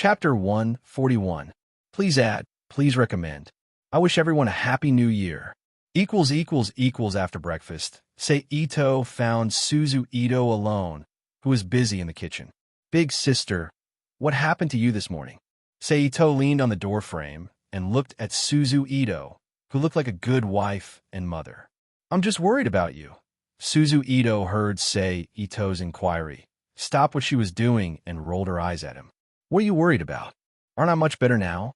Chapter 141. Please add, please recommend. I wish everyone a happy new year. After breakfast, Sei Ito found Suzu Ito alone, who was busy in the kitchen. Big sister, what happened to you this morning? Sei Ito leaned on the doorframe and looked at Suzu Ito, who looked like a good wife and mother. I'm just worried about you. Suzu Ito heard Sei Ito's inquiry, stopped what she was doing, and rolled her eyes at him. What are you worried about? Aren't I much better now?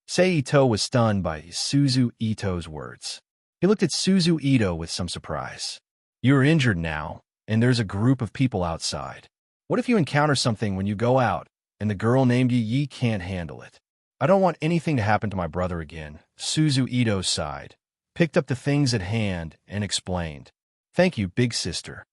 Sei Ito was stunned by Suzu Ito's words. He looked at Suzu Ito with some surprise. You're injured now, and there's a group of people outside. What if you encounter something when you go out, and the girl named Yi can't handle it? I don't want anything to happen to my brother again. Suzu Ito sighed, picked up the things at hand, and explained. Thank you, big sister.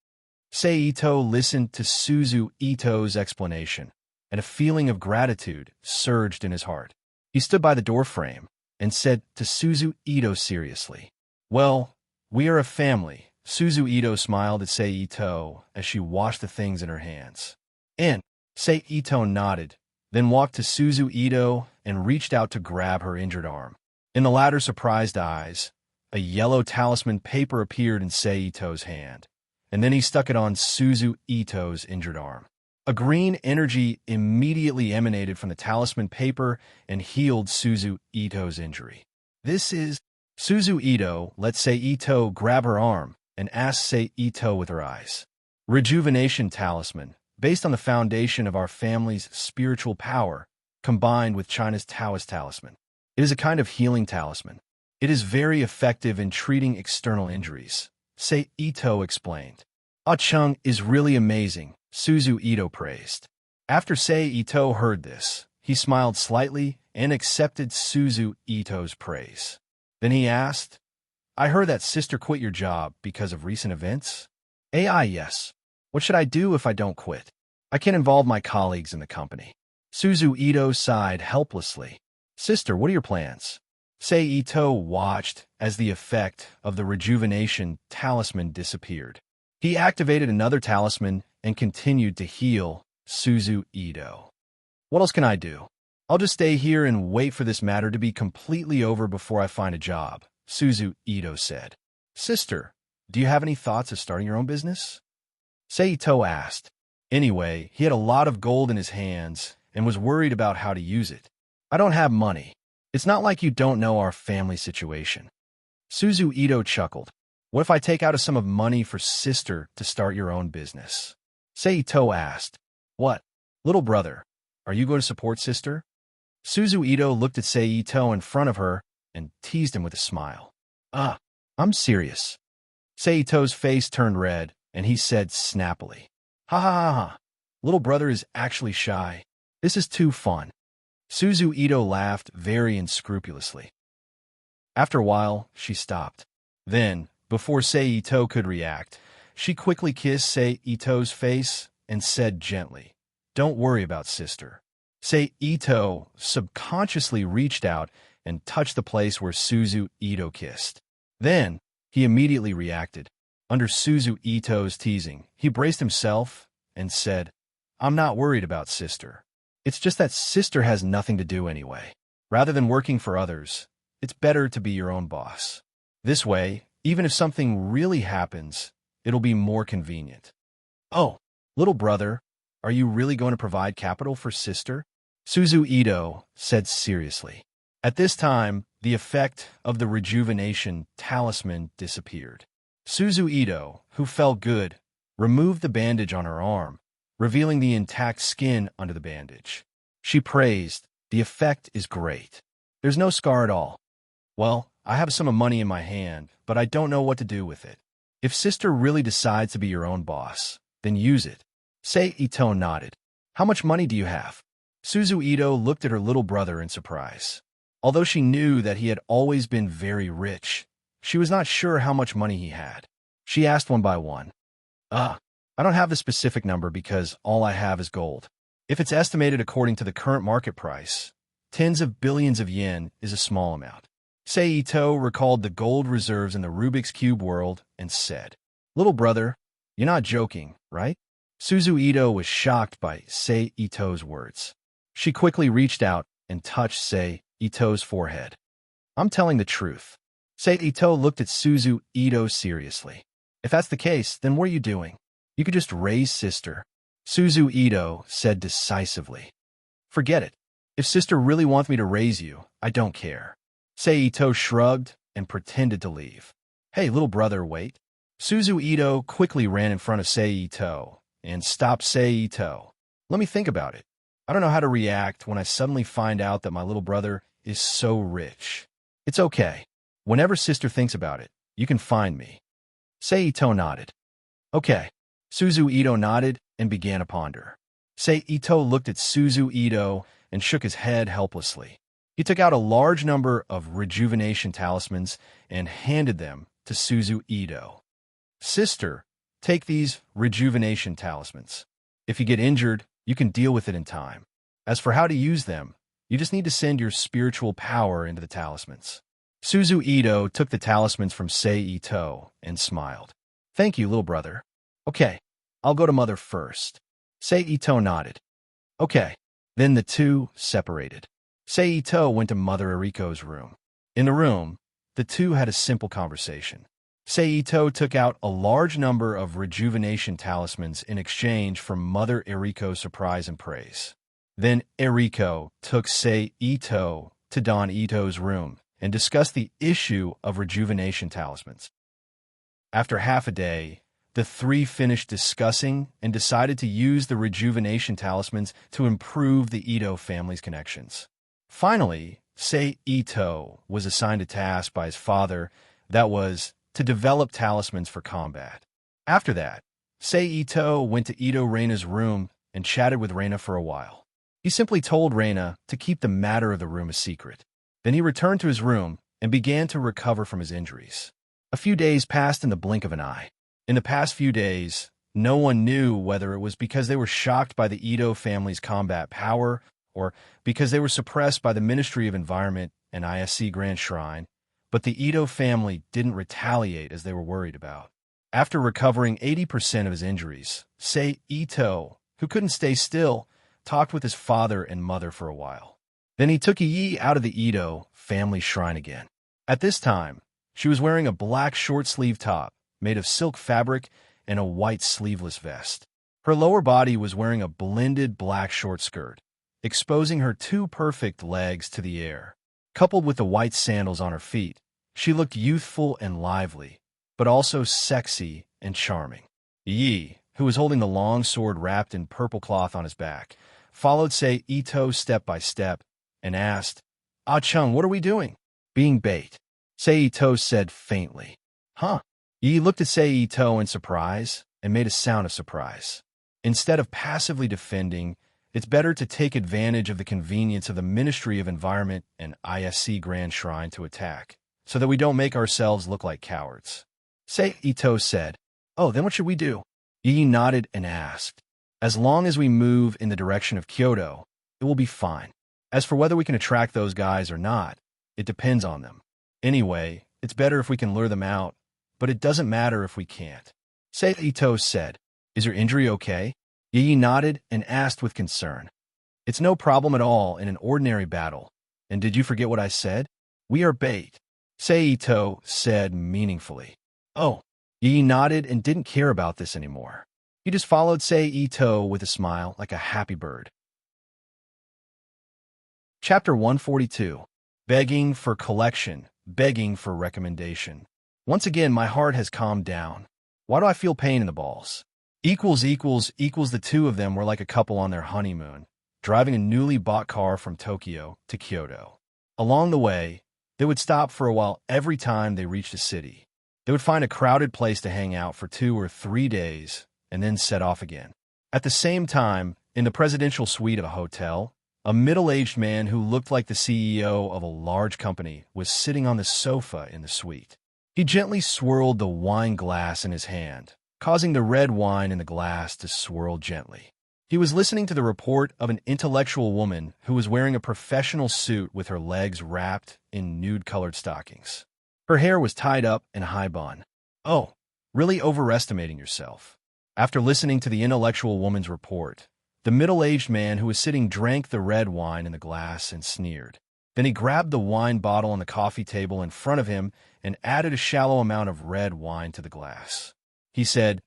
Sei Ito listened to Suzu Ito's explanation, and a feeling of gratitude surged in his heart. He stood by the doorframe and said to Suzu Ito seriously, Well, we are a family. Suzu Ito smiled at Sei Ito as she washed the things in her hands. And Sei Ito nodded, then walked to Suzu Ito and reached out to grab her injured arm. In the latter's surprised eyes, a yellow talisman paper appeared in Sei Ito's hand, and then he stuck it on Suzu Ito's injured arm. A green energy immediately emanated from the talisman paper and healed Suzu Ito's injury. This is... Suzu Ito let Sei Ito grab her arm and asked Sei Ito with her eyes. Rejuvenation Talisman, based on the foundation of our family's spiritual power, combined with China's Taoist talisman. It is a kind of healing talisman. It is very effective in treating external injuries, Sei Ito explained. Ah Chung is really amazing, Suzu Ito praised. After Sei Ito heard this, he smiled slightly and accepted Suzu Ito's praise. Then he asked, I heard that sister quit your job because of recent events? Yes. What should I do if I don't quit? I can't involve my colleagues in the company. Suzu Ito sighed helplessly. Sister, what are your plans? Sei Ito watched as the effect of the rejuvenation talisman disappeared. He activated another talisman and continued to heal Suzu Ito. What else can I do? I'll just stay here and wait for this matter to be completely over before I find a job, Suzu Ito said. Sister, do you have any thoughts of starting your own business? Sei Ito asked. Anyway, he had a lot of gold in his hands and was worried about how to use it. I don't have money. It's not like you don't know our family situation. Suzu Ito chuckled. What if I take out a sum of money for sister to start your own business? Sei Ito asked. What? Little brother, are you going to support sister? Suzu Ito looked at Sei Ito in front of her and teased him with a smile. I'm serious. Sei Ito's face turned red, and he said snappily, Ha ha ha ha. Little brother is actually shy. This is too fun. Suzu Ito laughed very unscrupulously. After a while, she stopped. Then, before Sei Ito could react, she quickly kissed Sei Ito's face and said gently, Don't worry about sister. Sei Ito subconsciously reached out and touched the place where Suzu Ito kissed. Then, he immediately reacted. Under Suzu Ito's teasing, he braced himself and said, I'm not worried about sister. It's just that sister has nothing to do anyway. Rather than working for others, it's better to be your own boss. This way, even if something really happens, it'll be more convenient. Oh, little brother, are you really going to provide capital for sister? Suzu Ito said seriously. At this time, the effect of the rejuvenation talisman disappeared. Suzu Ito, who felt good, removed the bandage on her arm, revealing the intact skin under the bandage. She praised, The effect is great. There's no scar at all. Well, I have some money in my hand, but I don't know what to do with it. If sister really decides to be your own boss, then use it. Sei Ito nodded. How much money do you have? Suzu Ito looked at her little brother in surprise. Although she knew that he had always been very rich, she was not sure how much money he had. She asked one by one. I don't have the specific number because all I have is gold. If it's estimated according to the current market price, tens of billions of yen is a small amount. Sei Ito recalled the gold reserves in the Rubik's Cube world and said, Little brother, you're not joking, right? Suzu Ito was shocked by Sei Ito's words. She quickly reached out and touched Sei Ito's forehead. I'm telling the truth. Sei Ito looked at Suzu Ito seriously. If that's the case, then what are you doing? You could just raise sister. Suzu Ito said decisively. Forget it. If sister really wants me to raise you, I don't care. Sei Ito shrugged and pretended to leave. Hey, little brother, wait. Suzu Ito quickly ran in front of Sei Ito and stopped Sei Ito. Let me think about it. I don't know how to react when I suddenly find out that my little brother is so rich. It's okay. Whenever sister thinks about it, you can find me. Sei Ito nodded. Okay. Suzu Ito nodded and began to ponder. Sei Ito looked at Suzu Ito and shook his head helplessly. He took out a large number of rejuvenation talismans and handed them to Suzu Ito. Sister, take these rejuvenation talismans. If you get injured, you can deal with it in time. As for how to use them, you just need to send your spiritual power into the talismans. Suzu Ito took the talismans from Sei Ito and smiled. Thank you, little brother. Okay, I'll go to mother first. Sei Ito nodded. Okay. Then the two separated. Sei Ito went to Mother Eriko's room. In the room, the two had a simple conversation. Sei Ito took out a large number of rejuvenation talismans in exchange for Mother Eriko's surprise and praise. Then Eriko took Sei Ito to Don Ito's room and discussed the issue of rejuvenation talismans. After half a day, the three finished discussing and decided to use the rejuvenation talismans to improve the Ito family's connections. Finally, Sei Ito was assigned a task by his father that was to develop talismans for combat. After that, Sei Ito went to Ito Reina's room and chatted with Reina for a while. He simply told Reina to keep the matter of the room a secret. Then he returned to his room and began to recover from his injuries. A few days passed in the blink of an eye. In the past few days, no one knew whether it was because they were shocked by the Ito family's combat power or because they were suppressed by the Ministry of Environment and ISC Grand Shrine, but the Ito family didn't retaliate as they were worried about. After recovering 80% of his injuries, Sei Ito, who couldn't stay still, talked with his father and mother for a while. Then he took Yi out of the Ito family shrine again. At this time, she was wearing a black short-sleeve top made of silk fabric and a white sleeveless vest. Her lower body was wearing a blended black short skirt, exposing her two perfect legs to the air. Coupled with the white sandals on her feet, she looked youthful and lively, but also sexy and charming. Yi, who was holding the long sword wrapped in purple cloth on his back, followed Sei Ito step by step and asked, Ah Chung, what are we doing? Being bait. Sei Ito said faintly. Huh? Yi looked at Sei Ito in surprise and made a sound of surprise. Instead of passively defending, it's better to take advantage of the convenience of the Ministry of Environment and ISC Grand Shrine to attack, so that we don't make ourselves look like cowards. Sei Ito said, Oh, then what should we do? Yi nodded and asked, As long as we move in the direction of Kyoto, it will be fine. As for whether we can attract those guys or not, it depends on them. Anyway, it's better if we can lure them out, but it doesn't matter if we can't. Sei Ito said, Is your injury okay? Yi nodded and asked with concern. It's no problem at all in an ordinary battle. And did you forget what I said? We are bait. Sei Ito said meaningfully. Oh. Yi nodded and didn't care about this anymore. He just followed Sei Ito with a smile like a happy bird. Chapter 142. Begging for collection, begging for recommendation. Once again, my heart has calmed down. Why do I feel pain in the balls? The two of them were like a couple on their honeymoon, driving a newly bought car from Tokyo to Kyoto. Along the way, they would stop for a while every time they reached a city. They would find a crowded place to hang out for 2 or 3 days and then set off again. At the same time, in the presidential suite of a hotel, a middle-aged man who looked like the CEO of a large company was sitting on the sofa in the suite. He gently swirled the wine glass in his hand, causing the red wine in the glass to swirl gently. He was listening to the report of an intellectual woman who was wearing a professional suit with her legs wrapped in nude-colored stockings. Her hair was tied up in a high bun. Oh, really overestimating yourself. After listening to the intellectual woman's report, The middle-aged man who was sitting drank the red wine in the glass and sneered. Then he grabbed the wine bottle on the coffee table in front of him and added a shallow amount of red wine to the glass. He said,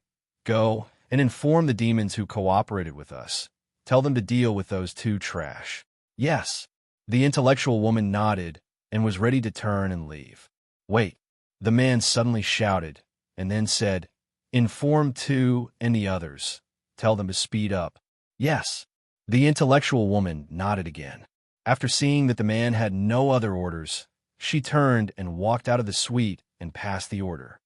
"Go and inform the demons who cooperated with us. Tell them to deal with those two trash." "Yes." The intellectual woman nodded and was ready to turn and leave. "Wait," the man suddenly shouted, and then said, "Inform two and the others. Tell them to speed up." "Yes." The intellectual woman nodded again. After seeing that the man had no other orders, she turned and walked out of the suite and passed the order.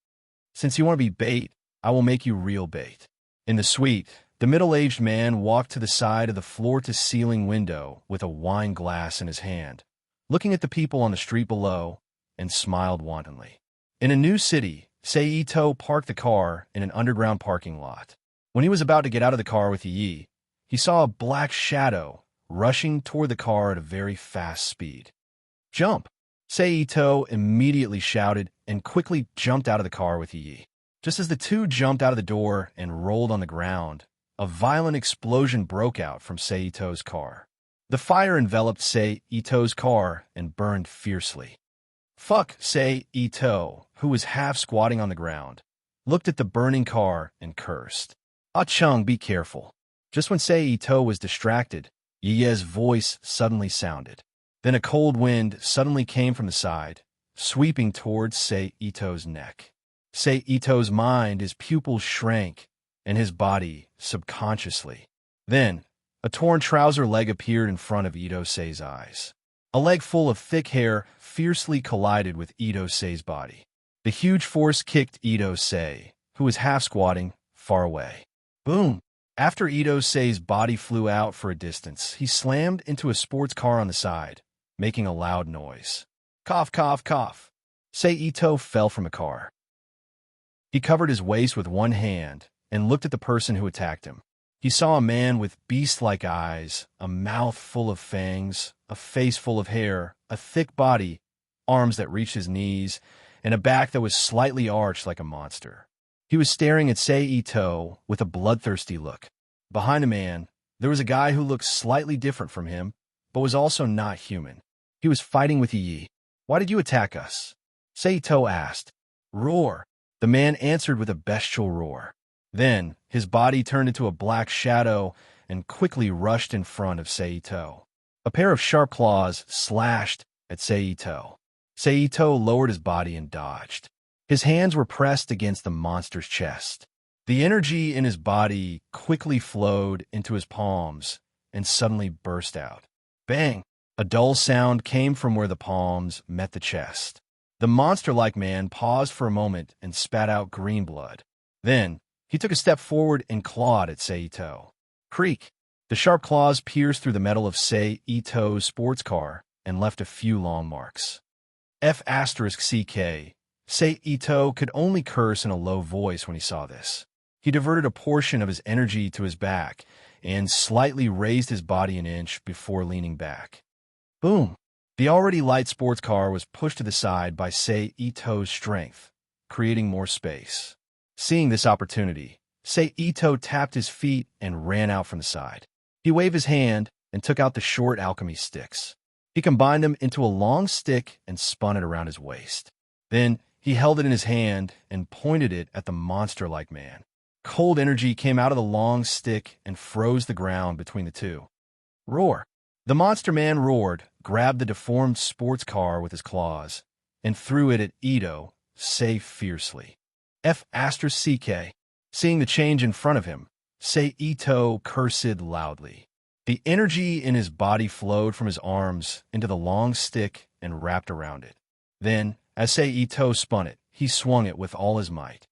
"Since you want to be bait, I will make you real bait." In the suite, the middle-aged man walked to the side of the floor-to-ceiling window with a wine glass in his hand, looking at the people on the street below, and smiled wantonly. In a new city, Seito parked the car in an underground parking lot. When he was about to get out of the car with Yi, he saw a black shadow rushing toward the car at a very fast speed. "Jump!" Seito immediately shouted and quickly jumped out of the car with Yi. Just as the two jumped out of the door and rolled on the ground, a violent explosion broke out from Seito's car. The fire enveloped Seito's car and burned fiercely. "Fuck!" Seito, who was half squatting on the ground, looked at the burning car and cursed. "Ah Chung, be careful." Just when Seito was distracted, Yi's voice suddenly sounded. Then a cold wind suddenly came from the side, sweeping towards Seito's neck. Seito's mind, his pupils shrank, and his body subconsciously. Then, a torn trouser leg appeared in front of Ito-sei's eyes. A leg full of thick hair fiercely collided with Ito-sei's body. The huge force kicked Ito-sei, who was half squatting, far away. Boom! After Ito-sei's body flew out for a distance, he slammed into a sports car on the side, making a loud noise. Cough, cough, cough. Seito fell from a car. He covered his waist with one hand and looked at the person who attacked him. He saw a man with beast-like eyes, a mouth full of fangs, a face full of hair, a thick body, arms that reached his knees, and a back that was slightly arched like a monster. He was staring at Seito with a bloodthirsty look. Behind the man, there was a guy who looked slightly different from him, but was also not human. He was fighting with Yi. "Why did you attack us?" Seito asked. "Roar." The man answered with a bestial roar. Then, his body turned into a black shadow and quickly rushed in front of Seito. A pair of sharp claws slashed at Seito. Seito lowered his body and dodged. His hands were pressed against the monster's chest. The energy in his body quickly flowed into his palms and suddenly burst out. Bang! A dull sound came from where the palms met the chest. The monster-like man paused for a moment and spat out green blood. Then, he took a step forward and clawed at Seito. Creak! The sharp claws pierced through the metal of Seito's sports car and left a few long marks. F***CK. Seito could only curse in a low voice when he saw this. He diverted a portion of his energy to his back and slightly raised his body an inch before leaning back. Boom! The already light sports car was pushed to the side by Seito's strength, creating more space. Seeing this opportunity, Seito tapped his feet and ran out from the side. He waved his hand and took out the short alchemy sticks. He combined them into a long stick and spun it around his waist. Then, he held it in his hand and pointed it at the monster-like man. Cold energy came out of the long stick and froze the ground between the two. Roar! The monster man roared, grabbed the deformed sports car with his claws, and threw it at Ito-sei fiercely. F***CK. Seeing the change in front of him, Seito cursed loudly. The energy in his body flowed from his arms into the long stick and wrapped around it. Then, as Seito spun it, he swung it with all his might.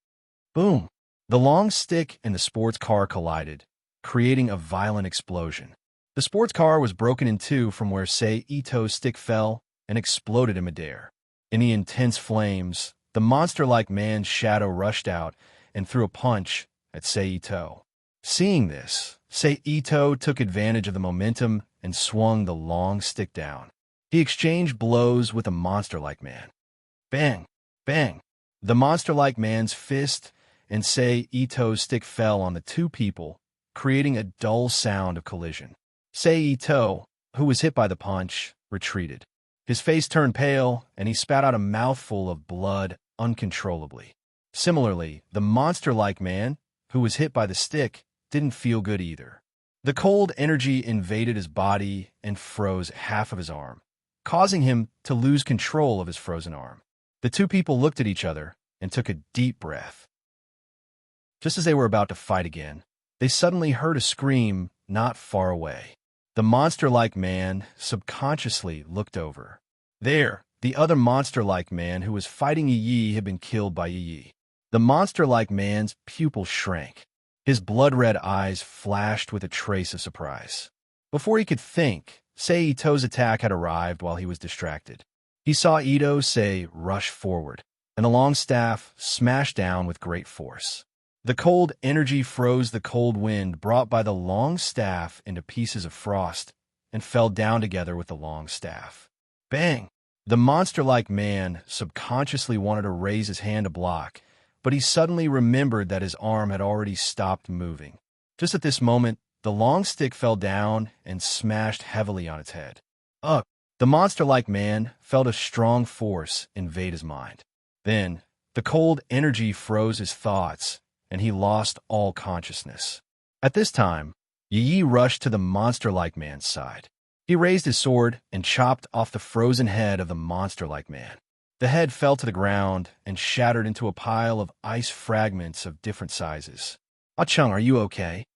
Boom! The long stick and the sports car collided, creating a violent explosion. The sports car was broken in two from where Seito's stick fell and exploded in midair. In the intense flames, the monster-like man's shadow rushed out and threw a punch at Seito. Seeing this, Seito took advantage of the momentum and swung the long stick down. He exchanged blows with the monster-like man. Bang! Bang! The monster-like man's fist and Seito's stick fell on the two people, creating a dull sound of collision. Sei Ito, who was hit by the punch, retreated. His face turned pale, and he spat out a mouthful of blood uncontrollably. Similarly, the monster-like man, who was hit by the stick, didn't feel good either. The cold energy invaded his body and froze half of his arm, causing him to lose control of his frozen arm. The two people looked at each other and took a deep breath. Just as they were about to fight again, they suddenly heard a scream not far away. The monster-like man subconsciously looked over. There, the other monster-like man who was fighting Yi had been killed by Yi. The monster-like man's pupils shrank. His blood-red eyes flashed with a trace of surprise. Before he could think, Sei Ito's attack had arrived while he was distracted. He saw Ito Sei rush forward, and the long staff smashed down with great force. The cold energy froze the cold wind brought by the long staff into pieces of frost and fell down together with the long staff. Bang! The monster-like man subconsciously wanted to raise his hand to block, but he suddenly remembered that his arm had already stopped moving. Just at this moment, the long stick fell down and smashed heavily on its head. Ugh! The monster-like man felt a strong force invade his mind. Then, the cold energy froze his thoughts, and he lost all consciousness. At this time, Yi rushed to the monster-like man's side. He raised his sword and chopped off the frozen head of the monster-like man. The head fell to the ground and shattered into a pile of ice fragments of different sizes. Ah-chung, are you okay?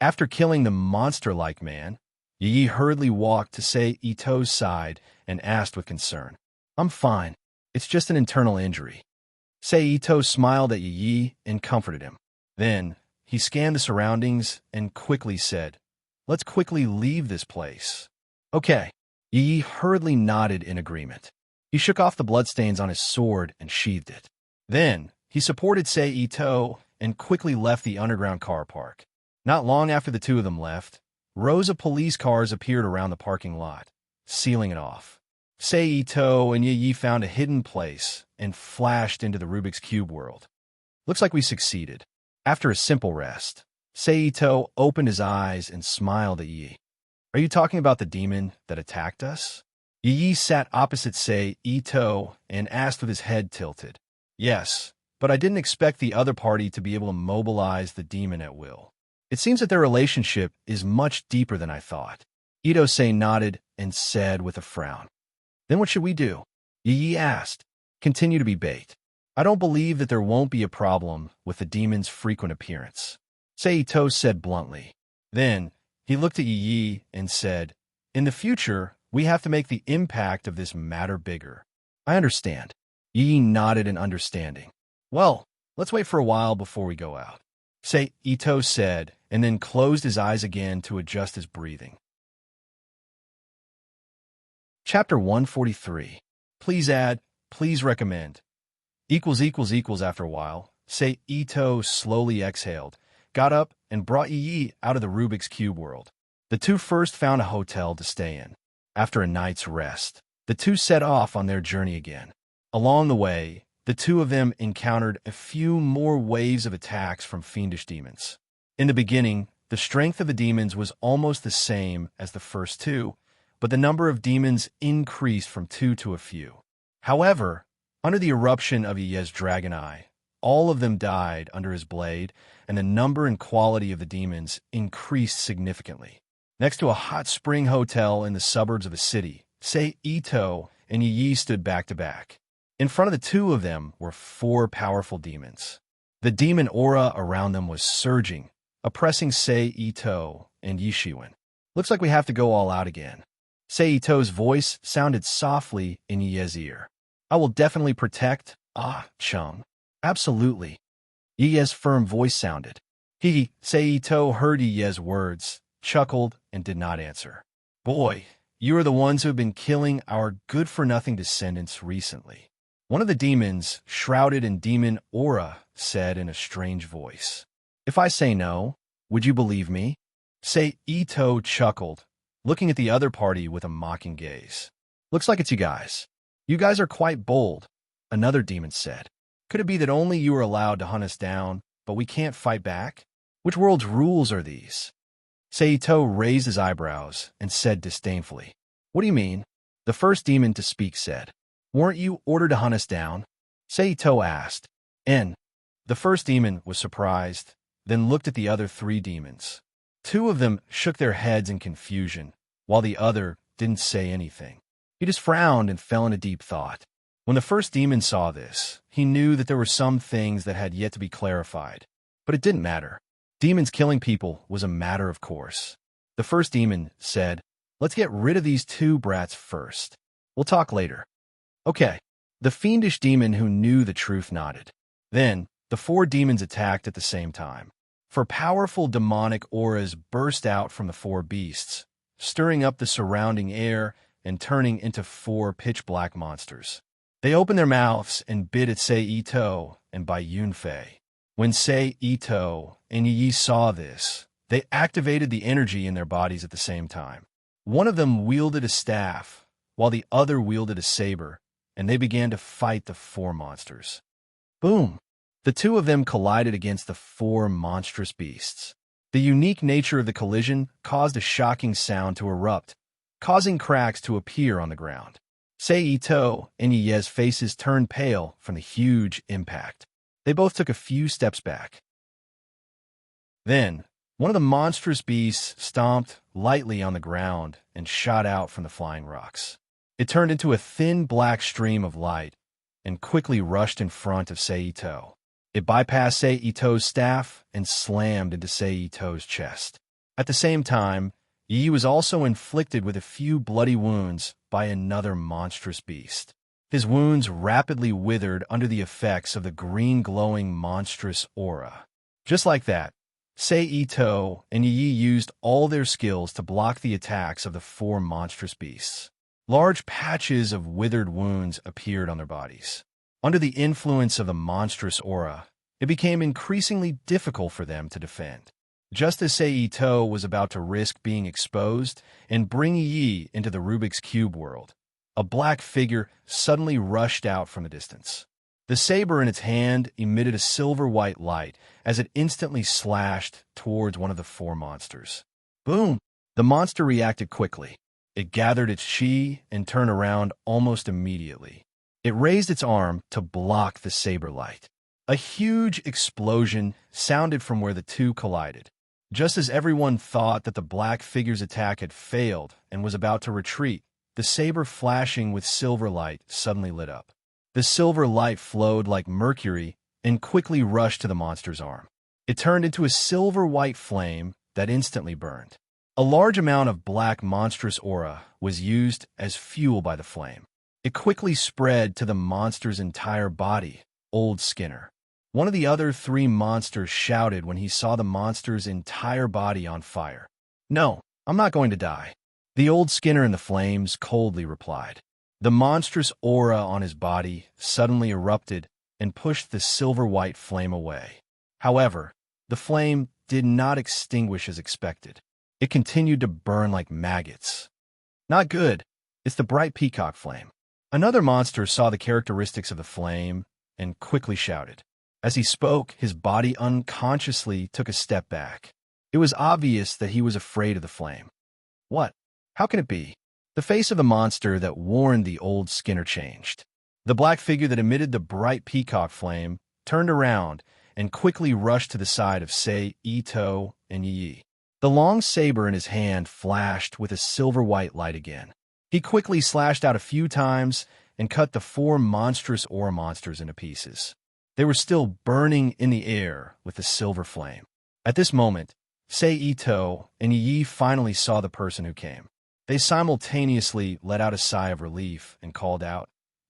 After killing the monster-like man, Yi hurriedly walked to Sei Ito's side and asked with concern, "I'm fine. It's just an internal injury." Sei Ito smiled at Yi and comforted him. Then, he scanned the surroundings and quickly said, "Let's quickly leave this place." Okay. Yi hurriedly nodded in agreement. He shook off the bloodstains on his sword and sheathed it. Then, he supported Sei Ito and quickly left the underground car park. Not long after the two of them left, rows of police cars appeared around the parking lot, sealing it off. Sei Ito and Yi found a hidden place and flashed into the Rubik's Cube world. Looks like we succeeded. After a simple rest, Sei Ito opened his eyes and smiled at Yi. Are you talking about the demon that attacked us? Yi sat opposite Sei Ito and asked with his head tilted. Yes, but I didn't expect the other party to be able to mobilize the demon at will. It seems that their relationship is much deeper than I thought. Ito Sei nodded and said with a frown. Then what should we do? Yi asked. Continue to be bait. I don't believe that there won't be a problem with the demon's frequent appearance. Sei Ito said bluntly. Then, he looked at Yi and said, In the future, we have to make the impact of this matter bigger. I understand. Yi nodded in understanding. Well, let's wait for a while before we go out. Sei Ito said, and then closed his eyes again to adjust his breathing. Chapter 143. Please add, please recommend. After a while, Sei Ito slowly exhaled, got up, and brought Yi out of the Rubik's Cube world. The two first found a hotel to stay in. After a night's rest, the two set off on their journey again. Along the way, the two of them encountered a few more waves of attacks from fiendish demons. In the beginning, the strength of the demons was almost the same as the first two, but the number of demons increased from two to a few. However, under the eruption of Yi's dragon eye, all of them died under his blade, and the number and quality of the demons increased significantly. Next to a hot spring hotel in the suburbs of a city, Sei Ito and Yi stood back to back. In front of the two of them were four powerful demons. The demon aura around them was surging, oppressing Sei Ito and Yishiwen. Looks like we have to go all out again. Sei Ito's voice sounded softly in Yi's ear. I will definitely protect, Chung. Absolutely. Yi's firm voice sounded. Sei Ito heard Yi's words, chuckled, and did not answer. Boy, you are the ones who have been killing our good-for-nothing descendants recently. One of the demons, shrouded in demon aura, said in a strange voice. If I say no, would you believe me? Sei Ito chuckled, looking at the other party with a mocking gaze. Looks like it's you guys. You guys are quite bold, another demon said. Could it be that only you are allowed to hunt us down, but we can't fight back? Which world's rules are these? Seito raised his eyebrows and said disdainfully, What do you mean? The first demon to speak said, Weren't you ordered to hunt us down? Seito asked. And the first demon was surprised, then looked at the other three demons. Two of them shook their heads in confusion, while the other didn't say anything. He just frowned and fell into deep thought. When the first demon saw this, he knew that there were some things that had yet to be clarified. But it didn't matter. Demons killing people was a matter of course. The first demon said, Let's get rid of these two brats first. We'll talk later. Okay. The fiendish demon who knew the truth nodded. Then, the four demons attacked at the same time. For powerful demonic auras burst out from the four beasts, stirring up the surrounding air and turning into four pitch-black monsters. They opened their mouths and bit at Seito and Bai Yunfei. When Seito and Yi saw this, they activated the energy in their bodies at the same time. One of them wielded a staff, while the other wielded a saber, and they began to fight the four monsters. Boom! The two of them collided against the four monstrous beasts. The unique nature of the collision caused a shocking sound to erupt, causing cracks to appear on the ground. Seito and Yi's faces turned pale from the huge impact. They both took a few steps back. Then, one of the monstrous beasts stomped lightly on the ground and shot out from the flying rocks. It turned into a thin black stream of light and quickly rushed in front of Seito. It bypassed Seito's staff and slammed into Seito's chest. At the same time, Yi was also inflicted with a few bloody wounds by another monstrous beast. His wounds rapidly withered under the effects of the green glowing monstrous aura. Just like that, Seito and Yi used all their skills to block the attacks of the four monstrous beasts. Large patches of withered wounds appeared on their bodies. Under the influence of the monstrous aura, it became increasingly difficult for them to defend. Just as Seito was about to risk being exposed and bring Yi into the Rubik's Cube world, a black figure suddenly rushed out from a distance. The saber in its hand emitted a silver-white light as it instantly slashed towards one of the four monsters. Boom! The monster reacted quickly. It gathered its chi and turned around almost immediately. It raised its arm to block the saber light. A huge explosion sounded from where the two collided. Just as everyone thought that the black figure's attack had failed and was about to retreat, the saber flashing with silver light suddenly lit up. The silver light flowed like mercury and quickly rushed to the monster's arm. It turned into a silver-white flame that instantly burned. A large amount of black monstrous aura was used as fuel by the flame. It quickly spread to the monster's entire body, Old Skinner. One of the other three monsters shouted when he saw the monster's entire body on fire. No, I'm not going to die. The Old Skinner in the flames coldly replied. The monstrous aura on his body suddenly erupted and pushed the silver-white flame away. However, the flame did not extinguish as expected. It continued to burn like maggots. Not good. It's the bright peacock flame. Another monster saw the characteristics of the flame and quickly shouted. As he spoke, his body unconsciously took a step back. It was obvious that he was afraid of the flame. What? How can it be? The face of the monster that warned the Old Skinner changed. The black figure that emitted the bright peacock flame turned around and quickly rushed to the side of Seito and Yi. The long saber in his hand flashed with a silver-white light again. He quickly slashed out a few times and cut the four monstrous aura monsters into pieces. They were still burning in the air with the silver flame. At this moment, Seito and Yi finally saw the person who came. They simultaneously let out a sigh of relief and called out,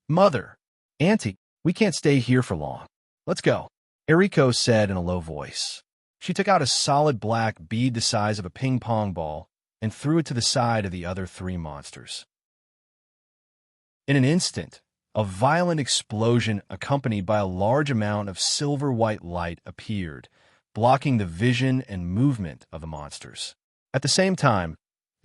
Mother! Auntie, we can't stay here for long. Let's go, Eriko said in a low voice. She took out a solid black bead the size of a ping-pong ball and threw it to the side of the other three monsters. In an instant, a violent explosion accompanied by a large amount of silver-white light appeared, blocking the vision and movement of the monsters. At the same time,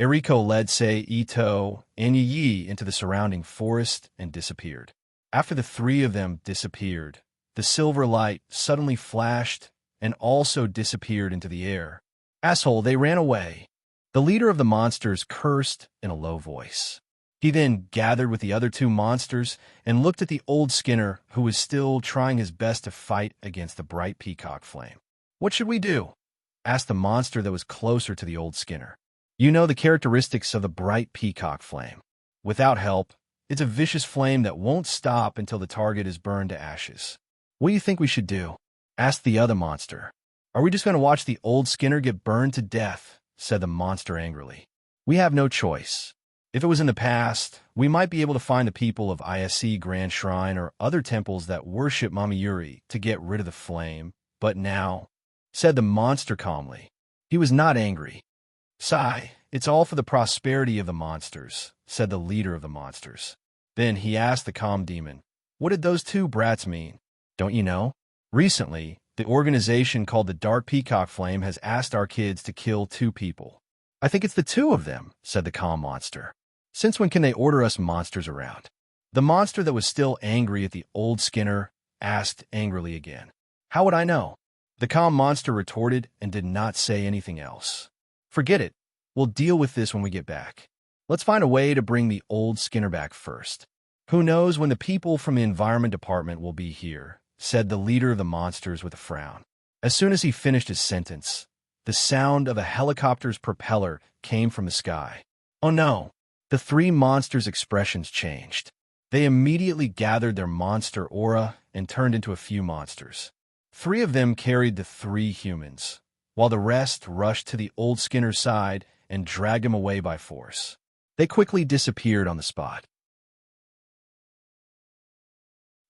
Eriko led Seito and Yi into the surrounding forest and disappeared. After the three of them disappeared, the silver light suddenly flashed and also disappeared into the air. Asshole, they ran away. The leader of the monsters cursed in a low voice. He then gathered with the other two monsters and looked at the old Skinner, who was still trying his best to fight against the bright peacock flame. "What should we do?" asked the monster that was closer to the old Skinner. "You know the characteristics of the bright peacock flame. Without help, it's a vicious flame that won't stop until the target is burned to ashes." "What do you think we should do?" asked the other monster. "Are we just going to watch the old Skinner get burned to death?" said the monster angrily. "We have no choice. If it was in the past, we might be able to find the people of ISC Grand Shrine or other temples that worship Mama Yuri to get rid of the flame, but now," said the monster calmly. He was not angry. "Sigh, it's all for the prosperity of the monsters," said the leader of the monsters. Then he asked the calm demon, "What did those two brats mean? Don't you know? Recently, the organization called the Dark Peacock Flame has asked our kids to kill 2 people. "I think it's the 2 of them," said the calm monster. "Since when can they order us monsters around?" The monster that was still angry at the old Skinner asked angrily again. "How would I know?" The calm monster retorted and did not say anything else. "Forget it. We'll deal with this when we get back. Let's find a way to bring the old Skinner back first. Who knows when the people from the Environment Department will be here," said the leader of the monsters with a frown. As soon as he finished his sentence, the sound of a helicopter's propeller came from the sky. Oh no! The 3 monsters' expressions changed. They immediately gathered their monster aura and turned into a few monsters. 3 of them carried the 3 humans, while the rest rushed to the old Skinner's side and dragged him away by force. They quickly disappeared on the spot.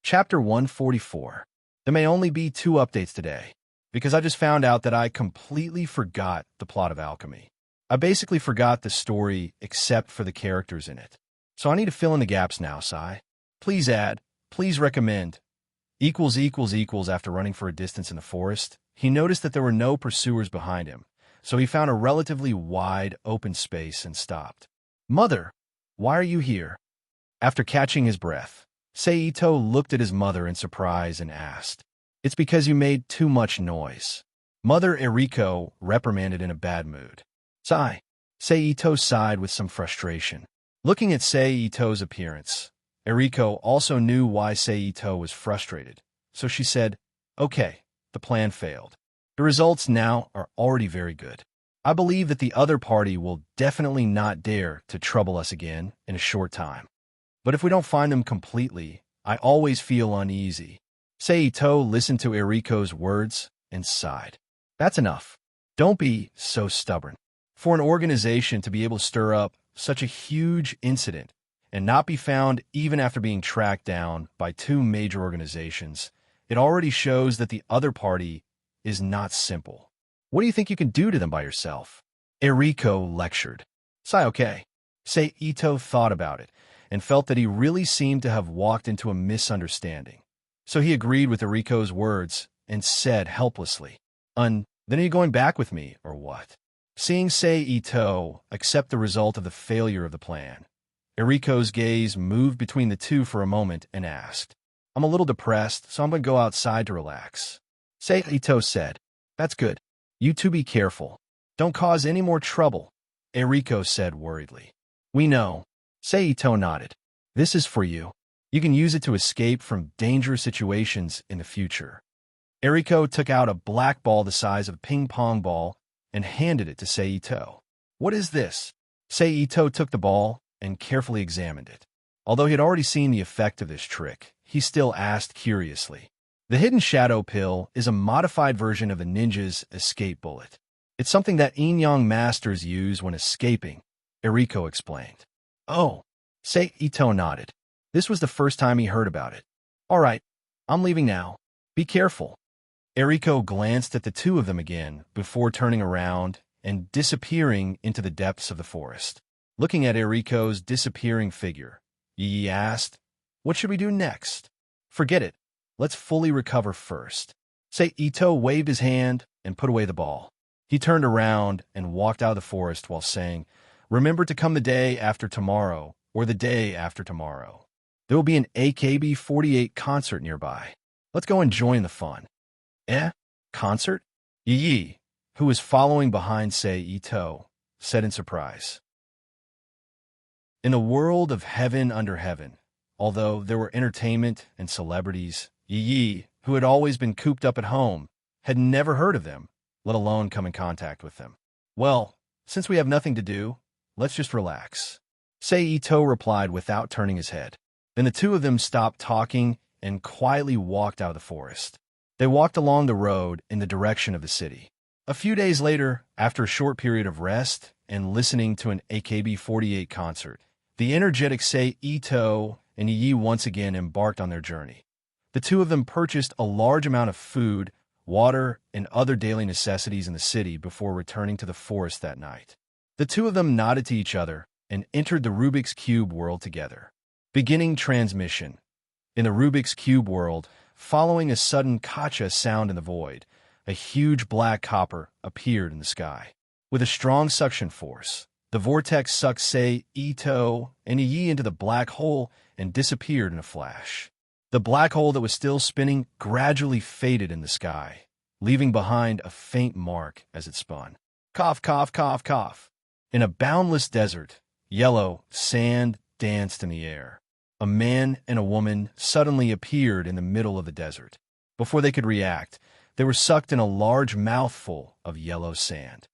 Chapter 144. There may only be 2 updates today, because I just found out that I completely forgot the plot of Alchemy. I basically forgot the story except for the characters in it. So I need to fill in the gaps now, Sai. Please add, please recommend, == after running for a distance in the forest, he noticed that there were no pursuers behind him, so he found a relatively wide, open space and stopped. "Mother, why are you here?" After catching his breath, Seito looked at his mother in surprise and asked, "It's because you made too much noise." Mother Eriko reprimanded in a bad mood. "Sai." Seito sighed with some frustration. Looking at Seito's appearance, Eriko also knew why Seito was frustrated, so she said, "Okay, the plan failed. The results now are already very good. I believe that the other party will definitely not dare to trouble us again in a short time. But if we don't find them completely, I always feel uneasy." Seito listened to Eriko's words and sighed. "That's enough. Don't be so stubborn. For an organization to be able to stir up such a huge incident and not be found even after being tracked down by 2 major organizations, it already shows that the other party is not simple. What do you think you can do to them by yourself?" Eriko lectured. "Sai, okay." Seito thought about it and felt that he really seemed to have walked into a misunderstanding. So he agreed with Eriko's words and said helplessly, Then are you going back with me, or what?" Seeing Seito accept the result of the failure of the plan, Eriko's gaze moved between the 2 for a moment and asked, "I'm a little depressed, so I'm going to go outside to relax." Seito said, "That's good. You 2 be careful. Don't cause any more trouble," Eriko said worriedly. "We know." Seito nodded. "This is for you. You can use it to escape from dangerous situations in the future." Eriko took out a black ball the size of a ping-pong ball and handed it to Seito. "What is this?" Seito took the ball and carefully examined it. Although he had already seen the effect of this trick, he still asked curiously. "The Hidden Shadow Pill is a modified version of the ninja's escape bullet. It's something that Yin-Yang masters use when escaping," Eriko explained. "Oh," Seito nodded. This was the first time he heard about it. "All right, I'm leaving now. Be careful." Eriko glanced at the 2 of them again before turning around and disappearing into the depths of the forest. Looking at Eriko's disappearing figure, Yi asked, "What should we do next?" "Forget it. Let's fully recover first." Seito waved his hand and put away the ball. He turned around and walked out of the forest while saying, "Remember to come the day after tomorrow or the day after tomorrow. There will be an AKB48 concert nearby. Let's go and join the fun." "Eh?" Concert? Yi, who was following behind Sei Ito, said in surprise. In a world of heaven under heaven, although there were entertainment and celebrities, Yi, who had always been cooped up at home, had never heard of them, let alone come in contact with them. Well, since we have nothing to do, let's just relax. Sei Ito replied without turning his head. Then the two of them stopped talking and quietly walked out of the forest. They walked along the road in the direction of the city. A few days later, after a short period of rest and listening to an AKB48 concert, the energetic Sei Ito and Yi once again embarked on their journey. The two of them purchased a large amount of food, water, and other daily necessities in the city before returning to the forest that night. The two of them nodded to each other and entered the Rubik's Cube world together. Beginning transmission. In the Rubik's Cube world, following a sudden kacha sound in the void, a huge black copper appeared in the sky. With a strong suction force, the vortex sucked Sei Ito and Yi into the black hole and disappeared in a flash. The black hole that was still spinning gradually faded in the sky, leaving behind a faint mark as it spun. Cough, cough, cough, cough. In a boundless desert, yellow sand danced in the air. A man and a woman suddenly appeared in the middle of the desert. Before they could react, they were sucked in a large mouthful of yellow sand.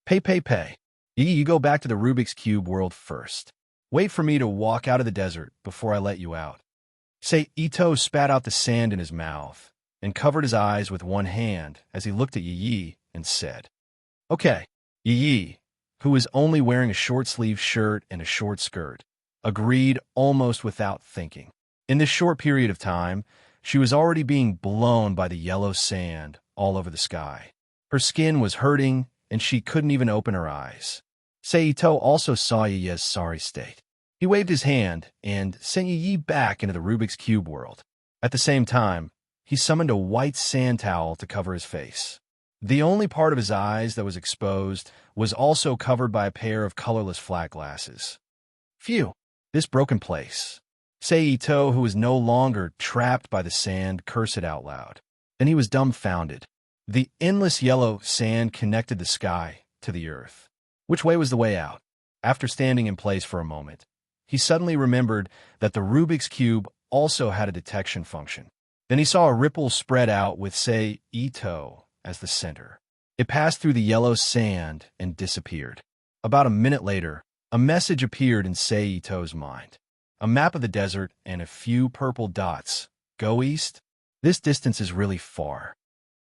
Pay. You go back to the Rubik's Cube world first. Wait for me to walk out of the desert before I let you out. Sei Ito spat out the sand in his mouth and covered his eyes with one hand as he looked at Yi and said, Okay. Yi, who was only wearing a short-sleeved shirt and a short skirt, agreed almost without thinking. In this short period of time, she was already being blown by the yellow sand all over the sky. Her skin was hurting, and she couldn't even open her eyes. Sei Ito also saw Yi's sorry state. He waved his hand and sent Yi back into the Rubik's Cube world. At the same time, he summoned a white sand towel to cover his face. The only part of his eyes that was exposed was also covered by a pair of colorless flat glasses. Phew, this broken place. Sei Ito, who was no longer trapped by the sand, cursed it out loud. Then he was dumbfounded. The endless yellow sand connected the sky to the earth. Which way was the way out? After standing in place for a moment, he suddenly remembered that the Rubik's Cube also had a detection function. Then he saw a ripple spread out with Sei Ito as the center. It passed through the yellow sand and disappeared. About a minute later, a message appeared in Sei Ito's mind. A map of the desert and a few purple dots. Go east? This distance is really far.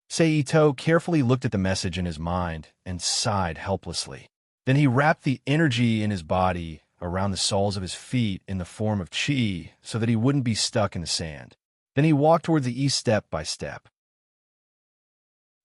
Sei Ito carefully looked at the message in his mind and sighed helplessly. Then he wrapped the energy in his body around the soles of his feet in the form of chi so that he wouldn't be stuck in the sand. Then he walked toward the east step by step.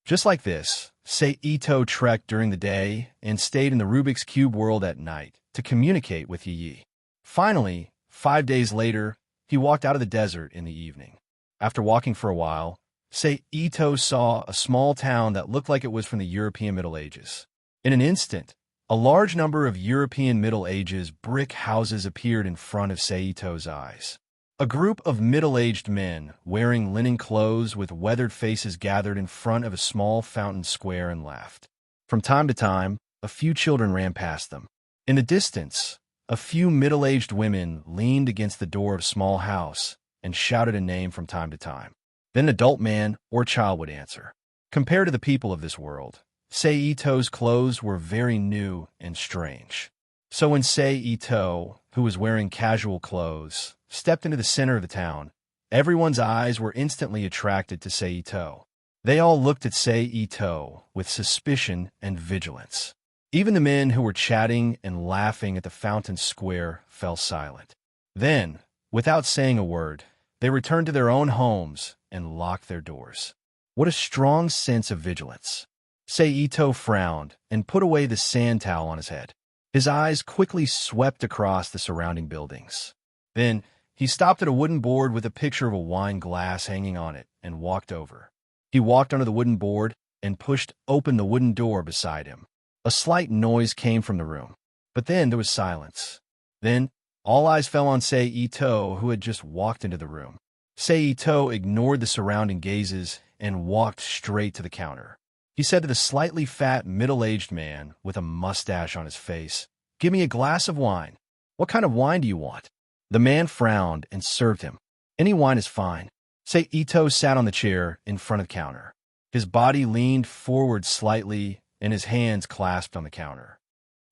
Just like this, Sei Ito trekked during the day and stayed in the Rubik's Cube world at night to communicate with Yi. Finally, 5 days later, he walked out of the desert in the evening. After walking for a while, Sei Ito saw a small town that looked like it was from the European Middle Ages. In an instant, a large number of European Middle Ages brick houses appeared in front of Sei Ito's eyes. A group of middle-aged men wearing linen clothes with weathered faces gathered in front of a small fountain square and laughed. From time to time, a few children ran past them. In the distance, a few middle-aged women leaned against the door of a small house and shouted a name from time to time. Then an adult man or child would answer. Compared to the people of this world, Sei Ito's clothes were very new and strange. So when Sei Ito, who was wearing casual clothes, stepped into the center of the town, everyone's eyes were instantly attracted to Sei Ito. They all looked at Sei Ito with suspicion and vigilance. Even the men who were chatting and laughing at the fountain square fell silent. Then, without saying a word, they returned to their own homes and locked their doors. What a strong sense of vigilance. Sei Ito frowned and put away the sand towel on his head. His eyes quickly swept across the surrounding buildings. Then, he stopped at a wooden board with a picture of a wine glass hanging on it and walked over. He walked under the wooden board and pushed open the wooden door beside him. A slight noise came from the room, but then there was silence. Then, all eyes fell on Sei Ito, who had just walked into the room. Sei Ito ignored the surrounding gazes and walked straight to the counter. He said to the slightly fat, middle-aged man with a mustache on his face, "Give me a glass of wine." "What kind of wine do you want?" The man frowned and served him. "Any wine is fine." Ito sat on the chair in front of the counter. His body leaned forward slightly and his hands clasped on the counter.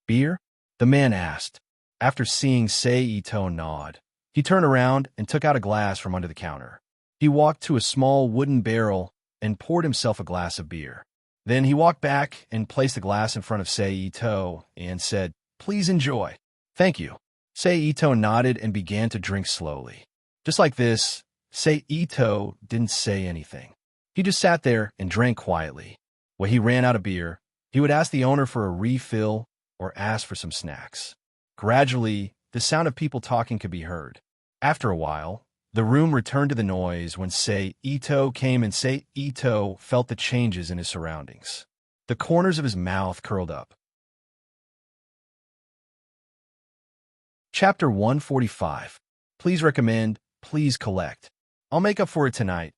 "Beer?" the man asked. After seeing Ito nod, he turned around and took out a glass from under the counter. He walked to a small wooden barrel and poured himself a glass of beer. Then he walked back and placed the glass in front of Ito and said, "Please enjoy." "Thank you." Ito nodded and began to drink slowly. Just like this, Ito didn't say anything. He just sat there and drank quietly. When he ran out of beer, he would ask the owner for a refill or ask for some snacks. Gradually, the sound of people talking could be heard. After a while, the room returned to the noise when Ito came and Ito felt the changes in his surroundings. The corners of his mouth curled up. Chapter 145. Please recommend, please collect. I'll make up for it tonight.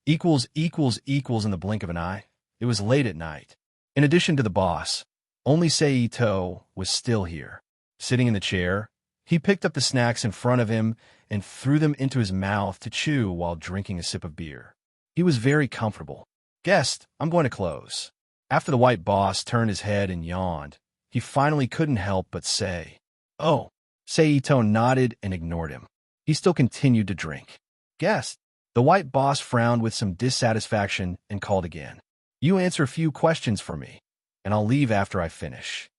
In the blink of an eye. It was late at night. In addition to the boss, only Ito was still here. Sitting in the chair, he picked up the snacks in front of him and threw them into his mouth to chew while drinking a sip of beer. He was very comfortable. "Guest, I'm going to close." After the white boss turned his head and yawned, he finally couldn't help but say, "Oh." Ito nodded and ignored him. He still continued to drink. "Guest." The white boss frowned with some dissatisfaction and called again. "You answer a few questions for me, and I'll leave after I finish."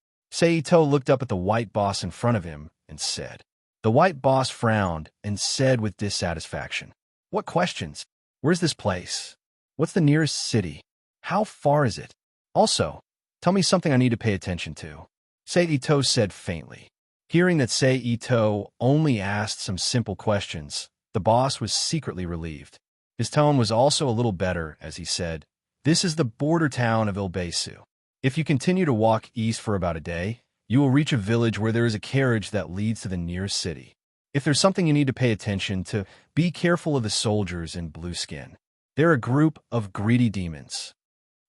Ito looked up at the white boss in front of him and said. The white boss frowned and said with dissatisfaction, "What questions? Where's this place? What's the nearest city? How far is it? Also, tell me something I need to pay attention to." Ito said faintly. Hearing that Ito only asked some simple questions, the boss was secretly relieved. His tone was also a little better as he said, "This is the border town of Ilbesu. If you continue to walk east for about a day, you will reach a village where there is a carriage that leads to the nearest city. If there's something you need to pay attention to, be careful of the soldiers in blue skin. They're a group of greedy demons."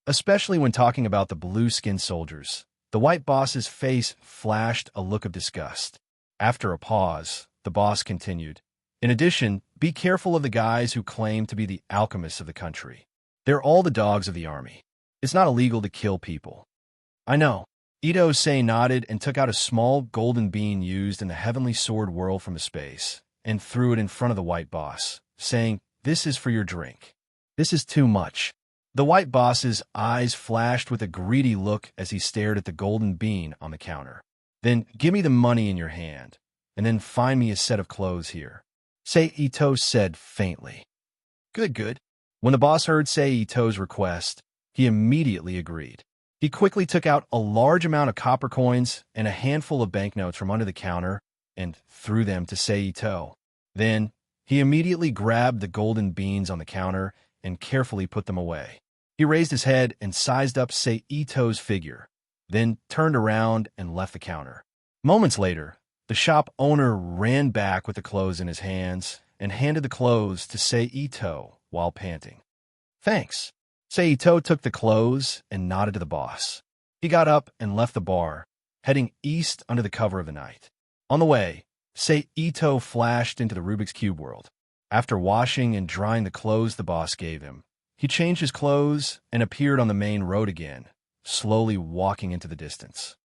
Especially when talking about the blue-skinned soldiers, the white boss's face flashed a look of disgust. After a pause, the boss continued, "In addition, be careful of the guys who claim to be the alchemists of the country. They're all the dogs of the army. It's not illegal to kill people." "I know." Ito nodded and took out a small golden bean used in the heavenly sword world from space and threw it in front of the white boss, saying, "This is for your drink." "This is too much." The white boss's eyes flashed with a greedy look as he stared at the golden bean on the counter. "Then give me the money in your hand, and then find me a set of clothes here," Ito said faintly. Good. When the boss heard Ito's request, he immediately agreed. He quickly took out a large amount of copper coins and a handful of banknotes from under the counter and threw them to Ito. Then, he immediately grabbed the golden beans on the counter and carefully put them away. He raised his head and sized up Ito's figure, then turned around and left the counter. Moments later, the shop owner ran back with the clothes in his hands and handed the clothes to Ito while panting. "Thanks." Ito took the clothes and nodded to the boss. He got up and left the bar, heading east under the cover of the night. On the way, Ito flashed into the Rubik's Cube world. After washing and drying the clothes the boss gave him, he changed his clothes and appeared on the main road again, slowly walking into the distance.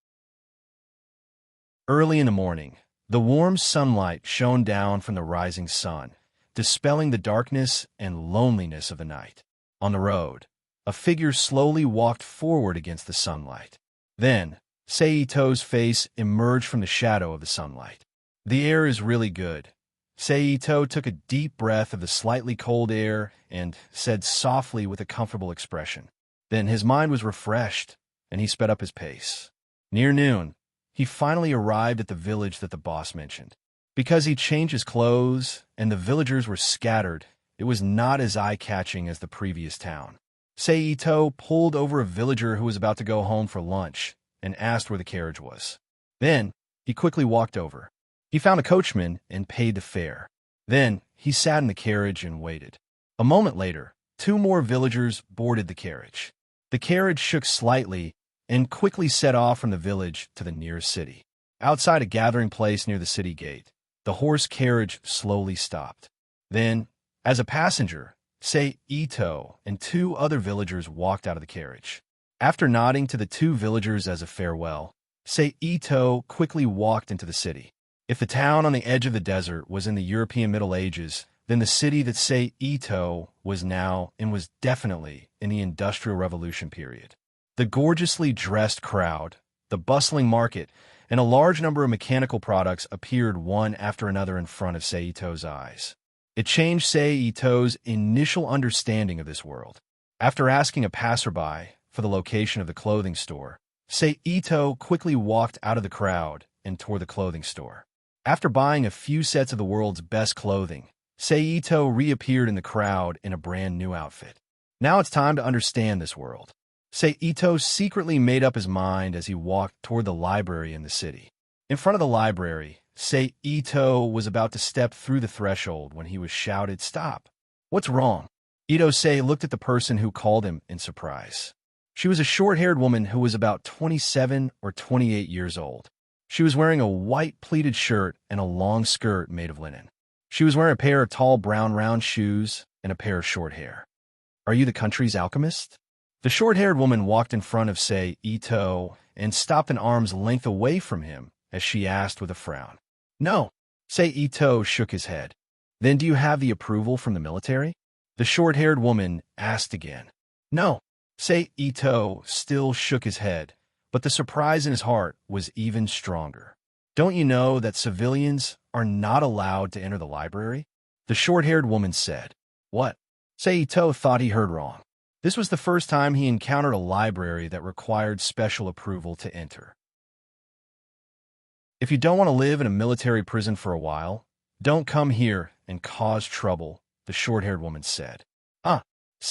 Early in the morning, the warm sunlight shone down from the rising sun, dispelling the darkness and loneliness of the night. On the road, a figure slowly walked forward against the sunlight. Then, Ito's face emerged from the shadow of the sunlight. "The air is really good." Ito took a deep breath of the slightly cold air and said softly with a comfortable expression. Then his mind was refreshed, and he sped up his pace. Near noon, he finally arrived at the village that the boss mentioned. Because he changed his clothes and the villagers were scattered, it was not as eye-catching as the previous town. Ito pulled over a villager who was about to go home for lunch and asked where the carriage was. Then, he quickly walked over. He found a coachman and paid the fare. Then, he sat in the carriage and waited. A moment later, 2 more villagers boarded the carriage. The carriage shook slightly and quickly set off from the village to the nearest city. Outside a gathering place near the city gate, the horse carriage slowly stopped. Then, as a passenger, say Ito and 2 other villagers walked out of the carriage. After nodding to the 2 villagers as a farewell, say Ito quickly walked into the city. If the town on the edge of the desert was in the European Middle Ages, then the city that say Ito was now and was definitely in the Industrial Revolution period. The gorgeously dressed crowd, the bustling market, and a large number of mechanical products appeared one after another in front of Seito's eyes. It changed Seito's initial understanding of this world. After asking a passerby for the location of the clothing store, Seito quickly walked out of the crowd and toward the clothing store. After buying a few sets of the world's best clothing, Seito reappeared in the crowd in a brand new outfit. Now it's time to understand this world. Seito secretly made up his mind as he walked toward the library in the city. In front of the library, Seito was about to step through the threshold when he was shouted, "Stop! What's wrong?" Ito-sei looked at the person who called him in surprise. She was a short-haired woman who was about 27 or 28 years old. She was wearing a white pleated shirt and a long skirt made of linen. She was wearing a pair of tall brown round shoes and a pair of short hair. "Are you the country's alchemist?" The short-haired woman walked in front of Ito and stopped an arm's length away from him as she asked with a frown. "No." Ito shook his head. "Then do you have the approval from the military?" The short-haired woman asked again. "No." Ito still shook his head, but the surprise in his heart was even stronger. "Don't you know that civilians are not allowed to enter the library?" The short-haired woman said. "What?" Ito thought he heard wrong. This was the first time he encountered a library that required special approval to enter. "If you don't want to live in a military prison for a while, don't come here and cause trouble," the short-haired woman said.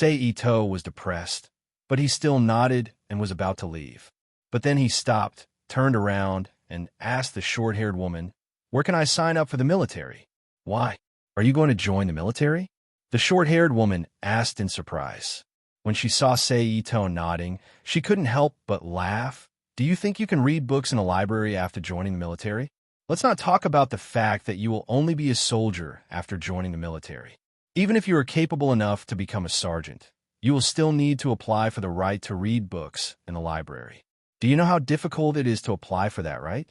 Ito was depressed, but he still nodded and was about to leave. But then he stopped, turned around, and asked the short-haired woman, "Where can I sign up for the military?" "Why? Are you going to join the military?" the short-haired woman asked in surprise. When she saw Ito nodding, she couldn't help but laugh. "Do you think you can read books in a library after joining the military? Let's not talk about the fact that you will only be a soldier after joining the military. Even if you are capable enough to become a sergeant, you will still need to apply for the right to read books in the library. Do you know how difficult it is to apply for that, right?"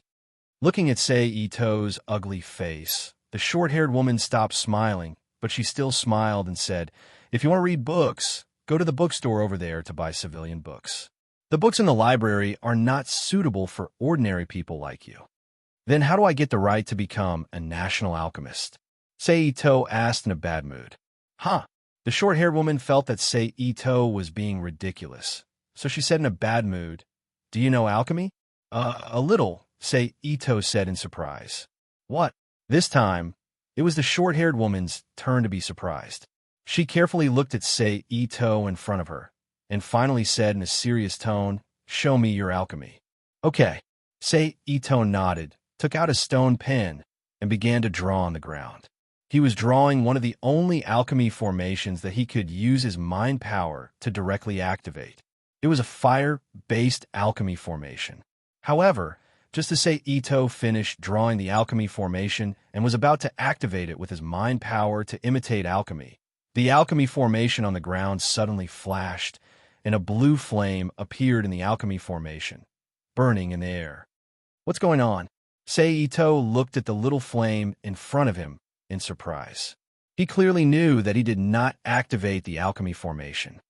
Looking at Ito's ugly face, the short-haired woman stopped smiling, but she still smiled and said, "If you want to read books, go to the bookstore over there to buy civilian books. The books in the library are not suitable for ordinary people like you." "Then how do I get the right to become a national alchemist?" Ito asked in a bad mood. The short-haired woman felt that Ito was being ridiculous, so she said in a bad mood, "Do you know alchemy?" A little," Ito said in surprise. "What?" This time, it was the short-haired woman's turn to be surprised. She carefully looked at Ito in front of her, and finally said in a serious tone, "Show me your alchemy." "Okay." Ito nodded, took out a stone pen, and began to draw on the ground. He was drawing one of the only alchemy formations that he could use his mind power to directly activate. It was a fire-based alchemy formation. However, just as Ito finished drawing the alchemy formation and was about to activate it with his mind power to imitate alchemy, the alchemy formation on the ground suddenly flashed, and a blue flame appeared in the alchemy formation, burning in the air. "What's going on?" Ito looked at the little flame in front of him in surprise. He clearly knew that he did not activate the alchemy formation.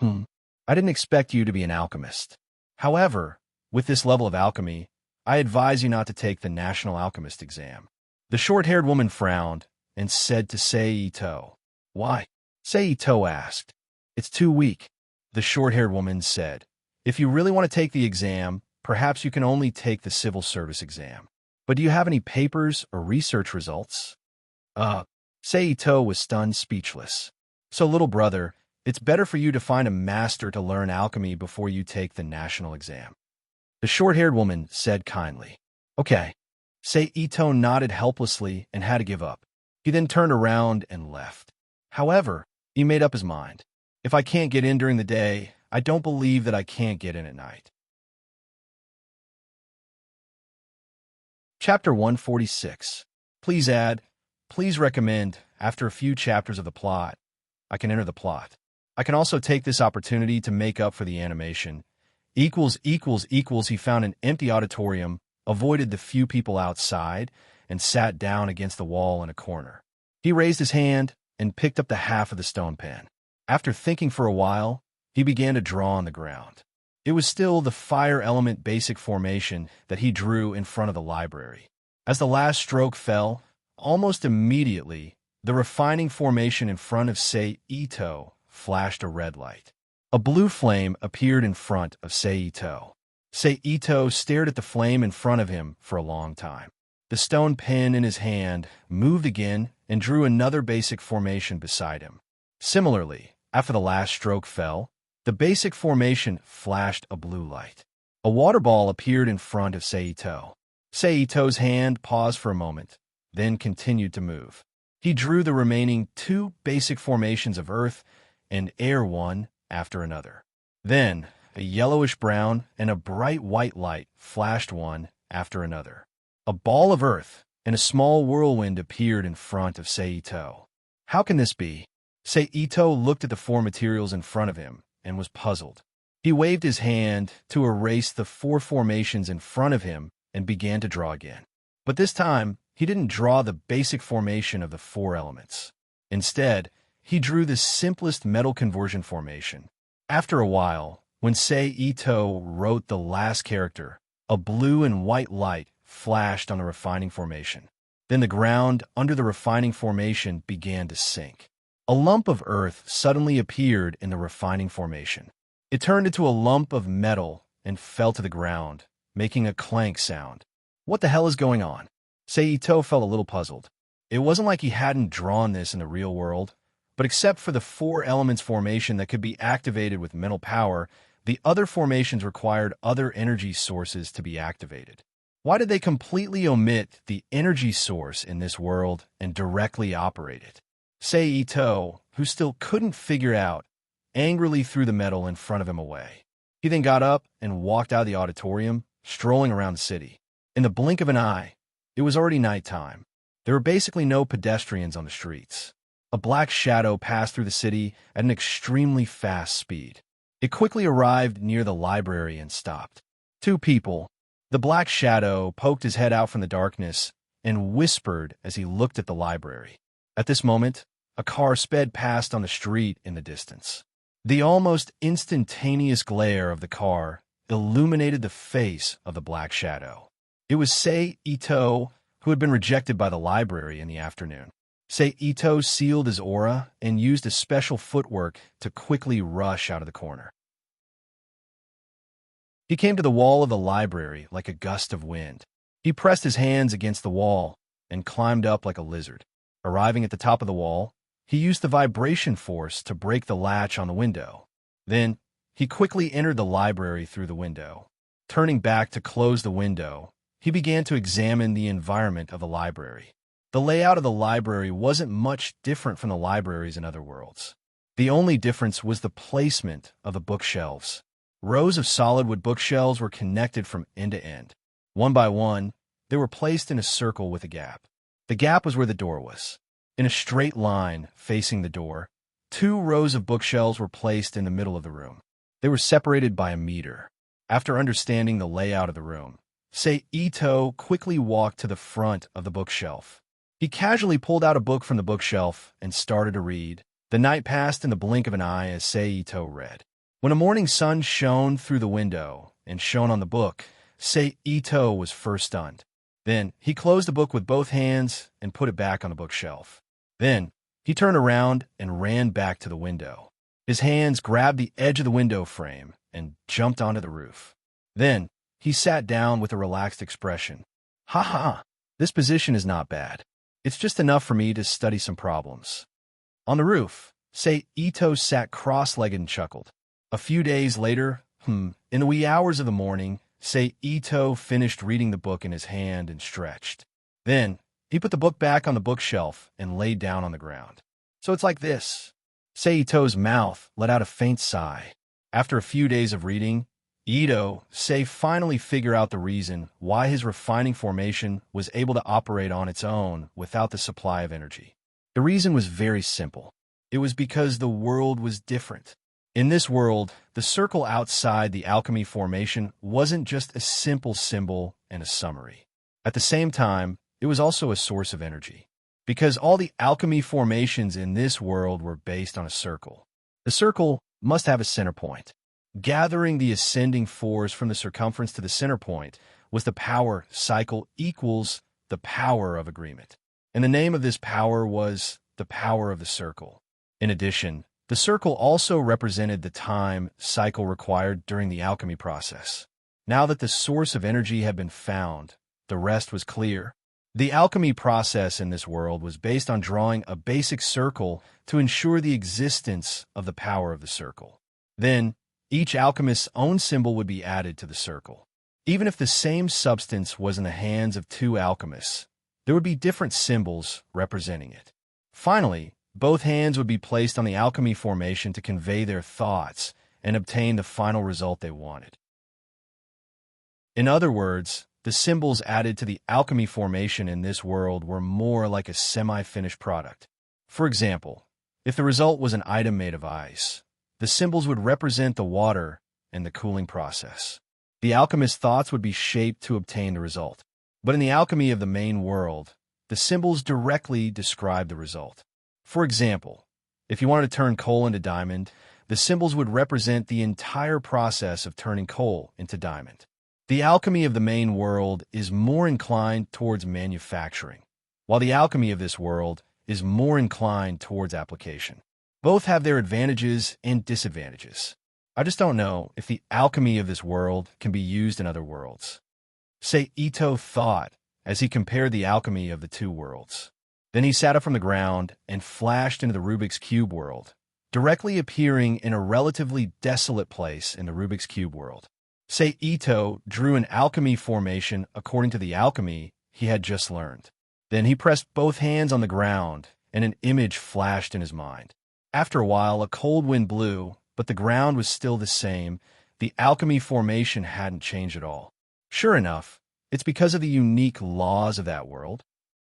"I didn't expect you to be an alchemist. However, with this level of alchemy, I advise you not to take the National Alchemist exam." The short-haired woman frowned and said to Ito, "Why?" Ito asked. "It's too weak," the short-haired woman said. "If you really want to take the exam, perhaps you can only take the civil service exam. But do you have any papers or research results?" Ito was stunned speechless. "So, little brother, it's better for you to find a master to learn alchemy before you take the national exam," the short-haired woman said kindly. "Okay." Ito nodded helplessly and had to give up. He then turned around and left. However, he made up his mind. If I can't get in during the day, I don't believe that I can't get in at night. Chapter 146. Please add, please recommend, after a few chapters of the plot. I can enter the plot. I can also take this opportunity to make up for the animation. He found an empty auditorium, avoided the few people outside, and sat down against the wall in a corner. He raised his hand and picked up the half of the stone pen. After thinking for a while, he began to draw on the ground. It was still the fire element basic formation that he drew in front of the library. As the last stroke fell, almost immediately, the refining formation in front of Seito flashed a red light. A blue flame appeared in front of Seito. Seito stared at the flame in front of him for a long time. The stone pen in his hand moved again and drew another basic formation beside him. Similarly, after the last stroke fell, the basic formation flashed a blue light. A water ball appeared in front of Seito. Seito's hand paused for a moment, then continued to move. He drew the remaining two basic formations of earth and air one after another. Then, a yellowish-brown and a bright white light flashed one after another. A ball of earth and a small whirlwind appeared in front of Seito. How can this be? Seito looked at the four materials in front of him and was puzzled. He waved his hand to erase the four formations in front of him and began to draw again. But this time, he didn't draw the basic formation of the four elements. Instead, he drew the simplest metal conversion formation. After a while, when Seito wrote the last character, a blue and white light flashed on the refining formation. Then the ground under the refining formation began to sink. A lump of earth suddenly appeared in the refining formation. It turned into a lump of metal and fell to the ground, making a clank sound. What the hell is going on? Seito felt a little puzzled. It wasn't like he hadn't drawn this in the real world, but except for the four elements formation that could be activated with mental power, the other formations required other energy sources to be activated. Why did they completely omit the energy source in this world and directly operate it? Seito, who still couldn't figure out, angrily threw the metal in front of him away. He then got up and walked out of the auditorium, strolling around the city. In the blink of an eye, it was already nighttime. There were basically no pedestrians on the streets. A black shadow passed through the city at an extremely fast speed. It quickly arrived near the library and stopped. Two people. The black shadow poked his head out from the darkness and whispered as he looked at the library. At this moment, a car sped past on the street in the distance. The almost instantaneous glare of the car illuminated the face of the black shadow. It was Seito, who had been rejected by the library in the afternoon. Seito sealed his aura and used a special footwork to quickly rush out of the corner. He came to the wall of the library like a gust of wind. He pressed his hands against the wall and climbed up like a lizard. Arriving at the top of the wall, he used the vibration force to break the latch on the window. Then, he quickly entered the library through the window. Turning back to close the window, he began to examine the environment of the library. The layout of the library wasn't much different from the libraries in other worlds. The only difference was the placement of the bookshelves. Rows of solid wood bookshelves were connected from end to end. One by one, they were placed in a circle with a gap. The gap was where the door was. In a straight line facing the door, two rows of bookshelves were placed in the middle of the room. They were separated by a meter. After understanding the layout of the room, Seito quickly walked to the front of the bookshelf. He casually pulled out a book from the bookshelf and started to read. The night passed in the blink of an eye as Seito read. When a morning sun shone through the window and shone on the book, Seito was first stunned. Then he closed the book with both hands and put it back on the bookshelf. Then he turned around and ran back to the window. His hands grabbed the edge of the window frame and jumped onto the roof. Then he sat down with a relaxed expression. Ha ha, this position is not bad. It's just enough for me to study some problems. On the roof, Seito sat cross-legged and chuckled. A few days later, in the wee hours of the morning, Seito finished reading the book in his hand and stretched. Then, he put the book back on the bookshelf and laid down on the ground. So it's like this. Seito's mouth let out a faint sigh. After a few days of reading, Sei finally figured out the reason why his refining formation was able to operate on its own without the supply of energy. The reason was very simple. It was because the world was different. In this world, the circle outside the alchemy formation wasn't just a simple symbol and a summary. At the same time, it was also a source of energy. Because all the alchemy formations in this world were based on a circle. The circle must have a center point. Gathering the ascending force from the circumference to the center point was the power cycle equals the power of agreement. And the name of this power was the power of the circle. In addition, the circle also represented the time cycle required during the alchemy process. Now that the source of energy had been found, the rest was clear. The alchemy process in this world was based on drawing a basic circle to ensure the existence of the power of the circle. Then, each alchemist's own symbol would be added to the circle. Even if the same substance was in the hands of two alchemists, there would be different symbols representing it. Finally, both hands would be placed on the alchemy formation to convey their thoughts and obtain the final result they wanted. In other words, the symbols added to the alchemy formation in this world were more like a semi-finished product. For example, if the result was an item made of ice, the symbols would represent the water and the cooling process. The alchemist's thoughts would be shaped to obtain the result. But in the alchemy of the main world, the symbols directly describe the result. For example, if you wanted to turn coal into diamond, the symbols would represent the entire process of turning coal into diamond. The alchemy of the main world is more inclined towards manufacturing, while the alchemy of this world is more inclined towards application. Both have their advantages and disadvantages. I just don't know if the alchemy of this world can be used in other worlds. Seito thought as he compared the alchemy of the two worlds. Then he sat up from the ground and flashed into the Rubik's Cube world, directly appearing in a relatively desolate place in the Rubik's Cube world. Seito drew an alchemy formation according to the alchemy he had just learned. Then he pressed both hands on the ground, and an image flashed in his mind. After a while, a cold wind blew, but the ground was still the same. The alchemy formation hadn't changed at all. Sure enough, it's because of the unique laws of that world.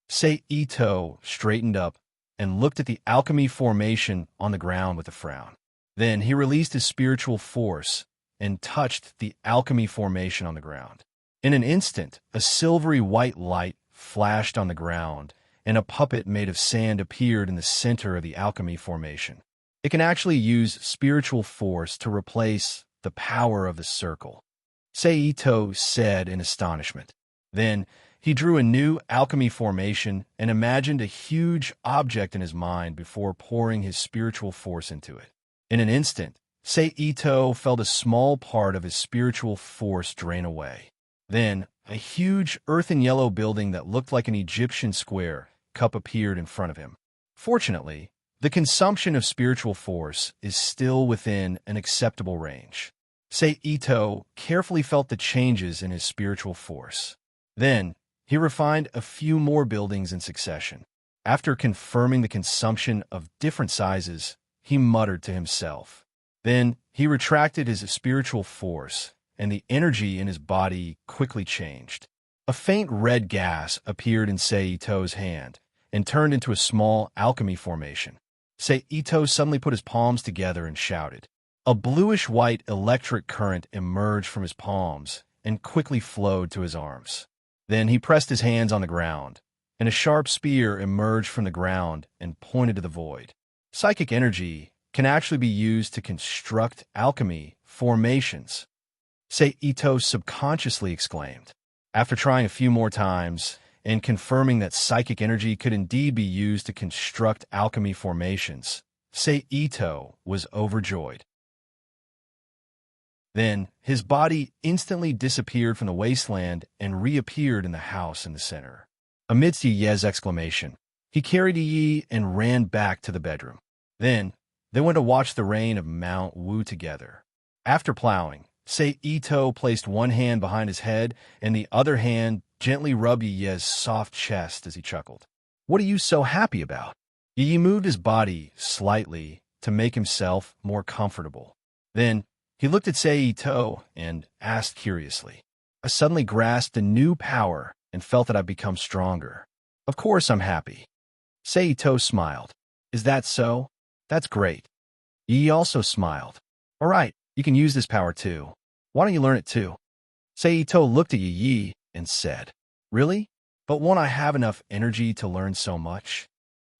Seito straightened up and looked at the alchemy formation on the ground with a frown. Then he released his spiritual force and touched the alchemy formation on the ground. In an instant, a silvery white light flashed on the ground, and a puppet made of sand appeared in the center of the alchemy formation. It can actually use spiritual force to replace the power of the circle, Seito said in astonishment. Then, he drew a new alchemy formation and imagined a huge object in his mind before pouring his spiritual force into it. In an instant, Seito felt a small part of his spiritual force drain away. Then, a huge earthen yellow building that looked like an Egyptian square cup appeared in front of him. Fortunately, the consumption of spiritual force is still within an acceptable range. Seito carefully felt the changes in his spiritual force. Then, he refined a few more buildings in succession. After confirming the consumption of different sizes, he muttered to himself. Then, he retracted his spiritual force, and the energy in his body quickly changed. A faint red gas appeared in Seito's hand and turned into a small alchemy formation. Seito suddenly put his palms together and shouted. A bluish-white electric current emerged from his palms and quickly flowed to his arms. Then he pressed his hands on the ground, and a sharp spear emerged from the ground and pointed to the void. Psychic energy can actually be used to construct alchemy formations, Seito subconsciously exclaimed. After trying a few more times and confirming that psychic energy could indeed be used to construct alchemy formations, Seito was overjoyed. Then, his body instantly disappeared from the wasteland and reappeared in the house in the center. Amidst Ye's exclamation, he carried Yi and ran back to the bedroom. Then, they went to watch the rain of Mount Wu together. After plowing, Seito placed one hand behind his head and the other hand gently rubbed Ye's soft chest as he chuckled. "What are you so happy about?" Yi moved his body slightly to make himself more comfortable. Then, he looked at Seito and asked curiously. I suddenly grasped a new power and felt that I'd become stronger. Of course I'm happy. Seito smiled. Is that so? That's great. Yi also smiled. All right, you can use this power too. Why don't you learn it too? Seito looked at Yi and said, Really? But won't I have enough energy to learn so much?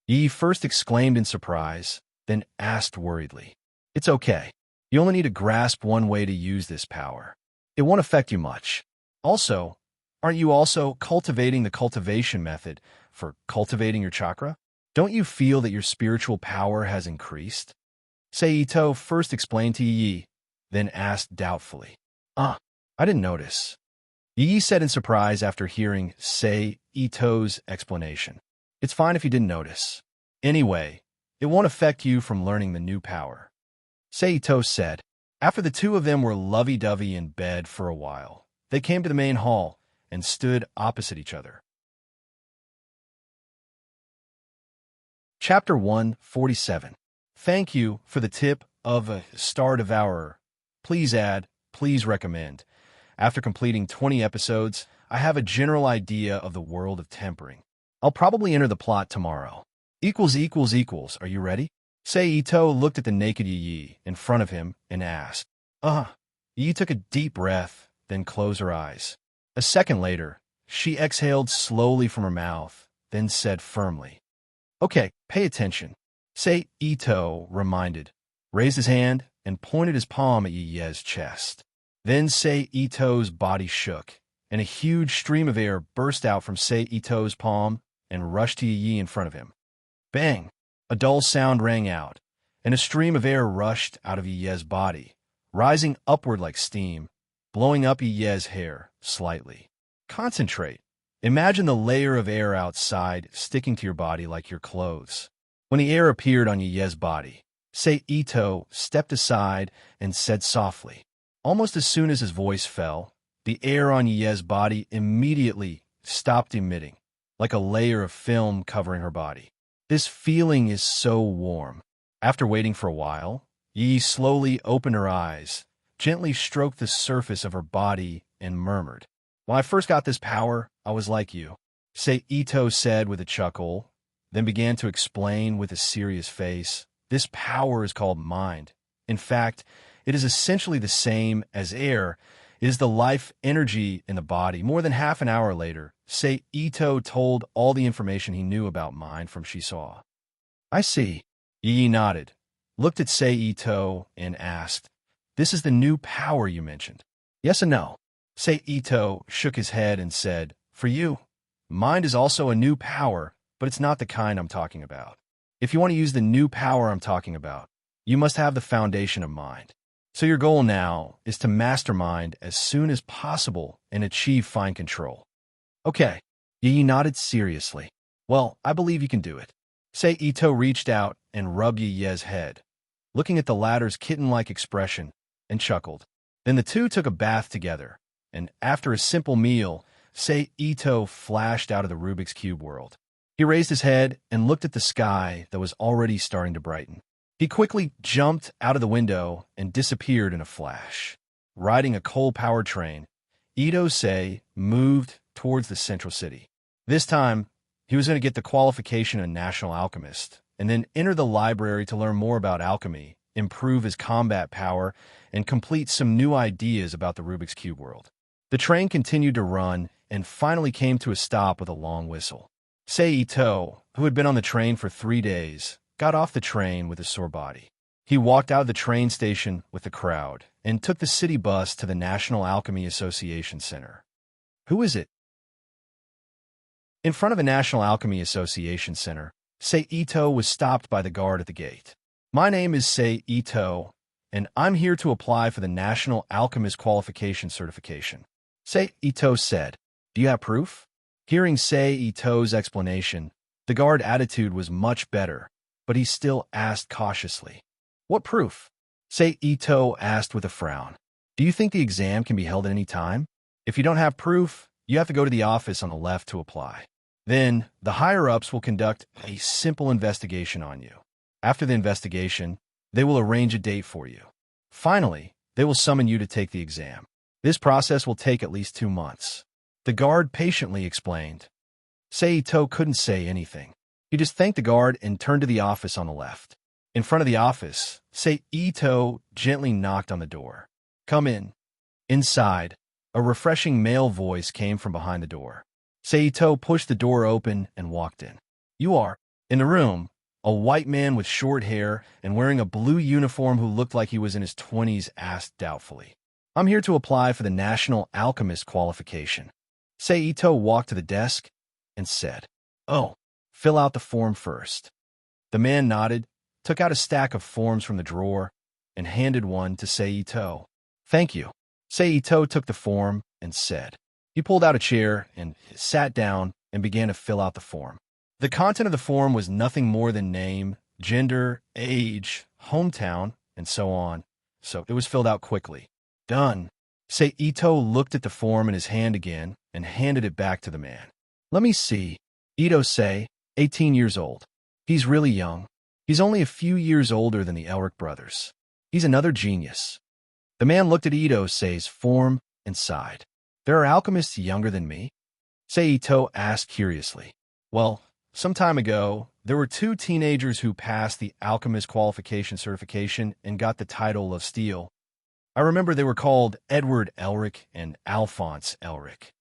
Yi first exclaimed in surprise, then asked worriedly. It's okay. You only need to grasp one way to use this power. It won't affect you much. Also, aren't you also cultivating the cultivation method for cultivating your chakra? Don't you feel that your spiritual power has increased? Seito first explained to Yi, then asked doubtfully. I didn't notice. Yi said in surprise after hearing Seito's explanation. It's fine if you didn't notice. Anyway, it won't affect you from learning the new power. Seito said. After the two of them were lovey-dovey in bed for a while, they came to the main hall and stood opposite each other. Chapter 147. Thank you for the tip of a Star Devourer. Please add, please recommend. After completing 20 episodes, I have a general idea of the world of tempering. I'll probably enter the plot tomorrow. Are you ready? Seito looked at the naked Yi in front of him and asked. Yi took a deep breath, then closed her eyes. A second later, she exhaled slowly from her mouth, then said firmly, Okay, pay attention. Seito reminded, raised his hand, and pointed his palm at Yi's chest. Then Seito's body shook, and a huge stream of air burst out from Seito's palm and rushed to Yi in front of him. Bang! A dull sound rang out, and a stream of air rushed out of Yi's body, rising upward like steam, blowing up Yi's hair slightly. Concentrate. Imagine the layer of air outside sticking to your body like your clothes. When the air appeared on Yi's body, Seito stepped aside and said softly. Almost as soon as his voice fell, the air on Yi's body immediately stopped emitting, like a layer of film covering her body. This feeling is so warm. After waiting for a while, Yi slowly opened her eyes, gently stroked the surface of her body, and murmured, When I first got this power, I was like you. Seito said with a chuckle, then began to explain with a serious face. This power is called mind. In fact, it is essentially the same as air. It is the life energy in the body. More than half an hour later, Seito told all the information he knew about mind from Shisaw. I see. Yi nodded, looked at Seito, and asked, This is the new power you mentioned? Yes and no. Seito shook his head and said, For you, mind is also a new power, but it's not the kind I'm talking about. If you want to use the new power I'm talking about, you must have the foundation of mind. So your goal now is to master mind as soon as possible and achieve fine control. Okay. Yi nodded seriously. Well, I believe you can do it. Seito reached out and rubbed Yi's head, looking at the latter's kitten-like expression, and chuckled. Then the two took a bath together, and after a simple meal, Seito flashed out of the Rubik's Cube world. He raised his head and looked at the sky that was already starting to brighten. He quickly jumped out of the window and disappeared in a flash. Riding a coal-powered train, Ito-sei moved towards the central city. This time, he was going to get the qualification of National Alchemist, and then enter the library to learn more about alchemy, improve his combat power, and complete some new ideas about the Rubik's Cube world. The train continued to run and finally came to a stop with a long whistle. Seito, who had been on the train for 3 days, got off the train with a sore body. He walked out of the train station with the crowd and took the city bus to the National Alchemy Association Center. Who is it? In front of the National Alchemy Association Center, Seito was stopped by the guard at the gate. My name is Seito, and I'm here to apply for the National Alchemist Qualification Certification. Seito said, Do you have proof? Hearing Seito's explanation, the guard attitude was much better, but he still asked cautiously, What proof? Seito asked with a frown. Do you think the exam can be held at any time? If you don't have proof, you have to go to the office on the left to apply. Then, the higher-ups will conduct a simple investigation on you. After the investigation, They will arrange a date for you. Finally, they will summon you to take the exam. This process will take at least 2 months. The guard patiently explained. Seito couldn't say anything. He just thanked the guard and turned to the office on the left. In front of the office, Seito gently knocked on the door. Come in. Inside, a refreshing male voice came from behind the door. Seito pushed the door open and walked in. You are. In the room, a white man with short hair and wearing a blue uniform who looked like he was in his 20s asked doubtfully. I'm here to apply for the National Alchemist qualification. Seito walked to the desk and said, Oh, fill out the form first. The man nodded, took out a stack of forms from the drawer, and handed one to Seito. Thank you. Seito took the form and said. He pulled out a chair and sat down and began to fill out the form. The content of the form was nothing more than name, gender, age, hometown, and so on, so it was filled out quickly. Done. Seito looked at the form in his hand again and handed it back to the man. Let me see. Ito say, 18 years old. He's really young. He's only a few years older than the Elric brothers. He's another genius. The man looked at Ito Sei's form and sighed. There are alchemists younger than me? Seito asked curiously. Well, some time ago, there were 2 teenagers who passed the alchemist qualification certification and got the title of Steel. I remember they were called Edward Elric and Alphonse Elric.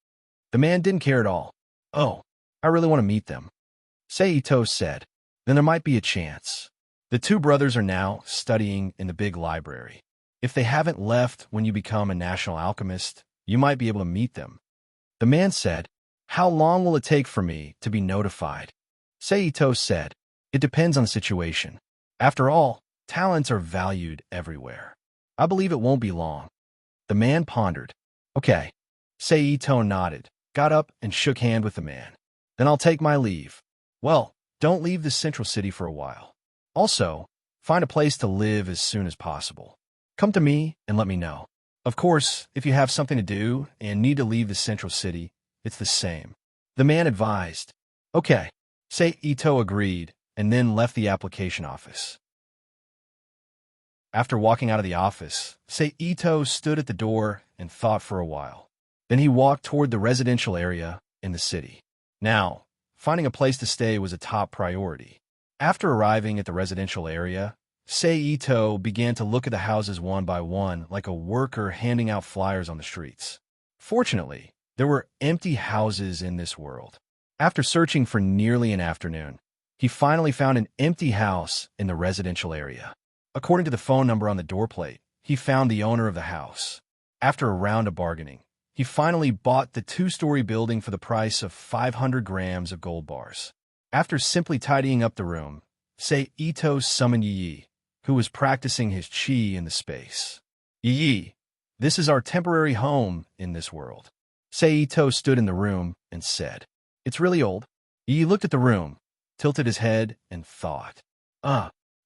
The man didn't care at all. Oh, I really want to meet them. Seito said. Then there might be a chance. The 2 brothers are now studying in the big library. If they haven't left when you become a national alchemist, you might be able to meet them. The man said, How long will it take for me to be notified? Seito said, It depends on the situation. After all, talents are valued everywhere. I believe it won't be long. The man pondered. Okay. Seito nodded, got up and shook hand with the man. Then I'll take my leave. Well, don't leave the central city for a while. Also, find a place to live as soon as possible. Come to me and let me know. Of course, if you have something to do and need to leave the central city, it's the same. The man advised. Okay. Seito agreed and then left the application office. After walking out of the office, Seito stood at the door and thought for a while. Then he walked toward the residential area in the city. Now, finding a place to stay was a top priority. After arriving at the residential area, Seito began to look at the houses one by one like a worker handing out flyers on the streets. Fortunately, there were empty houses in this world. After searching for nearly an afternoon, he finally found an empty house in the residential area. According to the phone number on the doorplate, he found the owner of the house. After a round of bargaining, he finally bought the 2-story building for the price of 500 grams of gold bars. After simply tidying up the room, Seito summoned Yi, who was practicing his chi in the space. Yi, this is our temporary home in this world. Seito stood in the room and said, It's really old. Yi looked at the room, tilted his head, and thought.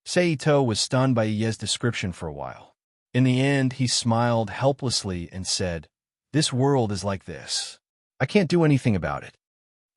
Seito was stunned by Yi's description for a while. In the end, he smiled helplessly and said, This world is like this. I can't do anything about it.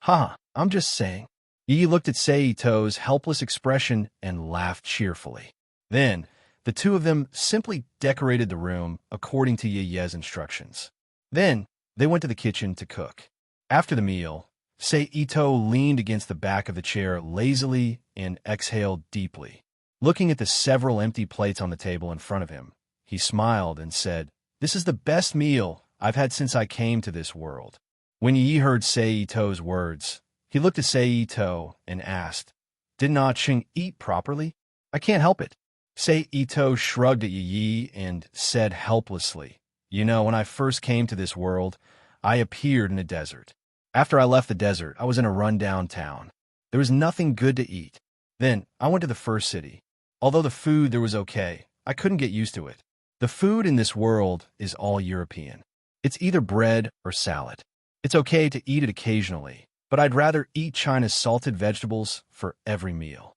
I'm just saying. Yi looked at Seito's helpless expression and laughed cheerfully. Then, the 2 of them simply decorated the room according to Yi's instructions. Then, they went to the kitchen to cook. After the meal, Seito leaned against the back of the chair lazily and exhaled deeply. Looking at the several empty plates on the table in front of him, he smiled and said, This is the best meal I've had since I came to this world. When Yi heard Seito's words, he looked at Seito and asked, Did Na Ching eat properly? I can't help it. Seito shrugged at Yi and said helplessly, When I first came to this world, I appeared in a desert. After I left the desert, I was in a rundown town. There was nothing good to eat. Then, I went to the first city. Although the food there was okay, I couldn't get used to it. The food in this world is all European. It's either bread or salad. It's okay to eat it occasionally, but I'd rather eat China's salted vegetables for every meal.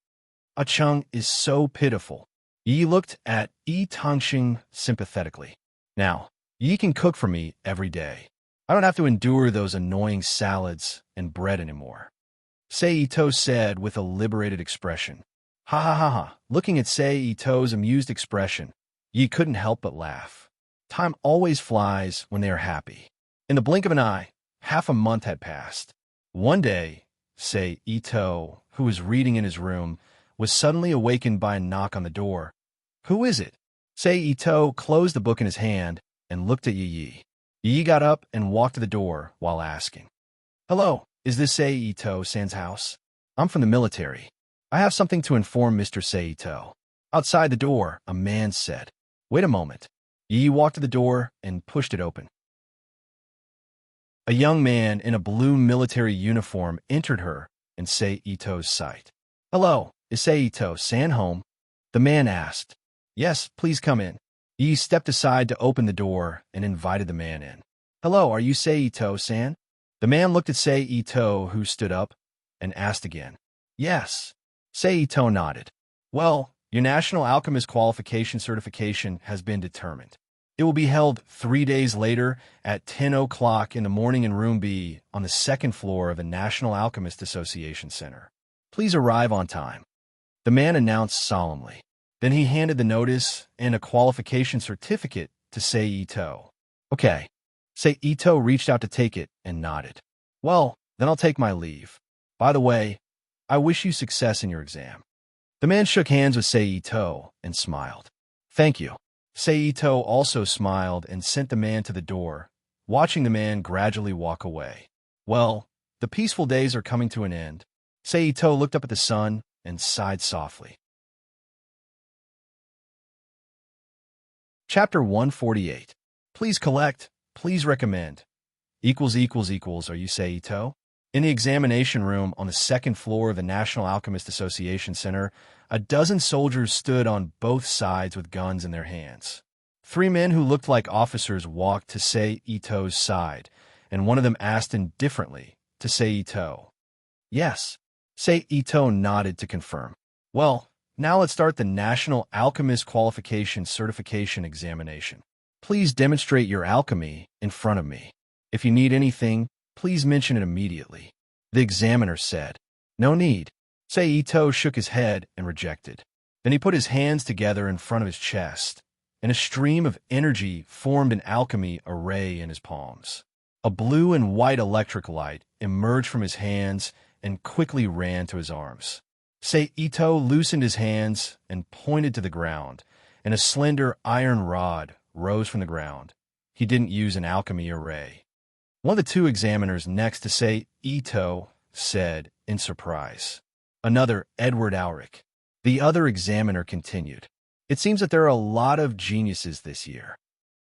Ah Chung is so pitiful. Yi looked at Yi Tongxing sympathetically. Now, Yi can cook for me every day. I don't have to endure those annoying salads and bread anymore. Seito said with a liberated expression. Ha ha ha ha. Looking at Sei Ito's amused expression, Yi couldn't help but laugh. Time always flies when they are happy. In the blink of an eye, half a month had passed. One day, Sei Ito, who was reading in his room, was suddenly awakened by a knock on the door. Who is it? Sei Ito closed the book in his hand and looked at Yi. Yi got up and walked to the door while asking, "Hello, is this Sei Ito-san's house? I'm from the military. I have something to inform Mr. Sei Ito." Outside the door, a man said, "Wait a moment." Yi walked to the door and pushed it open. A young man in a blue military uniform entered her and Sei Ito's sight. "Hello, is Sei Ito-san home?" The man asked. "Yes, please come in." Yi stepped aside to open the door and invited the man in. "Hello, are you Sei Ito-san?" The man looked at Sei Ito, who stood up, and asked again. "Yes." Sei Ito nodded. "Well, your National Alchemist Qualification Certification has been determined. It will be held 3 days later at 10 o'clock in the morning in Room B on the second floor of the National Alchemist Association Center. Please arrive on time," the man announced solemnly. Then he handed the notice and a qualification certificate to Sei Ito. "Okay." Sei Ito reached out to take it and nodded. "Well, then I'll take my leave. By the way, I wish you success in your exam." The man shook hands with Sei Ito and smiled. "Thank you." Sei Ito also smiled and sent the man to the door, watching the man gradually walk away. Well, the peaceful days are coming to an end. Sei Ito looked up at the sun and sighed softly. Chapter 148. Please collect, please recommend. Are you Sei Ito? In the examination room on the second floor of the National Alchemist Association Center, a dozen soldiers stood on both sides with guns in their hands. 3 men who looked like officers walked to Sei Ito's side, and one of them asked indifferently to Sei Ito. "Yes." Sei Ito nodded to confirm. "Well, now let's start the National Alchemist Qualification Certification Examination. Please demonstrate your alchemy in front of me. If you need anything, please mention it immediately," the examiner said. "No need." Sei Ito shook his head and rejected. Then he put his hands together in front of his chest, and a stream of energy formed an alchemy array in his palms. A blue and white electric light emerged from his hands and quickly ran to his arms. Sei Ito loosened his hands and pointed to the ground, and a slender iron rod rose from the ground. He didn't use an alchemy array. One of the 2 examiners next to Sei Ito said in surprise. Another, Edward Auric. The other examiner continued. "It seems that there are a lot of geniuses this year."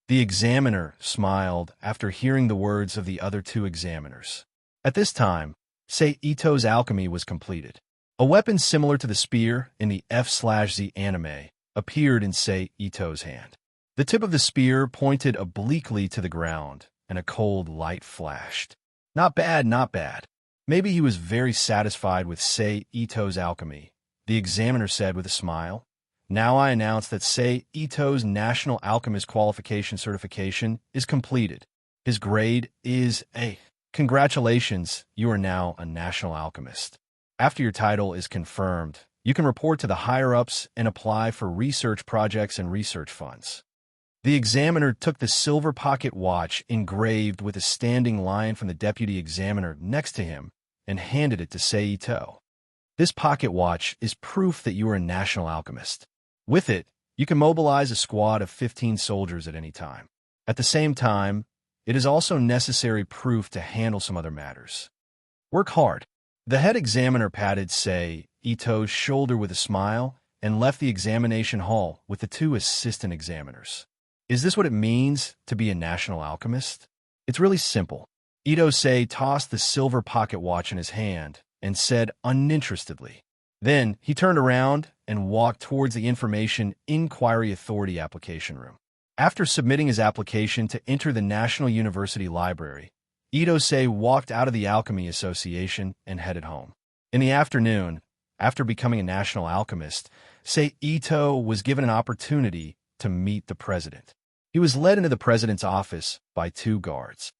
The examiner smiled after hearing the words of the other 2 examiners. At this time, Sei Ito's alchemy was completed. A weapon similar to the spear in the F/Z anime appeared in Sei Ito's hand. The tip of the spear pointed obliquely to the ground, and a cold light flashed. Not bad, not bad. Maybe he was very satisfied with Sei Ito's alchemy, the examiner said with a smile. "Now I announce that Sei Ito's National Alchemist Qualification Certification is completed. His grade is A. Congratulations, you are now a National Alchemist. After your title is confirmed, you can report to the higher-ups and apply for research projects and research funds." The examiner took the silver pocket watch engraved with a standing lion from the deputy examiner next to him and handed it to Sei Ito. "This pocket watch is proof that you are a National Alchemist. With it, you can mobilize a squad of 15 soldiers at any time. At the same time, it is also necessary proof to handle some other matters. Work hard." The head examiner patted Sei Ito's shoulder with a smile and left the examination hall with the 2 assistant examiners. Is this what it means to be a National Alchemist? It's really simple. Ito-sei tossed the silver pocket watch in his hand and said uninterestedly. Then he turned around and walked towards the Information Inquiry Authority application room. After submitting his application to enter the National University Library, Ito-sei walked out of the Alchemy Association and headed home. In the afternoon, after becoming a National Alchemist, Sei Ito was given an opportunity to meet the president. He was led into the president's office by 2 guards.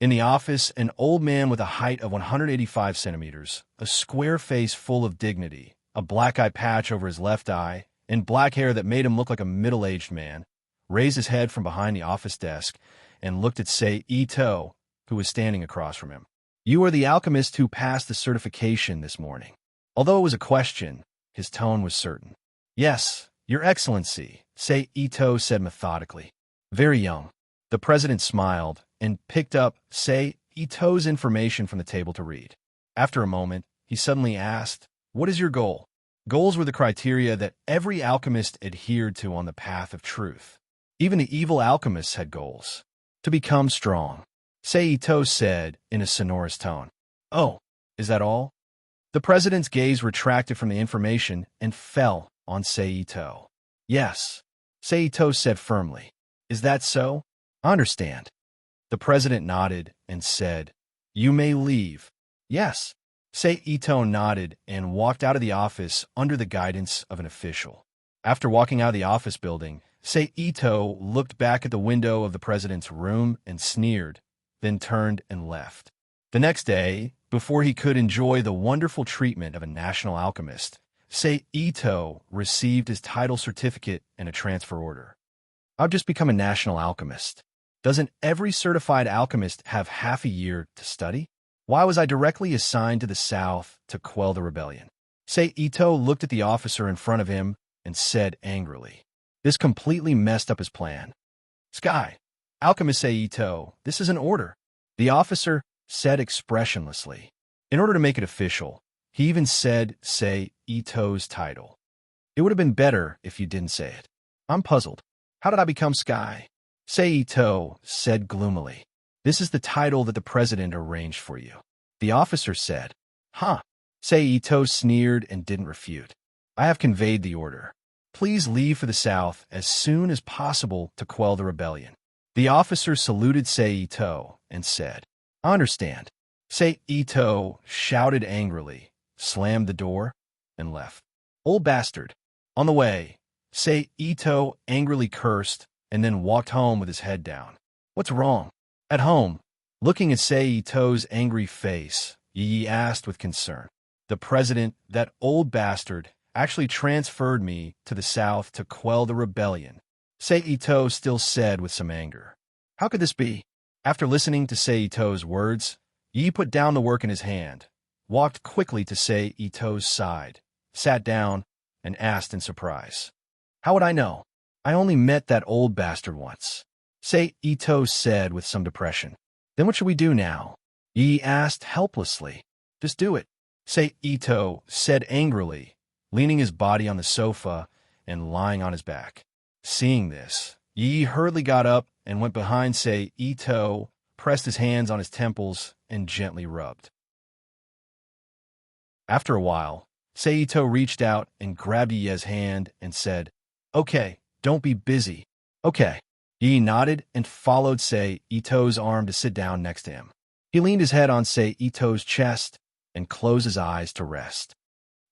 In the office, an old man with a height of 185 centimeters, a square face full of dignity, a black eye patch over his left eye, and black hair that made him look like a middle-aged man, raised his head from behind the office desk and looked at Sei Ito, who was standing across from him. "You are the alchemist who passed the certification this morning." Although it was a question, his tone was certain. "Yes, Your Excellency," Sei Ito said methodically. "Very young." The president smiled and picked up Sei Ito's information from the table to read. After a moment, he suddenly asked, "What is your goal?" Goals were the criteria that every alchemist adhered to on the path of truth. Even the evil alchemists had goals. To become strong, Sei Ito said in a sonorous tone. "Oh, is that all?" The president's gaze retracted from the information and fell on Sei Ito. "Yes," Sei Ito said firmly. "Is that so? I understand." The president nodded and said, "You may leave." "Yes." Sei Ito nodded and walked out of the office under the guidance of an official. After walking out of the office building, Sei Ito looked back at the window of the president's room and sneered, then turned and left. The next day, before he could enjoy the wonderful treatment of a national alchemist, Sei Ito received his title certificate and a transfer order. "I've just become a national alchemist. Doesn't every certified alchemist have half a year to study? Why was I directly assigned to the South to quell the rebellion?" Sei Ito looked at the officer in front of him and said angrily. This completely messed up his plan. "Sky, Alchemist Sei Ito, this is an order," the officer said expressionlessly. In order to make it official, he even said Sei Ito's title. "It would have been better if you didn't say it." "I'm puzzled. How did I become Sky?" Sei Ito said gloomily. "This is the title that the president arranged for you," the officer said. "Huh." Sei Ito sneered and didn't refute. "I have conveyed the order. Please leave for the South as soon as possible to quell the rebellion." The officer saluted Sei Ito and said, "I understand." Sei Ito shouted angrily, slammed the door, and left. "Old bastard." On the way, Sei Ito angrily cursed and then walked home with his head down. "What's wrong?" At home, looking at Sei Ito's angry face, Yi asked with concern. "The president, that old bastard, actually transferred me to the South to quell the rebellion," Sei Ito still said with some anger. "How could this be?" After listening to Sei Ito's words, Yi put down the work in his hand, walked quickly to Sei Ito's side, sat down, and asked in surprise, "How would I know? I only met that old bastard once." Sei Ito said with some depression. "Then what should we do now?" Yi asked helplessly. "Just do it," Sei Ito said angrily, leaning his body on the sofa and lying on his back. Seeing this, Yi hurriedly got up and went behind Sei Ito, pressed his hands on his temples, and gently rubbed. After a while, Sei Ito reached out and grabbed Yi's hand and said, "Okay, don't be busy." "Okay." Yi nodded and followed Sei Ito's arm to sit down next to him. He leaned his head on Sei Ito's chest and closed his eyes to rest.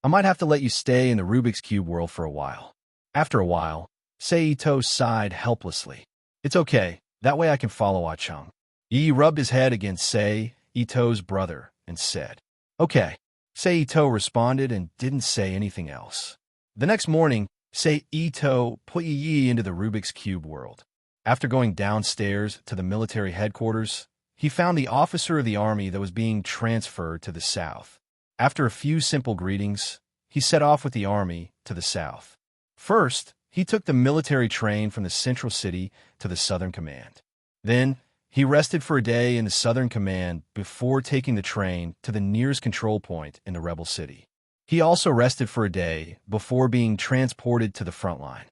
"I might have to let you stay in the Rubik's Cube world for a while." After a while, Sei Ito sighed helplessly. "It's okay. That way I can follow Ah Chung." Yi rubbed his head against Sei Ito's brother and said, "Okay." Sei Ito responded and didn't say anything else. The next morning, Sei Ito put Yi into the Rubik's Cube world. After going downstairs to the military headquarters, he found the officer of the army that was being transferred to the South. After a few simple greetings, he set off with the army to the South. First, he took the military train from the Central City to the Southern Command. Then, he rested for a day in the Southern Command before taking the train to the nearest control point in the rebel city. He also rested for a day before being transported to the front line.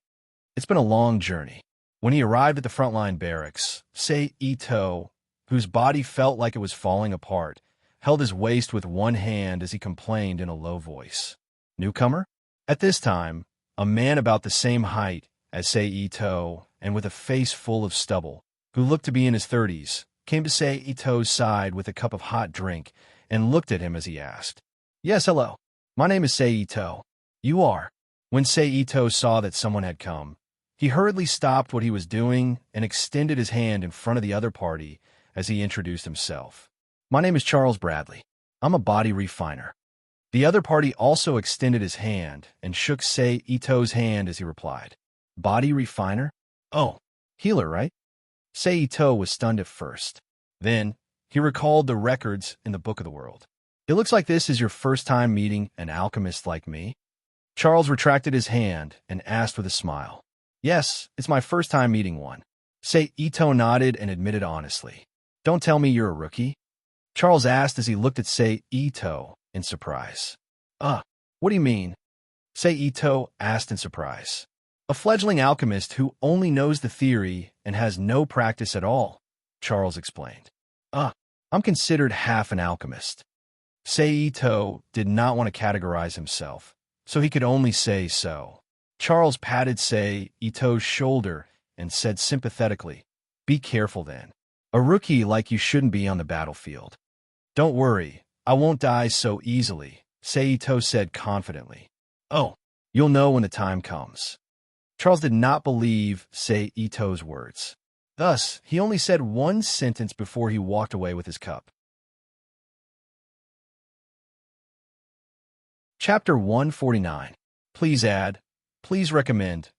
It's been a long journey. When he arrived at the frontline barracks, Sei Ito, whose body felt like it was falling apart, held his waist with one hand as he complained in a low voice. "Newcomer?" At this time, a man about the same height as Sei Ito and with a face full of stubble, who looked to be in his 30s, came to Sei Ito's side with a cup of hot drink and looked at him as he asked, "Yes, hello. My name is Sei Ito. You are?" When Sei Ito saw that someone had come, he hurriedly stopped what he was doing and extended his hand in front of the other party as he introduced himself. My name is Charles Bradley. I'm a body refiner. The other party also extended his hand and shook Sei Ito's hand as he replied. Body refiner? Oh, healer, right? Sei Ito was stunned at first. Then, he recalled the records in the Book of the World. It looks like this is your first time meeting an alchemist like me? Charles retracted his hand and asked with a smile. Yes, it's my first time meeting one. Sei Ito nodded and admitted honestly. Don't tell me you're a rookie? Charles asked as he looked at Sei Ito in surprise. What do you mean? Sei Ito asked in surprise. A fledgling alchemist who only knows the theory and has no practice at all, Charles explained. I'm considered half an alchemist. Sei Ito did not want to categorize himself, so he could only say so. Charles patted Sei Ito's shoulder and said sympathetically, Be careful then. A rookie like you shouldn't be on the battlefield. Don't worry, I won't die so easily, Sei Ito said confidently. Oh, you'll know when the time comes. Charles did not believe Sei Ito's words. Thus, he only said one sentence before he walked away with his cup. Chapter 149. Please add, please recommend.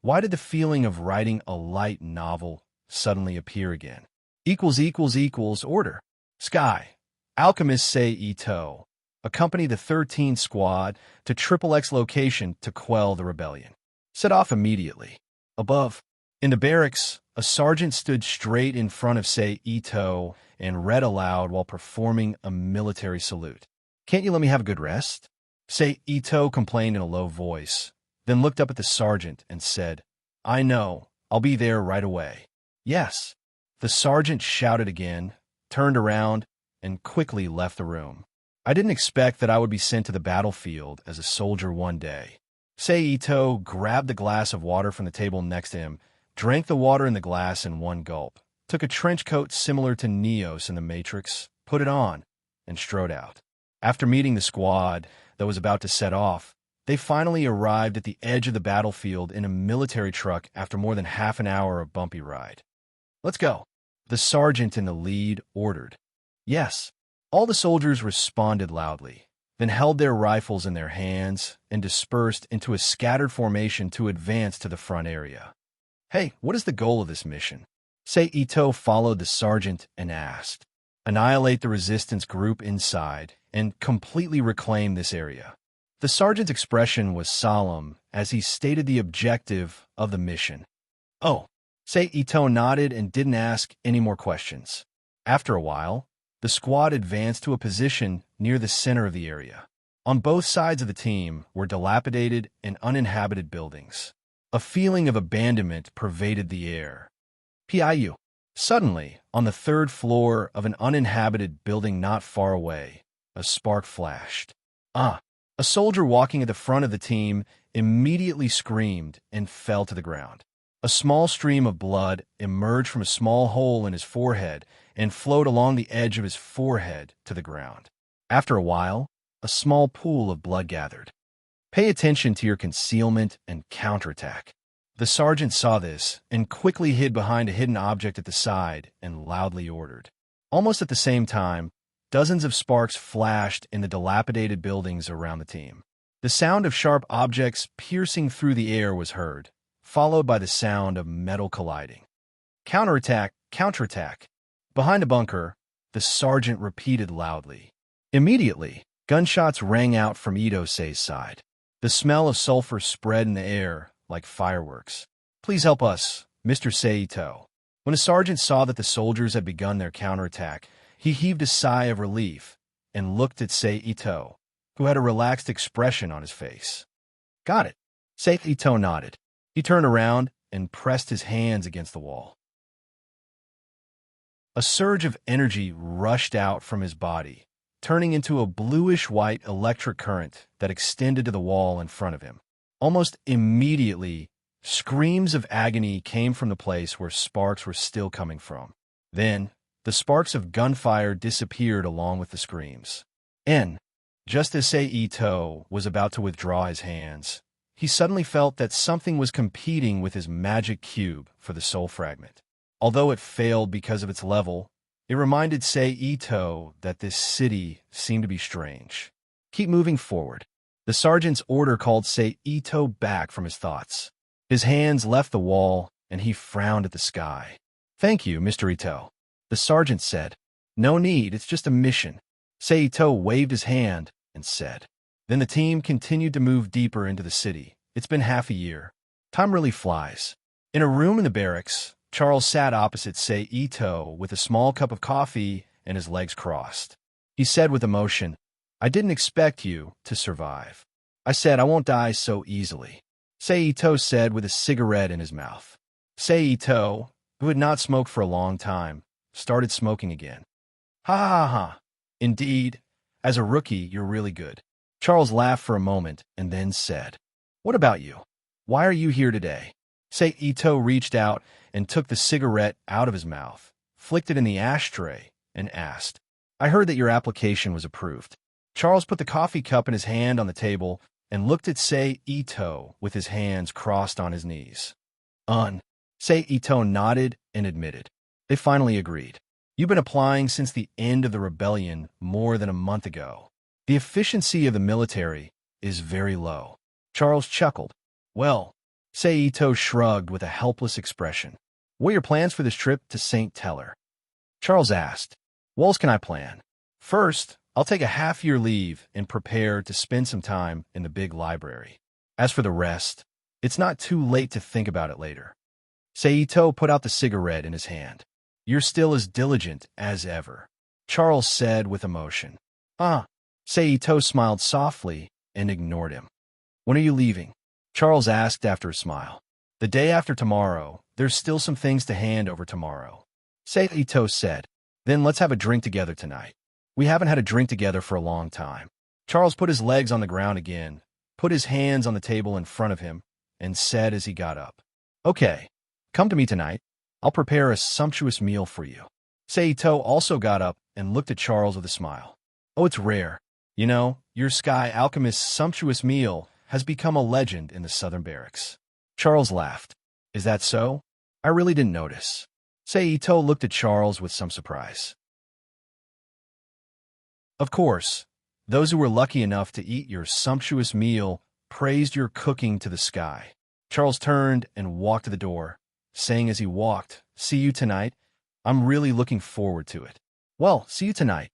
Why did the feeling of writing a light novel suddenly appear again? Order. Sky. Alchemist Sei Ito. Accompany the 13 squad to XXX location to quell the rebellion. Set off immediately. Above, in the barracks, a sergeant stood straight in front of Sei Ito and read aloud while performing a military salute. Can't you let me have a good rest? Sei Ito complained in a low voice, then looked up at the sergeant and said, I know, I'll be there right away. Yes. The sergeant shouted again, turned around, and quickly left the room. I didn't expect that I would be sent to the battlefield as a soldier one day. Sei Ito grabbed the glass of water from the table next to him, drank the water in the glass in one gulp, took a trench coat similar to Neo's in the Matrix, put it on, and strode out. After meeting the squad that was about to set off, they finally arrived at the edge of the battlefield in a military truck after more than half an hour of bumpy ride. Let's go, the sergeant in the lead ordered. Yes. All the soldiers responded loudly, then held their rifles in their hands and dispersed into a scattered formation to advance to the front area. Hey, what is the goal of this mission? Sei Ito followed the sergeant and asked. Annihilate the resistance group inside and completely reclaim this area. The sergeant's expression was solemn as he stated the objective of the mission. Oh, Sei Ito nodded and didn't ask any more questions. After a while, the squad advanced to a position near the center of the area. On both sides of the team were dilapidated and uninhabited buildings. A feeling of abandonment pervaded the air. PIU. Suddenly, on the third floor of an uninhabited building not far away, a spark flashed. A soldier walking at the front of the team immediately screamed and fell to the ground. A small stream of blood emerged from a small hole in his forehead and flowed along the edge of his forehead to the ground. After a while, a small pool of blood gathered. Pay attention to your concealment and counterattack. The sergeant saw this and quickly hid behind a hidden object at the side and loudly ordered. Almost at the same time, dozens of sparks flashed in the dilapidated buildings around the team. The sound of sharp objects piercing through the air was heard, followed by the sound of metal colliding. Counterattack, counterattack. Behind a bunker, the sergeant repeated loudly. Immediately, gunshots rang out from Ito-sei's side. The smell of sulfur spread in the air like fireworks. Please help us, Mr. Sei Ito. When the sergeant saw that the soldiers had begun their counterattack, he heaved a sigh of relief and looked at Sei Ito, who had a relaxed expression on his face. Got it. Sei Ito nodded. He turned around and pressed his hands against the wall. A surge of energy rushed out from his body, turning into a bluish-white electric current that extended to the wall in front of him. Almost immediately, screams of agony came from the place where sparks were still coming from. Then, the sparks of gunfire disappeared along with the screams. Just as Sei Ito was about to withdraw his hands, he suddenly felt that something was competing with his magic cube for the soul fragment. Although it failed because of its level, It reminded Ito that this city seemed to be strange. Keep moving forward. The sergeant's order called Ito back from his thoughts. His hands left the wall, and he frowned at the sky. Thank you, Mr. Ito. The sergeant said. No need, it's just a mission. Ito waved his hand and said. Then the team continued to move deeper into the city. It's been half a year. Time really flies. In a room in the barracks, Charles sat opposite Ito with a small cup of coffee and his legs crossed. He said with emotion, I didn't expect you to survive. I said I won't die so easily. Ito said with a cigarette in his mouth. Ito, who had not smoked for a long time, started smoking again. Ha ha ha. Indeed, as a rookie, you're really good. Charles laughed for a moment and then said, What about you? Why are you here today? Ito reached out and took the cigarette out of his mouth, flicked it in the ashtray, and asked, I heard that your application was approved. Charles put the coffee cup in his hand on the table and looked at Ito with his hands crossed on his knees. Ito nodded and admitted. They finally agreed. You've been applying since the end of the rebellion more than a month ago. The efficiency of the military is very low. Charles chuckled. Well, Ito shrugged with a helpless expression. What are your plans for this trip to St. Teller? Charles asked. What else can I plan? First, I'll take a half-year leave and prepare to spend some time in the big library. As for the rest, it's not too late to think about it later. Ito put out the cigarette in his hand. You're still as diligent as ever, Charles said with emotion. Ito smiled softly and ignored him. When are you leaving? Charles asked after a smile. The day after tomorrow. There's still some things to hand over tomorrow. Ito said. Then let's have a drink together tonight. We haven't had a drink together for a long time. Charles put his legs on the ground again, put his hands on the table in front of him, and said as he got up, Okay, come to me tonight. I'll prepare a sumptuous meal for you. Ito also got up and looked at Charles with a smile. Oh, it's rare. You know, your Sky Alchemist's sumptuous meal has become a legend in the Southern Barracks. Charles laughed. Is that so? I really didn't notice. Ito looked at Charles with some surprise. Of course, those who were lucky enough to eat your sumptuous meal praised your cooking to the sky. Charles turned and walked to the door, saying as he walked, See you tonight. I'm really looking forward to it. Well, see you tonight,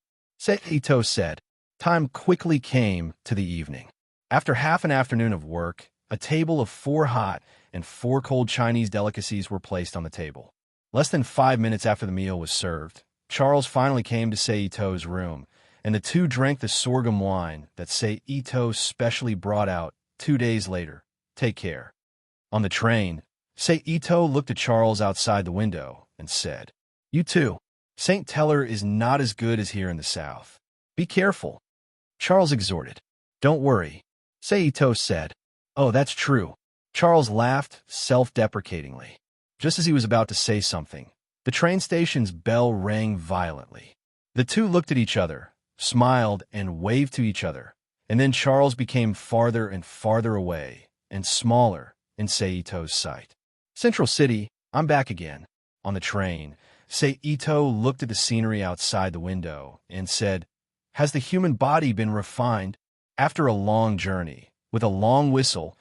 Ito said. Time quickly came to the evening. After half an afternoon of work, a table of 4 hot and 4 cold Chinese delicacies were placed on the table. Less than 5 minutes after the meal was served, Charles finally came to Ito's room, and the two drank the sorghum wine that Ito specially brought out 2 days later. Take care. On the train, Ito looked at Charles outside the window and said, You too. St. Teller is not as good as here in the South. Be careful. Charles exhorted. Don't worry. Ito said. Oh, that's true. Charles laughed self-deprecatingly. Just as he was about to say something, the train station's bell rang violently. The two looked at each other, smiled, and waved to each other, and then Charles became farther and farther away, and smaller in Ito's sight. Central City, I'm back again. On the train, Ito looked at the scenery outside the window and said, Has the human body been refined? After a long journey, with a long whistle,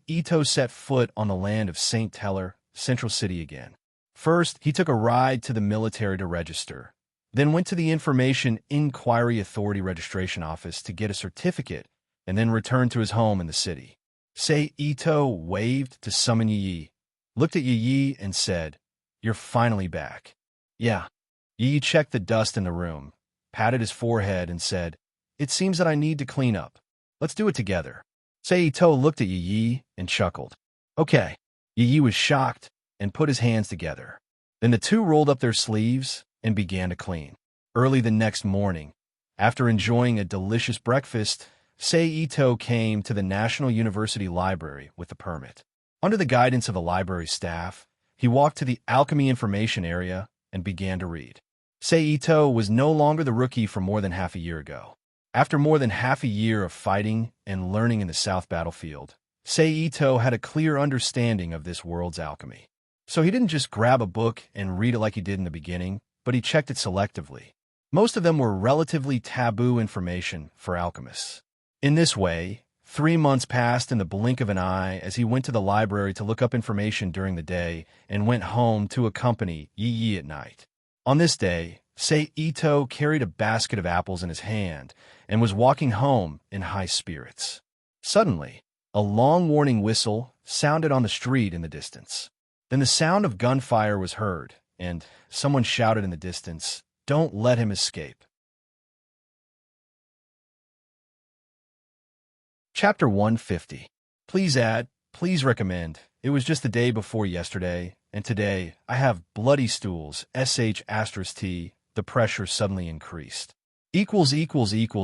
Ito set foot on the land of St. Teller, Central City again. First, he took a ride to the military to register, then went to the Information Inquiry Authority registration office to get a certificate, and then returned to his home in the city. Ito waved to summon Yi, looked at Yi and said, You're finally back. Yeah. Yi checked the dust in the room, patted his forehead and said, It seems that I need to clean up. Let's do it together. Ito looked at Yi and chuckled. Okay. Yi was shocked and put his hands together. Then the two rolled up their sleeves and began to clean. Early the next morning, after enjoying a delicious breakfast, Ito came to the National University Library with the permit. Under the guidance of the library staff, he walked to the alchemy information area and began to read. Ito was no longer the rookie from more than half a year ago. After more than half a year of fighting and learning in the South battlefield, Ito had a clear understanding of this world's alchemy. So he didn't just grab a book and read it like he did in the beginning, but he checked it selectively. Most of them were relatively taboo information for alchemists. In this way, 3 months passed in the blink of an eye as he went to the library to look up information during the day and went home to accompany Yi at night. On this day, Sei Ito carried a basket of apples in his hand and was walking home in high spirits. Suddenly, a long warning whistle sounded on the street in the distance. Then the sound of gunfire was heard, and someone shouted in the distance, "Don't let him escape." Chapter 150. Please add, please recommend. It was just the day before yesterday, and today I have bloody stools, sh*t, the pressure suddenly increased. Equals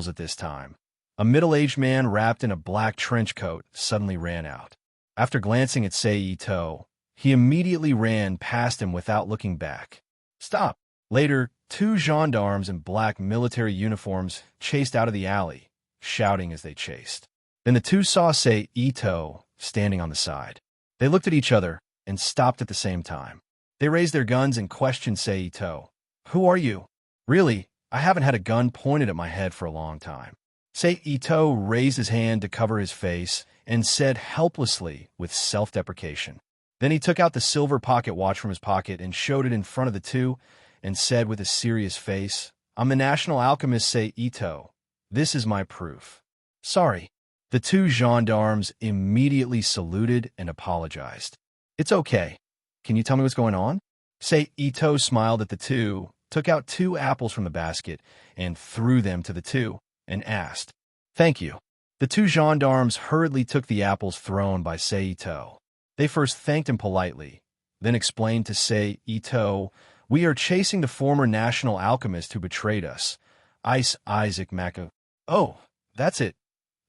at this time. A middle-aged man wrapped in a black trench coat suddenly ran out. After glancing at Sei Ito, he immediately ran past him without looking back. Stop! Later, 2 gendarmes in black military uniforms chased out of the alley, shouting as they chased. Then the 2 saw Sei Ito standing on the side. They looked at each other and stopped at the same time. They raised their guns and questioned Sei Ito. "Who are you?" "Really, I haven't had a gun pointed at my head for a long time." Sei Ito raised his hand to cover his face and said helplessly with self-deprecation. Then he took out the silver pocket watch from his pocket and showed it in front of the 2 and said with a serious face, "I'm the national alchemist Sei Ito. This is my proof." "Sorry." The 2 gendarmes immediately saluted and apologized. "It's okay. Can you tell me what's going on?" Sei Ito smiled at the 2, took out 2 apples from the basket, and threw them to the 2, and asked, "Thank you." The 2 gendarmes hurriedly took the apples thrown by Sei Ito. They first thanked him politely, then explained to Sei Ito, "We are chasing the former national alchemist who betrayed us, Isaac Mako." "Oh, that's it.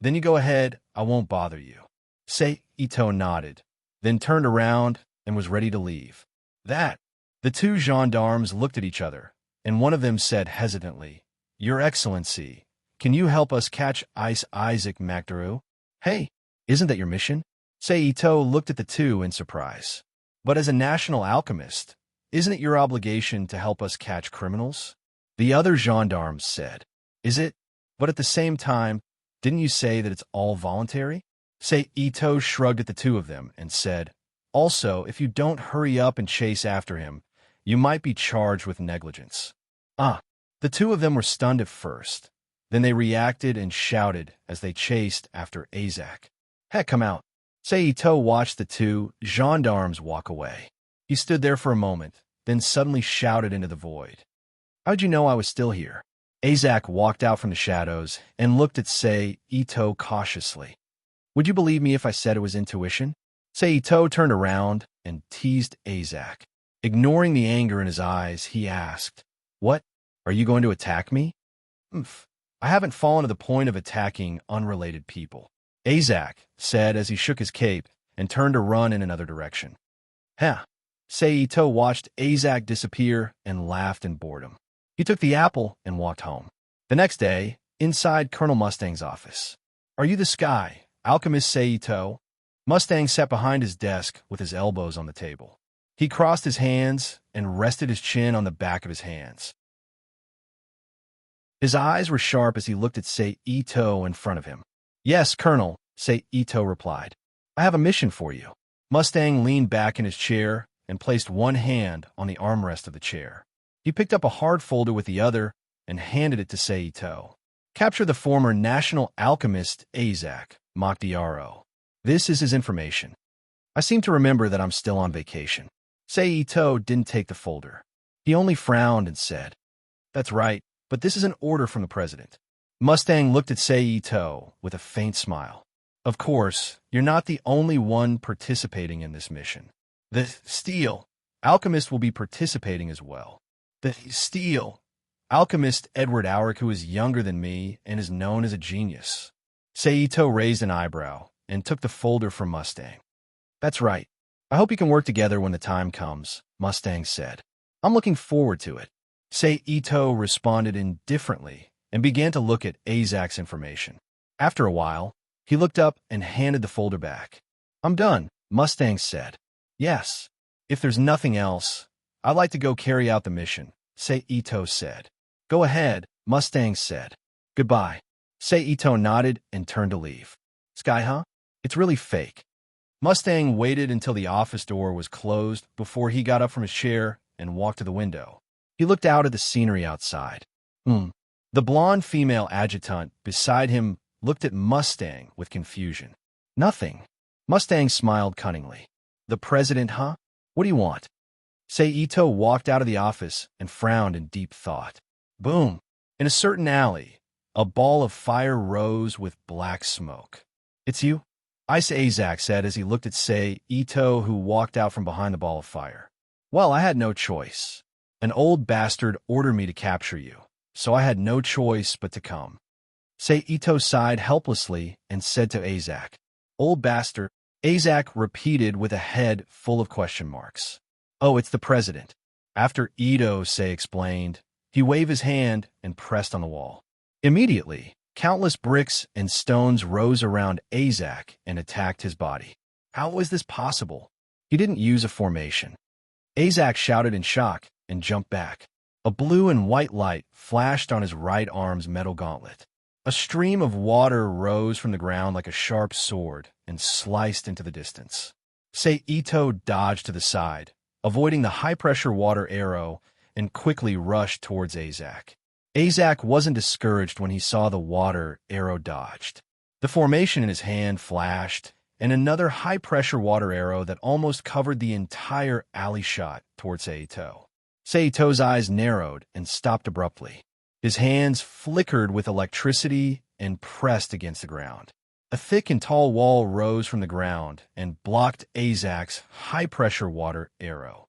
Then you go ahead, I won't bother you." Sei Ito nodded, then turned around and was ready to leave. "That." The 2 gendarmes looked at each other, and one of them said hesitantly, "Your Excellency, can you help us catch Isaac Mako?" "Hey, isn't that your mission?" Sei Ito looked at the 2 in surprise. "But as a national alchemist, isn't it your obligation to help us catch criminals?" The other gendarmes said, "Is it? But at the same time, didn't you say that it's all voluntary?" Sei Ito shrugged at the 2 of them and said, "Also, if you don't hurry up and chase after him, you might be charged with negligence." The 2 of them were stunned at first. Then they reacted and shouted as they chased after Isaac. "Heck, come out." Sei Ito watched the 2 gendarmes walk away. He stood there for a moment, then suddenly shouted into the void, "How'd you know I was still here?" Isaac walked out from the shadows and looked at Sei Ito cautiously. "Would you believe me if I said it was intuition?" Sei Ito turned around and teased Isaac. Ignoring the anger in his eyes, he asked, "What? Are you going to attack me?" I haven't fallen to the point of attacking unrelated people," Isaac said as he shook his cape and turned to run in another direction. Sei Ito watched Isaac disappear and laughed in boredom. He took the apple and walked home. The next day, inside Colonel Mustang's office. "Are you this guy, Alchemist Sei Ito?" Mustang sat behind his desk with his elbows on the table. He crossed his hands and rested his chin on the back of his hands. His eyes were sharp as he looked at Sei Ito in front of him. "Yes, Colonel," Sei Ito replied. "I have a mission for you." Mustang leaned back in his chair and placed one hand on the armrest of the chair. He picked up a hard folder with the other and handed it to Sei Ito. "Capture the former national alchemist Isaac Mako. This is his information. I seem to remember that I'm still on vacation." Sei Ito didn't take the folder. He only frowned and said, "That's right, but this is an order from the president." Mustang looked at Sei Ito with a faint smile. "Of course, you're not the only one participating in this mission. The Steel Alchemist will be participating as well. The Steel Alchemist Edward Auric, who is younger than me and is known as a genius." Sei Ito raised an eyebrow and took the folder from Mustang. "That's right. I hope you can work together when the time comes," Mustang said. "I'm looking forward to it." Sei Ito responded indifferently and began to look at Isaac's information. After a while, he looked up and handed the folder back. "I'm done," Mustang said. "Yes. If there's nothing else, I'd like to go carry out the mission," Ito said. Go ahead, Mustang said. Goodbye. Ito nodded and turned to leave. Sky, huh? It's really fake. Mustang waited until the office door was closed before he got up from his chair and walked to the window. He looked out at the scenery outside. The blonde female adjutant beside him looked at Mustang with confusion. Nothing. Mustang smiled cunningly. The president, huh? What do you want? Ito walked out of the office and frowned in deep thought. Boom! In a certain alley, a ball of fire rose with black smoke. It's you? Isaac said as he looked at Ito, who walked out from behind the ball of fire. Well, I had no choice. An old bastard ordered me to capture you, so I had no choice but to come. Ito sighed helplessly and said to Isaac, Old bastard. Isaac repeated with a head full of question marks. Oh, it's the president. After Ito explained, he waved his hand and pressed on the wall. Immediately, countless bricks and stones rose around Isaac and attacked his body. How was this possible? He didn't use a formation. Isaac shouted in shock and jumped back. A blue and white light flashed on his right arm's metal gauntlet. A stream of water rose from the ground like a sharp sword and sliced into the distance. Ito dodged to the side, avoiding the high-pressure water arrow, and quickly rushed towards Isaac. Isaac wasn't discouraged when he saw the water arrow dodged. The formation in his hand flashed, and another high-pressure water arrow that almost covered the entire alley shot towards Ito. Ito's eyes narrowed and stopped abruptly. His hands flickered with electricity and pressed against the ground. A thick and tall wall rose from the ground and blocked Isaac's high-pressure water arrow.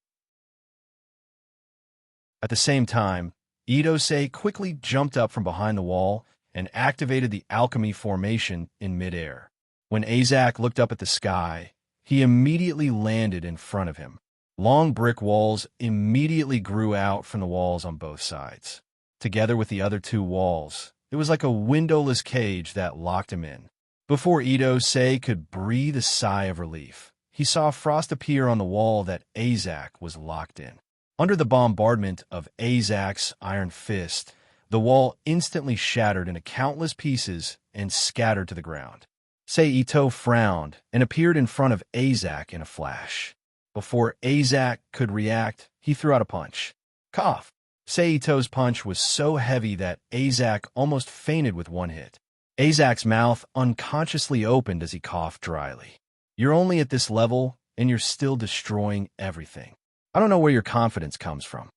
At the same time, Ito quickly jumped up from behind the wall and activated the alchemy formation in midair. When Isaac looked up at the sky, he immediately landed in front of him. Long brick walls immediately grew out from the walls on both sides. Together with the other two walls, it was like a windowless cage that locked him in. Before Ito could breathe a sigh of relief, he saw frost appear on the wall that Isaac was locked in. Under the bombardment of Isaac's iron fist, the wall instantly shattered into countless pieces and scattered to the ground. Ito frowned and appeared in front of Isaac in a flash. Before Isaac could react, he threw out a punch. Cough! Ito's punch was so heavy that Isaac almost fainted with one hit. Isaac's mouth unconsciously opened as he coughed dryly. You're only at this level, and you're still destroying everything. I don't know where your confidence comes from.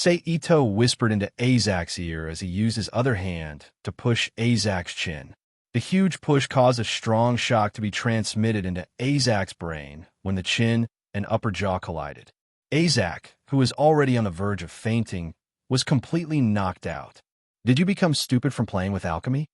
Ito whispered into Isaac's ear as he used his other hand to push Isaac's chin. The huge push caused a strong shock to be transmitted into Isaac's brain when the chin and upper jaw collided. Isaac, who was already on the verge of fainting, was completely knocked out. Did you become stupid from playing with alchemy?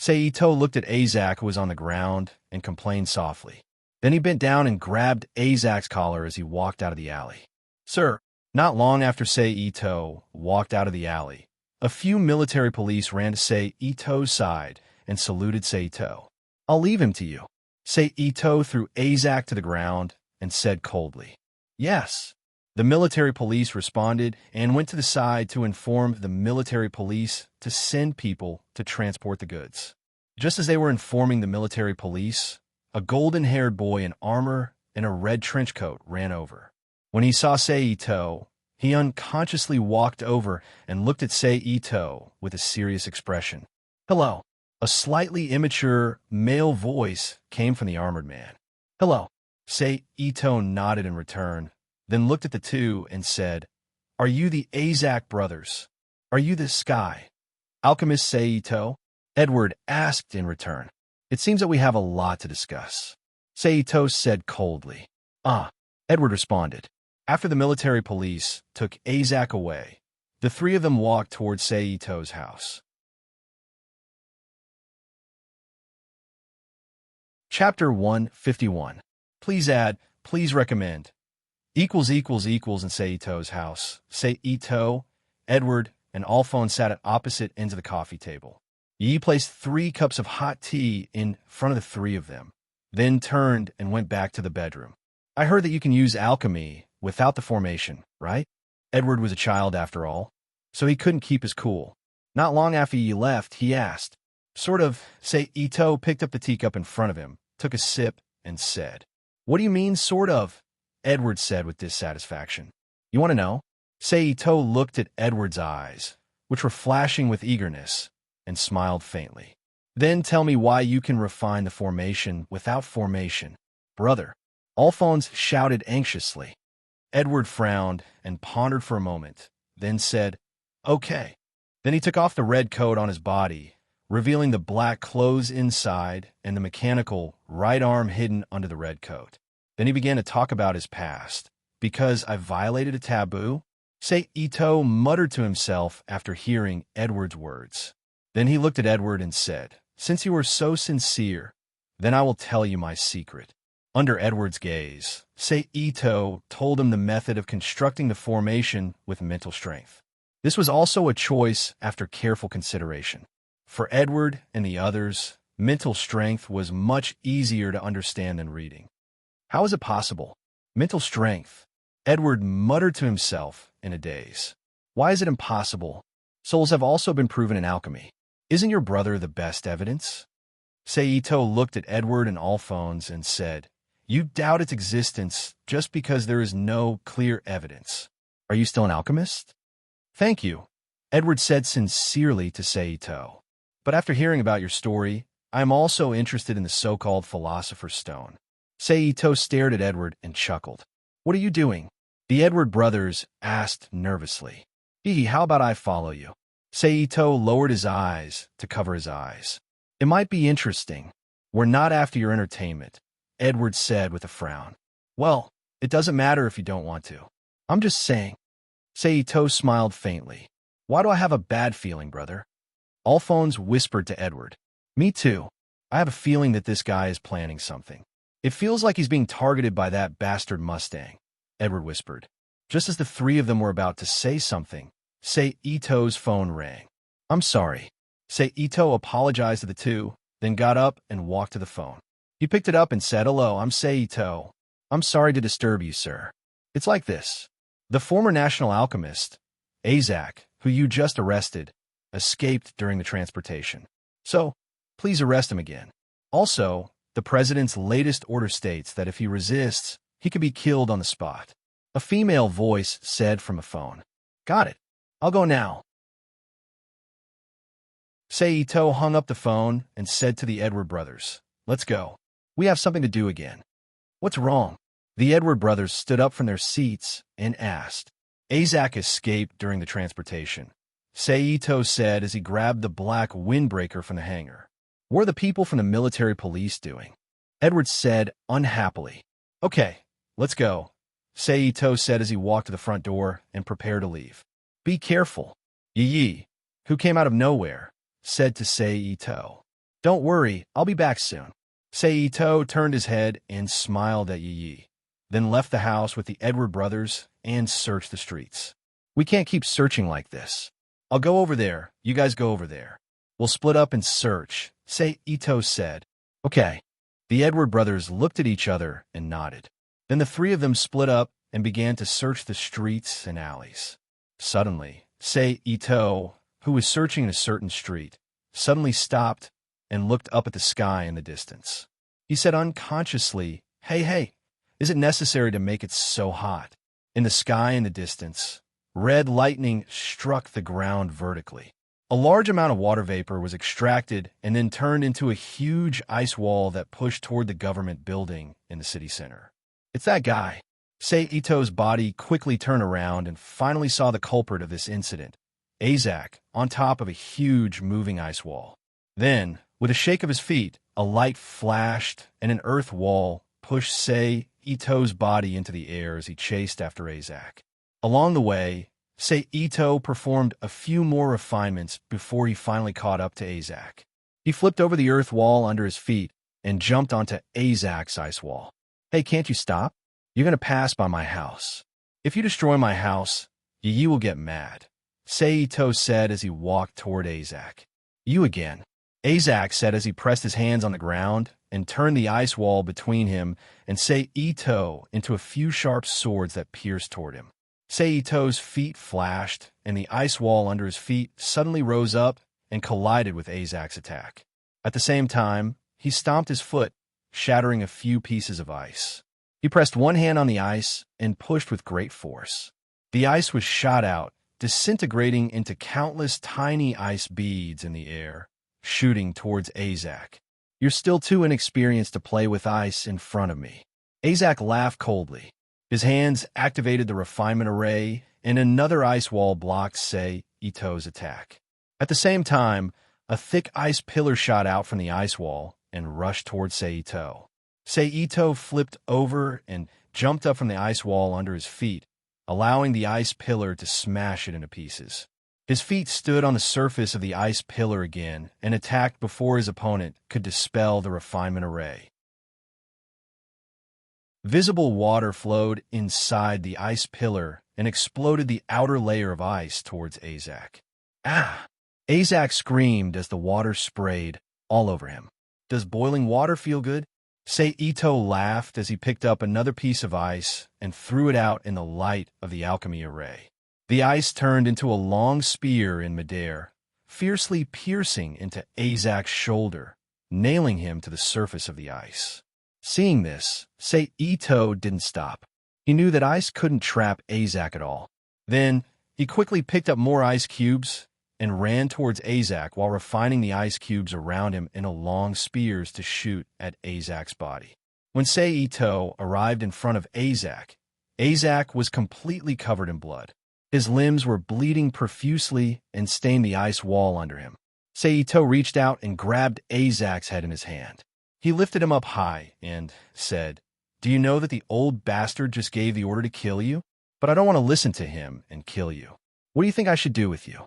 Ito looked at Isaac, who was on the ground, and complained softly. Then he bent down and grabbed Isaac's collar as he walked out of the alley. Sir, not long after Ito walked out of the alley, a few military police ran to Ito's side and saluted Ito. I'll leave him to you. Ito threw Isaac to the ground and said coldly. Yes. The military police responded and went to the side to inform the military police to send people to transport the goods. Just as they were informing the military police, a golden-haired boy in armor and a red trench coat ran over. When he saw Ito, he unconsciously walked over and looked at Ito with a serious expression. Hello. A slightly immature male voice came from the armored man. Hello. Ito nodded in return, then looked at the two and said, Are you the Isaac brothers? Are you the Sky? Alchemist Ito? Edward asked in return. It seems that we have a lot to discuss. Ito said coldly. Ah, Edward responded. After the military police took Isaac away, the three of them walked towards Ito's house. Chapter 151. Please add, please recommend. In Ito's house. Ito, Edward, and Alphonse sat at opposite ends of the coffee table. Yi placed 3 cups of hot tea in front of the three of them, then turned and went back to the bedroom. I heard that you can use alchemy without the formation, right? Edward was a child after all. so he couldn't keep his cool. Not long after Yi left, he asked, Say Ito picked up the teacup in front of him, took a sip, and said, "What do you mean, sort of?" Edward said with dissatisfaction. "You want to know?" Say Ito looked at Edward's eyes, which were flashing with eagerness, and smiled faintly. "Then tell me why you can refine the formation without formation, brother." Alphonse shouted anxiously. Edward frowned and pondered for a moment, then said, "Okay." Then he took off the red coat on his body, revealing the black clothes inside and the mechanical right arm hidden under the red coat. Then he began to talk about his past. "Because I violated a taboo?" Say Ito muttered to himself after hearing Edward's words. Then he looked at Edward and said, "Since you are so sincere, then I will tell you my secret." Under Edward's gaze, Say Ito told him the method of constructing the formation with mental strength. This was also a choice after careful consideration. For Edward and the others, mental strength was much easier to understand than reading. How is it possible? Mental strength. Edward muttered to himself in a daze. Why is it impossible? Souls have also been proven in alchemy. Isn't your brother the best evidence? Seito looked at Edward and Alphonse and said, "You doubt its existence just because there is no clear evidence. Are you still an alchemist?" "Thank you," Edward said sincerely to Seito. "But after hearing about your story, I am also interested in the so-called Philosopher's Stone." Seito stared at Edward and chuckled. "What are you doing?" The Edward brothers asked nervously. How about I follow you?" Seito lowered his eyes to cover his eyes. "It might be interesting." "We're not after your entertainment," Edward said with a frown. "Well, it doesn't matter if you don't want to. I'm just saying." Seito smiled faintly. "Why do I have a bad feeling, brother?" Alphonse whispered to Edward. "Me too. I have a feeling that this guy is planning something. It feels like he's being targeted by that bastard Mustang," Edward whispered. Just as the three of them were about to say something, Seito's phone rang. "I'm sorry." Seito apologized to the two, then got up and walked to the phone. He picked it up and said, "Hello, I'm Seito. I'm sorry to disturb you, sir. It's like this. The former national alchemist, Azak, who you just arrested, escaped during the transportation. So, please arrest him again. Also, the president's latest order states that if he resists, he could be killed on the spot." A female voice said from a phone. "Got it. I'll go now." Seito hung up the phone and said to the Edward brothers, "Let's go. We have something to do again." "What's wrong?" The Edward brothers stood up from their seats and asked. "Azak escaped during the transportation," Seito said as he grabbed the black windbreaker from the hangar. "What are the people from the military police doing?" Edward said unhappily. "Okay, let's go," Seito said as he walked to the front door and prepared to leave. "Be careful," Yi, who came out of nowhere, said to Seito. "Don't worry, I'll be back soon." Seito turned his head and smiled at Yi, then left the house with the Edward brothers and searched the streets. "We can't keep searching like this. I'll go over there, you guys go over there. We'll split up and search," Seito said. "Okay." The Edward brothers looked at each other and nodded. Then the three of them split up and began to search the streets and alleys. Suddenly, Seito, who was searching in a certain street, suddenly stopped and looked up at the sky in the distance. He said unconsciously, Hey, is it necessary to make it so hot?" In the sky in the distance, red lightning struck the ground vertically. A large amount of water vapor was extracted and then turned into a huge ice wall that pushed toward the government building in the city center. "It's that guy." Seito's body quickly turned around and finally saw the culprit of this incident, Azak, on top of a huge moving ice wall. Then, with a shake of his feet, a light flashed and an earth wall pushed Seito's body into the air as he chased after Azak. Along the way, Seito performed a few more refinements before he finally caught up to Azak. He flipped over the earth wall under his feet and jumped onto Azak's ice wall. "Hey, can't you stop? You're going to pass by my house. If you destroy my house, you will get mad," Seito said as he walked toward Azak. "You again," Azak said as he pressed his hands on the ground and turned the ice wall between him and Seito into a few sharp swords that pierced toward him. Seito's feet flashed, and the ice wall under his feet suddenly rose up and collided with Azak's attack. At the same time, he stomped his foot, shattering a few pieces of ice. He pressed one hand on the ice and pushed with great force. The ice was shot out, disintegrating into countless tiny ice beads in the air, shooting towards Azak. "You're still too inexperienced to play with ice in front of me." Azak laughed coldly. His hands activated the refinement array, and another ice wall blocked Seito's attack. At the same time, a thick ice pillar shot out from the ice wall and rushed towards Seito. Seito flipped over and jumped up from the ice wall under his feet, allowing the ice pillar to smash it into pieces. His feet stood on the surface of the ice pillar again and attacked before his opponent could dispel the refinement array. Visible water flowed inside the ice pillar and exploded the outer layer of ice towards Azak. "Ah!" Azak screamed as the water sprayed all over him. "Does boiling water feel good?" Seito laughed as he picked up another piece of ice and threw it out in the light of the alchemy array. The ice turned into a long spear in midair, fiercely piercing into Azak's shoulder, nailing him to the surface of the ice. Seeing this, Seito didn't stop. He knew that ice couldn't trap Azak at all. Then, he quickly picked up more ice cubes and ran towards Azak while refining the ice cubes around him into long spears to shoot at Azak's body. When Seito arrived in front of Azak, Azak was completely covered in blood. His limbs were bleeding profusely and stained the ice wall under him. Seito reached out and grabbed Azak's head in his hand. He lifted him up high and said, "Do you know that the old bastard just gave the order to kill you? But I don't want to listen to him and kill you. What do you think I should do with you?"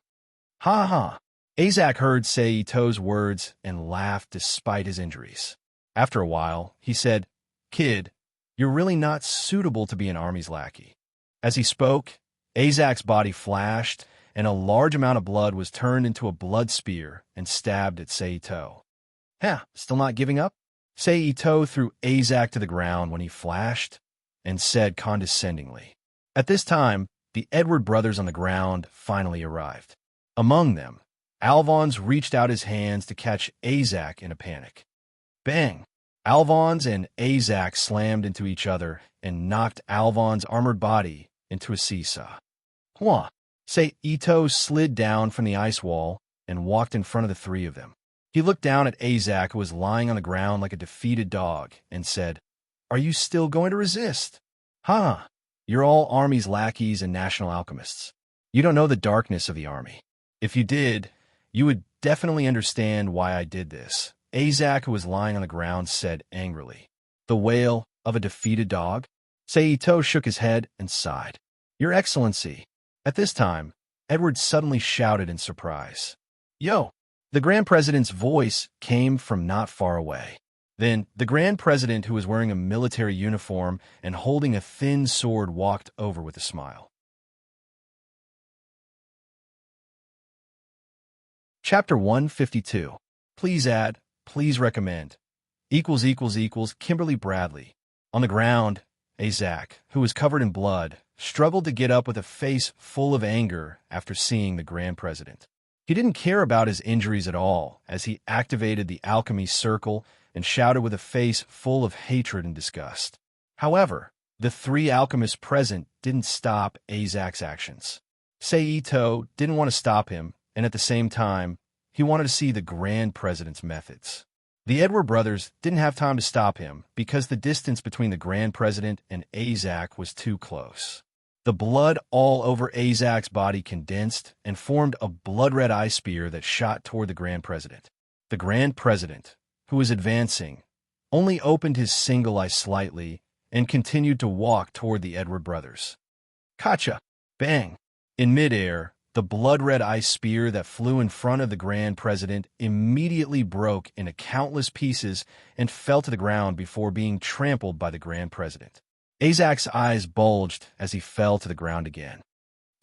"Ha ha!" Azak heard Seito's words and laughed despite his injuries. After a while, he said, "Kid, you're really not suitable to be an army's lackey." As he spoke, Azak's body flashed, and a large amount of blood was turned into a blood spear and stabbed at Seito. Still not giving up?" Seito threw Azak to the ground when he flashed and said condescendingly. At this time, the Edward brothers on the ground finally arrived. Among them, Alvons reached out his hands to catch Azak in a panic. Bang! Alvons and Azak slammed into each other and knocked Alvons' armored body into a seesaw. "Hwah!" Seito slid down from the ice wall and walked in front of the three of them. He looked down at Azak, who was lying on the ground like a defeated dog, and said, "Are you still going to resist? You're all army's lackeys and national alchemists. You don't know the darkness of the army. If you did, you would definitely understand why I did this." Azak, who was lying on the ground, said angrily, "The wail of a defeated dog?" Seito shook his head and sighed. "Your Excellency." At this time, Edward suddenly shouted in surprise, "Yo!" The Grand President's voice came from not far away. Then, the Grand President, who was wearing a military uniform and holding a thin sword, walked over with a smile. Chapter 152. Please add, please recommend. Kimberly Bradley. On the ground, Azak, who was covered in blood, struggled to get up with a face full of anger after seeing the Grand President. He didn't care about his injuries at all as he activated the alchemy circle and shouted with a face full of hatred and disgust. However, the three alchemists present didn't stop Azak's actions. Seito didn't want to stop him, and at the same time, he wanted to see the Grand President's methods. The Edward brothers didn't have time to stop him because the distance between the Grand President and Azak was too close. The blood all over Azak's body condensed and formed a blood-red ice spear that shot toward the Grand President. The Grand President, who was advancing, only opened his single eye slightly and continued to walk toward the Edward brothers. Kacha! Bang! In midair, the blood-red ice spear that flew in front of the Grand President immediately broke into countless pieces and fell to the ground before being trampled by the Grand President. Azak's eyes bulged as he fell to the ground again.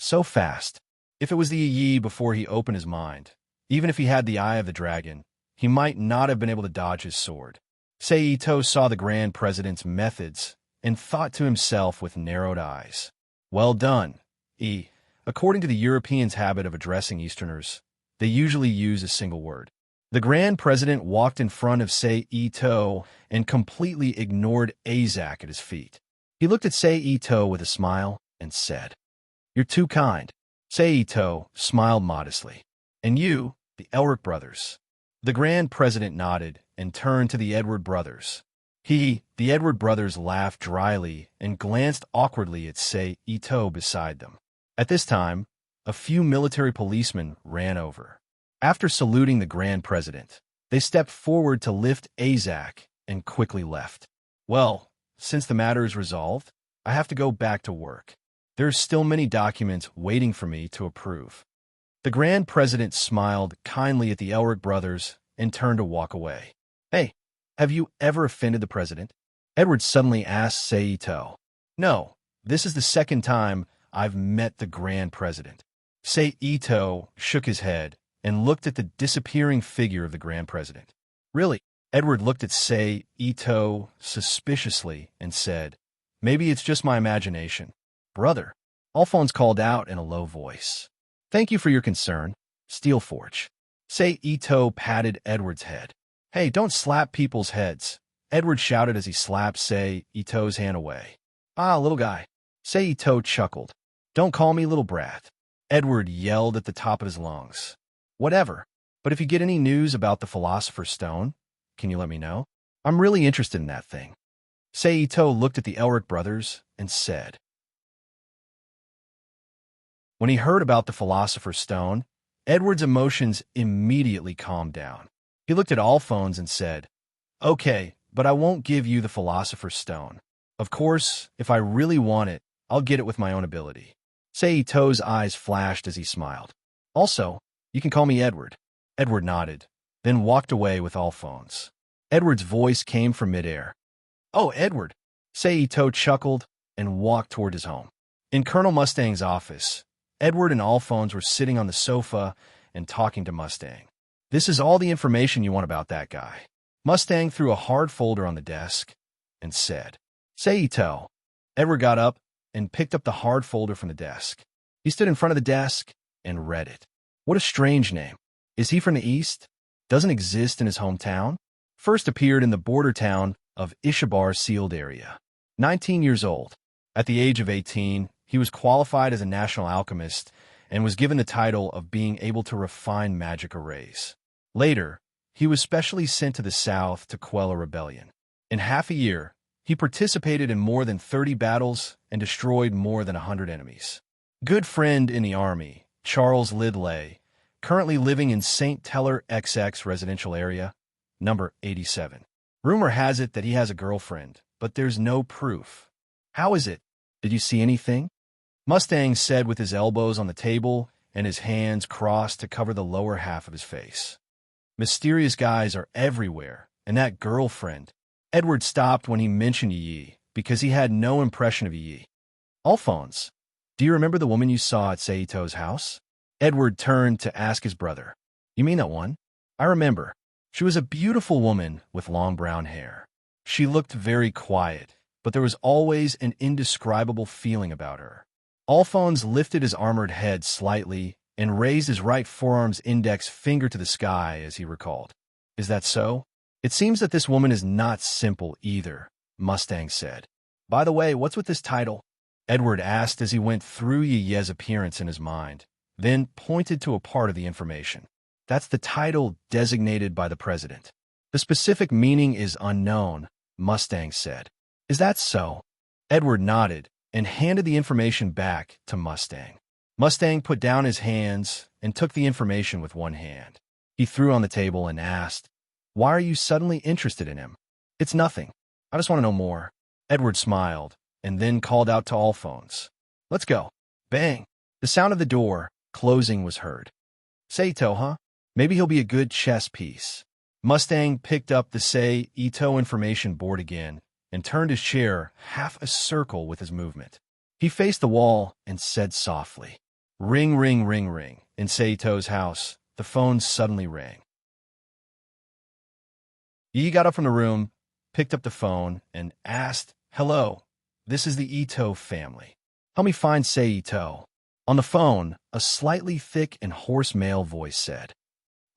So fast. If it was the Yi before he opened his mind, even if he had the eye of the dragon, he might not have been able to dodge his sword. Seito saw the Grand President's methods and thought to himself with narrowed eyes, "Well done, According to the Europeans' habit of addressing Easterners, they usually use a single word. The Grand President walked in front of Sei-Ito and completely ignored Azak at his feet. He looked at Sei-Ito with a smile and said, "You're too kind." Sei-Ito smiled modestly. "And you, the Elric brothers." The Grand President nodded and turned to the Edward brothers. The Edward brothers laughed dryly and glanced awkwardly at Sei-Ito beside them. At this time, a few military policemen ran over. After saluting the Grand President, they stepped forward to lift Azak and quickly left. "Well, since the matter is resolved, I have to go back to work. There's still many documents waiting for me to approve." The Grand President smiled kindly at the Elric brothers and turned to walk away. "Hey, have you ever offended the president?" Edward suddenly asked Sei-Ito. "No, this is the second time I've met the Grand President." Sei-Ito shook his head and looked at the disappearing figure of the Grand President. "Really?" Edward looked at Sei-Ito suspiciously and said, "Maybe it's just my imagination." "Brother," Alphonse called out in a low voice. "Thank you for your concern, Steelforge." Sei-Ito patted Edward's head. "Hey, don't slap people's heads," Edward shouted as he slapped Sei-Ito's hand away. "Ah, little guy." Sei-Ito chuckled. "Don't call me little brat," Edward yelled at the top of his lungs. "Whatever, but if you get any news about the Philosopher's Stone, can you let me know? I'm really interested in that thing." Sei-Ito looked at the Elric brothers and said. When he heard about the Philosopher's Stone, Edward's emotions immediately calmed down. He looked at Alphonse and said, "Okay, but I won't give you the Philosopher's Stone. Of course, if I really want it, I'll get it with my own ability." Sei-Ito's eyes flashed as he smiled. "Also, you can call me Edward." Edward nodded, then walked away with Alphonse. Edward's voice came from midair. "Oh, Edward." Sei-Ito chuckled and walked toward his home. In Colonel Mustang's office, Edward and Alphonse were sitting on the sofa and talking to Mustang. "This is all the information you want about that guy." Mustang threw a hard folder on the desk and said, "Sei-Ito." Edward got up and picked up the hard folder from the desk. He stood in front of the desk and read it. "What a strange name. Is he from the East? Doesn't exist in his hometown? First appeared in the border town of Ishabar sealed area. 19 years old. At the age of 18, he was qualified as a national alchemist and was given the title of being able to refine magic arrays. Later, he was specially sent to the south to quell a rebellion. In half a year, he participated in more than 30 battles and destroyed more than 100 enemies. Good friend in the army, Charles Lidley, currently living in St. Teller XX residential area, number 87. Rumor has it that he has a girlfriend, but there's no proof. How is it? Did you see anything?" Mustang said with his elbows on the table and his hands crossed to cover the lower half of his face. "Mysterious guys are everywhere, and that girlfriend." Edward stopped when he mentioned Yi because he had no impression of Yi. "Alphonse, do you remember the woman you saw at Sei-Ito's house?" Edward turned to ask his brother. "You mean that one?" "I remember. She was a beautiful woman with long brown hair. She looked very quiet, but there was always an indescribable feeling about her." Alphonse lifted his armored head slightly and raised his right forearm's index finger to the sky as he recalled. "Is that so? It seems that this woman is not simple either," Mustang said. "By the way, what's with this title?" Edward asked as he went through Yi's appearance in his mind, then pointed to a part of the information. "That's the title designated by the president. The specific meaning is unknown," Mustang said. "Is that so?" Edward nodded and handed the information back to Mustang. Mustang put down his hands and took the information with one hand. He threw on the table and asked, "Why are you suddenly interested in him?" "It's nothing. I just want to know more." Edward smiled and then called out to Alphonse, "Let's go." Bang! The sound of the door closing was heard. "Sei-Ito, huh? Maybe he'll be a good chess piece." Mustang picked up the Sei-Ito information board again and turned his chair half a circle with his movement. He faced the wall and said softly, "Ring, ring, ring, ring." In Sei-Ito's house, the phone suddenly rang. Yi got up from the room, picked up the phone, and asked, "Hello, this is the Ito family. Help me find Sei-Ito." On the phone, a slightly thick and hoarse male voice said,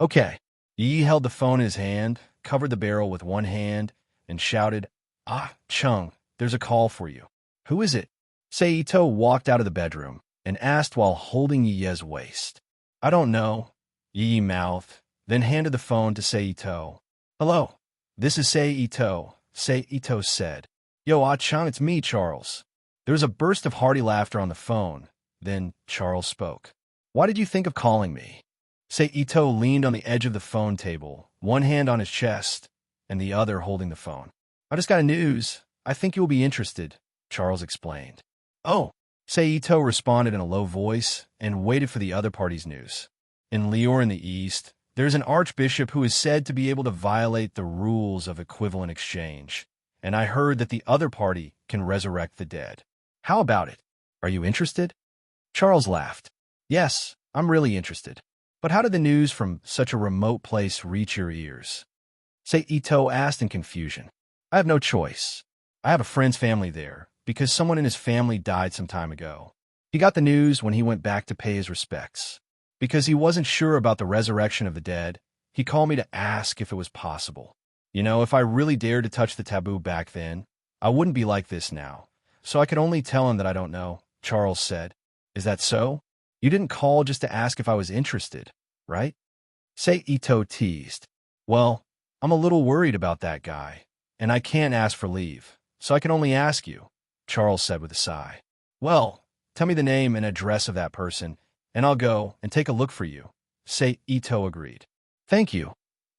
"Okay." Yi held the phone in his hand, covered the barrel with one hand, and shouted, "Ah, Chung, there's a call for you." "Who is it?" Seito walked out of the bedroom and asked while holding Yi's waist. "I don't know," Yi mouthed, then handed the phone to Seito. "Hello, this is Seito," Seito said. "Yo, Ah Chung, it's me, Charles." There was a burst of hearty laughter on the phone. Then Charles spoke. "Why did you think of calling me?" Seito leaned on the edge of the phone table, one hand on his chest and the other holding the phone. "I just got news. I think you'll be interested," Charles explained. "Oh," Seito responded in a low voice and waited for the other party's news. "In Lior in the East, there's an archbishop who is said to be able to violate the rules of equivalent exchange, and I heard that the other party can resurrect the dead. How about it? Are you interested?" Charles laughed. "Yes, I'm really interested. But how did the news from such a remote place reach your ears?" Seito asked in confusion. "I have no choice. I have a friend's family there, because someone in his family died some time ago. He got the news when he went back to pay his respects. Because he wasn't sure about the resurrection of the dead, he called me to ask if it was possible. You know, if I really dared to touch the taboo back then, I wouldn't be like this now. So I could only tell him that I don't know," Charles said. "Is that so? You didn't call just to ask if I was interested, right?" Seito teased. "Well, I'm a little worried about that guy, and I can't ask for leave, so I can only ask you," Charles said with a sigh. "Well, tell me the name and address of that person, and I'll go and take a look for you," Seito agreed. "Thank you,"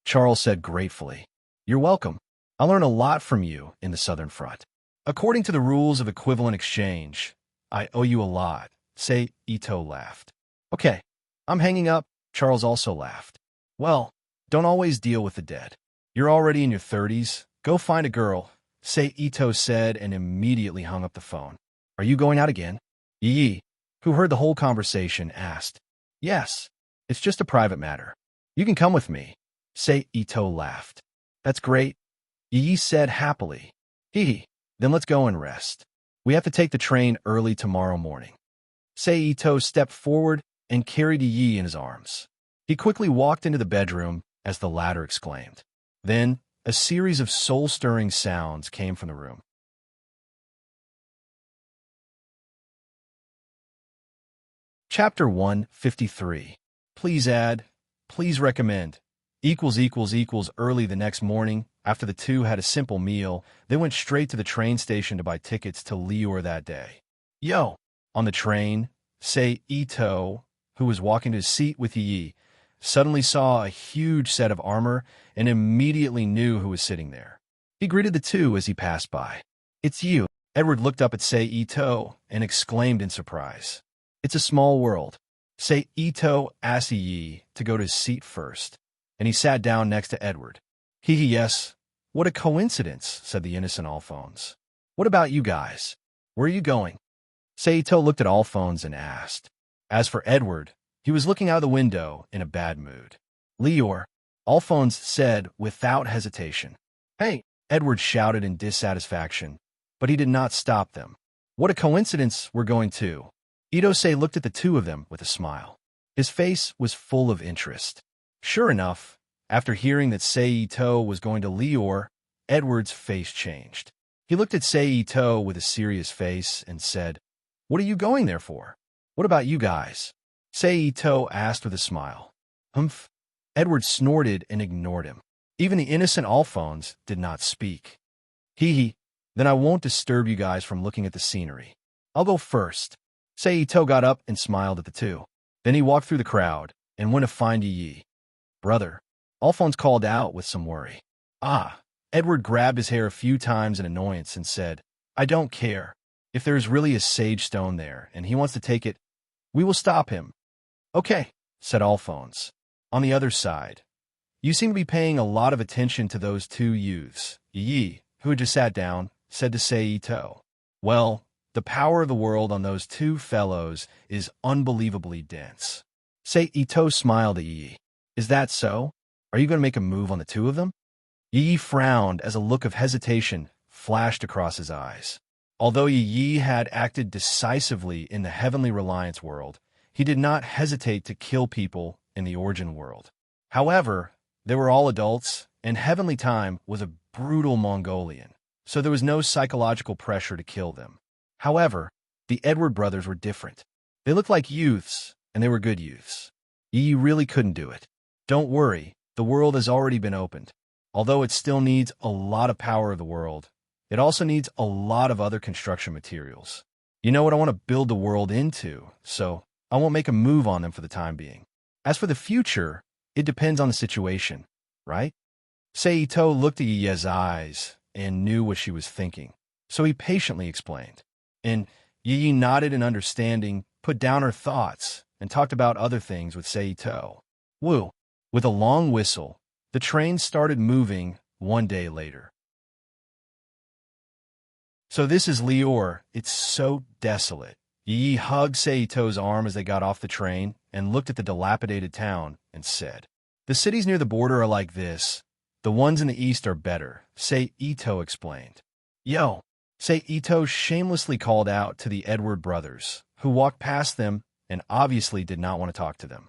Charles said gratefully. "You're welcome. I'll learn a lot from you in the Southern Front. According to the rules of equivalent exchange, I owe you a lot," Seito laughed. "Okay, I'm hanging up," Charles also laughed. "Well, don't always deal with the dead. You're already in your 30s. Go find a girl," Seito said and immediately hung up the phone. "Are you going out again?" Yi, who heard the whole conversation, asked. "Yes, it's just a private matter. You can come with me," Seito laughed. "That's great," Yi said happily. "Hee, then let's go and rest. We have to take the train early tomorrow morning." Seito stepped forward and carried Yi in his arms. He quickly walked into the bedroom as the latter exclaimed. Then, a series of soul-stirring sounds came from the room. Chapter 153. Please add, please recommend. Early the next morning, after the two had a simple meal, they went straight to the train station to buy tickets to Lior that day. "Yo!" On the train, Seito, who was walking to his seat with Yi, suddenly saw a huge set of armor and immediately knew who was sitting there. He greeted the two as he passed by. "It's you." Edward looked up at Seito and exclaimed in surprise. "It's a small world." Seito asked Yi to go to his seat first, and he sat down next to Edward. Yes. What a coincidence," said the innocent Alphonse. "What about you guys? Where are you going?" Seito looked at Alphonse and asked. As for Edward, he was looking out of the window in a bad mood. "Lior," Alphonse said without hesitation. "Hey!" Edward shouted in dissatisfaction, but he did not stop them. "What a coincidence we're going to." Idose looked at the two of them with a smile. His face was full of interest. Sure enough, after hearing that Seito was going to Lior, Edward's face changed. He looked at Seito with a serious face and said, "What are you going there for? What about you guys?" Seito asked with a smile. "Humph." Edward snorted and ignored him. Even the innocent Alphonse did not speak. Then I won't disturb you guys from looking at the scenery. I'll go first." Seito got up and smiled at the two. Then he walked through the crowd and went to find Yi. "Brother," Alphonse called out with some worry. "Ah." Edward grabbed his hair a few times in annoyance and said, "I don't care. If there is really a sage stone there and he wants to take it, we will stop him." "Okay," said Alphonse. On the other side, "You seem to be paying a lot of attention to those two youths." Yi, who had just sat down, said to Seito, "Well, the power of the world on those two fellows is unbelievably dense." Seito smiled at Yi. "Is that so? Are you going to make a move on the two of them?" Yi frowned as a look of hesitation flashed across his eyes. Although Yi had acted decisively in the Heavenly Reliance world, he did not hesitate to kill people in the Origin world. However, they were all adults, and Heavenly Time was a brutal Mongolian, so there was no psychological pressure to kill them. However, the Edward brothers were different. They looked like youths, and they were good youths. Yi really couldn't do it. Don't worry, the world has already been opened. Although it still needs a lot of power of the world, it also needs a lot of other construction materials. You know what I want to build the world into, so I won't make a move on them for the time being. As for the future, it depends on the situation, right? Seito looked at Yi's eyes and knew what she was thinking, so he patiently explained. And Yi nodded in understanding, put down her thoughts, and talked about other things with Seito. Woo! With a long whistle, the train started moving 1 day later. So this is Lior. It's so desolate. Yi hugged Seito's arm as they got off the train and looked at the dilapidated town and said, "The cities near the border are like this. The ones in the east are better," Seito explained. "Yo!" Seito shamelessly called out to the Edward brothers, who walked past them and obviously did not want to talk to them.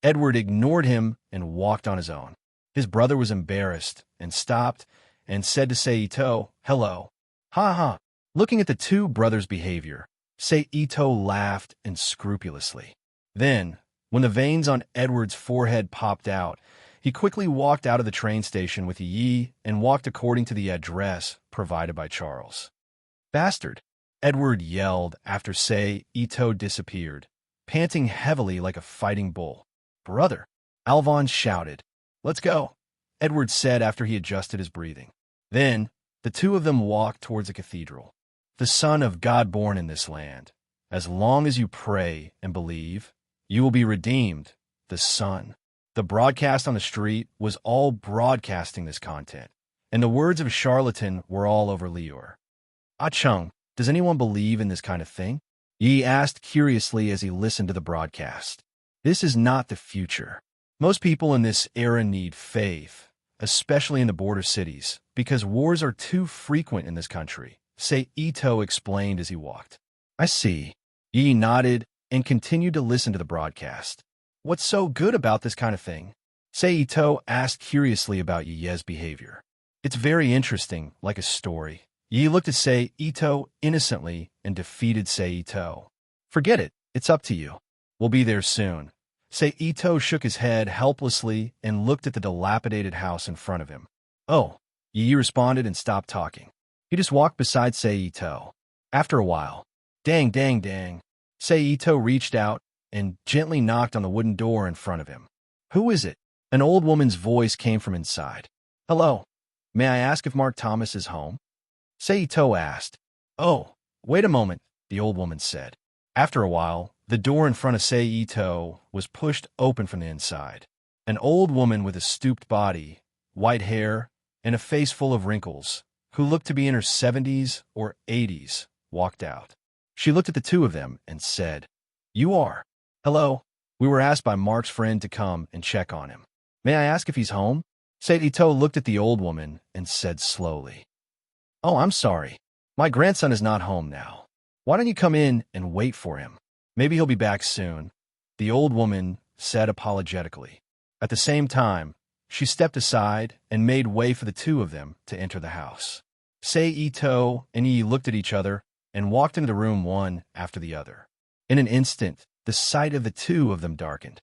Edward ignored him and walked on his own. His brother was embarrassed and stopped and said to Seito, "Hello." "Ha ha." Looking at the two brothers' behavior, Seito laughed unscrupulously. Then, when the veins on Edward's forehead popped out, he quickly walked out of the train station with Yi and walked according to the address provided by Charles. "Bastard!" Edward yelled after Seito disappeared, panting heavily like a fighting bull. "Brother!" Alvon shouted. "Let's go," Edward said after he adjusted his breathing. Then, the two of them walked towards the cathedral. The Son of God born in this land. As long as you pray and believe, you will be redeemed. The Son. The broadcast on the street was all broadcasting this content, and the words of charlatan were all over Lior. "Ah Chung, does anyone believe in this kind of thing?" Yi asked curiously as he listened to the broadcast. "This is not the future. Most people in this era need faith, especially in the border cities, because wars are too frequent in this country," Seito explained as he walked. "I see." Yi nodded and continued to listen to the broadcast. "What's so good about this kind of thing?" Seito asked curiously about Yi's behavior. "It's very interesting, like a story." Yi looked at Seito innocently and defeated Seito. "Forget it. It's up to you. We'll be there soon." Seito shook his head helplessly and looked at the dilapidated house in front of him. "Oh," Yi responded and stopped talking. He just walked beside Seito. After a while, dang, dang, dang, Seito reached out and gently knocked on the wooden door in front of him. "Who is it?" An old woman's voice came from inside. "Hello. May I ask if Mark Thomas is home?" Seito asked. "Oh, wait a moment," the old woman said. After a while, the door in front of Seito was pushed open from the inside. An old woman with a stooped body, white hair, and a face full of wrinkles, who looked to be in her 70s or 80s, walked out. She looked at the two of them and said, "You are." "Hello. We were asked by Mark's friend to come and check on him. May I ask if he's home?" Seito looked at the old woman and said slowly, "Oh, I'm sorry. My grandson is not home now. Why don't you come in and wait for him? Maybe he'll be back soon," the old woman said apologetically. At the same time, she stepped aside and made way for the two of them to enter the house. Seito and Yi looked at each other and walked into the room one after the other. In an instant, the sight of the two of them darkened.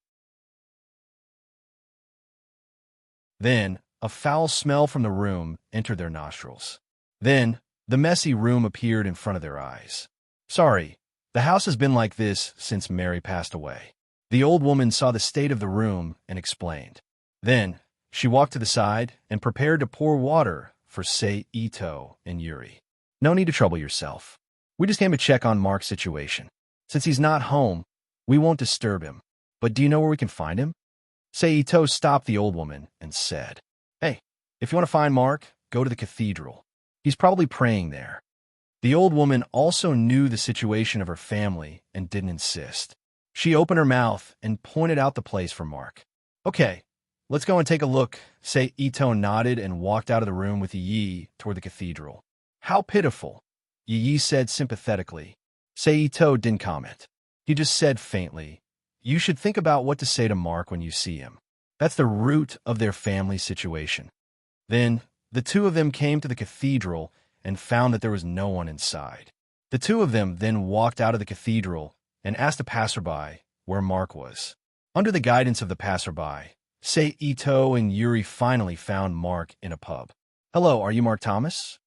Then, a foul smell from the room entered their nostrils. Then, the messy room appeared in front of their eyes. "Sorry, the house has been like this since Mary passed away." The old woman saw the state of the room and explained. Then, she walked to the side and prepared to pour water for Seito and Yuri. "No need to trouble yourself. We just came to check on Mark's situation. Since he's not home, we won't disturb him. But do you know where we can find him?" Seito stopped the old woman and said, "Hey, if you want to find Mark, go to the cathedral. He's probably praying there." The old woman also knew the situation of her family and didn't insist. She opened her mouth and pointed out the place for Mark. "Okay, let's go and take a look." Seito nodded and walked out of the room with Yi toward the cathedral. How pitiful. Yi said sympathetically. Saito didn't comment. He just said faintly, "You should think about what to say to Mark when you see him. That's the root of their family situation." Then, the two of them came to the cathedral and found that there was no one inside. The two of them then walked out of the cathedral and asked a passerby where Mark was. Under the guidance of the passerby, Saito and Yuri finally found Mark in a pub. "Hello, are you Mark Thomas?"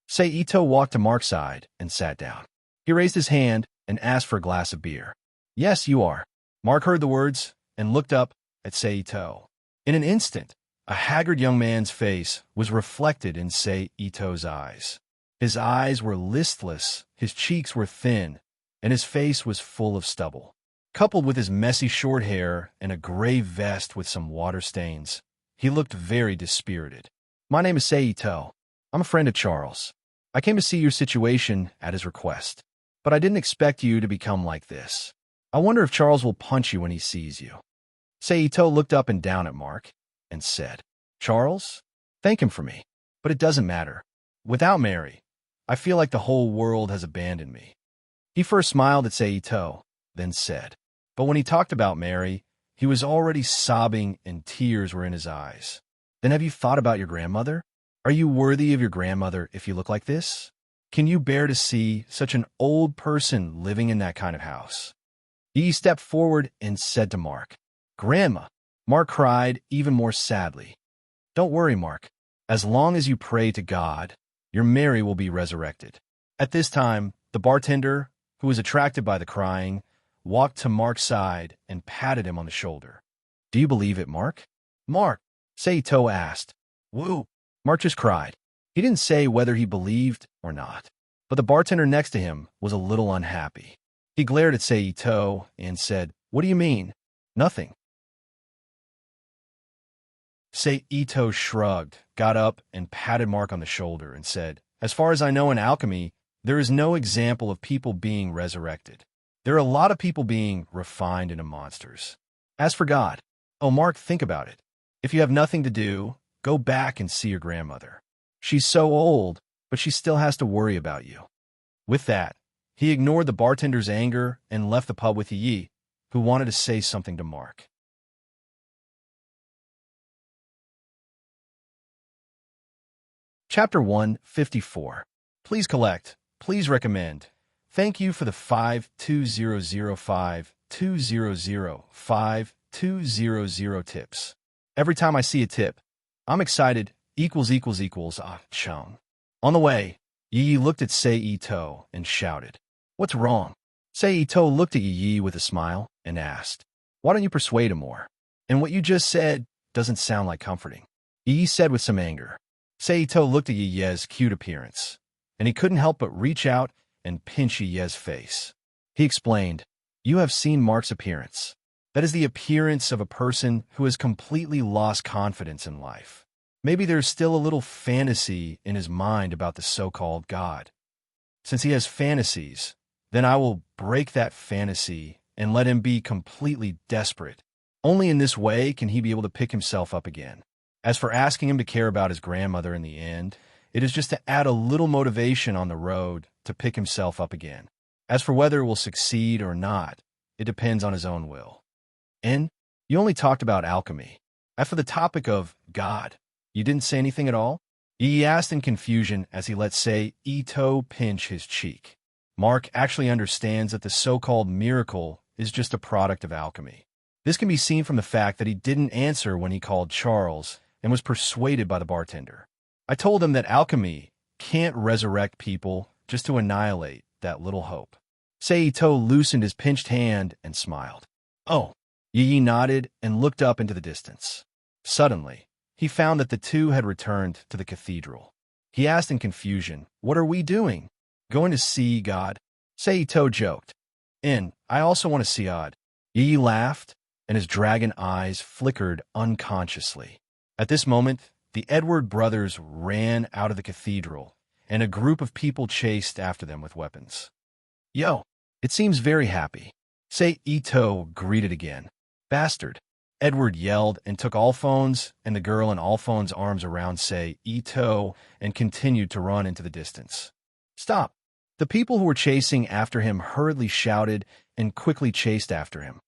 Saito walked to Mark's side and sat down. He raised his hand and asked for a glass of beer. "Yes, you are." Mark heard the words and looked up at Saito. In an instant, a haggard young man's face was reflected in Saito's eyes. His eyes were listless, his cheeks were thin, and his face was full of stubble. Coupled with his messy short hair and a gray vest with some water stains, he looked very dispirited. "My name is Saito. I'm a friend of Charles. I came to see your situation at his request, but I didn't expect you to become like this. I wonder if Charles will punch you when he sees you." Saito looked up and down at Mark and said, "Charles? Thank him for me. But it doesn't matter. Without Mary, I feel like the whole world has abandoned me." He first smiled at Saito, then said, but when he talked about Mary, he was already sobbing and tears were in his eyes. "Then have you thought about your grandmother? Are you worthy of your grandmother if you look like this? Can you bear to see such an old person living in that kind of house?" He stepped forward and said to Mark, "Grandma." Mark cried even more sadly. "Don't worry, Mark. As long as you pray to God, your Mary will be resurrected." At this time, the bartender, who was attracted by the crying, walked to Mark's side and patted him on the shoulder. "Do you believe it, Mark?" "Mark," Saito asked. "Woo." Mark just cried. He didn't say whether he believed or not, but the bartender next to him was a little unhappy. He glared at Saito and said, "What do you mean?" "Nothing." Saito shrugged, got up, and patted Mark on the shoulder and said, "As far as I know in alchemy, there is no example of people being resurrected. There are a lot of people being refined into monsters. As for God, oh, Mark, think about it. If you have nothing to do, go back and see your grandmother. She's so old, but she still has to worry about you." With that, he ignored the bartender's anger and left the pub with Yi, who wanted to say something to Mark. Chapter 154. Please collect. Please recommend. Thank you for the 52005200520 tips. Every time I see a tip, I'm excited. Chong. On the way, Yi looked at Saito and shouted, "What's wrong?" Saito looked at Yi with a smile and asked, "Why don't you persuade him more? And what you just said doesn't sound like comforting." Yi said with some anger. Saito looked at Yi's cute appearance, and he couldn't help but reach out and pinch Yi's face. He explained, "You have seen Mark's appearance. That is the appearance of a person who has completely lost confidence in life. Maybe there's still a little fantasy in his mind about the so-called God. Since he has fantasies, then I will break that fantasy and let him be completely desperate. Only in this way can he be able to pick himself up again. As for asking him to care about his grandmother in the end, it is just to add a little motivation on the road to pick himself up again. As for whether it will succeed or not, it depends on his own will." And you only talked about alchemy. As for the topic of God, you didn't say anything at all? He asked in confusion as he let Ito pinch his cheek. Mark actually understands that the so-called miracle is just a product of alchemy. This can be seen from the fact that he didn't answer when he called Charles and was persuaded by the bartender. "I told him that alchemy can't resurrect people, just to annihilate that little hope." Saito loosened his pinched hand and smiled. "Oh." Yi nodded and looked up into the distance. Suddenly, he found that the two had returned to the cathedral. He asked in confusion, "What are we doing?" "Going to see God," Saito joked. "And I also want to see God." Yi laughed, and his dragon eyes flickered unconsciously. At this moment, the Edward brothers ran out of the cathedral, and a group of people chased after them with weapons. "Yo, it seems very happy," Saito greeted again. "Bastard," Edward yelled and took Alphonse and the girl in Alphonse's arms around Saito and continued to run into the distance. "Stop," The people who were chasing after him hurriedly shouted and quickly chased after him.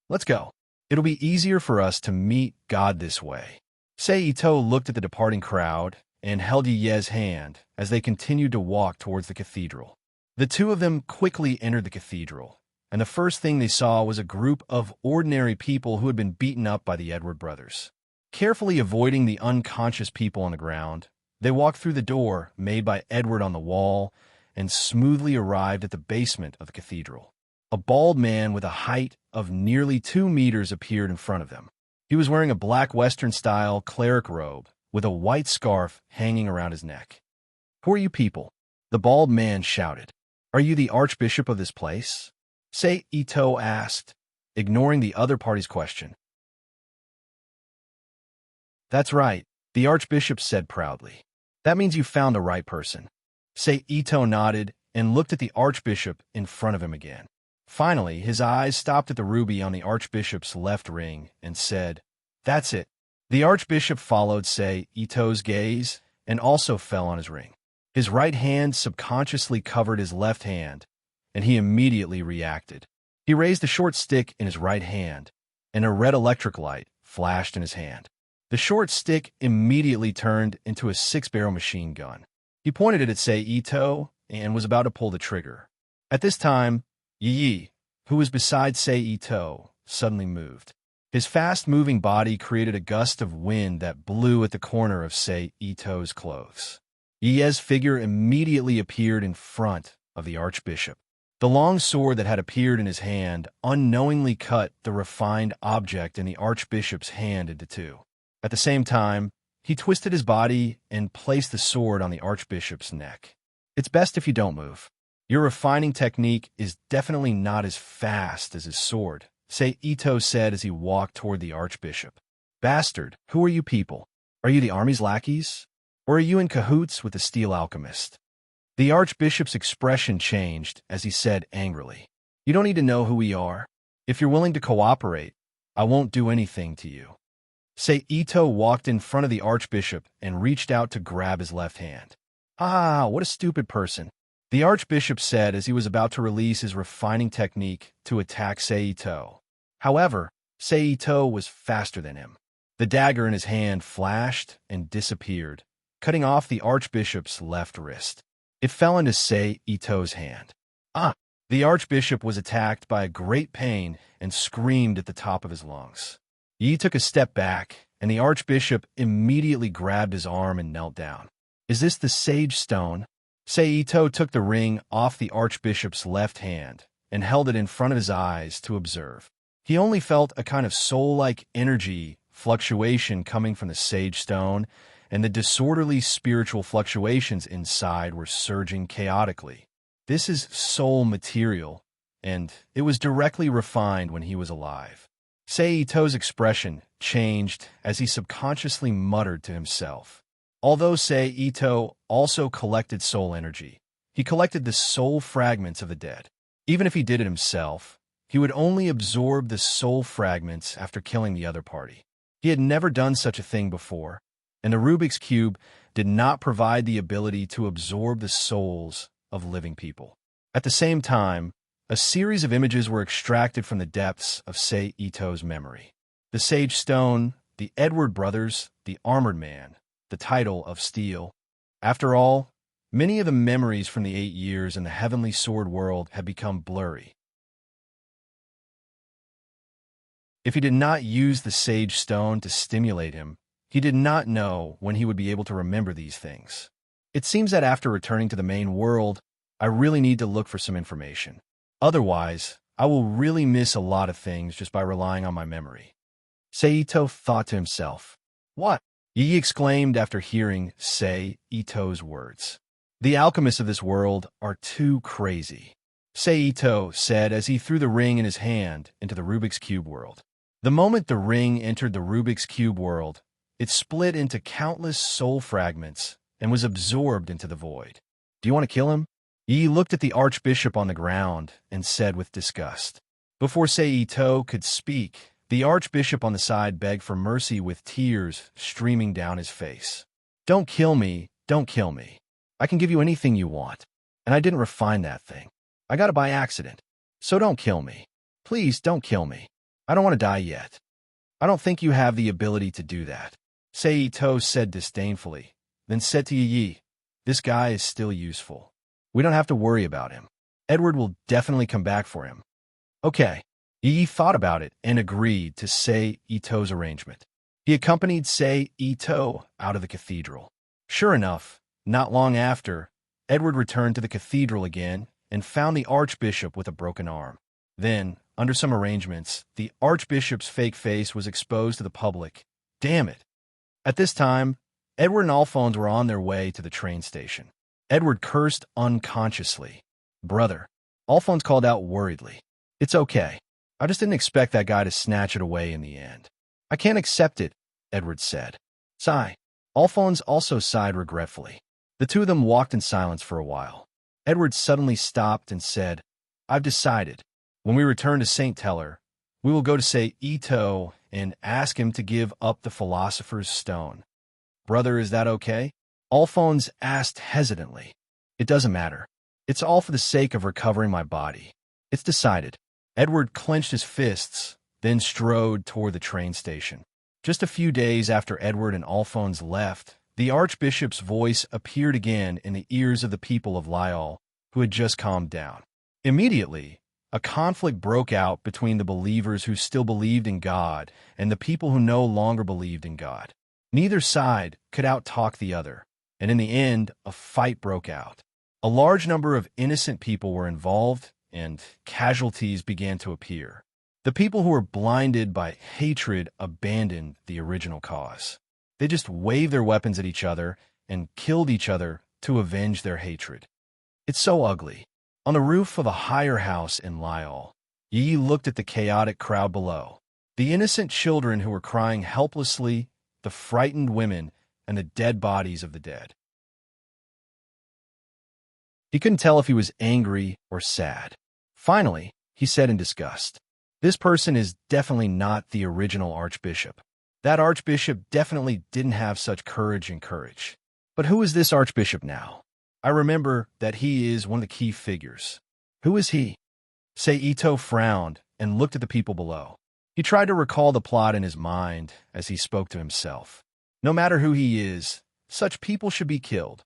Let's go. It'll be easier for us to meet God this way. Seito looked at the departing crowd and held Yiye's hand as they continued to walk towards the cathedral. The two of them quickly entered the cathedral, and the first thing they saw was a group of ordinary people who had been beaten up by the Edward brothers. Carefully avoiding the unconscious people on the ground, they walked through the door made by Edward on the wall and smoothly arrived at the basement of the cathedral. A bald man with a height of nearly 2 meters appeared in front of them. He was wearing a black Western-style cleric robe with a white scarf hanging around his neck. "Who are you people?" the bald man shouted. "Are you the archbishop of this place?" Seito asked, ignoring the other party's question. "That's right," the archbishop said proudly. "That means you found the right person." Seito nodded and looked at the archbishop in front of him again. Finally, his eyes stopped at the ruby on the archbishop's left ring and said, "That's it." The archbishop followed Seito's gaze and also fell on his ring. His right hand subconsciously covered his left hand, and he immediately reacted. He raised a short stick in his right hand, and a red electric light flashed in his hand. The short stick immediately turned into a 6-barrel machine gun. He pointed it at Seito and was about to pull the trigger. At this time, Yi, who was beside Seito, suddenly moved. His fast-moving body created a gust of wind that blew at the corner of Seito's clothes. Yi's figure immediately appeared in front of the archbishop. The long sword that had appeared in his hand unknowingly cut the refined object in the archbishop's hand into two. At the same time, he twisted his body and placed the sword on the archbishop's neck. "It's best if you don't move. Your refining technique is definitely not as fast as his sword," Seito said as he walked toward the archbishop. "Bastard, who are you people? Are you the army's lackeys? Or are you in cahoots with the steel alchemist?" The archbishop's expression changed as he said angrily, "You don't need to know who we are. If you're willing to cooperate, I won't do anything to you." Seito walked in front of the archbishop and reached out to grab his left hand. "Ah, what a stupid person," the archbishop said as he was about to release his refining technique to attack Seito. However, Seito was faster than him. The dagger in his hand flashed and disappeared, cutting off the archbishop's left wrist. It fell into Seito's hand. "Ah!" The archbishop was attacked by a great pain and screamed at the top of his lungs. Yi took a step back, and the archbishop immediately grabbed his arm and knelt down. "Is this the sage stone?" Seito took the ring off the archbishop's left hand and held it in front of his eyes to observe. He only felt a kind of soul-like energy fluctuation coming from the sage stone, and the disorderly spiritual fluctuations inside were surging chaotically. This is soul material, and it was directly refined when he was alive. Seito's expression changed as he subconsciously muttered to himself. Although Seito also collected soul energy, he collected the soul fragments of the dead. Even if he did it himself, he would only absorb the soul fragments after killing the other party. He had never done such a thing before, and the Rubik's Cube did not provide the ability to absorb the souls of living people. At the same time, a series of images were extracted from the depths of Seito's memory. The Sage Stone, the Edward brothers, the Armored Man, the title of Steel. After all, many of the memories from the 8 years in the Heavenly Sword world had become blurry. If he did not use the Sage Stone to stimulate him, he did not know when he would be able to remember these things. It seems that after returning to the main world, I really need to look for some information. Otherwise, I will really miss a lot of things just by relying on my memory. Seito thought to himself. "What?" Yi exclaimed after hearing Seito's words. "The alchemists of this world are too crazy," Seito said as he threw the ring in his hand into the Rubik's Cube world. The moment the ring entered the Rubik's Cube world, it split into countless soul fragments and was absorbed into the void. "Do you want to kill him?" Yi looked at the archbishop on the ground and said with disgust. Before Seito could speak, the archbishop on the side begged for mercy with tears streaming down his face. "Don't kill me, don't kill me. I can give you anything you want." and I didn't refine that thing. I got it by accident. So don't kill me. Please don't kill me. I don't want to die yet. I don't think you have the ability to do that, Seito said disdainfully, then said to Yi, this guy is still useful. We don't have to worry about him. Edward will definitely come back for him. Okay. Yi thought about it and agreed to Seito's arrangement. He accompanied Seito out of the cathedral. Sure enough, not long after, Edward returned to the cathedral again and found the archbishop with a broken arm. Then, under some arrangements, the archbishop's fake face was exposed to the public. Damn it. At this time, Edward and Alphonse were on their way to the train station. Edward cursed unconsciously. Brother. Alphonse called out worriedly. It's okay. I just didn't expect that guy to snatch it away in the end. I can't accept it, Edward said. Sigh. Alphonse also sighed regretfully. The two of them walked in silence for a while. Edward suddenly stopped and said, I've decided. When we return to St. Teller, we will go to Seito and ask him to give up the Philosopher's Stone. Brother, is that okay? Alphonse asked hesitantly. It doesn't matter. It's all for the sake of recovering my body. It's decided. Edward clenched his fists, then strode toward the train station. Just a few days after Edward and Alphonse left, the archbishop's voice appeared again in the ears of the people of Lyall, who had just calmed down. Immediately, a conflict broke out between the believers who still believed in God and the people who no longer believed in God. Neither side could outtalk the other, and in the end, a fight broke out. A large number of innocent people were involved, and casualties began to appear. The people who were blinded by hatred abandoned the original cause. They just waved their weapons at each other and killed each other to avenge their hatred. It's so ugly. On the roof of a higher house in Lyall, Yi looked at the chaotic crowd below. The innocent children who were crying helplessly, the frightened women, and the dead bodies of the dead. He couldn't tell if he was angry or sad. Finally, he said in disgust, this person is definitely not the original archbishop. That archbishop definitely didn't have such courage and courage. But who is this archbishop now? I remember that he is one of the key figures. Who is he? Seito frowned and looked at the people below. He tried to recall the plot in his mind as he spoke to himself. No matter who he is, such people should be killed.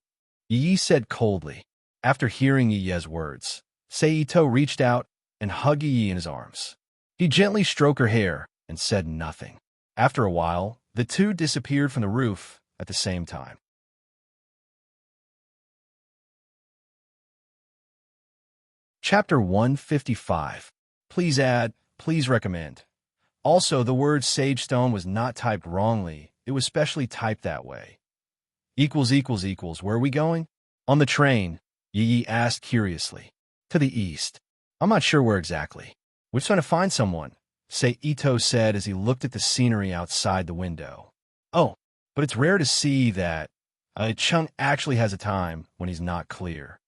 Yi said coldly. After hearing Yi's words, Seito reached out and hugged Yi in his arms. He gently stroked her hair and said nothing. After a while, the two disappeared from the roof at the same time. Chapter 155. Please add, please recommend. Also, the word Sagestone was not typed wrongly. It was specially typed that way. Where are we going? On the train, Yi asked curiously. To the east. I'm not sure where exactly. We're trying to find someone, Seito said as he looked at the scenery outside the window. Oh, but it's rare to see that Chung actually has a time when he's not clear.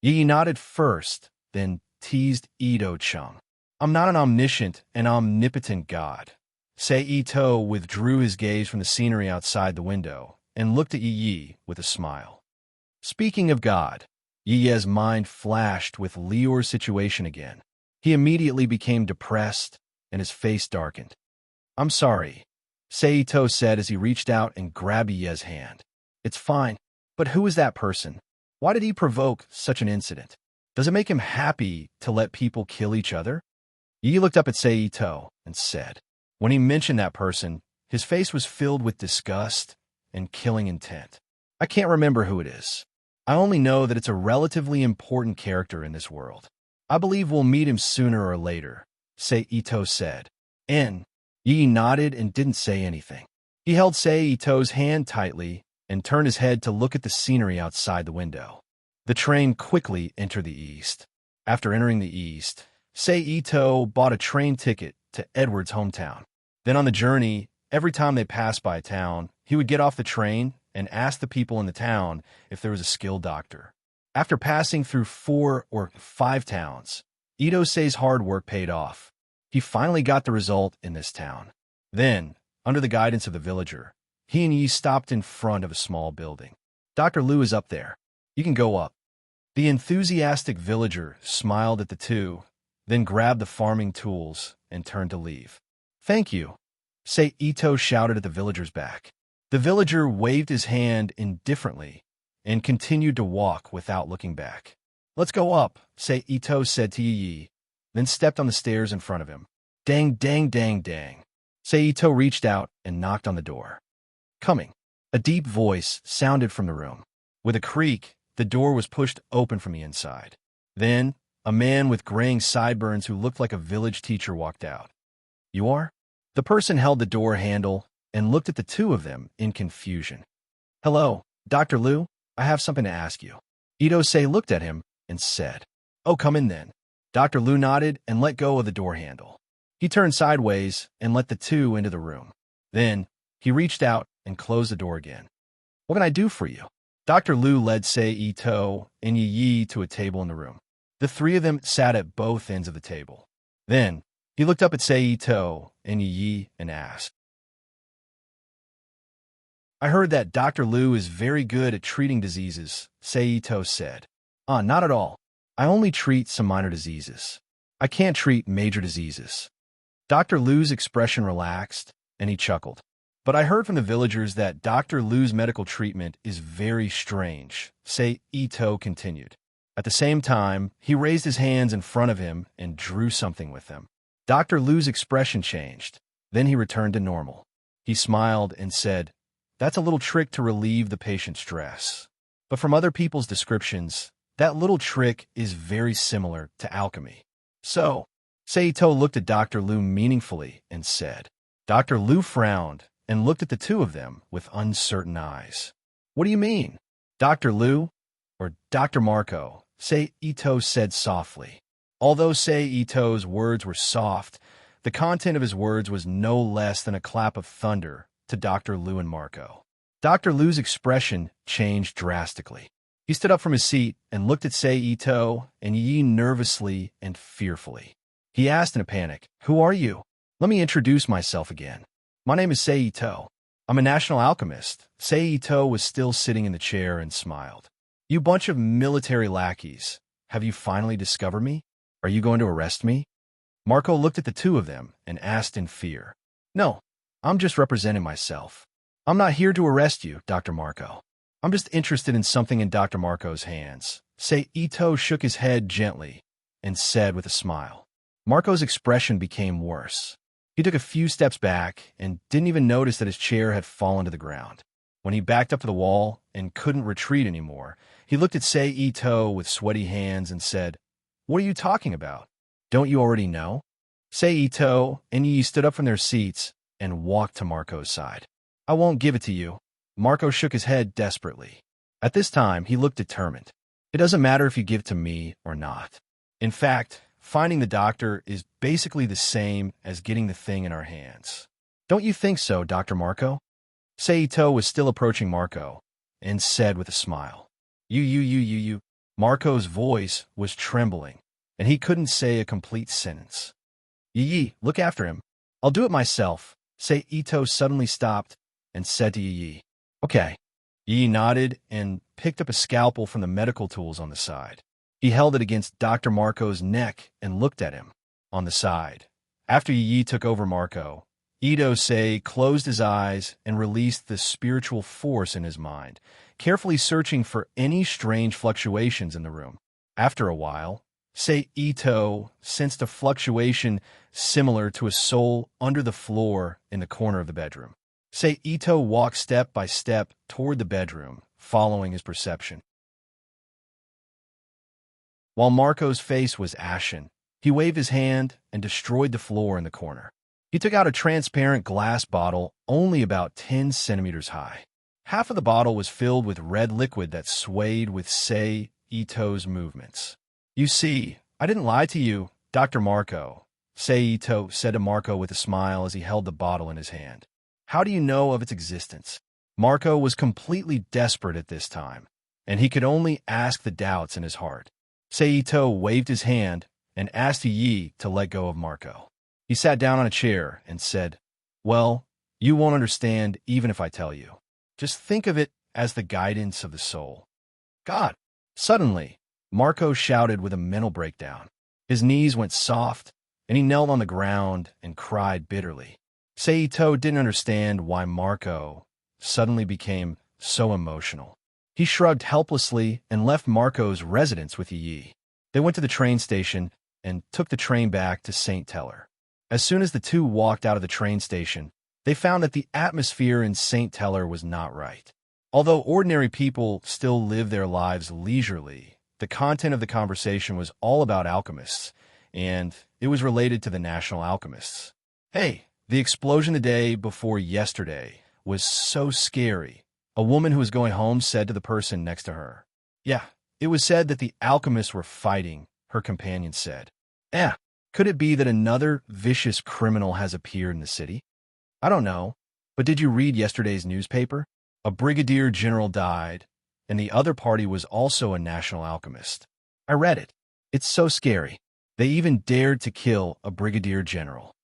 Yi nodded first, then teased Ito Chung. I'm not an omniscient and omnipotent god. Seito withdrew his gaze from the scenery outside the window and looked at Yi with a smile. Speaking of God, Yi's mind flashed with Lior's situation again. He immediately became depressed and his face darkened. I'm sorry, Seito said as he reached out and grabbed Yi's hand. It's fine, but who is that person? Why did he provoke such an incident? Does it make him happy to let people kill each other? Yi looked up at Seito and said, when he mentioned that person, his face was filled with disgust and killing intent. I can't remember who it is. I only know that it's a relatively important character in this world. I believe we'll meet him sooner or later, Seito said. Yi nodded and didn't say anything. He held Seito's hand tightly and turned his head to look at the scenery outside the window. The train quickly entered the east. After entering the east, Seito bought a train ticket to Edward's hometown. Then on the journey, every time they passed by a town, he would get off the train and ask the people in the town if there was a skilled doctor. After passing through 4 or 5 towns, Ito-sei's hard work paid off. He finally got the result in this town. Then, under the guidance of the villager, he and Yi stopped in front of a small building. Dr. Liu is up there. You can go up. The enthusiastic villager smiled at the two, then grabbed the farming tools and turned to leave. "Thank you," Say Ito shouted at the villager's back. The villager waved his hand indifferently and continued to walk without looking back. "Let's go up," Say Ito said to Yi, then stepped on the stairs in front of him. Dang, dang, dang, dang. Say Ito reached out and knocked on the door. "Coming." A deep voice sounded from the room. With a creak, the door was pushed open from the inside. Then, a man with graying sideburns who looked like a village teacher walked out. "You are?" The person held the door handle and looked at the two of them in confusion. "Hello, Dr. Liu, I have something to ask you." Ito-say looked at him and said, "Oh, come in then." Dr. Liu nodded and let go of the door handle. He turned sideways and let the two into the room. Then, he reached out and closed the door again. "What can I do for you?" Dr. Liu led Sei Ito and Yi to a table in the room. The three of them sat at both ends of the table. Then, he looked up at Sei Ito and Yi and asked, "I heard that Dr. Liu is very good at treating diseases," Sei Ito said. Not at all. I only treat some minor diseases. I can't treat major diseases." Dr. Liu's expression relaxed, and he chuckled. "But I heard from the villagers that Dr. Liu's medical treatment is very strange," Sei Ito continued. At the same time, he raised his hands in front of him and drew something with them. Dr. Liu's expression changed. Then he returned to normal. He smiled and said, "That's a little trick to relieve the patient's stress. But from other people's descriptions, that little trick is very similar to alchemy." "So," Seito looked at Dr. Liu meaningfully and said. Dr. Liu frowned and looked at the two of them with uncertain eyes. "What do you mean?" "Dr. Liu, or Dr. Marco," Sei Ito said softly. Although Sei Ito's words were soft, the content of his words was no less than a clap of thunder to Dr. Liu and Marco. Dr. Liu's expression changed drastically. He stood up from his seat and looked at Sei Ito and Yi nervously and fearfully. He asked in a panic, "Who are you?" "Let me introduce myself again. My name is Sei Ito. I'm a national alchemist." Sei Ito was still sitting in the chair and smiled. "You bunch of military lackeys. Have you finally discovered me? Are you going to arrest me?" Marco looked at the two of them and asked in fear. "No, I'm just representing myself. I'm not here to arrest you, Dr. Marco. I'm just interested in something in Dr. Marco's hands." Sei Ito shook his head gently and said with a smile. Marco's expression became worse. He took a few steps back and didn't even notice that his chair had fallen to the ground. When he backed up to the wall and couldn't retreat anymore, he looked at Sei Ito with sweaty hands and said, "What are you talking about? Don't you already know?" Sei Ito and Yi stood up from their seats and walked to Marco's side. "I won't give it to you." Marco shook his head desperately. At this time, he looked determined. "It doesn't matter if you give it to me or not. In fact, finding the doctor is basically the same as getting the thing in our hands. Don't you think so, Dr. Marco?" Sei Ito was still approaching Marco and said with a smile, You. Marco's voice was trembling, and he couldn't say a complete sentence. "Yi, look after him. I'll do it myself." Sei Ito suddenly stopped and said to Yi, "Okay." Yi nodded and picked up a scalpel from the medical tools on the side. He held it against Dr. Marco's neck and looked at him on the side. After Yi took over Marco, Ito-say closed his eyes and released the spiritual force in his mind, carefully searching for any strange fluctuations in the room. After a while, Sei Ito sensed a fluctuation similar to a soul under the floor in the corner of the bedroom. Sei Ito walked step by step toward the bedroom, following his perception. While Marco's face was ashen, he waved his hand and destroyed the floor in the corner. He took out a transparent glass bottle only about 10 centimeters high. Half of the bottle was filled with red liquid that swayed with Sei Ito's movements. "You see, I didn't lie to you, Dr. Marco," Sei Ito said to Marco with a smile as he held the bottle in his hand. "How do you know of its existence?" Marco was completely desperate at this time, and he could only ask the doubts in his heart. Sei Ito waved his hand and asked Yi to let go of Marco. He sat down on a chair and said, "Well, you won't understand even if I tell you. Just think of it as the guidance of the soul." God! Suddenly, Marco shouted with a mental breakdown. His knees went soft, and he knelt on the ground and cried bitterly. Seito didn't understand why Marco suddenly became so emotional. He shrugged helplessly and left Marco's residence with Yi. They went to the train station and took the train back to St. Teller. As soon as the two walked out of the train station, they found that the atmosphere in St. Teller was not right. Although ordinary people still live their lives leisurely, the content of the conversation was all about alchemists, and it was related to the National Alchemists. Hey, the explosion the day before yesterday was so scary, a woman who was going home said to the person next to her. Yeah, it was said that the alchemists were fighting, her companion said. Could it be that another vicious criminal has appeared in the city? I don't know, but did you read yesterday's newspaper? A brigadier general died, and the other party was also a national alchemist. I read it. It's so scary. They even dared to kill a brigadier general.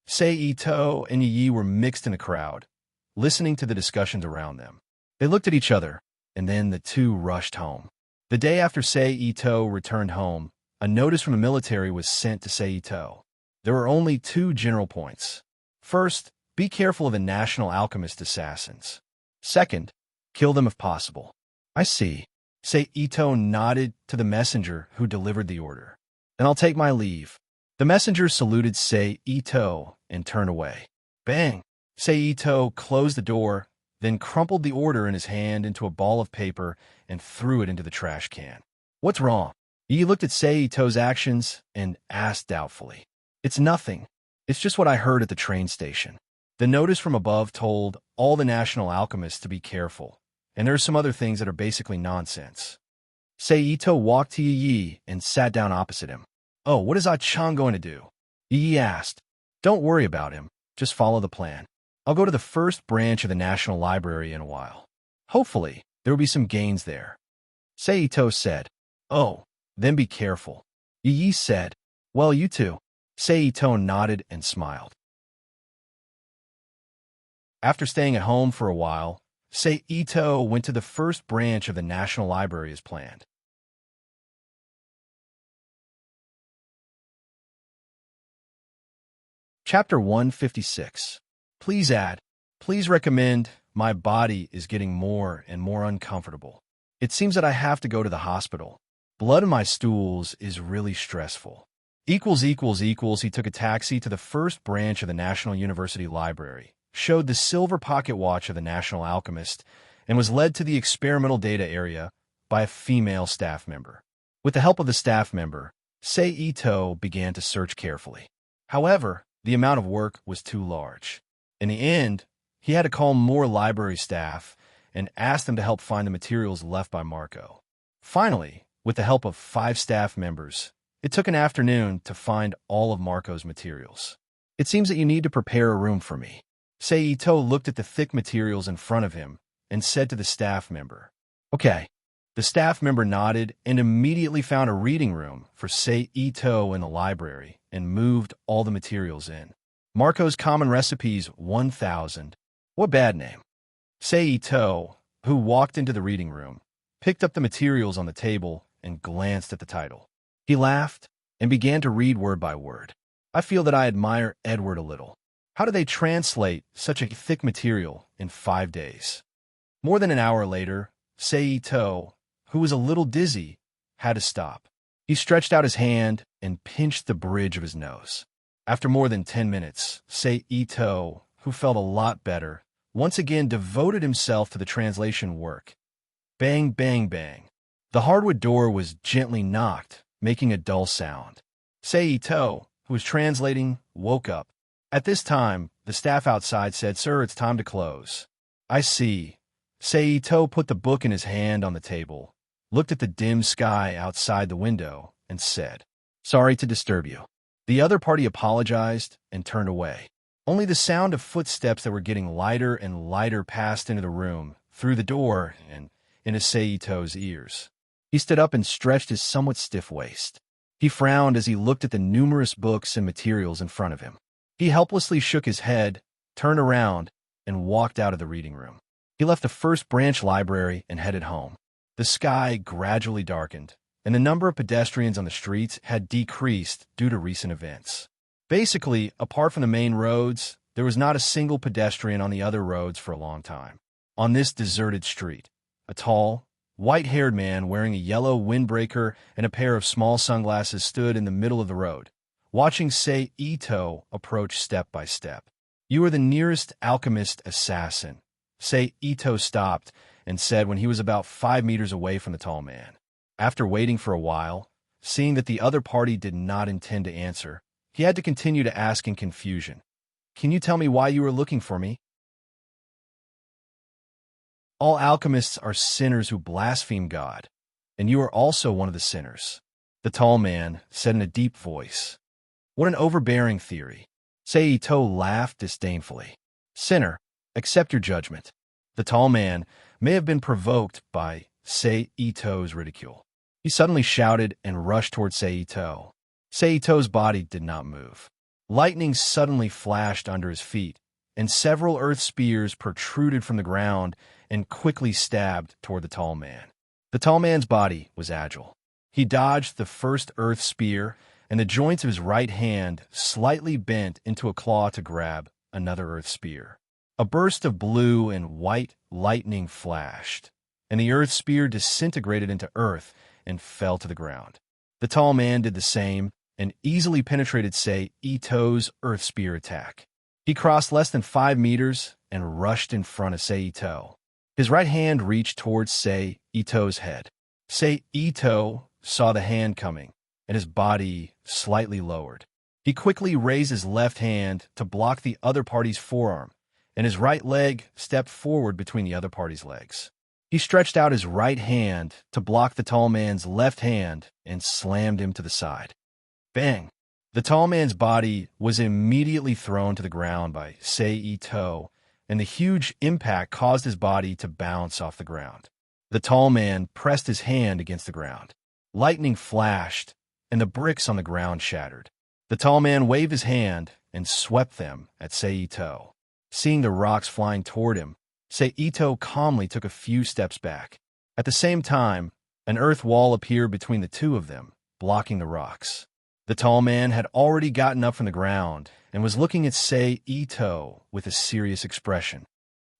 Seito and Yi were mixed in the crowd, listening to the discussions around them. They looked at each other, and then the two rushed home. The day after Seito returned home, a notice from the military was sent to Seito. There were only 2 general points. First, be careful of the national alchemist assassins. Second, kill them if possible. I see. Seito nodded to the messenger who delivered the order. Then I'll take my leave. The messenger saluted Seito and turned away. Bang! Seito closed the door, then crumpled the order in his hand into a ball of paper and threw it into the trash can. What's wrong? Yi looked at Seito's actions and asked doubtfully. It's nothing. It's just what I heard at the train station. The notice from above told all the national alchemists to be careful, and there are some other things that are basically nonsense. Seito walked to Yi and sat down opposite him. Oh, what is Ah-chan going to do? Yi asked. Don't worry about him. Just follow the plan. I'll go to the first branch of the National Library in a while. Hopefully, there will be some gains there. Seito said. Oh, then be careful. Yi said. Well, you too. Seito nodded and smiled. After staying at home for a while, Seito went to the first branch of the National Library as planned. Chapter 156. Please add. Please recommend. My body is getting more and more uncomfortable. It seems that I have to go to the hospital. Blood in my stools is really stressful. He took a taxi to the first branch of the National University Library, showed the silver pocket watch of the National Alchemist, and was led to the experimental data area by a female staff member. With the help of the staff member, Seito began to search carefully. However, the amount of work was too large. In the end, he had to call more library staff and ask them to help find the materials left by Marco. Finally, with the help of 5 staff members, it took an afternoon to find all of Marco's materials. It seems that you need to prepare a room for me. Seito looked at the thick materials in front of him and said to the staff member, Okay. The staff member nodded and immediately found a reading room for Seito in the library and moved all the materials in. Marco's Common Recipes 1000. What bad name? Seito, who walked into the reading room, picked up the materials on the table and glanced at the title. He laughed and began to read word by word. I feel that I admire Edward a little. How do they translate such a thick material in 5 days? More than an hour later, Seito, who was a little dizzy, had to stop. He stretched out his hand and pinched the bridge of his nose. After more than 10 minutes, Seito, who felt a lot better, once again devoted himself to the translation work. Bang, bang, bang. The hardwood door was gently knocked, making a dull sound. Seito, who was translating, woke up. At this time, the staff outside said, Sir, it's time to close. I see. Seito put the book in his hand on the table, looked at the dim sky outside the window, and said, Sorry to disturb you. The other party apologized and turned away. Only the sound of footsteps that were getting lighter and lighter passed into the room, through the door, and into Seito's ears. He stood up and stretched his somewhat stiff waist. He frowned as he looked at the numerous books and materials in front of him. He helplessly shook his head, turned around, and walked out of the reading room. He left the first branch library and headed home. The sky gradually darkened, and the number of pedestrians on the streets had decreased due to recent events. Basically, apart from the main roads, there was not a single pedestrian on the other roads for a long time. On this deserted street, a tall, white-haired man wearing a yellow windbreaker and a pair of small sunglasses stood in the middle of the road, watching Ito approach step by step. "You are the nearest alchemist assassin," Ito stopped and said when he was about 5 meters away from the tall man. After waiting for a while, seeing that the other party did not intend to answer, he had to continue to ask in confusion, "Can you tell me why you are looking for me?" "All alchemists are sinners who blaspheme God, and you are also one of the sinners," the tall man said in a deep voice. "What an overbearing theory." Ito laughed disdainfully. "Sinner, accept your judgment." The tall man may have been provoked by Ito's ridicule. He suddenly shouted and rushed towards Ito. Ito's body did not move. Lightning suddenly flashed under his feet, and several earth spears protruded from the ground and quickly stabbed toward the tall man. The tall man's body was agile. He dodged the first earth spear, and the joints of his right hand slightly bent into a claw to grab another earth spear. A burst of blue and white lightning flashed, and the earth spear disintegrated into earth and fell to the ground. The tall man did the same and easily penetrated Ito's earth spear attack. He crossed less than 5 meters and rushed in front of Ito. His right hand reached towards Ito's head. Ito saw the hand coming, and his body slightly lowered. He quickly raised his left hand to block the other party's forearm, and his right leg stepped forward between the other party's legs. He stretched out his right hand to block the tall man's left hand and slammed him to the side. Bang! The tall man's body was immediately thrown to the ground by Ito, and the huge impact caused his body to bounce off the ground. The tall man pressed his hand against the ground. Lightning flashed, and the bricks on the ground shattered. The tall man waved his hand and swept them at Ito. Seeing the rocks flying toward him, Ito calmly took a few steps back. At the same time, an earth wall appeared between the two of them, blocking the rocks. The tall man had already gotten up from the ground and was looking at Ito with a serious expression.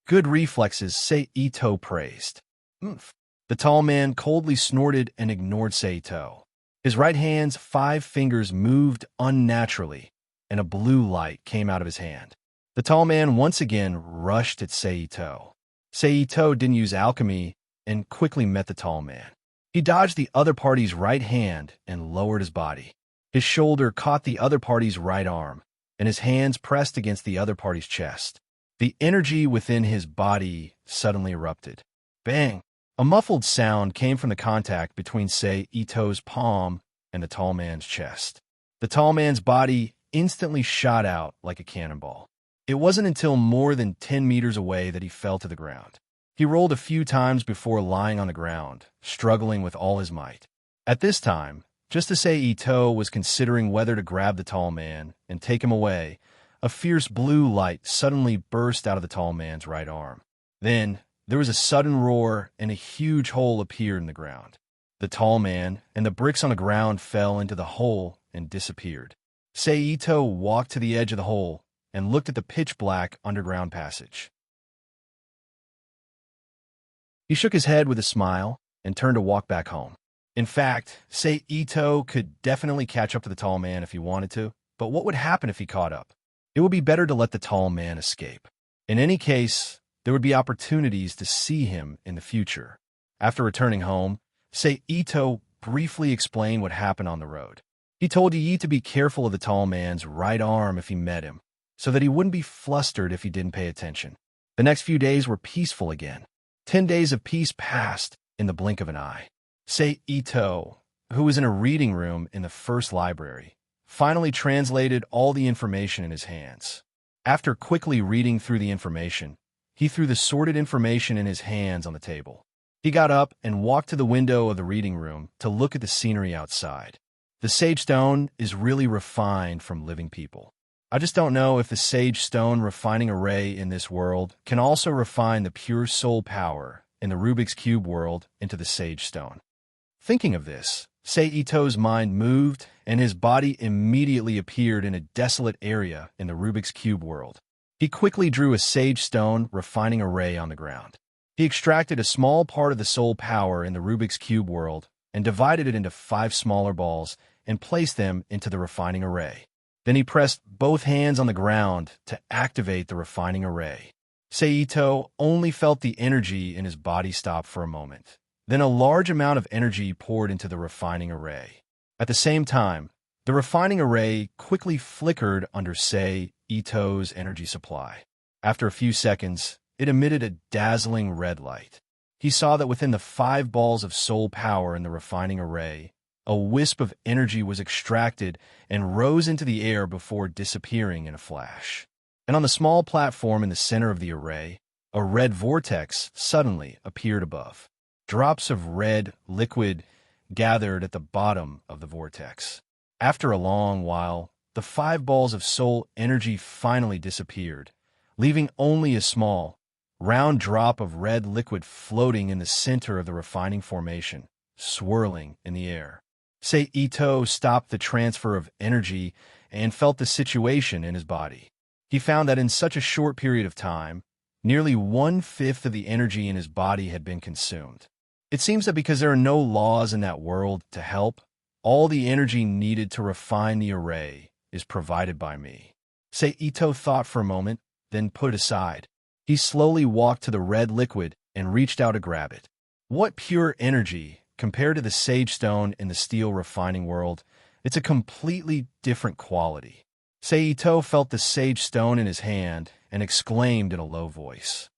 "Good reflexes," Ito praised. "Oomph." The tall man coldly snorted and ignored Ito. His right hand's 5 fingers moved unnaturally, and a blue light came out of his hand. The tall man once again rushed at Ito. Ito didn't use alchemy and quickly met the tall man. He dodged the other party's right hand and lowered his body. His shoulder caught the other party's right arm, and his hands pressed against the other party's chest. The energy within his body suddenly erupted. Bang! A muffled sound came from the contact between Ito's palm and the tall man's chest. The tall man's body instantly shot out like a cannonball. It wasn't until more than 10 meters away that he fell to the ground. He rolled a few times before lying on the ground, struggling with all his might. At this time, just as Ito was considering whether to grab the tall man and take him away, a fierce blue light suddenly burst out of the tall man's right arm. Then, there was a sudden roar and a huge hole appeared in the ground. The tall man and the bricks on the ground fell into the hole and disappeared. Ito walked to the edge of the hole and looked at the pitch-black underground passage. He shook his head with a smile and turned to walk back home. In fact, Ito could definitely catch up to the tall man if he wanted to, but what would happen if he caught up? It would be better to let the tall man escape. In any case, there would be opportunities to see him in the future. After returning home, Ito briefly explained what happened on the road. He told Yi to be careful of the tall man's right arm if he met him, so that he wouldn't be flustered if he didn't pay attention. The next few days were peaceful again. 10 days of peace passed in the blink of an eye. Ito, who was in a reading room in the first library, finally translated all the information in his hands. After quickly reading through the information, he threw the sorted information in his hands on the table. He got up and walked to the window of the reading room to look at the scenery outside. The sage stone is really refined from living people. I just don't know if the sage stone refining array in this world can also refine the pure soul power in the Rubik's Cube world into the sage stone. Thinking of this, Seito's mind moved, and his body immediately appeared in a desolate area in the Rubik's Cube world. He quickly drew a sage stone refining array on the ground. He extracted a small part of the soul power in the Rubik's Cube world and divided it into 5 smaller balls and placed them into the refining array. Then he pressed both hands on the ground to activate the refining array. Seito only felt the energy in his body stop for a moment. Then a large amount of energy poured into the refining array. At the same time, the refining array quickly flickered under Seito's energy supply. After a few seconds, it emitted a dazzling red light. He saw that within the 5 balls of soul power in the refining array, a wisp of energy was extracted and rose into the air before disappearing in a flash. And on the small platform in the center of the array, a red vortex suddenly appeared above. Drops of red liquid gathered at the bottom of the vortex. After a long while, the 5 balls of soul energy finally disappeared, leaving only a small, round drop of red liquid floating in the center of the refining formation, swirling in the air. Seito stopped the transfer of energy and felt the situation in his body. He found that in such a short period of time, nearly 1/5 of the energy in his body had been consumed. It seems that because there are no laws in that world to help, all the energy needed to refine the array is provided by me. Seito thought for a moment, then put it aside. He slowly walked to the red liquid and reached out to grab it. What pure energy! Compared to the sage stone in the steel refining world, it's a completely different quality. Seito felt the sage stone in his hand and exclaimed in a low voice.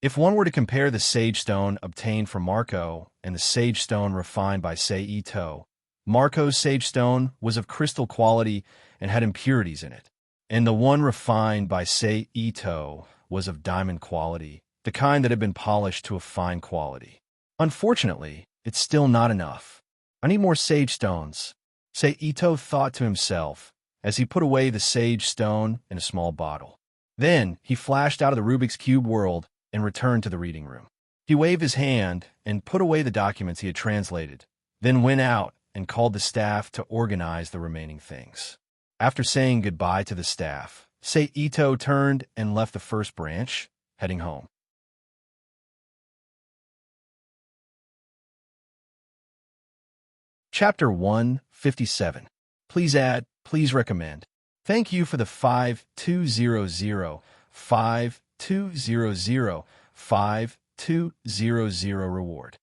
If one were to compare the sage stone obtained from Marco and the sage stone refined by Seito, Marco's sage stone was of crystal quality and had impurities in it, and the one refined by Seito was of diamond quality, the kind that had been polished to a fine quality. Unfortunately, it's still not enough. I need more sage stones, Seito thought to himself as he put away the sage stone in a small bottle. Then he flashed out of the Rubik's Cube world and returned to the reading room. He waved his hand and put away the documents he had translated, then went out and called the staff to organize the remaining things. After saying goodbye to the staff, Seito turned and left the first branch, heading home. Chapter 157. Please add, please recommend. Thank you for the 5200, 5200, 5200 reward.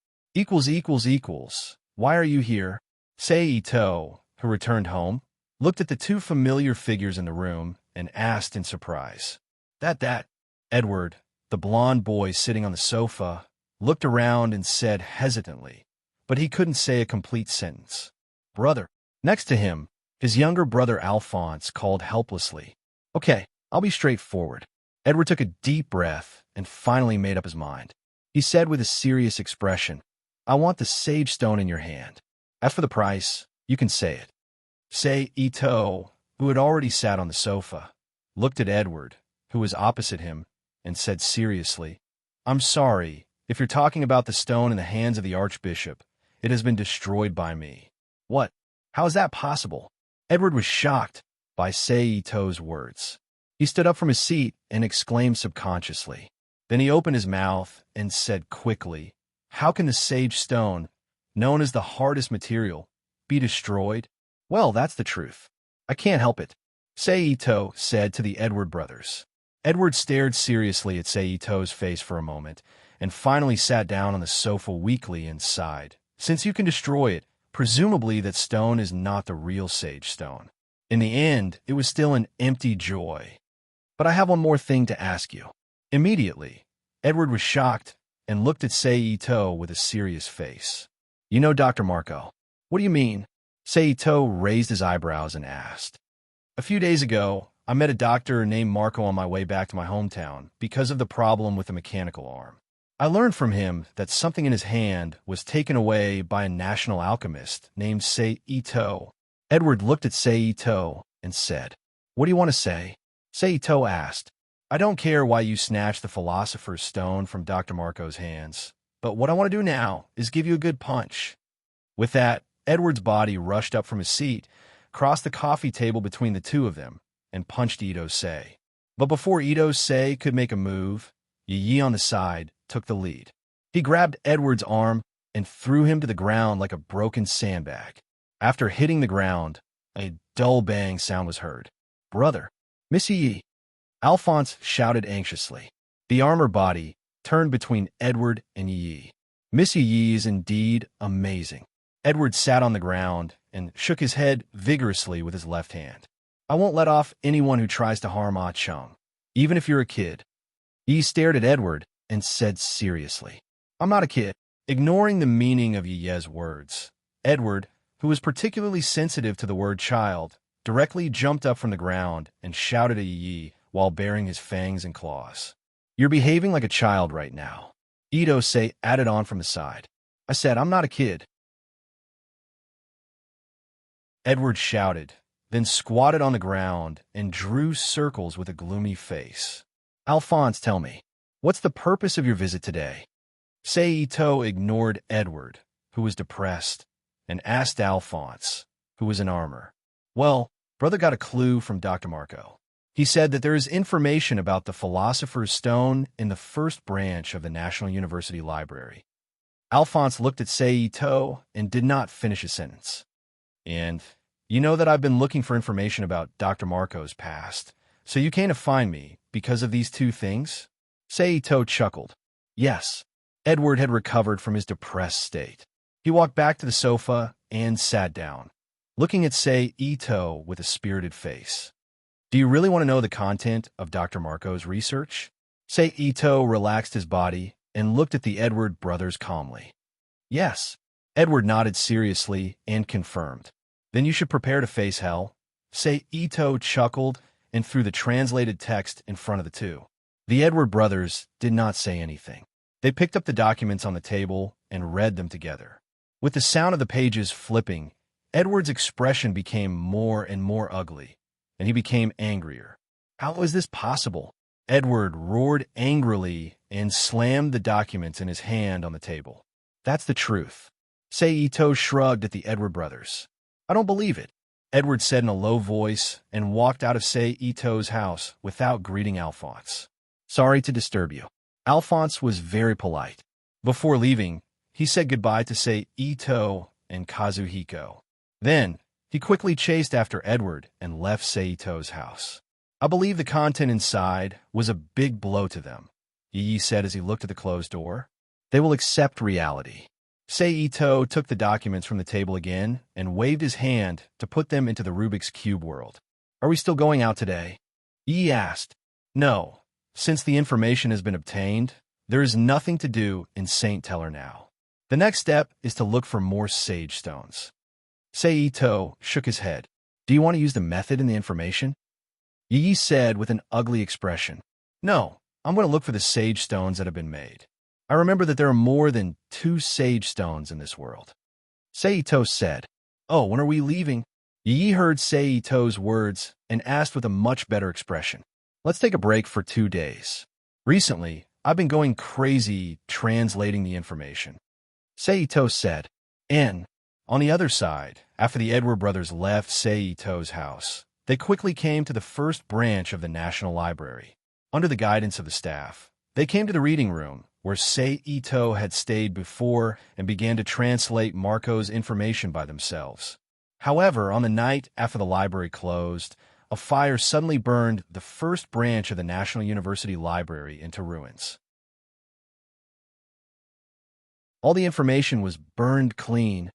Why are you here? Seito, who returned home, looked at the 2 familiar figures in the room and asked in surprise. That. Edward, the blond boy sitting on the sofa, looked around and said hesitantly, but he couldn't say a complete sentence. Brother. Next to him, his younger brother Alphonse called helplessly. Okay, I'll be straightforward. Edward took a deep breath and finally made up his mind. He said with a serious expression, I want the sage stone in your hand. As for the price, you can say it. Seito, who had already sat on the sofa, looked at Edward, who was opposite him, and said seriously, I'm sorry, if you're talking about the stone in the hands of the Archbishop, it has been destroyed by me. What? How is that possible? Edward was shocked by Seito's words. He stood up from his seat and exclaimed subconsciously. Then he opened his mouth and said quickly, How can the sage stone, known as the hardest material, be destroyed? Well, that's the truth. I can't help it, Seito said to the Edward brothers. Edward stared seriously at Seito's face for a moment and finally sat down on the sofa weakly and sighed. Since you can destroy it, presumably that stone is not the real sage stone. In the end, it was still an empty joy. But I have one more thing to ask you. Immediately, Edward was shocked and looked at Seito with a serious face. You know Dr. Marco. What do you mean? Seito raised his eyebrows and asked. A few days ago, I met a doctor named Marco on my way back to my hometown because of the problem with the mechanical arm. I learned from him that something in his hand was taken away by a national alchemist named Seito. Edward looked at Seito and said, What do you want to say? Seito asked, I don't care why you snatched the philosopher's stone from Dr. Marco's hands, but what I want to do now is give you a good punch." With that, Edward's body rushed up from his seat, crossed the coffee table between the two of them, and punched Ito Sei. But before Ito Sei could make a move, Yi on the side took the lead. He grabbed Edward's arm and threw him to the ground like a broken sandbag. After hitting the ground, a dull bang sound was heard. "Brother, Miss Yi," Alphonse shouted anxiously. The armor body turned between Edward and Yi. "Miss Yi is indeed amazing." Edward sat on the ground and shook his head vigorously with his left hand. "I won't let off anyone who tries to harm Ah Chung, even if you're a kid." Yi stared at Edward and said seriously, "I'm not a kid." Ignoring the meaning of Yi's words, Edward, who was particularly sensitive to the word child, directly jumped up from the ground and shouted at Yi while baring his fangs and claws. "You're behaving like a child right now," Ito Sei added on from the side. "I said I'm not a kid." Edward shouted, then squatted on the ground and drew circles with a gloomy face. "Alphonse, tell me, what's the purpose of your visit today?" Ito ignored Edward, who was depressed, and asked Alphonse, who was in armor. "Well, brother got a clue from Dr. Marco. He said that there is information about the Philosopher's Stone in the first branch of the National University Library." Alphonse looked at Ito and did not finish his sentence. "And you know that I've been looking for information about Dr. Marco's past, so you came to find me because of these two things?" Ito chuckled. Yes, Edward had recovered from his depressed state. He walked back to the sofa and sat down, looking at Ito with a spirited face. "Do you really want to know the content of Dr. Marco's research?" Ito relaxed his body and looked at the Edward brothers calmly. "Yes." Edward nodded seriously and confirmed. "Then you should prepare to face hell." Ito chuckled and threw the translated text in front of the two. The Edward brothers did not say anything. They picked up the documents on the table and read them together. With the sound of the pages flipping, Edward's expression became more and more ugly, and he became angrier. "How is this possible?" Edward roared angrily and slammed the documents in his hand on the table. "That's the truth." Ito shrugged at the Edward brothers. "I don't believe it," Edward said in a low voice and walked out of Ito's house without greeting Alphonse. "Sorry to disturb you." Alphonse was very polite. Before leaving, he said goodbye to Ito and Kazuhiko. Then, he quickly chased after Edward and left Ito's house. "I believe the content inside was a big blow to them," Yi said as he looked at the closed door. "They will accept reality." Ito took the documents from the table again and waved his hand to put them into the Rubik's Cube world. "Are we still going out today?" Yi asked. "No. Since the information has been obtained, there is nothing to do in St. Teller now. The next step is to look for more sage stones." Ito shook his head. "Do you want to use the method in the information?" Yi said with an ugly expression. "No, I'm going to look for the sage stones that have been made. I remember that there are more than 2 sage stones in this world." Ito said, "Oh, when are we leaving?" Yi heard Ito's words and asked with a much better expression. "Let's take a break for 2 days. Recently, I've been going crazy translating the information." Ito said. And, on the other side, after the Edward brothers left Ito's house, they quickly came to the first branch of the National Library. Under the guidance of the staff, they came to the reading room, where Ito had stayed before and began to translate Marco's information by themselves. However, on the night after the library closed, a fire suddenly burned the first branch of the National University Library into ruins. All the information was burned clean.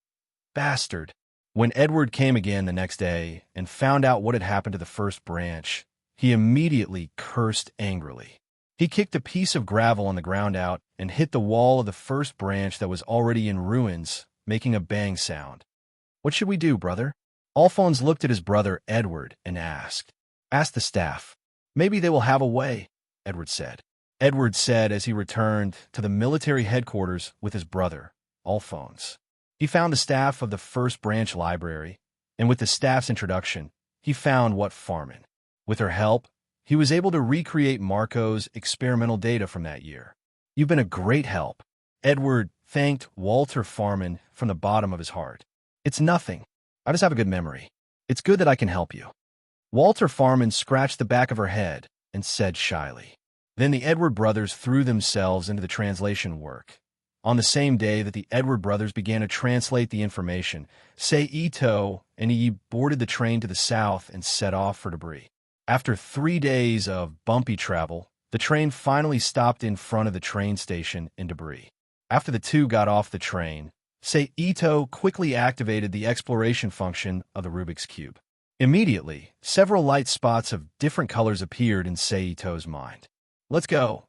Bastard. When Edward came again the next day and found out what had happened to the first branch, he immediately cursed angrily. He kicked a piece of gravel on the ground out and hit the wall of the first branch that was already in ruins, making a bang sound. "What should we do, brother?" Alphonse looked at his brother Edward and asked. "Ask the staff. Maybe they will have a way," Edward said. Edward said as he returned to the military headquarters with his brother, Alphonse. He found the staff of the first branch library, and with the staff's introduction, he found what Farman. With her help, he was able to recreate Marco's experimental data from that year. "You've been a great help," Edward thanked Walter Farman from the bottom of his heart. It's nothing. I just have a good memory. It's good that I can help you. Walter Farman scratched the back of her head and said shyly. Then the Edward brothers threw themselves into the translation work. On the same day that the Edward brothers began to translate the information, Ito and Yi boarded the train to the south and set off for Debris. After 3 days of bumpy travel, the train finally stopped in front of the train station in Debris. After the two got off the train, Ito quickly activated the exploration function of the Rubik's Cube. Immediately, several light spots of different colors appeared in Ito's mind. Let's go.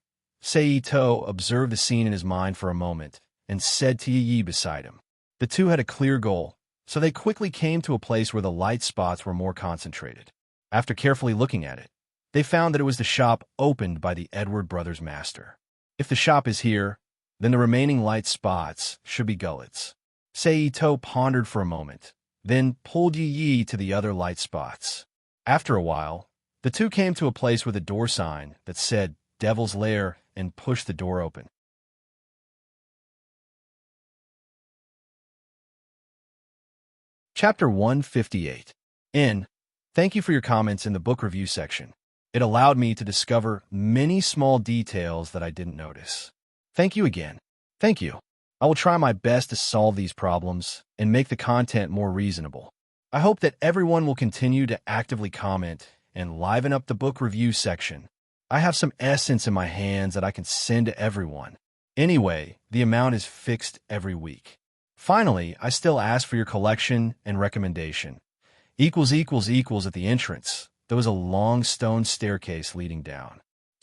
Ito observed the scene in his mind for a moment and said to Yi beside him. The two had a clear goal, so they quickly came to a place where the light spots were more concentrated. After carefully looking at it, they found that it was the shop opened by the Edward brothers' master. If the shop is here, then the remaining light spots should be gullets. Ito pondered for a moment, then pulled Yi to the other light spots. After a while, the two came to a place with a door sign that said Devil's Lair and pushed the door open. Chapter 158. Thank you for your comments in the book review section. It allowed me to discover many small details that I didn't notice. Thank you again. Thank you. I will try my best to solve these problems and make the content more reasonable. I hope that everyone will continue to actively comment and liven up the book review section. I have some essence in my hands that I can send to everyone. Anyway, the amount is fixed every week. Finally, I still ask for your collection and recommendation. == At the entrance, there was a long stone staircase leading down.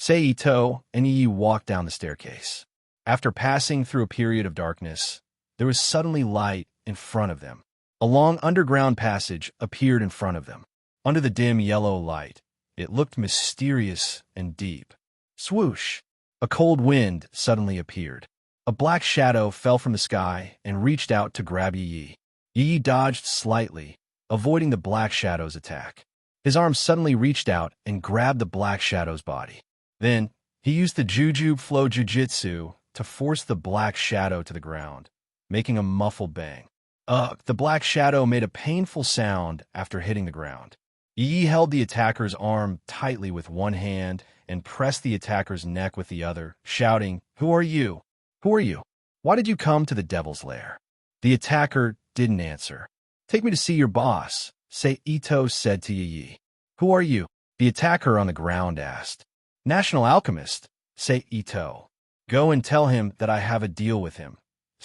Ito and Yi walked down the staircase. After passing through a period of darkness, there was suddenly light in front of them. A long underground passage appeared in front of them. Under the dim yellow light, it looked mysterious and deep. Swoosh! A cold wind suddenly appeared. A black shadow fell from the sky and reached out to grab Yi. Yi dodged slightly, avoiding the black shadow's attack. His arm suddenly reached out and grabbed the black shadow's body. Then, he used the Jujube Flow Jujitsu to force the black shadow to the ground, making a muffled bang. The black shadow made a painful sound after hitting the ground. Yi held the attacker's arm tightly with one hand and pressed the attacker's neck with the other, shouting, "Who are you? Who are you? Why did you come to the Devil's Lair?" The attacker didn't answer. "Take me to see your boss," Ito said to Yi. "Who are you?" the attacker on the ground asked. "National Alchemist," Ito. "Go and tell him that I have a deal with him,"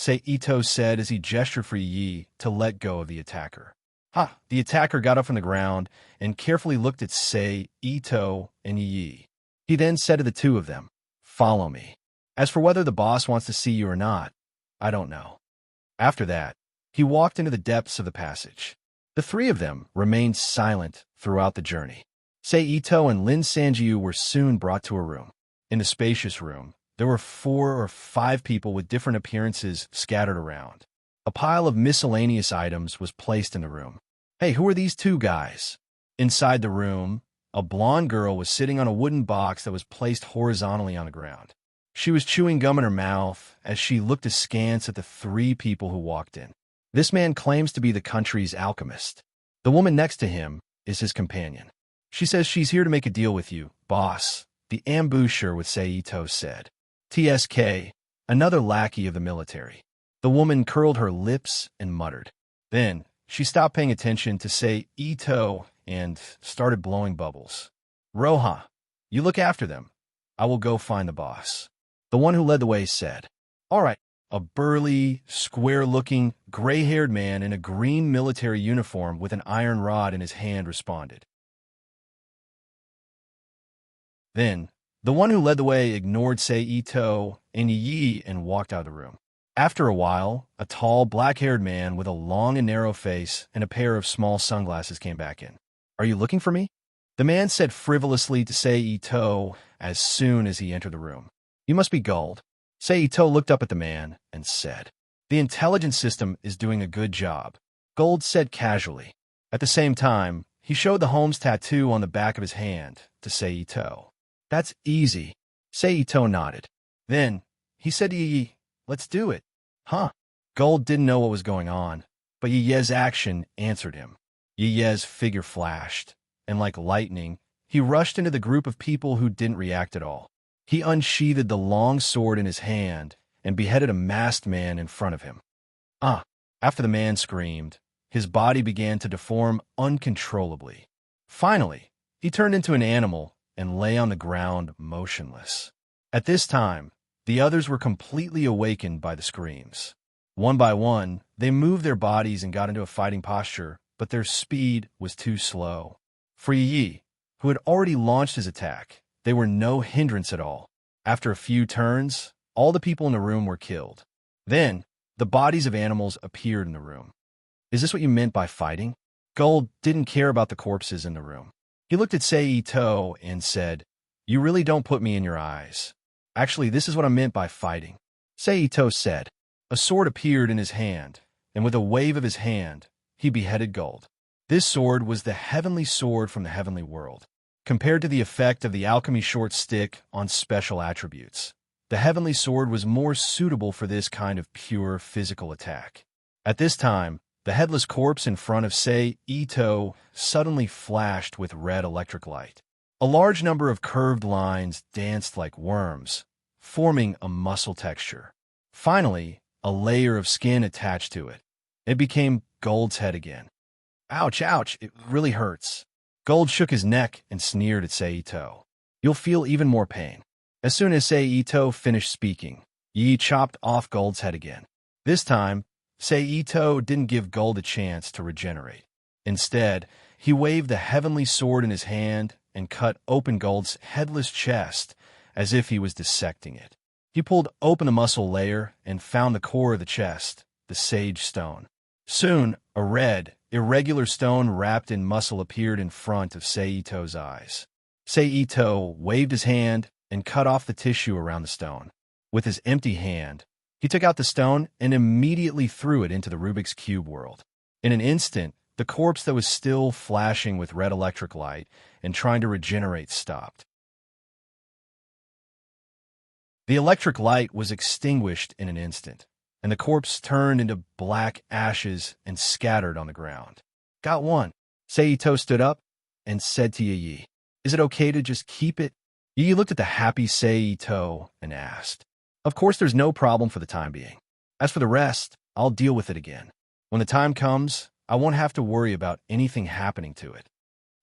Ito said as he gestured for Yi to let go of the attacker. The attacker got up from the ground and carefully looked at Ito and Yi. He then said to the two of them, "Follow me. As for whether the boss wants to see you or not, I don't know." After that, he walked into the depths of the passage. The three of them remained silent throughout the journey. Ito and Lin Sanjiu were soon brought to a room. In the spacious room, there were 4 or 5 people with different appearances scattered around. A pile of miscellaneous items was placed in the room. "Hey, who are these 2 guys?" Inside the room, a blonde girl was sitting on a wooden box that was placed horizontally on the ground. She was chewing gum in her mouth as she looked askance at the 3 people who walked in. This man claims to be the country's alchemist. The woman next to him is his companion. She says she's here to make a deal with you, boss, the ambusher with Ito said. TSK, another lackey of the military. The woman curled her lips and muttered. Then, she stopped paying attention to Ito and started blowing bubbles. "Roha, you look after them. I will go find the boss." The one who led the way said. "All right." A burly, square-looking, gray-haired man in a green military uniform with an iron rod in his hand responded. Then, the one who led the way ignored Ito and Yi and walked out of the room. After a while, a tall, black-haired man with a long and narrow face and a pair of small sunglasses came back in. "Are you looking for me?" The man said frivolously to Ito as soon as he entered the room. "You must be Gold." Ito looked up at the man and said, "The intelligence system is doing a good job," Gold said casually. At the same time, he showed the Holmes tattoo on the back of his hand to Ito. "That's easy." Ito nodded. Then, he said to Yi, let's do it. Huh? Gold didn't know what was going on, but Yeyez's action answered him. Yeyez's figure flashed, and like lightning, he rushed into the group of people who didn't react at all. He unsheathed the long sword in his hand and beheaded a masked man in front of him. Ah! After the man screamed, his body began to deform uncontrollably. Finally, he turned into an animal and lay on the ground motionless. At this time, the others were completely awakened by the screams. One by one, they moved their bodies and got into a fighting posture, but their speed was too slow. For Yi, who had already launched his attack, they were no hindrance at all. After a few turns, all the people in the room were killed. Then, the bodies of animals appeared in the room. Is this what you meant by fighting? Gold didn't care about the corpses in the room. He looked at Seito and said, "You really don't put me in your eyes. Actually, this is what I meant by fighting." Seito said. A sword appeared in his hand, and with a wave of his hand, he beheaded Gold. This sword was the heavenly sword from the heavenly world. Compared to the effect of the alchemy short stick on special attributes, the heavenly sword was more suitable for this kind of pure physical attack. At this time, the headless corpse in front of Seito suddenly flashed with red electric light. A large number of curved lines danced like worms, forming a muscle texture. Finally, a layer of skin attached to it. It became Gold's head again. Ouch, ouch, it really hurts. Gold shook his neck and sneered at Seito. You'll feel even more pain. As soon as Seito finished speaking, Yi chopped off Gold's head again. This time, Seito didn't give Gold a chance to regenerate. Instead, he waved the heavenly sword in his hand and cut open Gold's headless chest as if he was dissecting it. He pulled open the muscle layer and found the core of the chest, the sage stone. Soon, a red, irregular stone wrapped in muscle appeared in front of Seito's eyes. Seito waved his hand and cut off the tissue around the stone. With his empty hand, he took out the stone and immediately threw it into the Rubik's Cube world. In an instant, the corpse that was still flashing with red electric light and trying to regenerate stopped. The electric light was extinguished in an instant, and the corpse turned into black ashes and scattered on the ground. Got one. Seito stood up and said to Yi, "Is it okay to just keep it?" Yi looked at the happy Seito and asked, "Of course there's no problem for the time being. As for the rest, I'll deal with it again. When the time comes, I won't have to worry about anything happening to it."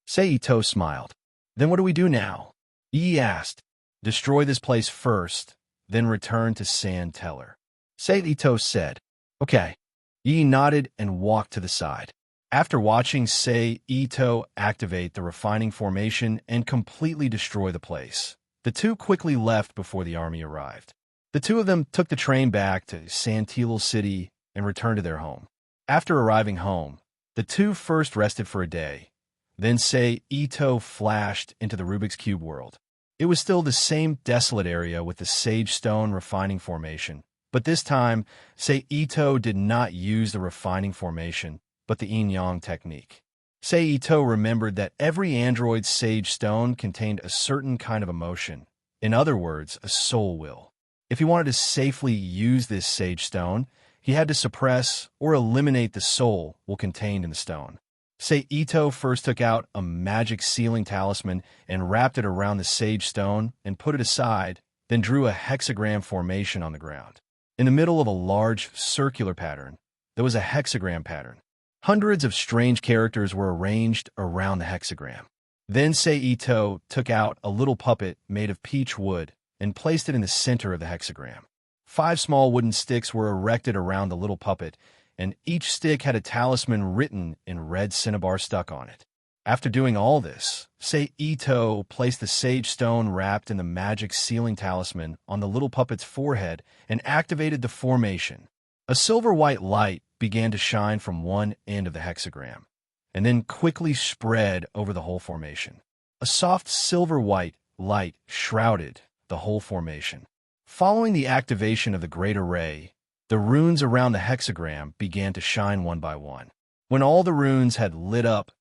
Seito smiled. "Then what do we do now?" Yi asked. "Destroy this place first, then return to Sand Teller." Seito said, "Okay." Yi nodded and walked to the side. After watching Seito activate the refining formation and completely destroy the place, the two quickly left before the army arrived. The two of them took the train back to Santilal City and returned to their home. After arriving home, the two first rested for a day. Then Seito flashed into the Rubik's Cube world. It was still the same desolate area with the sage stone refining formation, but this time, Seito did not use the refining formation, but the yin-yang technique. Seito remembered that every android's sage stone contained a certain kind of emotion, in other words, a soul will. If he wanted to safely use this sage stone, he had to suppress or eliminate the soul contained in the stone. Seito first took out a magic sealing talisman and wrapped it around the sage stone and put it aside, then drew a hexagram formation on the ground. In the middle of a large circular pattern, there was a hexagram pattern. Hundreds of strange characters were arranged around the hexagram. Then Seito took out a little puppet made of peach wood and placed it in the center of the hexagram. 5 small wooden sticks were erected around the little puppet, and each stick had a talisman written in red cinnabar stuck on it. After doing all this, Seito placed the sage stone wrapped in the magic sealing talisman on the little puppet's forehead and activated the formation. A silver-white light began to shine from one end of the hexagram, and then quickly spread over the whole formation. A soft silver-white light shrouded the whole formation. Following the activation of the great array, the runes around the hexagram began to shine one by one. When all the runes had lit up,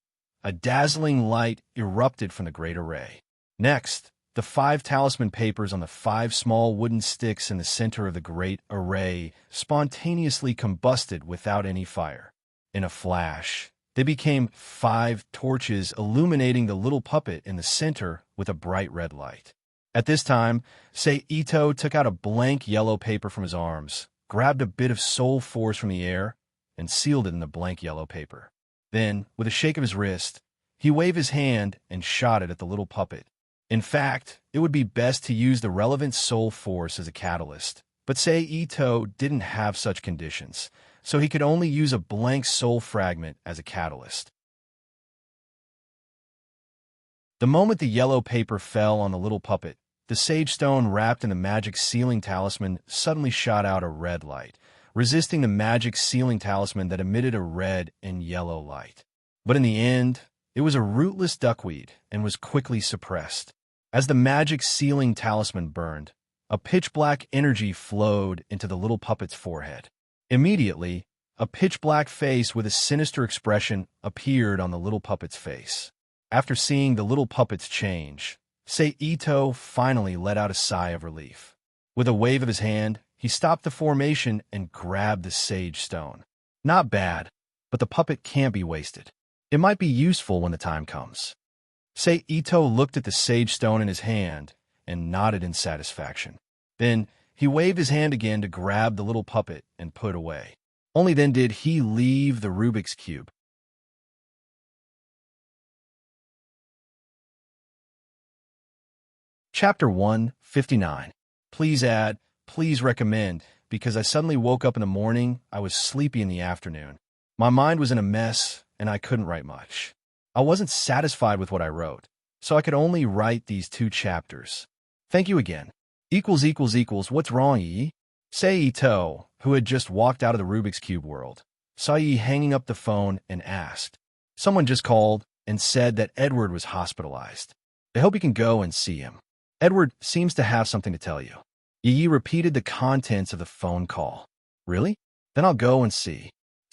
a dazzling light erupted from the great array. Next, The 5 talisman papers on the 5 small wooden sticks in the center of the great array spontaneously combusted without any fire. In a flash, they became 5 torches illuminating the little puppet in the center with a bright red light. At this time, Ito took out a blank yellow paper from his arms, grabbed a bit of soul force from the air, and sealed it in the blank yellow paper. Then, with a shake of his wrist, he waved his hand and shot it at the little puppet. In fact, it would be best to use the relevant soul force as a catalyst, but Ito didn't have such conditions, so he could only use a blank soul fragment as a catalyst. The moment the yellow paper fell on the little puppet, the sage stone wrapped in the magic sealing talisman suddenly shot out a red light, resisting the magic sealing talisman that emitted a red and yellow light. But in the end, it was a rootless duckweed and was quickly suppressed. As the magic sealing talisman burned, a pitch-black energy flowed into the little puppet's forehead. Immediately, a pitch-black face with a sinister expression appeared on the little puppet's face. After seeing the little puppet's change, Ito finally let out a sigh of relief. With a wave of his hand, he stopped the formation and grabbed the sage stone. Not bad, but the puppet can't be wasted. It might be useful when the time comes. Ito looked at the sage stone in his hand and nodded in satisfaction. Then he waved his hand again to grab the little puppet and put away. Only then did he leave the Rubik's Cube. Chapter 159. Please add, please recommend, because I suddenly woke up in the morning, I was sleepy in the afternoon. My mind was in a mess, and I couldn't write much. I wasn't satisfied with what I wrote, so I could only write these 2 chapters. Thank you again. What's wrong, Yi? Ito, who had just walked out of the Rubik's Cube world, saw Yi hanging up the phone and asked. Someone just called and said that Edward was hospitalized. I hope you can go and see him. Edward seems to have something to tell you. Yi repeated the contents of the phone call. Really? Then I'll go and see.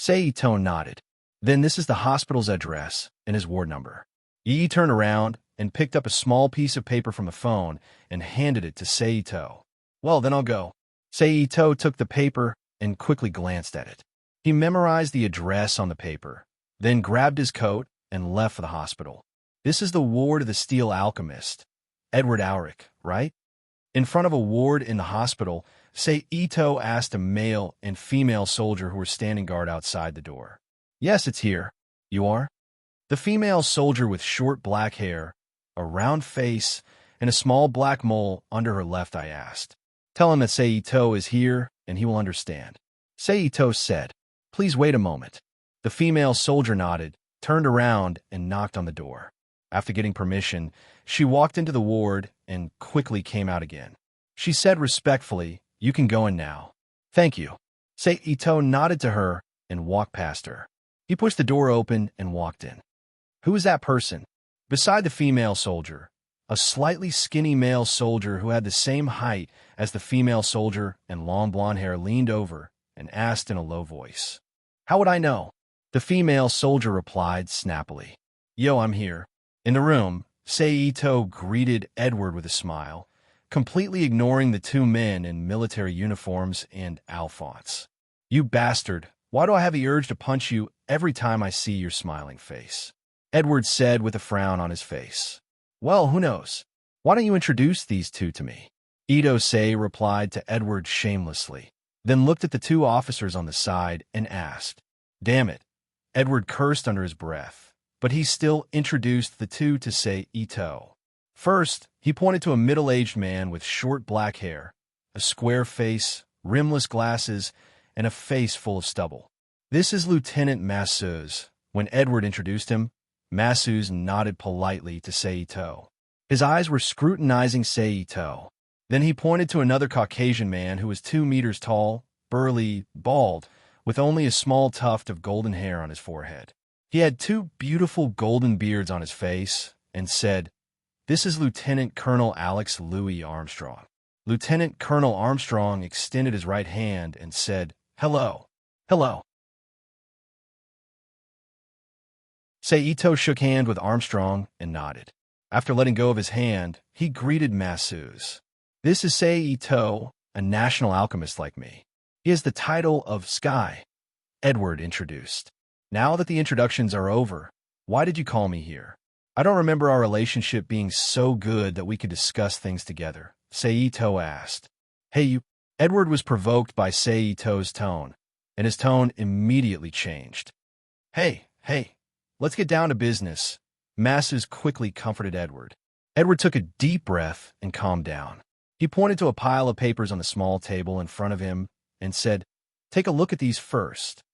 Ito nodded. Then this is the hospital's address and his ward number. Yi turned around and picked up a small piece of paper from the phone and handed it to Ito. Well, then I'll go. Ito took the paper and quickly glanced at it. He memorized the address on the paper, then grabbed his coat and left for the hospital. This is the ward of the Steel Alchemist. Edward Auric, right? In front of a ward in the hospital, Ito asked a male and female soldier who were standing guard outside the door. Yes, it's here. You are? The female soldier with short black hair, a round face, and a small black mole under her left eye asked. Tell him that Ito is here, and he will understand. Ito said, Please wait a moment. The female soldier nodded, turned around, and knocked on the door. After getting permission, she walked into the ward and quickly came out again. She said respectfully, You can go in now. Thank you. Ito nodded to her and walked past her. He pushed the door open and walked in. Who is that person? Beside the female soldier, a slightly skinny male soldier who had the same height as the female soldier and long blonde hair leaned over and asked in a low voice. How would I know? The female soldier replied snappily. Yo, I'm here. In the room, Ito greeted Edward with a smile, completely ignoring the 2 men in military uniforms and Alphonse. You bastard, why do I have the urge to punch you every time I see your smiling face? Edward said with a frown on his face. Well, who knows? Why don't you introduce these 2 to me? Ito replied to Edward shamelessly, then looked at the 2 officers on the side and asked. Damn it. Edward cursed under his breath, but he still introduced the 2 to Ito. First, he pointed to a middle-aged man with short black hair, a square face, rimless glasses, and a face full of stubble. This is Lieutenant Masseuse. When Edward introduced him, Masseuse nodded politely to Ito. His eyes were scrutinizing Ito. Then he pointed to another Caucasian man who was 2 meters tall, burly, bald, with only a small tuft of golden hair on his forehead. He had 2 beautiful golden beards on his face and said, This is Lieutenant Colonel Alex Louis Armstrong. Lieutenant Colonel Armstrong extended his right hand and said, Hello. Hello. Ito shook hands with Armstrong and nodded. After letting go of his hand, he greeted Masseuse. "This is Sei Ito, a national alchemist like me. He has the title of Sky," Edward introduced. "Now that the introductions are over, why did you call me here?" "I don't remember our relationship being so good that we could discuss things together," Seito asked. "Hey, you—" Edward was provoked by Seito's tone, and his tone immediately changed. Hey, let's get down to business," Masses quickly comforted Edward. Edward took a deep breath and calmed down. He pointed to a pile of papers on the small table in front of him and said, "Take a look at these first."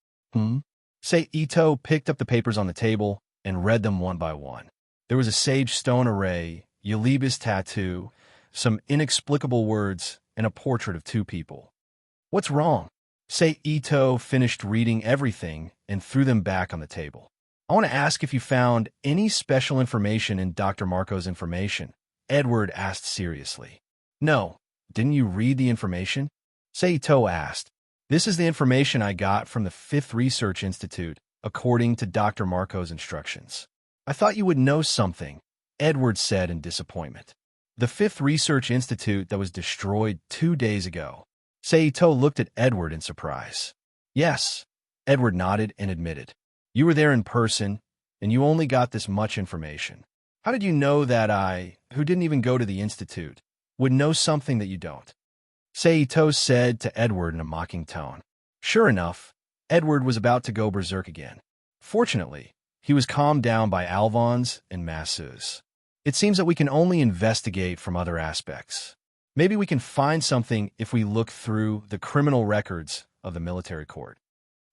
Seito picked up the papers on the table and read them one by one. There was a sage stone array, Yaliba's tattoo, some inexplicable words, and a portrait of two people. "What's wrong?" Seito finished reading everything and threw them back on the table. "I want to ask if you found any special information in Dr. Marco's information," Edward asked seriously. "No. Didn't you read the information?" Seito asked. "This is the information I got from the Fifth Research Institute, according to Dr. Marco's instructions." "I thought you would know something," Edward said in disappointment. "The Fifth Research Institute that was destroyed 2 days ago." Seito looked at Edward in surprise. "Yes," Edward nodded and admitted. "You were there in person, and you only got this much information. How did you know that I, who didn't even go to the Institute, would know something that you don't?" Seito said to Edward in a mocking tone. Sure enough, Edward was about to go berserk again. Fortunately, he was calmed down by Alvons and Masseuse. "It seems that we can only investigate from other aspects. Maybe we can find something if we look through the criminal records of the military court."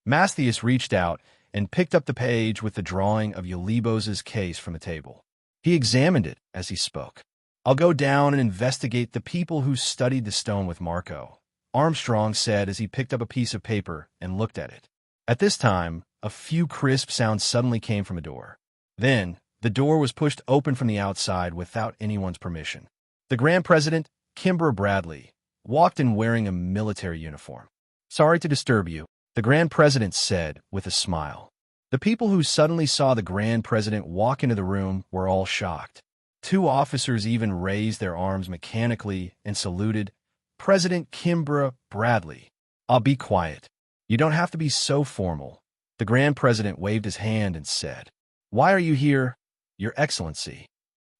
Matthias reached out and picked up the page with the drawing of Yalibos's case from the table. He examined it as he spoke. "I'll go down and investigate the people who studied the stone with Marco," Armstrong said as he picked up a piece of paper and looked at it. At this time, a few crisp sounds suddenly came from a door. Then, the door was pushed open from the outside without anyone's permission. The Grand President, Kimbra Bradley, walked in wearing a military uniform. "Sorry to disturb you," the Grand President said with a smile. The people who suddenly saw the Grand President walk into the room were all shocked. 2 officers even raised their arms mechanically and saluted. "President Kimbra Bradley." "I'll be quiet. You don't have to be so formal." The Grand President waved his hand and said, "Why are you here, Your Excellency?"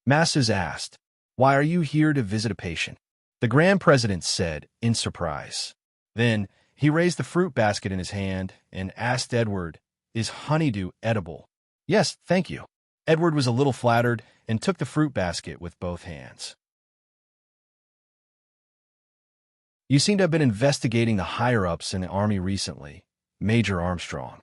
Masses asked, "Why are you here to visit a patient?" The Grand President said, in surprise. Then, he raised the fruit basket in his hand and asked Edward, "Is honeydew edible?" "Yes, thank you." Edward was a little flattered and took the fruit basket with both hands. "You seem to have been investigating the higher-ups in the army recently, Major Armstrong."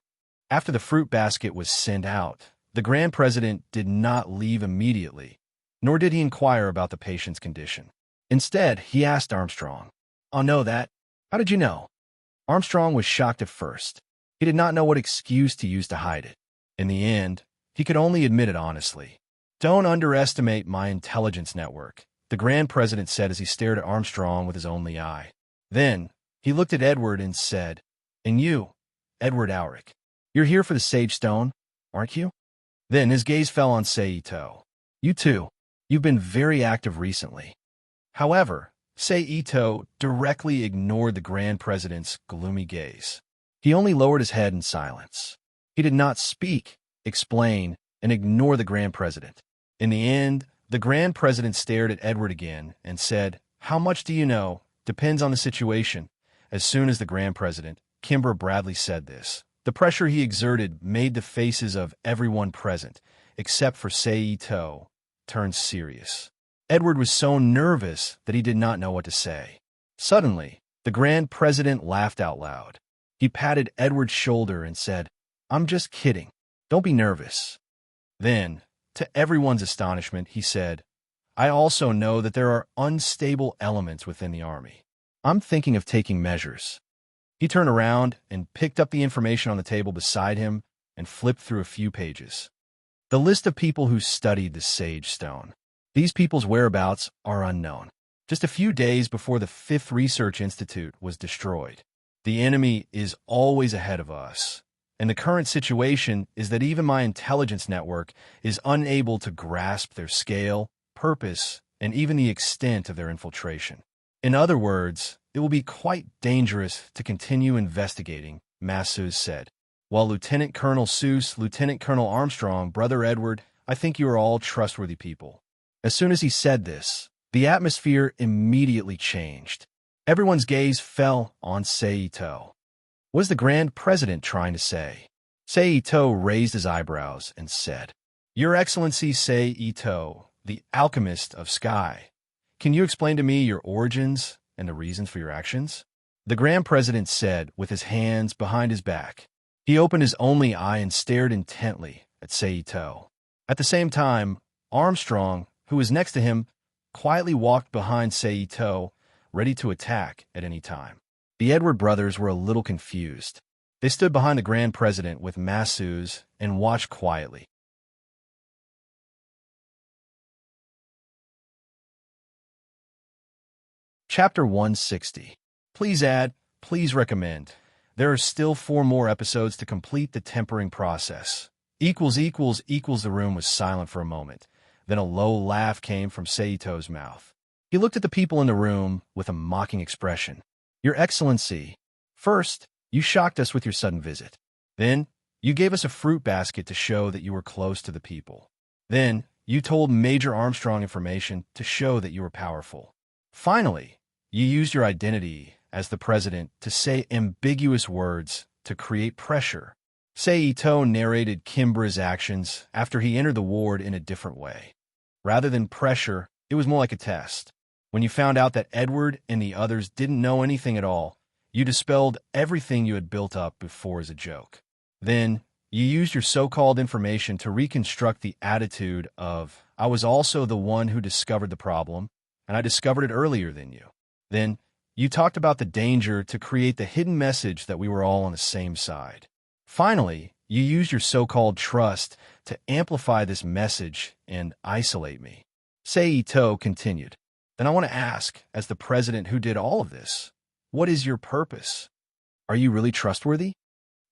After the fruit basket was sent out, the Grand President did not leave immediately, nor did he inquire about the patient's condition. Instead, he asked Armstrong, "I'll know that. How did you know?" Armstrong was shocked at first. He did not know what excuse to use to hide it. In the end, he could only admit it honestly. "Don't underestimate my intelligence network," the Grand President said as he stared at Armstrong with his only eye. Then, he looked at Edward and said, "And you, Edward Auric, you're here for the Sage Stone, aren't you?" Then his gaze fell on Seito. "You too. You've been very active recently." However, Seito directly ignored the Grand President's gloomy gaze. He only lowered his head in silence. He did not speak, explain, and ignore the Grand President. In the end, the Grand President stared at Edward again and said, "How much do you know? Depends on the situation." As soon as the Grand President, Kimbra Bradley, said this, the pressure he exerted made the faces of everyone present, except for Seito, turn serious. Edward was so nervous that he did not know what to say. Suddenly, the Grand President laughed out loud. He patted Edward's shoulder and said, "I'm just kidding. Don't be nervous." Then, to everyone's astonishment, he said, "I also know that there are unstable elements within the army. I'm thinking of taking measures." He turned around and picked up the information on the table beside him and flipped through a few pages. The list of people who studied the Sage Stone. These people's whereabouts are unknown. Just a few days before the Fifth Research Institute was destroyed. The enemy is always ahead of us, and the current situation is that even my intelligence network is unable to grasp their scale purpose, and even the extent of their infiltration. In other words, it will be quite dangerous to continue investigating, Masseuse said. While Lieutenant Colonel Seuss, Lieutenant Colonel Armstrong, Brother Edward, I think you are all trustworthy people. As soon as he said this, the atmosphere immediately changed. Everyone's gaze fell on Saito. What is the Grand President trying to say? Saito raised his eyebrows and said, Your Excellency Saito, the alchemist of sky, can you explain to me your origins and the reasons for your actions? The Grand President said with his hands behind his back. He opened his only eye and stared intently at Saito. At the same time, Armstrong, who was next to him, quietly walked behind Saito, ready to attack at any time. The Edward brothers were a little confused. They stood behind the Grand President with Masseuse and watched quietly. Chapter 160. Please add, please recommend. There are still 4 more episodes to complete the tempering process. The room was silent for a moment. Then a low laugh came from Saito's mouth. He looked at the people in the room with a mocking expression. Your Excellency, first, you shocked us with your sudden visit. Then, you gave us a fruit basket to show that you were close to the people. Then, you told Major Armstrong information to show that you were powerful. Finally, you used your identity as the president to say ambiguous words to create pressure. Saito narrated Kimbra's actions after he entered the ward in a different way. Rather than pressure, it was more like a test. When you found out that Edward and the others didn't know anything at all, you dispelled everything you had built up before as a joke. Then, you used your so-called information to reconstruct the attitude of, I was also the one who discovered the problem, and I discovered it earlier than you. Then, you talked about the danger to create the hidden message that we were all on the same side. Finally, you used your so-called trust to amplify this message and isolate me. Saito continued. Then I want to ask, as the president who did all of this, what is your purpose? Are you really trustworthy?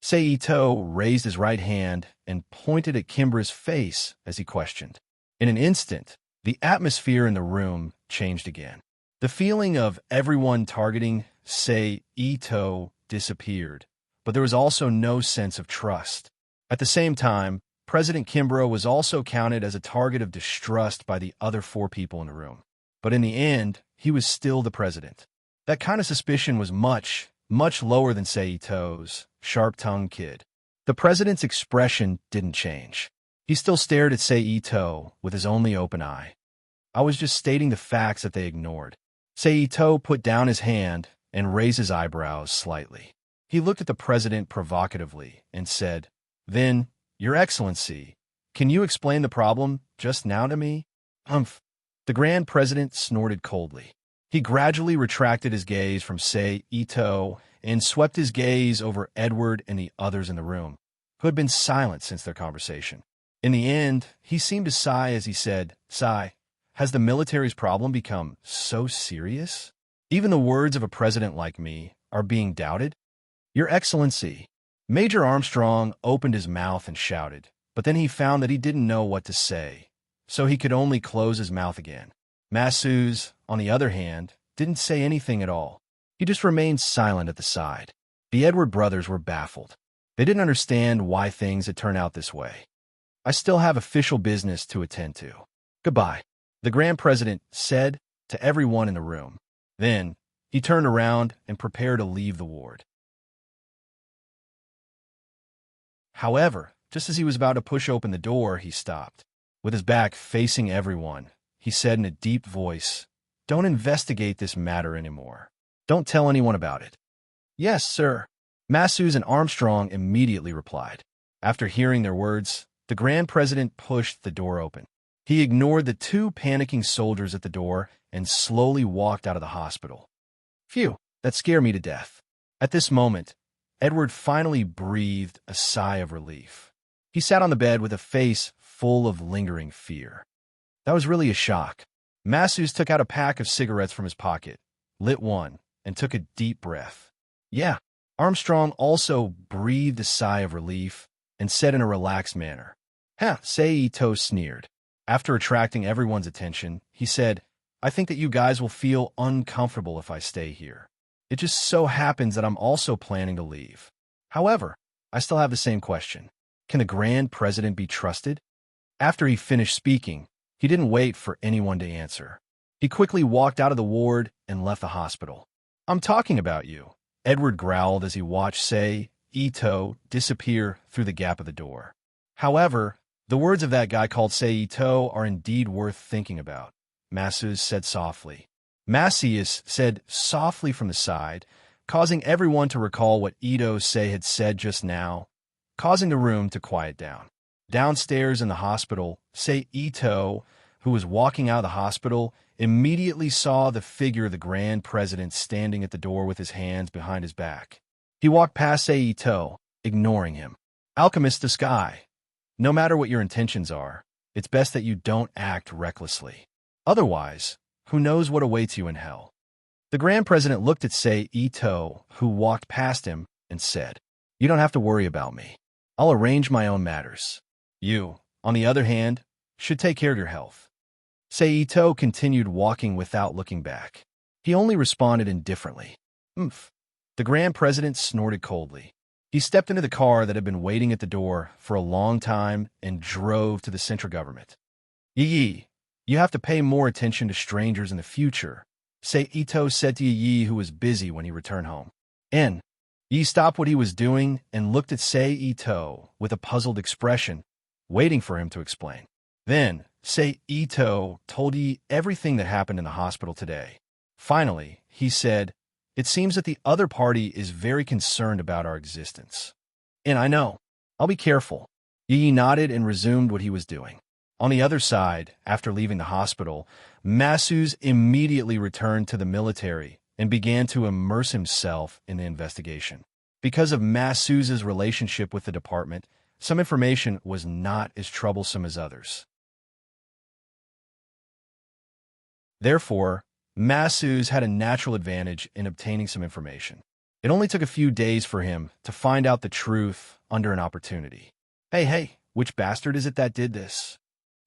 Saito raised his right hand and pointed at Kimbra's face as he questioned. In an instant, the atmosphere in the room changed again. The feeling of everyone targeting Saito disappeared, but there was also no sense of trust. At the same time, President Kimbra was also counted as a target of distrust by the other 4 people in the room. But in the end, he was still the president. That kind of suspicion was much, much lower than Saito's sharp-tongued kid. The president's expression didn't change. He still stared at Saito with his only open eye. I was just stating the facts that they ignored. Saito put down his hand and raised his eyebrows slightly. He looked at the president provocatively and said, Then, Your Excellency, can you explain the problem just now to me? Humph. The Grand President snorted coldly. He gradually retracted his gaze from Saito and swept his gaze over Edward and the others in the room, who had been silent since their conversation. In the end, he seemed to sigh as he said, Sigh, has the military's problem become so serious? Even the words of a president like me are being doubted? Your Excellency, Major Armstrong opened his mouth and shouted, but then he found that he didn't know what to say, so he could only close his mouth again. Masseuse, on the other hand, didn't say anything at all. He just remained silent at the side. The Edward brothers were baffled. They didn't understand why things had turned out this way. I still have official business to attend to. Goodbye, the Grand President said to everyone in the room. Then, he turned around and prepared to leave the ward. However, just as he was about to push open the door, he stopped. With his back facing everyone, he said in a deep voice, Don't investigate this matter anymore. Don't tell anyone about it. Yes, sir. Masseuse and Armstrong immediately replied. After hearing their words, the Grand President pushed the door open. He ignored the 2 panicking soldiers at the door and slowly walked out of the hospital. Phew, that scared me to death. At this moment, Edward finally breathed a sigh of relief. He sat on the bed with a face full of lingering fear. That was really a shock. Masseuse took out a pack of cigarettes from his pocket, lit one, and took a deep breath. Yeah. Armstrong also breathed a sigh of relief and said in a relaxed manner, Saito sneered. After attracting everyone's attention, he said, "I think that you guys will feel uncomfortable if I stay here. It just so happens that I'm also planning to leave. However, I still have the same question. Can the Grand President be trusted?" After he finished speaking, he didn't wait for anyone to answer. He quickly walked out of the ward and left the hospital. "I'm talking about you," Edward growled as he watched Sei Ito disappear through the gap of the door. However, the words of that guy called Sei Ito are indeed worth thinking about, Masus said softly. Macias said softly from the side, causing everyone to recall what Ito Sei had said just now, causing the room to quiet down. Downstairs in the hospital, Sei Ito, who was walking out of the hospital, immediately saw the figure of the Grand President standing at the door with his hands behind his back. He walked past Sei Ito, ignoring him. "Alchemist the Sky. No matter what your intentions are, it's best that you don't act recklessly. Otherwise, who knows what awaits you in hell." The Grand President looked at Sei Ito, who walked past him, and said, "You don't have to worry about me. I'll arrange my own matters. You, on the other hand, should take care of your health." Sei Ito continued walking without looking back. He only responded indifferently. "Oomph." The Grand President snorted coldly. He stepped into the car that had been waiting at the door for a long time and drove to the central government. "Yi, you have to pay more attention to strangers in the future," Sei Ito said to Yi, who was busy when he returned home. Yi stopped what he was doing and looked at Sei Ito with a puzzled expression, waiting for him to explain. Then, Sei Ito told Yi everything that happened in the hospital today. Finally, he said, "It seems that the other party is very concerned about our existence. And I know. I'll be careful." Yi nodded and resumed what he was doing. On the other side, after leaving the hospital, Masus immediately returned to the military and began to immerse himself in the investigation. Because of Masus's relationship with the department, some information was not as troublesome as others. Therefore, Masus had a natural advantage in obtaining some information. It only took a few days for him to find out the truth under an opportunity. Hey, which bastard is it that did this?"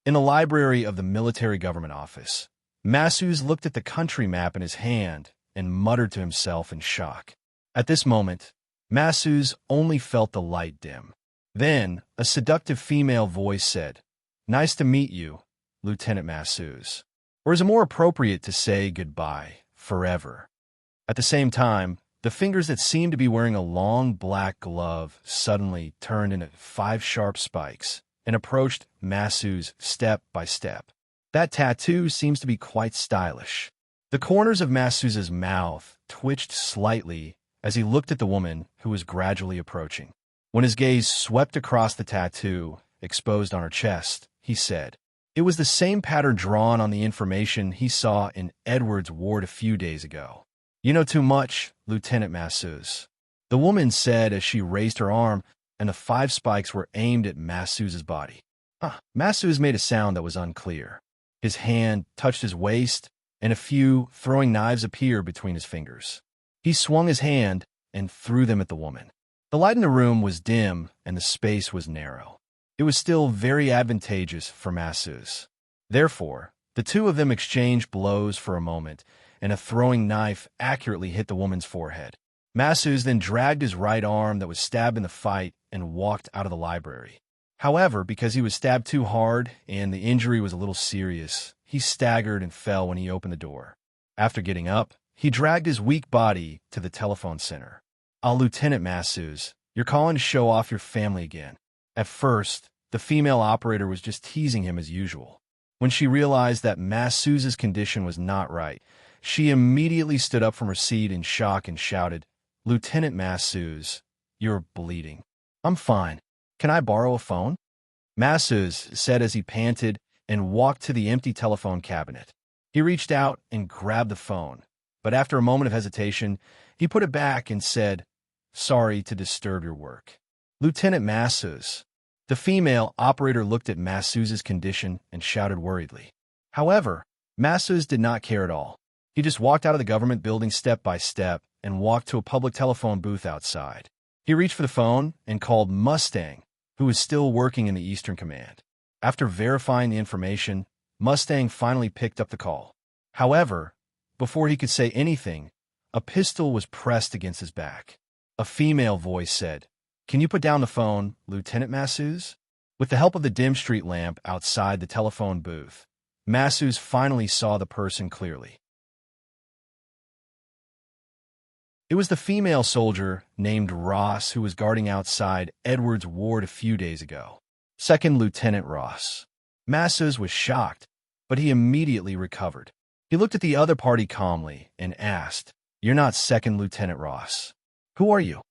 In the library of the military government office, Masus looked at the country map in his hand and muttered to himself in shock. At this moment, Masus only felt the light dim. Then, a seductive female voice said, "Nice to meet you, Lieutenant Masus." Or is it more appropriate to say goodbye, forever? At the same time, the fingers that seemed to be wearing a long black glove suddenly turned into 5 sharp spikes and approached Masus step by step. That tattoo seems to be quite stylish. The corners of Masus's mouth twitched slightly as he looked at the woman who was gradually approaching. When his gaze swept across the tattoo exposed on her chest, he said, it was the same pattern drawn on the information he saw in Edward's ward a few days ago. "You know too much, Lieutenant Masus," the woman said as she raised her arm, and the 5 spikes were aimed at Masus's body. Masus made a sound that was unclear. His hand touched his waist, and a few throwing knives appeared between his fingers. He swung his hand and threw them at the woman. The light in the room was dim, and the space was narrow. It was still very advantageous for Masus. Therefore, the two of them exchanged blows for a moment, and a throwing knife accurately hit the woman's forehead. Masus then dragged his right arm that was stabbed in the fight and walked out of the library. However, because he was stabbed too hard and the injury was a little serious, he staggered and fell when he opened the door. After getting up, he dragged his weak body to the telephone center. Lieutenant Masus, you're calling to show off your family again." At first, the female operator was just teasing him as usual. When she realized that Masus's condition was not right, she immediately stood up from her seat in shock and shouted, "Lieutenant Masus, you're bleeding." "I'm fine. Can I borrow a phone?" Masus said as he panted and walked to the empty telephone cabinet. He reached out and grabbed the phone, but after a moment of hesitation, he put it back and said, "Sorry to disturb your work." "Lieutenant Masus." The female operator looked at Masus's condition and shouted worriedly. However, Masus did not care at all. He just walked out of the government building step by step and walked to a public telephone booth outside. He reached for the phone and called Mustang, who was still working in the Eastern Command. After verifying the information, Mustang finally picked up the call. However, before he could say anything, a pistol was pressed against his back. A female voice said, "Can you put down the phone, Lieutenant Masseuse?" With the help of the dim street lamp outside the telephone booth, Masseuse finally saw the person clearly. It was the female soldier named Ross who was guarding outside Edward's ward a few days ago. Second Lieutenant Ross. Masseuse was shocked, but he immediately recovered. He looked at the other party calmly and asked, "You're not Second Lieutenant Ross. Who are you?"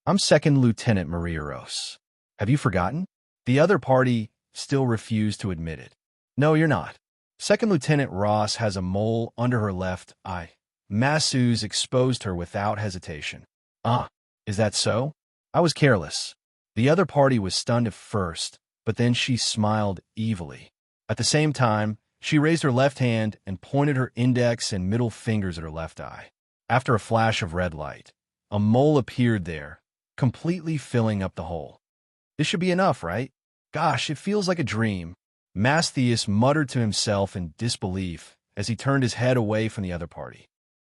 "I'm Second Lieutenant Maria Rose. Have you forgotten?" The other party still refused to admit it. "No, you're not. Second Lieutenant Ross has a mole under her left eye." Masseuse exposed her without hesitation. "Ah, is that so? I was careless." The other party was stunned at first, but then she smiled evilly. At the same time, she raised her left hand and pointed her index and middle fingers at her left eye. After a flash of red light, a mole appeared there, completely filling up the hole. "This should be enough, right? Gosh, it feels like a dream." Mastheus muttered to himself in disbelief as he turned his head away from the other party.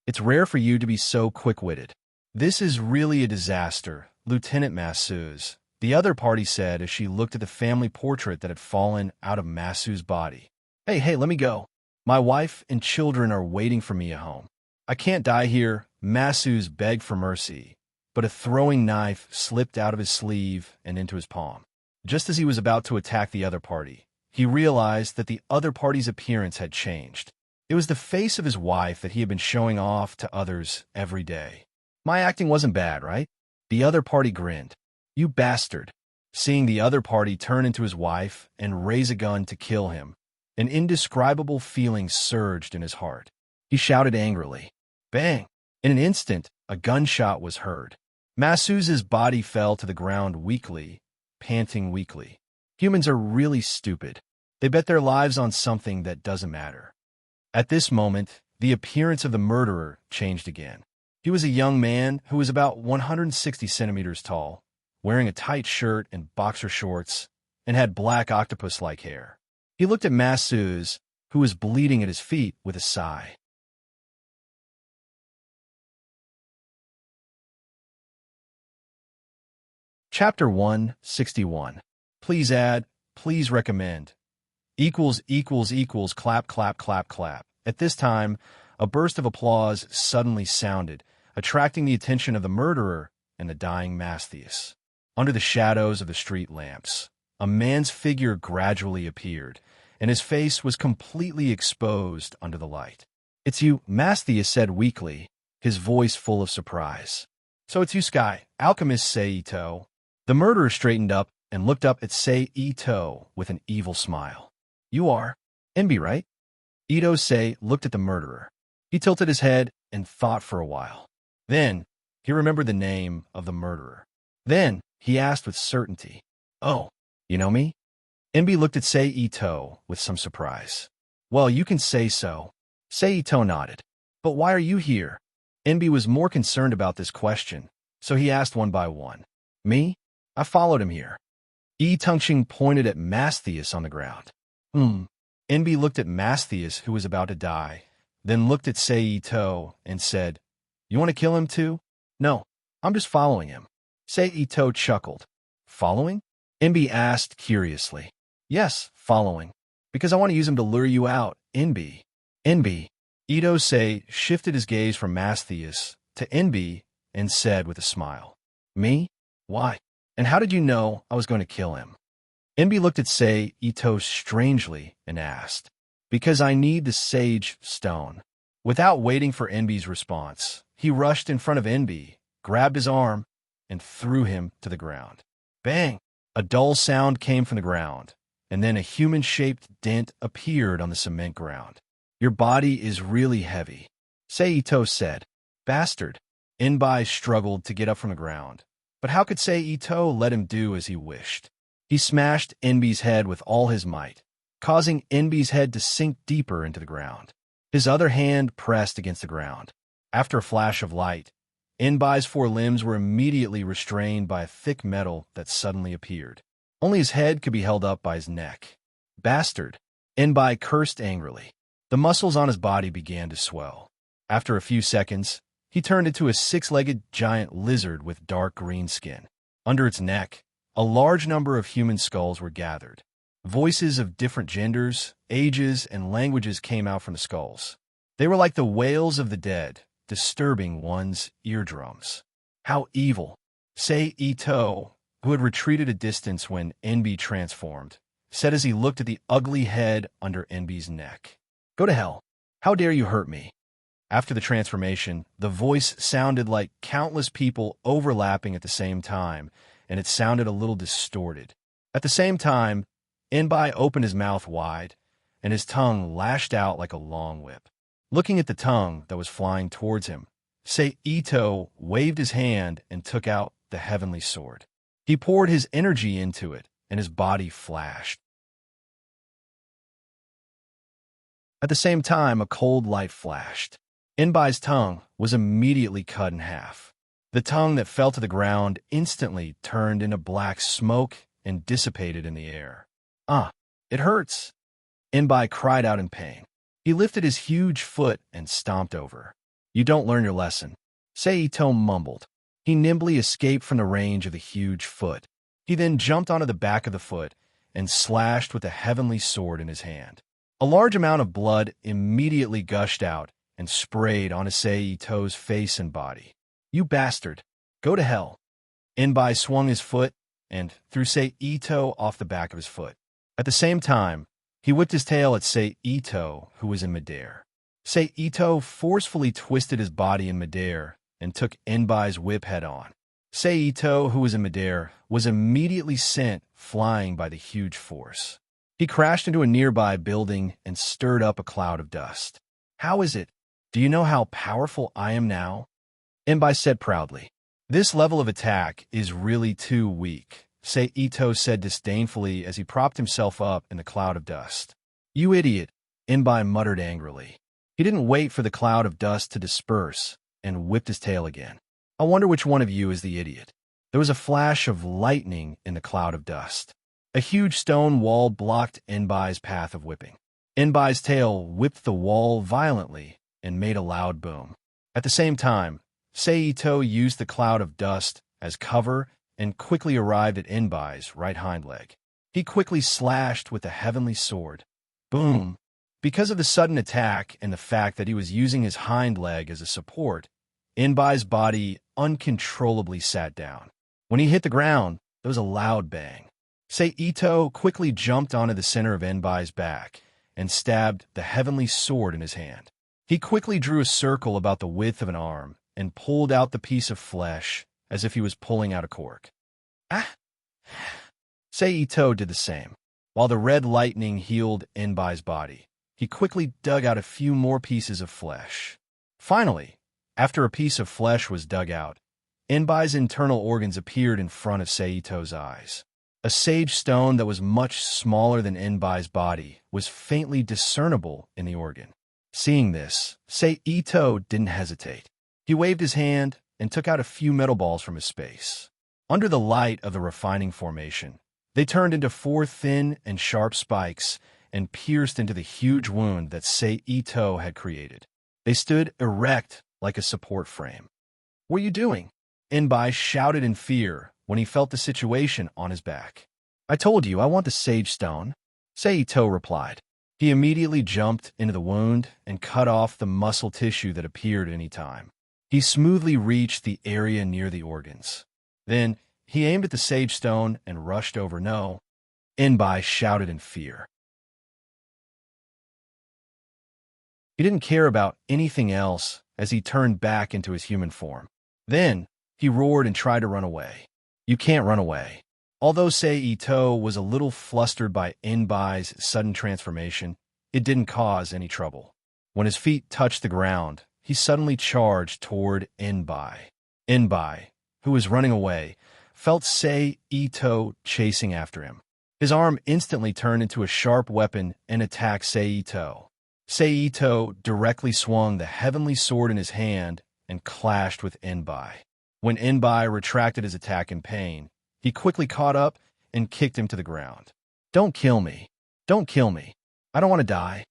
"It's rare for you to be so quick-witted." "This is really a disaster, Lieutenant Masseuse," the other party said as she looked at the family portrait that had fallen out of Masseuse's body. Hey, let me go. My wife and children are waiting for me at home. I can't die here." Masseuse begged for mercy, but a throwing knife slipped out of his sleeve and into his palm. Just as he was about to attack the other party, he realized that the other party's appearance had changed. It was the face of his wife that he had been showing off to others every day. "My acting wasn't bad, right?" The other party grinned. "You bastard." Seeing the other party turn into his wife and raise a gun to kill him, an indescribable feeling surged in his heart. He shouted angrily. Bang! In an instant, a gunshot was heard. Masseuse's body fell to the ground weakly, panting weakly. Humans are really stupid. They bet their lives on something that doesn't matter. At this moment, the appearance of the murderer changed again. He was a young man who was about 160 centimeters tall, wearing a tight shirt and boxer shorts, and had black octopus-like hair. He looked at Masseuse, who was bleeding at his feet, with a sigh. Chapter 161. Please add, please recommend. Clap, clap, clap, clap. At this time, a burst of applause suddenly sounded, attracting the attention of the murderer and the dying Mastheus. Under the shadows of the street lamps, a man's figure gradually appeared, and his face was completely exposed under the light. "It's you," Mastheus said weakly, his voice full of surprise. "So it's you, Sky, alchemist Seito." The murderer straightened up and looked up at Seito with an evil smile. "You are Enby, right?" Ito Sei looked at the murderer. He tilted his head and thought for a while. Then, he remembered the name of the murderer. Then, he asked with certainty, "Oh, you know me?" Enby looked at Seito with some surprise. "Well, you can say so." Seito nodded. "But why are you here?" Enby was more concerned about this question, so he asked one by one. "Me? I followed him here." Tungching pointed at Mastheus on the ground. Enby looked at Mastheus, who was about to die, then looked at Seito and said, "You want to kill him too?" "No, I'm just following him." Seito chuckled. "Following?" Enby asked curiously. "Yes, following. Because I want to use him to lure you out, Enby." "Enby." Ito Sei shifted his gaze from Mastheus to Enby and said with a smile, "Me? Why? And how did you know I was going to kill him?" Enby looked at Seito strangely and asked, "Because I need the sage stone." Without waiting for Enby's response, he rushed in front of Enby, grabbed his arm, and threw him to the ground. Bang! A dull sound came from the ground, and then a human-shaped dent appeared on the cement ground. "Your body is really heavy," Seito said. "Bastard." Enby struggled to get up from the ground, but how could Seito let him do as he wished? He smashed Enby's head with all his might, causing Enby's head to sink deeper into the ground. His other hand pressed against the ground. After a flash of light, Enby's four limbs were immediately restrained by a thick metal that suddenly appeared. Only his head could be held up by his neck. Bastard! Enbai cursed angrily. The muscles on his body began to swell. After a few seconds, he turned into a six-legged giant lizard with dark green skin. Under its neck, a large number of human skulls were gathered. Voices of different genders, ages, and languages came out from the skulls. They were like the wails of the dead, disturbing one's eardrums. How evil! Sei Ito, who had retreated a distance when Enbi transformed, said as he looked at the ugly head under Enbi's neck. Go to hell. How dare you hurt me? After the transformation, the voice sounded like countless people overlapping at the same time, and it sounded a little distorted. At the same time, Enbai opened his mouth wide, and his tongue lashed out like a long whip. Looking at the tongue that was flying towards him, Sei Ito waved his hand and took out the heavenly sword. He poured his energy into it, and his body flashed. At the same time, a cold light flashed. Enbai's tongue was immediately cut in half. The tongue that fell to the ground instantly turned into black smoke and dissipated in the air. Ah, it hurts! Enbai cried out in pain. He lifted his huge foot and stomped over. You don't learn your lesson. Sei Ito mumbled. He nimbly escaped from the range of the huge foot. He then jumped onto the back of the foot and slashed with the heavenly sword in his hand. A large amount of blood immediately gushed out and sprayed onto Sei Ito's face and body. You bastard! Go to hell! Enbai swung his foot and threw Sei Ito off the back of his foot. At the same time, he whipped his tail at Sei Ito, who was in midair. Sei Ito forcefully twisted his body in midair and took Enbai's whip head-on. Sei Ito, who was in midair, was immediately sent flying by the huge force. He crashed into a nearby building and stirred up a cloud of dust. How is it? Do you know how powerful I am now? Enbai said proudly. This level of attack is really too weak, Sei Ito said disdainfully as he propped himself up in the cloud of dust. You idiot, Enbai muttered angrily. He didn't wait for the cloud of dust to disperse and whipped his tail again. I wonder which one of you is the idiot. There was a flash of lightning in the cloud of dust. A huge stone wall blocked Enbai's path of whipping. Enbai's tail whipped the wall violently and made a loud boom. At the same time, Sei Ito used the cloud of dust as cover and quickly arrived at Enbai's right hind leg. He quickly slashed with the heavenly sword. Boom! Because of the sudden attack and the fact that he was using his hind leg as a support, Enbai's body uncontrollably sat down. When he hit the ground, there was a loud bang. Sei Ito quickly jumped onto the center of Enbai's back and stabbed the heavenly sword in his hand. He quickly drew a circle about the width of an arm and pulled out the piece of flesh as if he was pulling out a cork. Ah! Sei Ito did the same. While the red lightning healed Enbai's body, he quickly dug out a few more pieces of flesh. Finally, after a piece of flesh was dug out, Enbai's internal organs appeared in front of Sei Ito's eyes. A sage stone that was much smaller than Enbai's body was faintly discernible in the organ. Seeing this, Sei Ito didn't hesitate. He waved his hand and took out a few metal balls from his space. Under the light of the refining formation, they turned into 4 thin and sharp spikes and pierced into the huge wound that Sei Ito had created. They stood erect like a support frame. What are you doing? Enbai shouted in fear when he felt the situation on his back. I told you I want the sage stone, Sei Ito replied. He immediately jumped into the wound and cut off the muscle tissue that appeared at any time. He smoothly reached the area near the organs. Then he aimed at the sage stone and rushed over. No, Enbai shouted in fear. He didn't care about anything else as he turned back into his human form. Then he roared and tried to run away. You can't run away. Although Sei Ito was a little flustered by Enbai's sudden transformation, it didn't cause any trouble. When his feet touched the ground, he suddenly charged toward Enbai. Enbai, who was running away, felt Sei Ito chasing after him. His arm instantly turned into a sharp weapon and attacked Sei Ito. Sei Ito directly swung the heavenly sword in his hand and clashed with Enbai. When Enbai retracted his attack in pain, he quickly caught up and kicked him to the ground. Don't kill me. Don't kill me. I don't want to die.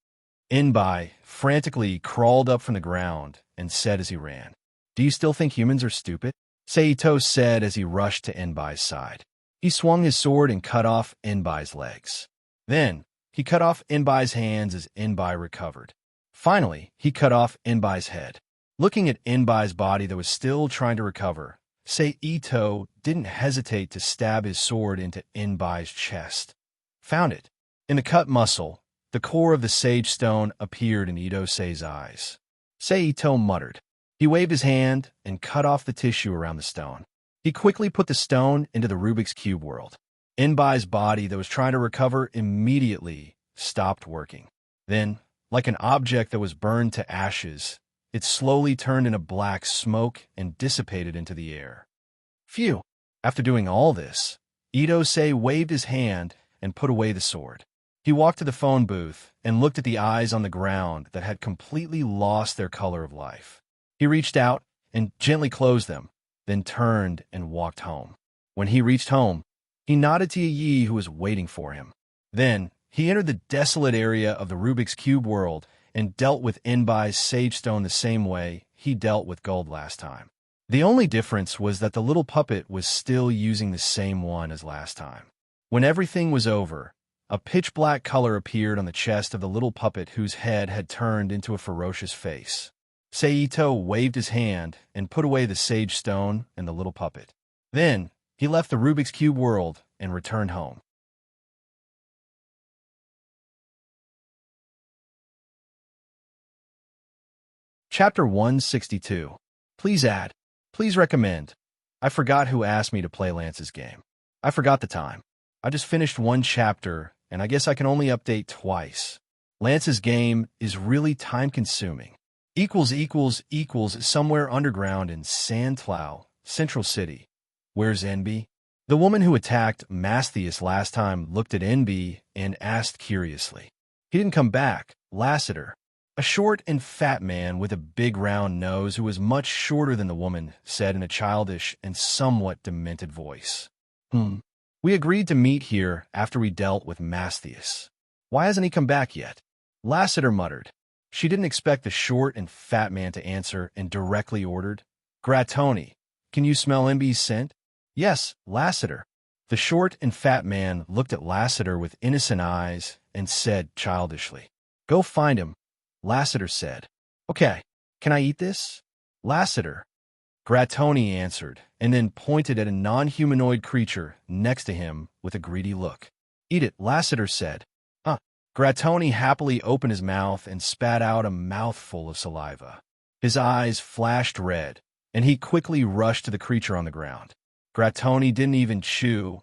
Enbai frantically crawled up from the ground and said as he ran, Do you still think humans are stupid? Saito said as he rushed to Enbai's side. He swung his sword and cut off Enbai's legs. Then, he cut off Enbai's hands as Enbai recovered. Finally, he cut off Enbai's head. Looking at Enbai's body that was still trying to recover, Saito didn't hesitate to stab his sword into Enbai's chest. Found it. In the cut muscle, the core of the sage stone appeared in Ito-sei's eyes. Saito muttered. He waved his hand and cut off the tissue around the stone. He quickly put the stone into the Rubik's Cube world. Enbai's body that was trying to recover immediately stopped working. Then, like an object that was burned to ashes, it slowly turned into black smoke and dissipated into the air. Phew! After doing all this, Ito-sei waved his hand and put away the sword. He walked to the phone booth and looked at the eyes on the ground that had completely lost their color of life. He reached out and gently closed them, then turned and walked home. When he reached home, he nodded to Yi, who was waiting for him. Then, he entered the desolate area of the Rubik's Cube world and dealt with Enbai's sage stone the same way he dealt with gold last time. The only difference was that the little puppet was still using the same one as last time. When everything was over, a pitch-black color appeared on the chest of the little puppet whose head had turned into a ferocious face. Saito waved his hand and put away the sage stone and the little puppet. Then, he left the Rubik's Cube world and returned home. Chapter 162. Please add. Please recommend. I forgot who asked me to play Lance's game. I forgot the time. I just finished one chapter, and I guess I can only update twice. Lance's game is really time-consuming. Somewhere underground in Sandplow, Central City. Where's Enby? The woman who attacked Mastius last time looked at Enby and asked curiously. He didn't come back. Lassiter, a short and fat man with a big round nose who was much shorter than the woman, said in a childish and somewhat demented voice. We agreed to meet here after we dealt with Mastius. Why hasn't he come back yet? Lassiter muttered. She didn't expect the short and fat man to answer and directly ordered, Grattoni, can you smell Enby's scent? Yes, Lassiter. The short and fat man looked at Lassiter with innocent eyes and said childishly, Go find him. Lassiter said, Okay, can I eat this? Lassiter. Grattoni answered, and then pointed at a non-humanoid creature next to him with a greedy look. Eat it, Lassiter said. Grattoni happily opened his mouth and spat out a mouthful of saliva. His eyes flashed red, and he quickly rushed to the creature on the ground. Grattoni didn't even chew,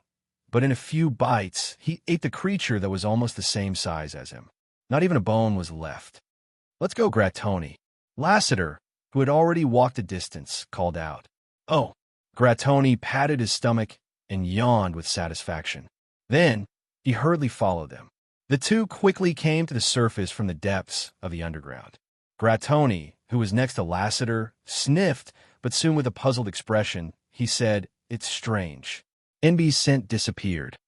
but in a few bites, he ate the creature that was almost the same size as him. Not even a bone was left. Let's go, Grattoni. Lassiter, who had already walked a distance, called out. Oh! Grattoni patted his stomach and yawned with satisfaction. Then, he hurriedly followed them. The two quickly came to the surface from the depths of the underground. Grattoni, who was next to Lassiter, sniffed, but soon with a puzzled expression, he said, It's strange. Enby's scent disappeared.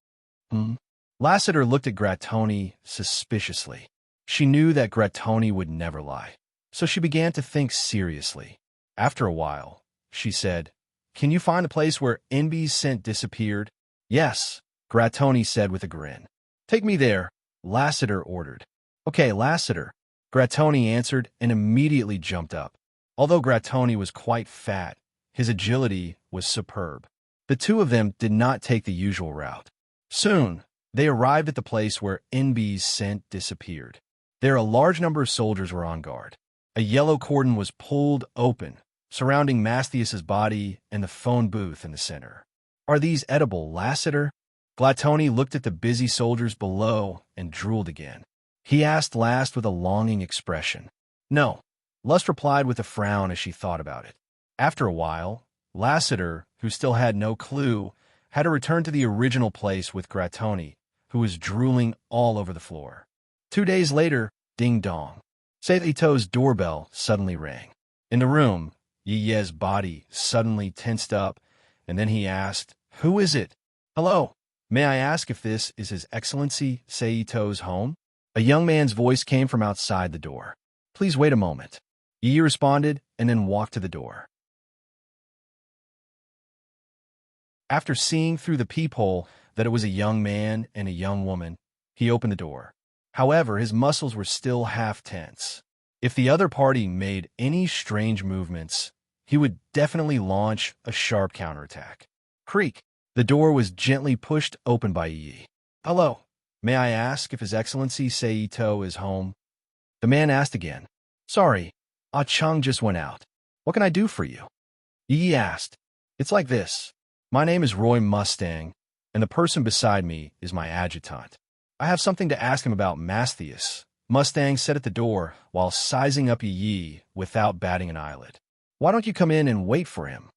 Lassiter looked at Grattoni suspiciously. She knew that Grattoni would never lie, so she began to think seriously. After a while, she said, Can you find the place where Enby's scent disappeared? Yes, Grattoni said with a grin. Take me there, Lassiter ordered. Okay, Lassiter, Grattoni answered and immediately jumped up. Although Grattoni was quite fat, his agility was superb. The two of them did not take the usual route. Soon, they arrived at the place where Enby's scent disappeared. There a large number of soldiers were on guard. A yellow cordon was pulled open, surrounding Mastius's body and the phone booth in the center. Are these edible, Lassiter? Grattoni looked at the busy soldiers below and drooled again. He asked last with a longing expression. No, Lust replied with a frown as she thought about it. After a while, Lassiter, who still had no clue, had to return to the original place with Grattoni, who was drooling all over the floor. 2 days later, ding-dong. Saito's doorbell suddenly rang. In the room, Yiye's body suddenly tensed up, and then he asked, Who is it? Hello, May I ask if this is His Excellency Seito's home? A young man's voice came from outside the door. Please wait a moment. Yi responded and then walked to the door. After seeing through the peephole that it was a young man and a young woman, he opened the door. However, his muscles were still half tense. If the other party made any strange movements, he would definitely launch a sharp counterattack. Creak. The door was gently pushed open by Yi. Hello. May I ask if His Excellency Seito is home? The man asked again. Sorry, Ah Chung just went out. What can I do for you? Yi asked. It's like this. My name is Roy Mustang, and the person beside me is my adjutant. I have something to ask him about Matthias. Mustang said at the door while sizing up Yi without batting an eyelid. Why don't you come in and wait for him?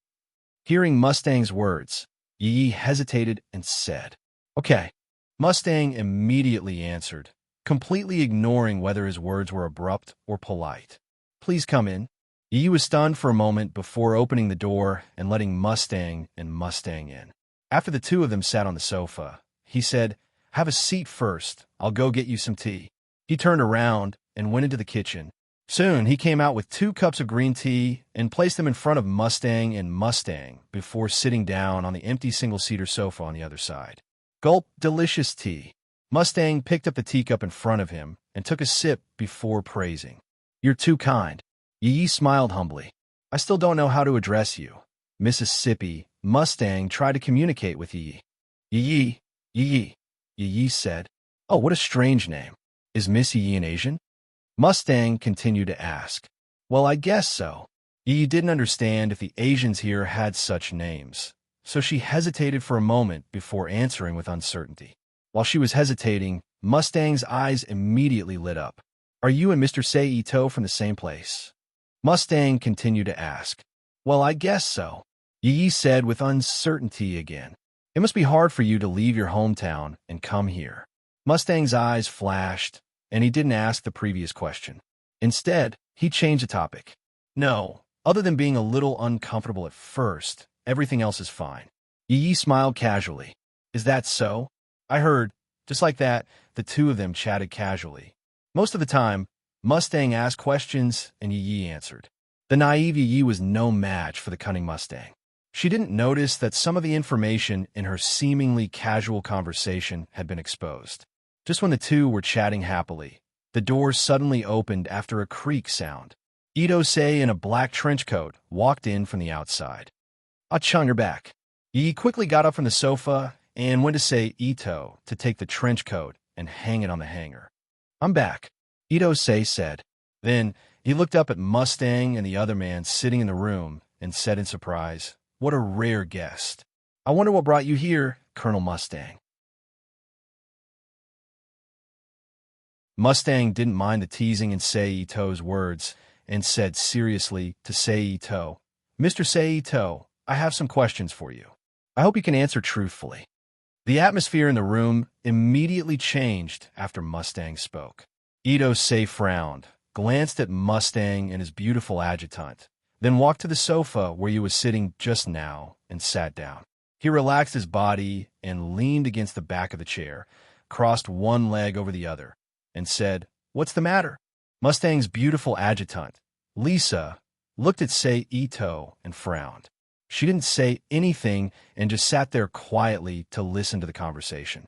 Hearing Mustang's words, Yi hesitated and said, Okay. Mustang immediately answered, completely ignoring whether his words were abrupt or polite. Please come in. Yi was stunned for a moment before opening the door and letting Mustang in. After the two of them sat on the sofa, he said, Have a seat first. I'll go get you some tea. He turned around and went into the kitchen. Soon, he came out with 2 cups of green tea and placed them in front of Mustang before sitting down on the empty single-seater sofa on the other side. Gulp, delicious tea. Mustang picked up the teacup in front of him and took a sip before praising. You're too kind. Yi smiled humbly. I still don't know how to address you. Mississippi. Mustang tried to communicate with Yi. Yi said. Oh, what a strange name. Is Miss Yi an Asian? Mustang continued to ask. Well, I guess so. Yi didn't understand if the Asians here had such names, so she hesitated for a moment before answering with uncertainty. While she was hesitating, Mustang's eyes immediately lit up. Are you and Mr. Seito from the same place? Mustang continued to ask. Well, I guess so. Yi said with uncertainty again. It must be hard for you to leave your hometown and come here. Mustang's eyes flashed, and he didn't ask the previous question. Instead, he changed the topic. No, other than being a little uncomfortable at first, everything else is fine. Yi smiled casually. Is that so? I heard. Just like that, the two of them chatted casually. Most of the time, Mustang asked questions and Yi answered. The naive Yi was no match for the cunning Mustang. She didn't notice that some of the information in her seemingly casual conversation had been exposed. Just when the two were chatting happily, the door suddenly opened after a creak sound. Ito-sei in a black trench coat walked in from the outside. Ah Chung, you're back. Yi quickly got up from the sofa and went to say Ito to take the trench coat and hang it on the hanger. I'm back, Ito-sei said. Then he looked up at Mustang and the other man sitting in the room and said in surprise, What a rare guest. I wonder what brought you here, Colonel Mustang. Mustang didn't mind the teasing in Seito's words and said seriously to Seito, Mr. Seito, I have some questions for you. I hope you can answer truthfully. The atmosphere in the room immediately changed after Mustang spoke. Ito-sei frowned, glanced at Mustang and his beautiful adjutant, then walked to the sofa where he was sitting just now and sat down. He relaxed his body and leaned against the back of the chair, crossed one leg over the other, and said, What's the matter? Mustang's beautiful adjutant, Lisa, looked at Seito and frowned. She didn't say anything and just sat there quietly to listen to the conversation.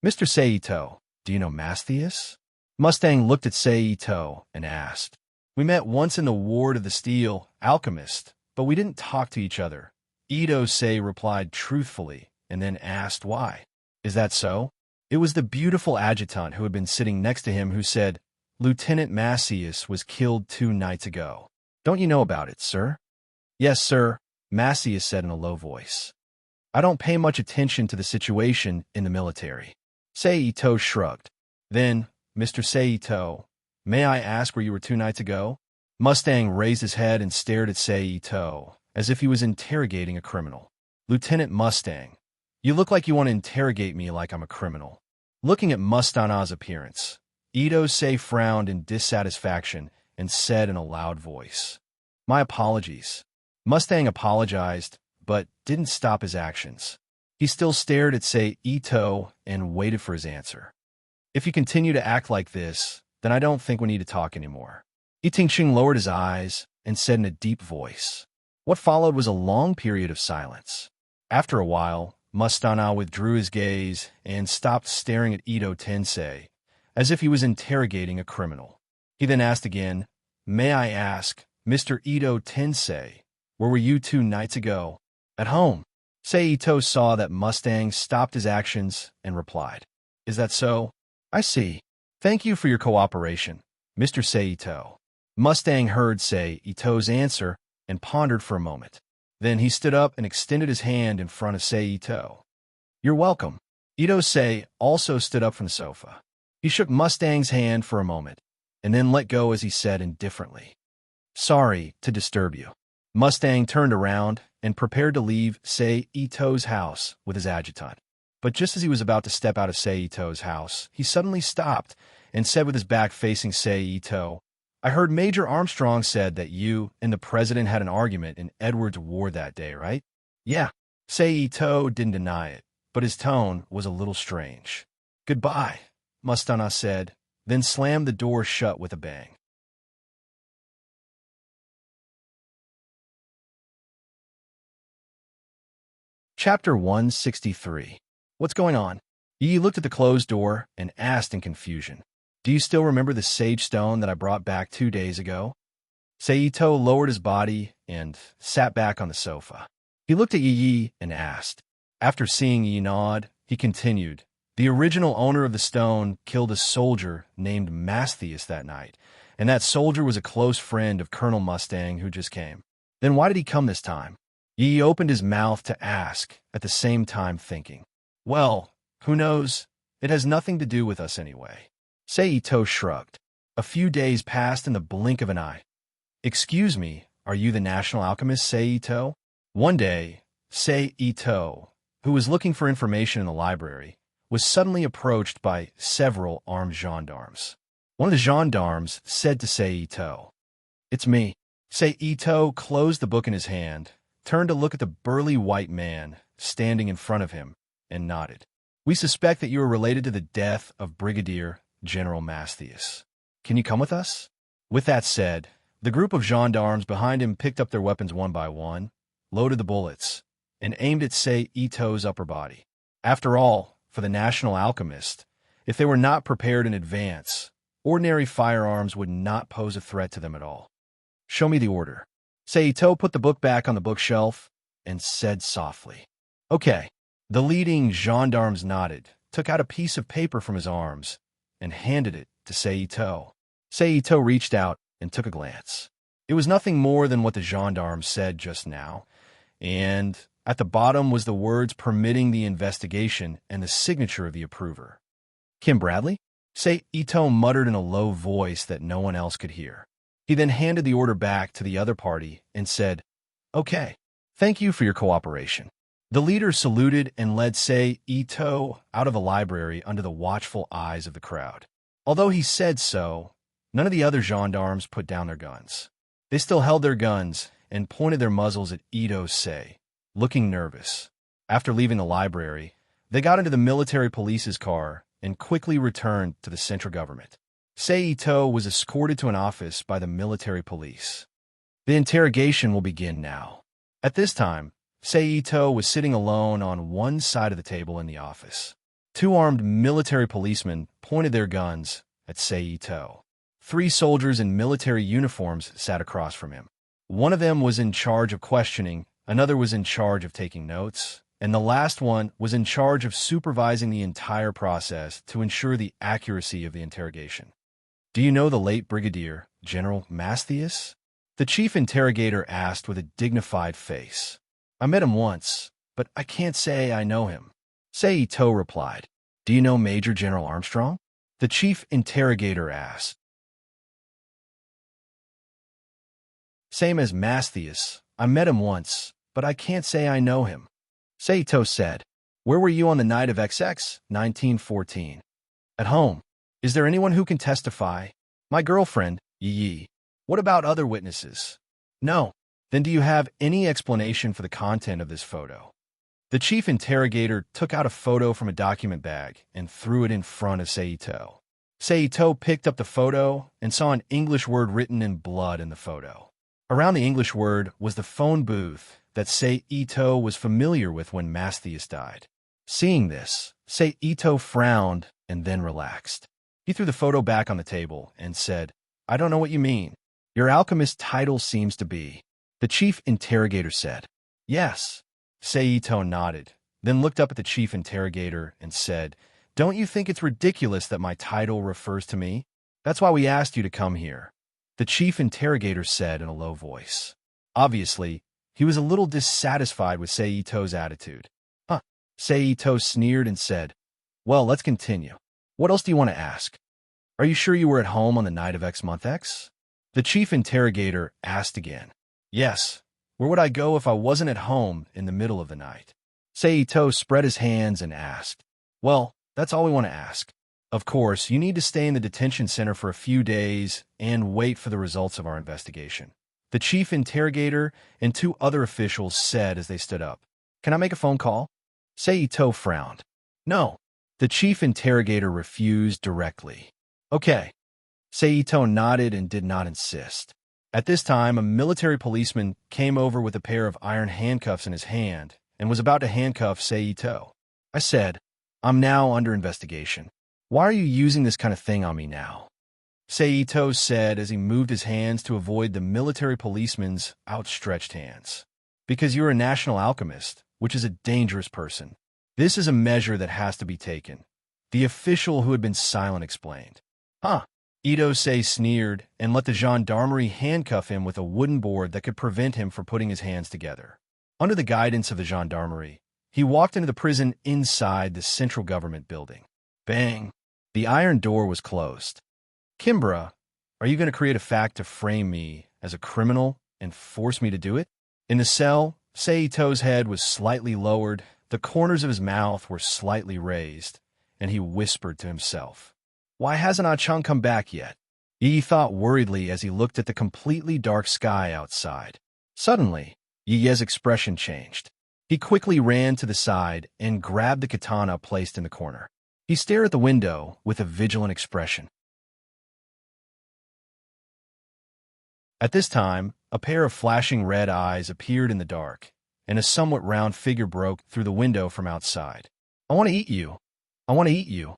Mr. Seito, do you know Matthias? Mustang looked at Seito and asked. We met once in the Ward of the Steel Alchemist, but we didn't talk to each other. Ito-sei replied truthfully and then asked why. Is that so? It was the beautiful adjutant who had been sitting next to him who said, Lieutenant Matthias was killed 2 nights ago. Don't you know about it, sir? Yes, sir, Matthias said in a low voice. I don't pay much attention to the situation in the military. Seito shrugged. Then, Mr. Seito, may I ask where you were 2 nights ago? Mustang raised his head and stared at Seito, as if he was interrogating a criminal. Lieutenant Mustang, you look like you want to interrogate me like I'm a criminal. Looking at Mustang's appearance, Ito-sei frowned in dissatisfaction and said in a loud voice, My apologies. Mustang apologized, but didn't stop his actions. He still stared at Sei Ito and waited for his answer. If you continue to act like this, then I don't think we need to talk anymore. Itingxing lowered his eyes and said in a deep voice. What followed was a long period of silence. After a while, Mustana withdrew his gaze and stopped staring at Ito Tensei, as if he was interrogating a criminal. He then asked again, "May I ask, Mr. Ito Tensei, where were you 2 nights ago?" "At home." Seito saw that Mustang stopped his actions and replied, "Is that so? I see. Thank you for your cooperation, Mr. Seito." Mustang heard Seito's answer and pondered for a moment. Then he stood up and extended his hand in front of Seito. "You're welcome." Ito-sei also stood up from the sofa. He shook Mustang's hand for a moment, and then let go as he said indifferently, "Sorry to disturb you." Mustang turned around and prepared to leave Seito's house with his adjutant. But just as he was about to step out of Seito's house, he suddenly stopped and said with his back facing Seito, "I heard Major Armstrong said that you and the president had an argument in Edward's Ward that day, right?" "Yeah." Seito didn't deny it, but his tone was a little strange. "Goodbye," Mustana said, then slammed the door shut with a bang. Chapter 163. What's going on? Yi looked at the closed door and asked in confusion, "Do you still remember the sage stone that I brought back 2 days ago?" Seito lowered his body and sat back on the sofa. He looked at Yi and asked. After seeing Yi nod, he continued, "The original owner of the stone killed a soldier named Mastius that night, and that soldier was a close friend of Colonel Mustang who just came. Then why did he come this time?" Yi opened his mouth to ask, at the same time thinking, "Well, who knows? It has nothing to do with us anyway." Seito shrugged. A few days passed in the blink of an eye. "Excuse me, are you the national alchemist, Seito?" One day, Seito, who was looking for information in the library, was suddenly approached by several armed gendarmes. One of the gendarmes said to Seito, "It's me." Seito closed the book in his hand, turned to look at the burly white man standing in front of him, and nodded. "We suspect that you are related to the death of Brigadier General Mastius. Can you come with us?" With that said, the group of gendarmes behind him picked up their weapons one by one, loaded the bullets, and aimed at Seito's upper body. After all, for the national alchemist, if they were not prepared in advance, ordinary firearms would not pose a threat to them at all. "Show me the order." Seito put the book back on the bookshelf and said softly, "Okay." The leading gendarmes nodded, took out a piece of paper from his arms, and handed it to Seito. Seito reached out and took a glance. It was nothing more than what the gendarme said just now, and at the bottom was the words permitting the investigation and the signature of the approver. "Kim Bradley?" Seito muttered in a low voice that no one else could hear. He then handed the order back to the other party and said, "Okay, thank you for your cooperation." The leader saluted and led Seito out of the library under the watchful eyes of the crowd. Although he said so, none of the other gendarmes put down their guns. They still held their guns and pointed their muzzles at Ito-sei, looking nervous. After leaving the library, they got into the military police's car and quickly returned to the central government. Seito was escorted to an office by the military police. The interrogation will begin now. At this time, Seito was sitting alone on one side of the table in the office. 2 armed military policemen pointed their guns at Seito. 3 soldiers in military uniforms sat across from him. One of them was in charge of questioning, another was in charge of taking notes, and the last one was in charge of supervising the entire process to ensure the accuracy of the interrogation. "Do you know the late Brigadier General Mastius?" the chief interrogator asked with a dignified face. "I met him once, but I can't say I know him." Seito replied. "Do you know Major General Armstrong?" the chief interrogator asked. "Same as Mastius. I met him once, but I can't say I know him." Seito said. "Where were you on the night of XX 1914? "At home." "Is there anyone who can testify?" "My girlfriend, Yi." "What about other witnesses?" "No." "Then do you have any explanation for the content of this photo?" The chief interrogator took out a photo from a document bag and threw it in front of Seito. Seito picked up the photo and saw an English word written in blood in the photo. Around the English word was the phone booth that Seito was familiar with when Mastius died. Seeing this, Seito frowned and then relaxed. He threw the photo back on the table and said, "I don't know what you mean. Your alchemist title seems to be." The chief interrogator said, "Yes." Seito nodded, then looked up at the chief interrogator and said, "Don't you think it's ridiculous that my title refers to me? That's why we asked you to come here." The chief interrogator said in a low voice. Obviously, he was a little dissatisfied with Seito's attitude. Seito sneered and said, "Well, let's continue. What else do you want to ask? Are you sure you were at home on the night of X month X?" The chief interrogator asked again. "Yes. Where would I go if I wasn't at home in the middle of the night?" Seito spread his hands and asked, "Well, that's all we want to ask. Of course, you need to stay in the detention center for a few days and wait for the results of our investigation." The chief interrogator and two other officials said as they stood up, "Can I make a phone call?" Seito frowned. "No." The chief interrogator refused directly. "Okay." Seito nodded and did not insist. At this time, a military policeman came over with a pair of iron handcuffs in his hand and was about to handcuff Seito. I said, "I'm now under investigation. Why are you using this kind of thing on me now?" Seito said as he moved his hands to avoid the military policeman's outstretched hands. "Because you're a national alchemist, which is a dangerous person. This is a measure that has to be taken," the official who had been silent explained. Ito-say sneered and let the gendarmerie handcuff him with a wooden board that could prevent him from putting his hands together. Under the guidance of the gendarmerie, he walked into the prison inside the central government building. Bang! The iron door was closed. "Kimbra, are you going to create a fact to frame me as a criminal and force me to do it?" In the cell, Seito's head was slightly lowered, the corners of his mouth were slightly raised, and he whispered to himself, "Why hasn't Ah-chung come back yet?" Yi thought worriedly as he looked at the completely dark sky outside. Suddenly, Yi's expression changed. He quickly ran to the side and grabbed the katana placed in the corner. He stared at the window with a vigilant expression. At this time, a pair of flashing red eyes appeared in the dark, and a somewhat round figure broke through the window from outside. "I want to eat you. I want to eat you.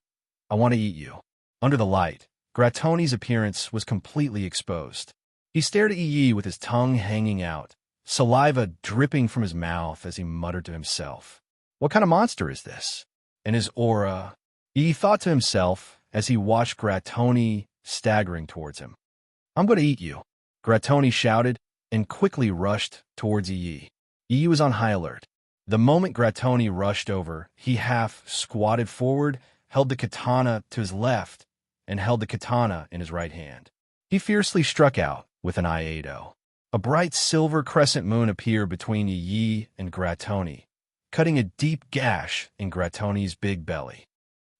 I want to eat you." Under the light, Grattoni's appearance was completely exposed. He stared at Yi with his tongue hanging out, saliva dripping from his mouth as he muttered to himself, "What kind of monster is this?" And his aura, Yi thought to himself as he watched Grattoni staggering towards him. "I'm going to eat you," Grattoni shouted and quickly rushed towards Yi. Yi was on high alert. The moment Grattoni rushed over, he half squatted forward, held the katana to his left, and held the katana in his right hand. He fiercely struck out with an Iaido. A bright silver crescent moon appeared between Yi and Grattoni, cutting a deep gash in Grattoni's big belly.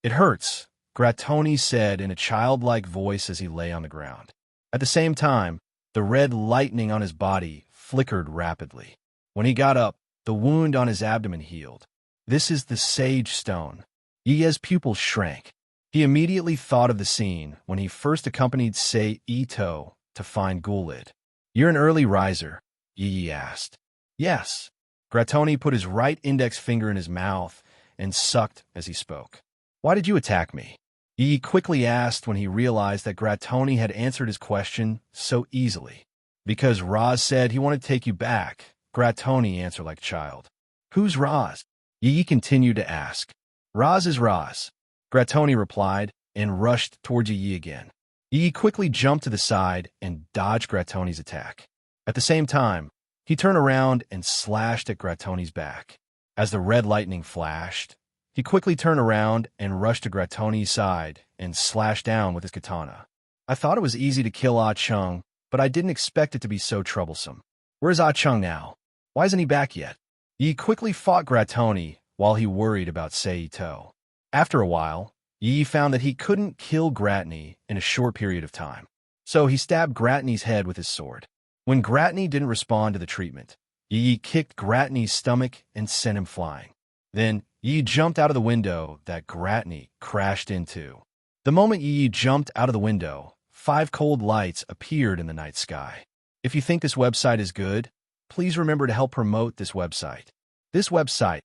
"It hurts," Grattoni said in a childlike voice as he lay on the ground. At the same time, the red lightning on his body flickered rapidly. When he got up, the wound on his abdomen healed. "This is the Sage Stone." Yi's pupils shrank. He immediately thought of the scene when he first accompanied Seito to find Gulid. "You're an early riser?" Yi asked. "Yes." Grattoni put his right index finger in his mouth and sucked as he spoke. "Why did you attack me?" Yi quickly asked when he realized that Grattoni had answered his question so easily. "Because Raz said he wanted to take you back," Grattoni answered like a child. "Who's Raz?" Yi continued to ask. "Raz is Raz," Grattoni replied and rushed towards Yi again. Yi quickly jumped to the side and dodged Grattoni's attack. At the same time, he turned around and slashed at Grattoni's back. As the red lightning flashed, he quickly turned around and rushed to Grattoni's side and slashed down with his katana. "I thought it was easy to kill Ah-chung, but I didn't expect it to be so troublesome. Where's Ah-chung now? Why isn't he back yet?" Yi quickly fought Grattoni while he worried about Seito. After a while, Yi found that he couldn't kill Grattoni in a short period of time. So he stabbed Grattoni's head with his sword. When Grattoni didn't respond to the treatment, Yi kicked Grattoni's stomach and sent him flying. Then Yi jumped out of the window that Gratny crashed into. The moment Yi jumped out of the window, 5 cold lights appeared in the night sky. If you think this website is good, please remember to help promote this website. This website.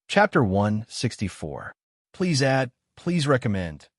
Chapter 164. Please add, please recommend.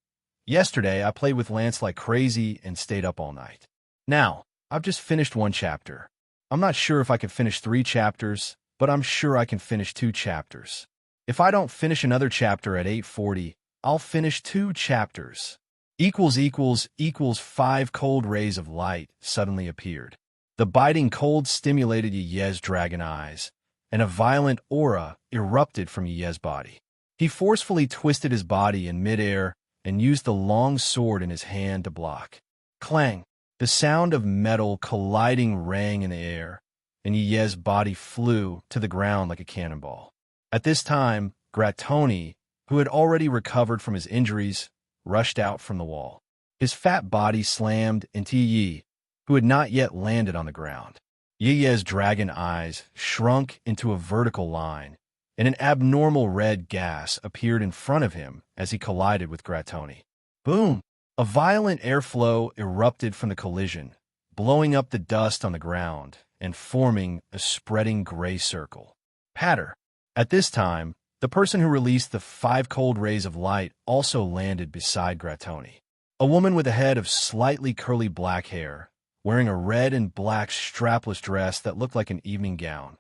Yesterday, I played with Lance like crazy and stayed up all night. Now, I've just finished 1 chapter. I'm not sure if I can finish 3 chapters, but I'm sure I can finish 2 chapters. If I don't finish another chapter at 8:40, I'll finish 2 chapters. Equals 5 cold rays of light suddenly appeared. The biting cold stimulated Yi's dragon eyes, and a violent aura erupted from Yi's body. He forcefully twisted his body in midair and used the long sword in his hand to block. Clang! The sound of metal colliding rang in the air, and Yi's body flew to the ground like a cannonball. At this time, Gratoni, who had already recovered from his injuries, rushed out from the wall. His fat body slammed into Yi, who had not yet landed on the ground. Yi's dragon eyes shrunk into a vertical line, and an abnormal red gas appeared in front of him as he collided with Gratoni. Boom! A violent airflow erupted from the collision, blowing up the dust on the ground and forming a spreading gray circle. Patter! At this time, the person who released the 5 cold rays of light also landed beside Gratoni. A woman with a head of slightly curly black hair, wearing a red and black strapless dress that looked like an evening gown.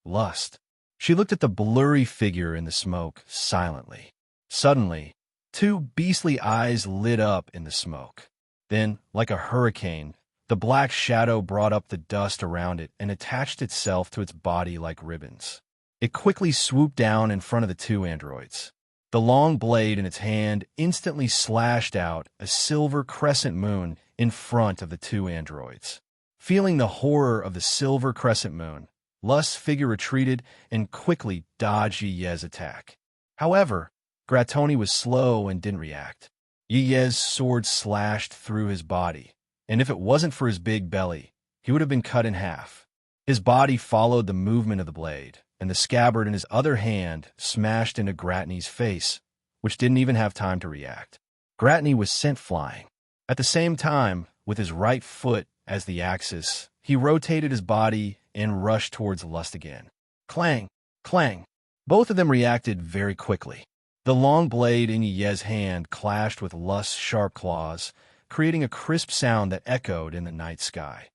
Lust. She looked at the blurry figure in the smoke silently. Suddenly, 2 beastly eyes lit up in the smoke. Then, like a hurricane, the black shadow brought up the dust around it and attached itself to its body like ribbons. It quickly swooped down in front of the 2 androids. The long blade in its hand instantly slashed out a silver crescent moon in front of the 2 androids. Feeling the horror of the silver crescent moon, Lust's figure retreated and quickly dodged Yi's attack. However, Gratoni was slow and didn't react. Yi's sword slashed through his body, and if it wasn't for his big belly, he would have been cut in half. His body followed the movement of the blade, and the scabbard in his other hand smashed into Gratny's face, which didn't even have time to react. Gratny was sent flying. At the same time, with his right foot as the axis, he rotated his body and rushed towards Lust again. Clang! Clang! Both of them reacted very quickly. The long blade in Yi's hand clashed with Lust's sharp claws, creating a crisp sound that echoed in the night sky.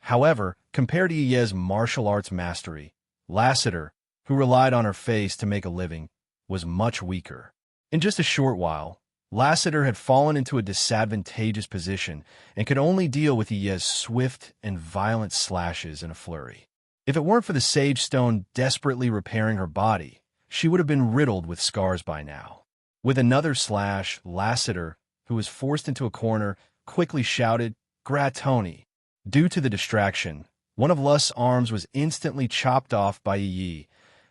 However, compared to Yi's martial arts mastery, Lassiter, who relied on her face to make a living, was much weaker. In just a short while, Lassiter had fallen into a disadvantageous position and could only deal with Yi's swift and violent slashes in a flurry. If it weren't for the sage stone desperately repairing her body, she would have been riddled with scars by now. With another slash, Lassiter, who was forced into a corner, quickly shouted, "Gratoni!" Due to the distraction, one of Lust's arms was instantly chopped off by Yi,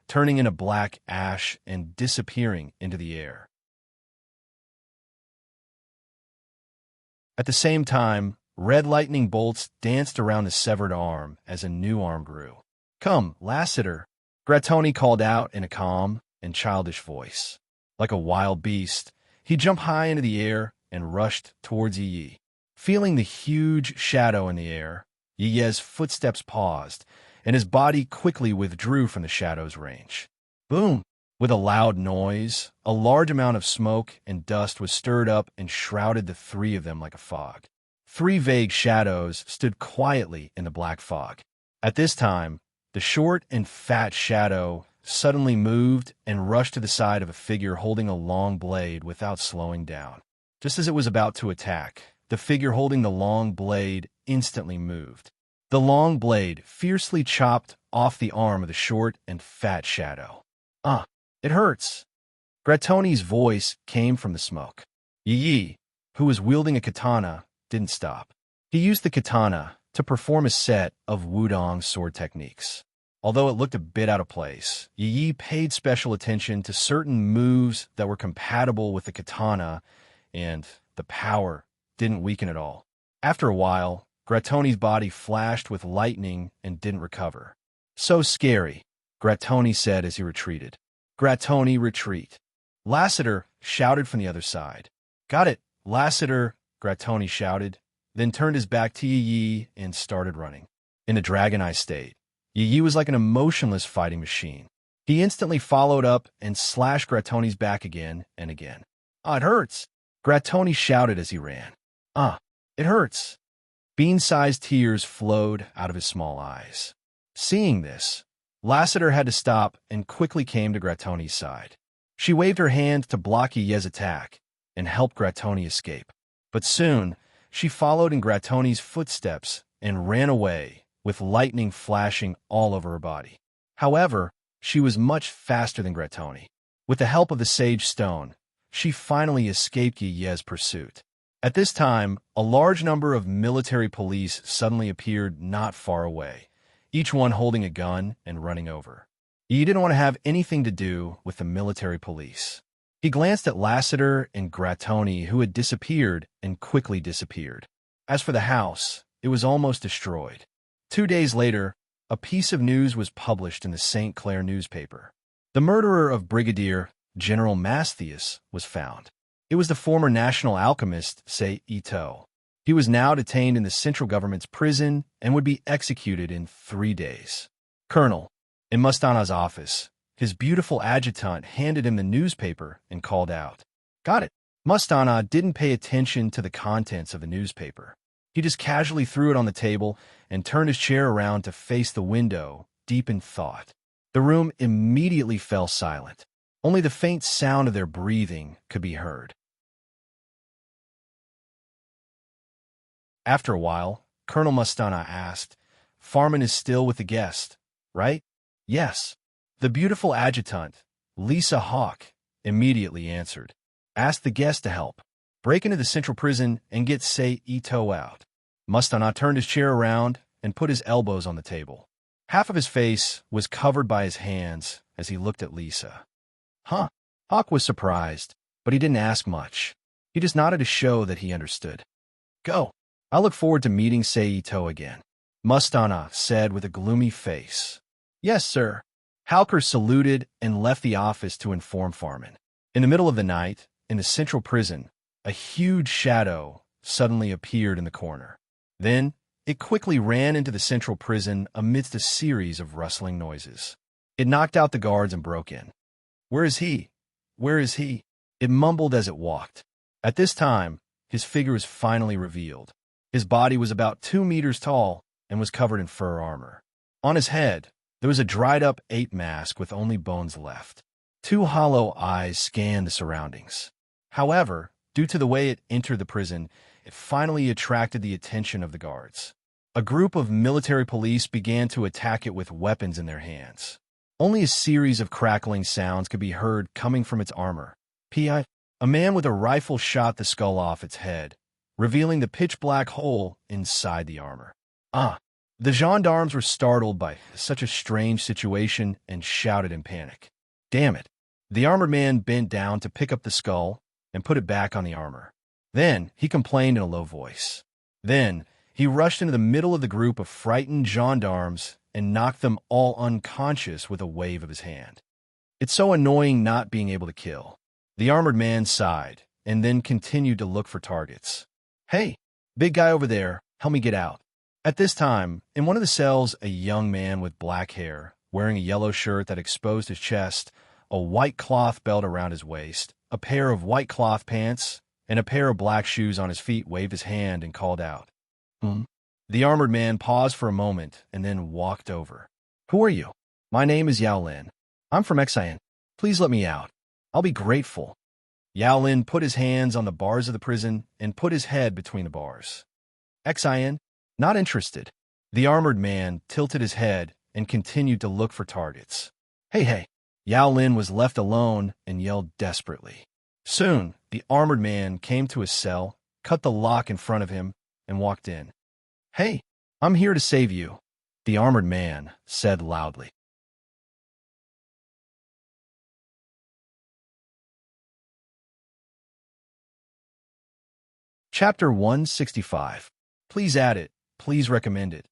turning into black ash and disappearing into the air. At the same time, red lightning bolts danced around the severed arm as a new arm grew. "Come, Lassiter," Gratoni called out in a calm and childish voice. Like a wild beast, he jumped high into the air and rushed towards Yi. Feeling the huge shadow in the air, Yi's footsteps paused, and his body quickly withdrew from the shadow's range. Boom! With a loud noise, a large amount of smoke and dust was stirred up and shrouded the 3 of them like a fog. 3 vague shadows stood quietly in the black fog. At this time, the short and fat shadow suddenly moved and rushed to the side of a figure holding a long blade without slowing down. Just as it was about to attack, the figure holding the long blade instantly moved. The long blade fiercely chopped off the arm of the short and fat shadow. It hurts." Gratoni's voice came from the smoke. Yi, who was wielding a katana, didn't stop. He used the katana to perform a set of wudong sword techniques. Although it looked a bit out of place, Yi paid special attention to certain moves that were compatible with the katana, and the power didn't weaken at all. After a while, Grattoni's body flashed with lightning and didn't recover. So scary, Grattoni said as he retreated. Grattoni, retreat. Lassiter shouted from the other side. Got it, Lassiter, Grattoni shouted, then turned his back to Yi and started running. In a dragon-eye state, Yi was like an emotionless fighting machine. He instantly followed up and slashed Grattoni's back again and again. Ah, it hurts, Grattoni shouted as he ran. Ah, it hurts. Bean-sized tears flowed out of his small eyes. Seeing this, Lassiter had to stop and quickly came to Grattoni's side. She waved her hand to block Yi's attack and helped Grattoni escape. But soon, she followed in Grattoni's footsteps and ran away, with lightning flashing all over her body. However, she was much faster than Grattoni. With the help of the Sage Stone, she finally escaped Yi's pursuit. At this time, a large number of military police suddenly appeared not far away, each one holding a gun and running over. Yi didn't want to have anything to do with the military police. He glanced at Lassiter and Grattoni, who had disappeared and quickly disappeared. As for the house, it was almost destroyed. 2 days later, a piece of news was published in the St. Clair newspaper. The murderer of Brigadier General Mastius was found. It was the former national alchemist, Sei Ito. He was now detained in the central government's prison and would be executed in 3 days. Colonel, in Mustana's office, his beautiful adjutant handed him the newspaper and called out. Got it. Mustana didn't pay attention to the contents of the newspaper. He just casually threw it on the table and turned his chair around to face the window, deep in thought. The room immediately fell silent. Only the faint sound of their breathing could be heard. After a while, Colonel Mustana asked, Farman is still with the guest, right? Yes. The beautiful adjutant, Lisa Hawk, immediately answered. Ask the guest to help. Break into the central prison and get Sei Ito out. Mustana turned his chair around and put his elbows on the table. Half of his face was covered by his hands as he looked at Lisa. Huh. Hawk was surprised, but he didn't ask much. He just nodded to show that he understood. Go. I look forward to meeting Sei Ito again, Mustana said with a gloomy face. Yes, sir. Halker saluted and left the office to inform Farman. In the middle of the night, in the central prison, a huge shadow suddenly appeared in the corner. Then, it quickly ran into the central prison amidst a series of rustling noises. It knocked out the guards and broke in. Where is he? Where is he? It mumbled as it walked. At this time, his figure was finally revealed. His body was about 2 meters tall and was covered in fur armor. On his head, there was a dried-up ape mask with only bones left. 2 hollow eyes scanned the surroundings. However, due to the way it entered the prison, it finally attracted the attention of the guards. A group of military police began to attack it with weapons in their hands. Only a series of crackling sounds could be heard coming from its armor. A man with a rifle shot the skull off its head, revealing the pitch-black hole inside the armor. The gendarmes were startled by such a strange situation and shouted in panic. Damn it. The armored man bent down to pick up the skull and put it back on the armor. Then he complained in a low voice. Then he rushed into the middle of the group of frightened gendarmes and knocked them all unconscious with a wave of his hand. It's so annoying not being able to kill. The armored man sighed and then continued to look for targets. Hey, big guy over there, help me get out. At this time, in one of the cells, a young man with black hair, wearing a yellow shirt that exposed his chest, a white cloth belt around his waist, a pair of white cloth pants, and a pair of black shoes on his feet, waved his hand and called out. The armored man paused for a moment and then walked over. Who are you? My name is Yao Lin. I'm from Xian. Please let me out. I'll be grateful. Yao Lin put his hands on the bars of the prison and put his head between the bars. Xian? Not interested. The armored man tilted his head and continued to look for targets. Hey. Yao Lin was left alone and yelled desperately. Soon, the armored man came to his cell, cut the lock in front of him, and walked in. Hey, I'm here to save you, the armored man said loudly. Chapter 165. Please add it. please recommend it.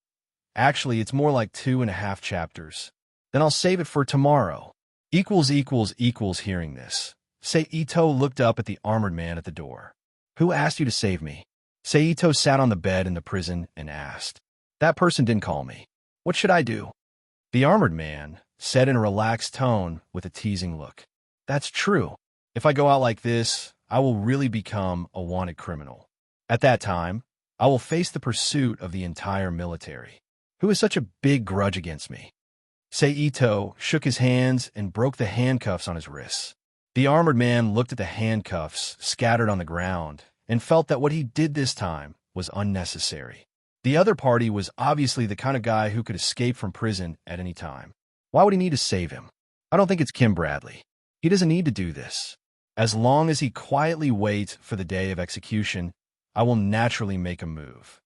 Actually, it's more like 2.5 chapters. Then I'll save it for tomorrow. Hearing this. Seito looked up at the armored man at the door. Who asked you to save me? Seito sat on the bed in the prison and asked. That person didn't call me. What should I do? The armored man said in a relaxed tone with a teasing look. That's true. If I go out like this, I will really become a wanted criminal. At that time, I will face the pursuit of the entire military. Who has such a big grudge against me? Seito shook his hands and broke the handcuffs on his wrists. The armored man looked at the handcuffs scattered on the ground and felt that what he did this time was unnecessary. The other party was obviously the kind of guy who could escape from prison at any time. Why would he need to save him? I don't think it's Kim Bradley. He doesn't need to do this. As long as he quietly waits for the day of execution, I will naturally make a move.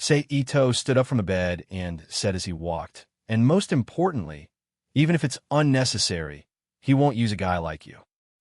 Seito stood up from the bed and said as he walked, and most importantly, even if it's unnecessary, he won't use a guy like you.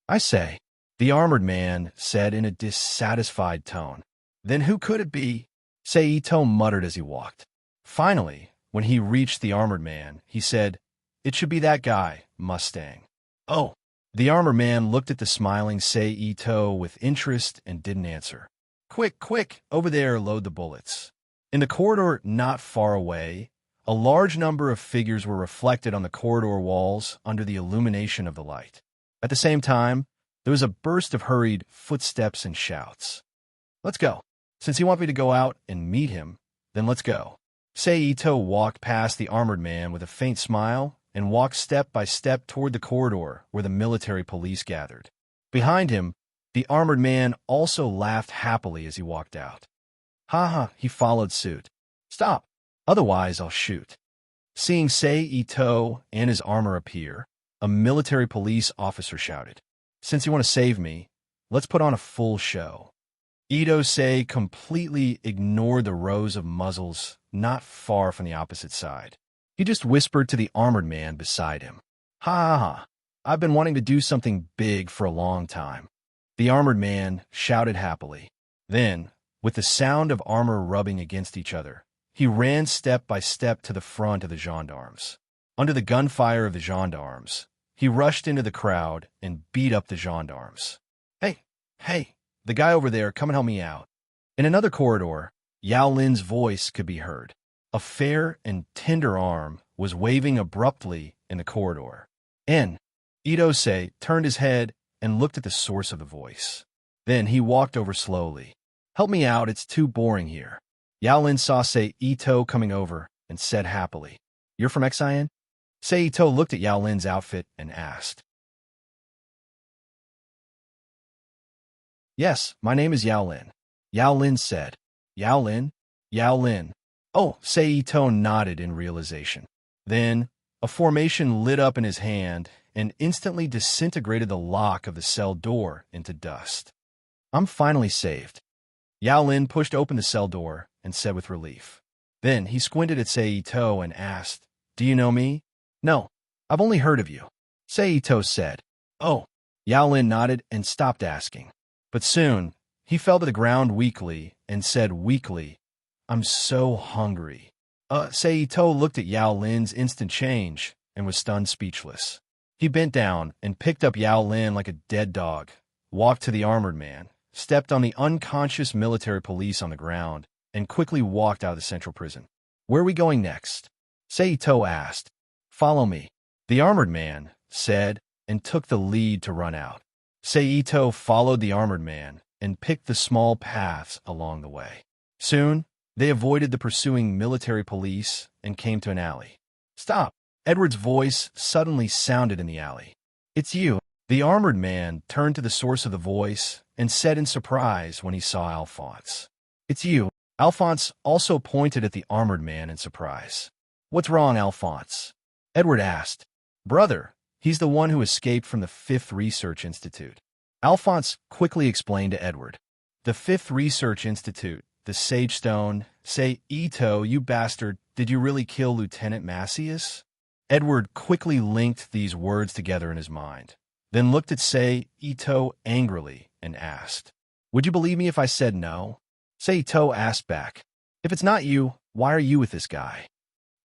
I say, the armored man said in a dissatisfied tone. Then who could it be? Seito muttered as he walked. Finally, when he reached the armored man, he said, It should be that guy, Mustang. Oh. The armored man looked at the smiling Seito with interest and didn't answer. Quick, over there, load the bullets. In the corridor not far away, a large number of figures were reflected on the corridor walls under the illumination of the light. At the same time, there was a burst of hurried footsteps and shouts. Let's go. Since you want me to go out and meet him, then let's go. Seito walked past the armored man with a faint smile and walked step by step toward the corridor where the military police gathered. Behind him, the armored man also laughed happily as he walked out. He followed suit. Stop, otherwise I'll shoot. Seeing Seito and his armor appear, a military police officer shouted, Since you want to save me, let's put on a full show. Ito-sei completely ignored the rows of muzzles not far from the opposite side. He just whispered to the armored man beside him. I've been wanting to do something big for a long time. The armored man shouted happily. Then, with the sound of armor rubbing against each other, he ran step by step to the front of the gendarmes. Under the gunfire of the gendarmes, he rushed into the crowd and beat up the gendarmes. Hey, the guy over there, come and help me out. In another corridor, Yao Lin's voice could be heard. A fair and tender arm was waving abruptly in the corridor. Ito-sei turned his head and looked at the source of the voice. Then he walked over slowly. Help me out, it's too boring here. Yao Lin saw Seito coming over and said happily, You're from Xian? Seito looked at Yao Lin's outfit and asked. Yes, my name is Yao Lin. Yao Lin said. Yao Lin? Oh, Seito nodded in realization. Then, a formation lit up in his hand and instantly disintegrated the lock of the cell door into dust. I'm finally saved. Yao Lin pushed open the cell door and said with relief. Then he squinted at Seito and asked, Do you know me? No, I've only heard of you. Seito said. Oh. Yao Lin nodded and stopped asking. But soon, he fell to the ground weakly and said weakly, I'm so hungry. Seito looked at Yao Lin's instant change and was stunned speechless. He bent down and picked up Yao Lin like a dead dog, walked to the armored man, stepped on the unconscious military police on the ground, and quickly walked out of the central prison. Where are we going next? Seito asked. Follow me. The armored man said and took the lead to run out. Seito followed the armored man and picked the small paths along the way. Soon, they avoided the pursuing military police and came to an alley. Stop! Edward's voice suddenly sounded in the alley. It's you. The armored man turned to the source of the voice and said in surprise when he saw Alphonse. It's you. Alphonse also pointed at the armored man in surprise. What's wrong, Alphonse? Edward asked. Brother, he's the one who escaped from the 5th Research Institute. Alphonse quickly explained to Edward. The 5th Research Institute, the Sage Stone, Ito, you bastard, did you really kill Lieutenant Macias? Edward quickly linked these words together in his mind, then looked at Ito angrily and asked, Would you believe me if I said no? Ito asked back, If it's not you, Why are you with this guy?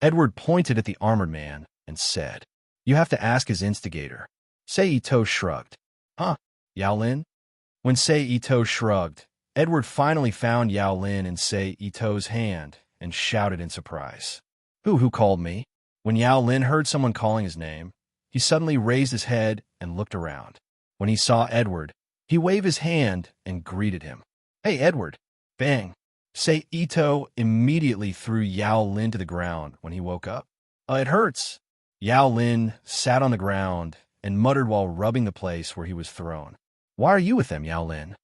Edward pointed at the armored man and said, You have to ask his instigator. Sei Ito shrugged. Huh, Yao Lin? When Sei Ito shrugged, Edward finally found Yao Lin in Sei Ito's hand and shouted in surprise. Who called me? When Yao Lin heard someone calling his name, he suddenly raised his head and looked around. When he saw Edward, he waved his hand and greeted him. Hey, Edward! Bang! Sei Ito immediately threw Yao Lin to the ground when he woke up. It hurts. Yao Lin sat on the ground and muttered while rubbing the place where he was thrown. Why are you with them, Yao Lin?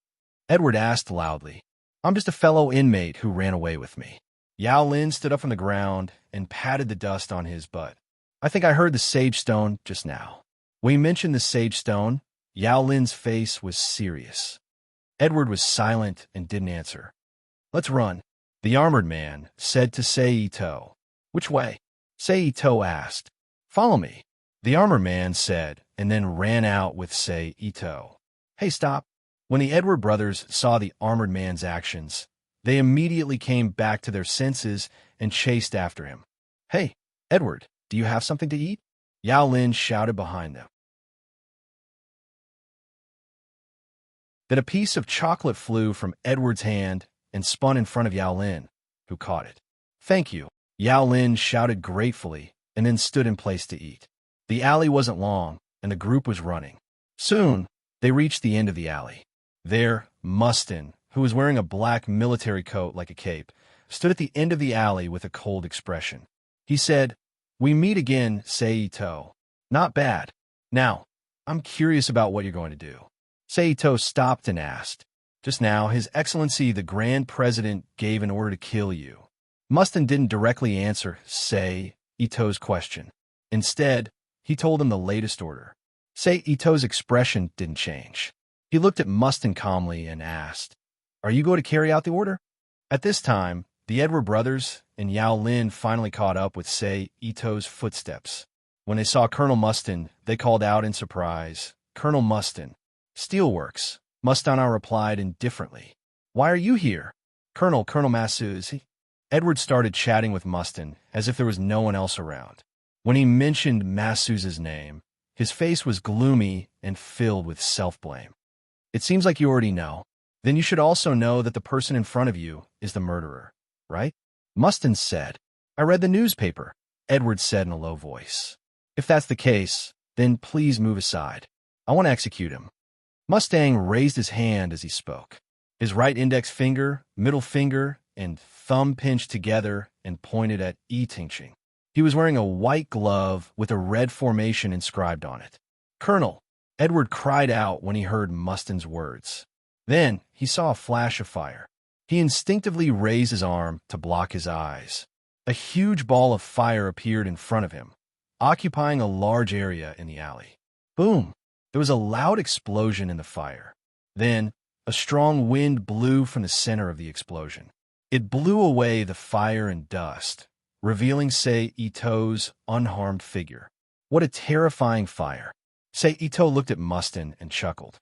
Edward asked loudly. I'm just a fellow inmate who ran away with me. Yao Lin stood up from the ground and patted the dust on his butt. I think I heard the sage stone just now. When he mentioned the sage stone, Yao Lin's face was serious. Edward was silent and didn't answer. Let's run, the armored man said to Sei Ito. Which way? Sei Ito asked. Follow me, the armored man said, and then ran out with Sei Ito. Hey, stop. When the Edward brothers saw the armored man's actions, they immediately came back to their senses and chased after him. Hey, Edward, do you have something to eat? Yao Lin shouted behind them. Then a piece of chocolate flew from Edward's hand and spun in front of Yao Lin, who caught it. Thank you, Yao Lin shouted gratefully and then stood in place to eat. The alley wasn't long, and the group was running. Soon, they reached the end of the alley. There, Mustin, who was wearing a black military coat like a cape, stood at the end of the alley with a cold expression. He said, We meet again, Sei Ito. Not bad. Now, I'm curious about what you're going to do. Sei Ito stopped and asked. Just now, His Excellency the Grand President gave an order to kill you. Mustin didn't directly answer Sei Ito's question. Instead, he told him the latest order. Sei Ito's expression didn't change. He looked at Mustin calmly and asked, Are you going to carry out the order? At this time, the Edward brothers and Yao Lin finally caught up with Sei Ito's footsteps. When they saw Colonel Mustin, they called out in surprise, Colonel Mustin. Steelworks, Mustana replied indifferently. Why are you here? Colonel Masuz. Edward started chatting with Mustin as if there was no one else around. When he mentioned Masuz's name, his face was gloomy and filled with self-blame. It seems like you already know. Then you should also know that the person in front of you is the murderer, right? Mustin said. I read the newspaper, Edward said in a low voice. If that's the case, then please move aside. I want to execute him. Mustang raised his hand as he spoke. His right index finger, middle finger, and thumb pinched together and pointed at Tinching. He was wearing a white glove with a red formation inscribed on it. Colonel, Edward cried out when he heard Mustin's words. Then he saw a flash of fire. He instinctively raised his arm to block his eyes. A huge ball of fire appeared in front of him, occupying a large area in the alley. Boom! There was a loud explosion in the fire. Then, a strong wind blew from the center of the explosion. It blew away the fire and dust, revealing Sei Ito's unharmed figure. What a terrifying fire! Sei Ito looked at Mustin and chuckled.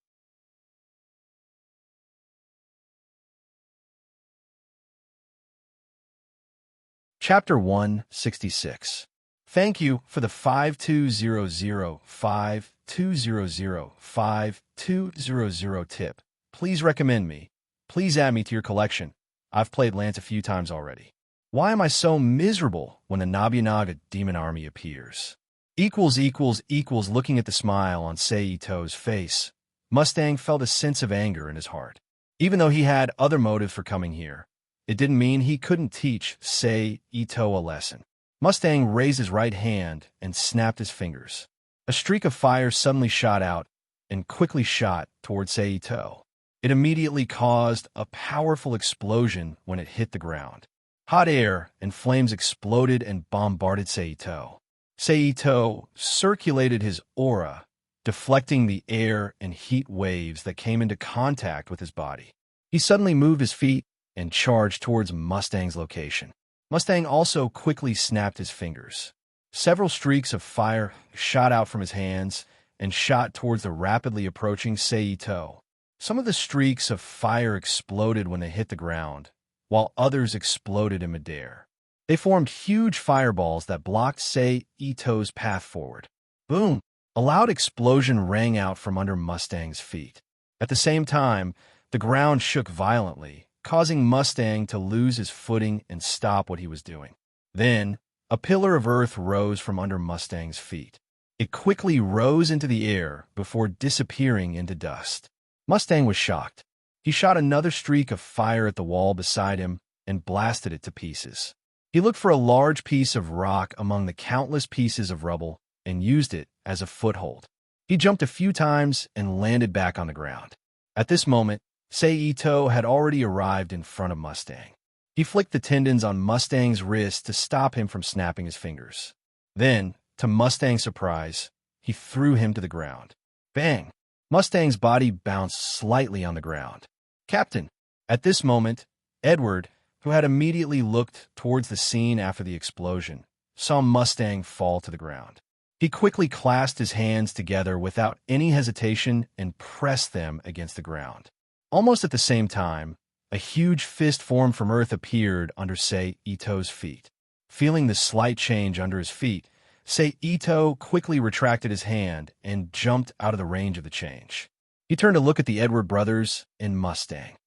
Chapter 166. Thank you for the 5200-5200-5200 tip. Please recommend me. Please add me to your collection. I've played Lance a few times already. Why am I so miserable when the Nobunaga demon army appears? Looking at the smile on Sei Ito's face, Mustang felt a sense of anger in his heart. Even though he had other motives for coming here, it didn't mean he couldn't teach Sei Ito a lesson. Mustang raised his right hand and snapped his fingers. A streak of fire suddenly shot out and quickly shot towards Sei Ito. It immediately caused a powerful explosion when it hit the ground. Hot air and flames exploded and bombarded Sei Ito. Sei Ito circulated his aura, deflecting the air and heat waves that came into contact with his body. He suddenly moved his feet and charged towards Mustang's location. Mustang also quickly snapped his fingers. Several streaks of fire shot out from his hands and shot towards the rapidly approaching Sei Ito. Some of the streaks of fire exploded when they hit the ground, while others exploded in midair. They formed huge fireballs that blocked Sei Ito's path forward. Boom! A loud explosion rang out from under Mustang's feet. At the same time, the ground shook violently, causing Mustang to lose his footing and stop what he was doing. Then, a pillar of earth rose from under Mustang's feet. It quickly rose into the air before disappearing into dust. Mustang was shocked. He shot another streak of fire at the wall beside him and blasted it to pieces. He looked for a large piece of rock among the countless pieces of rubble and used it as a foothold. He jumped a few times and landed back on the ground. At this moment, Sei Ito had already arrived in front of Mustang. He flicked the tendons on Mustang's wrist to stop him from snapping his fingers. Then, to Mustang's surprise, he threw him to the ground. Bang! Mustang's body bounced slightly on the ground. Captain! At this moment, Edward, who had immediately looked towards the scene after the explosion, saw Mustang fall to the ground. He quickly clasped his hands together without any hesitation and pressed them against the ground. Almost at the same time, a huge fist formed from earth appeared under Sei Ito's feet. Feeling the slight change under his feet, Sei Ito quickly retracted his hand and jumped out of the range of the change. He turned to look at the Edward brothers and Mustang.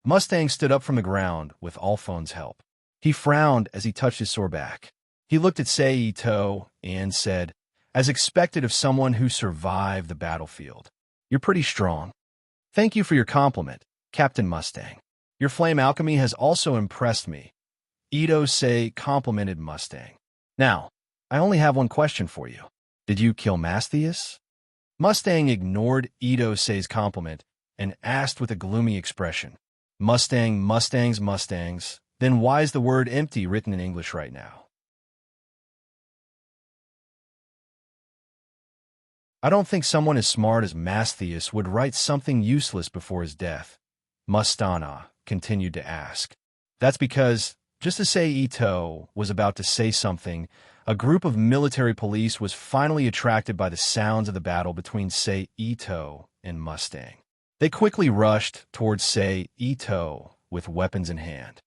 Mustang stood up from the ground with Alphone's help. He frowned as he touched his sore back. He looked at Sei Ito and said, as expected of someone who survived the battlefield, "You're pretty strong. Thank you for your compliment, Captain Mustang. Your flame alchemy has also impressed me." Ito Sei complimented Mustang. "Now, I only have one question for you. Did you kill Mastius?" Mustang ignored Ito Sei's compliment and asked with a gloomy expression, Mustangs, then why is the word empty written in English right now?" "I don't think someone as smart as Mastius would write something useless before his death," Mustana continued to ask. "That's because, just as Sei Ito was about to say something, a group of military police was finally attracted by the sounds of the battle between Sei Ito and Mustang. They quickly rushed towards Sei Ito with weapons in hand.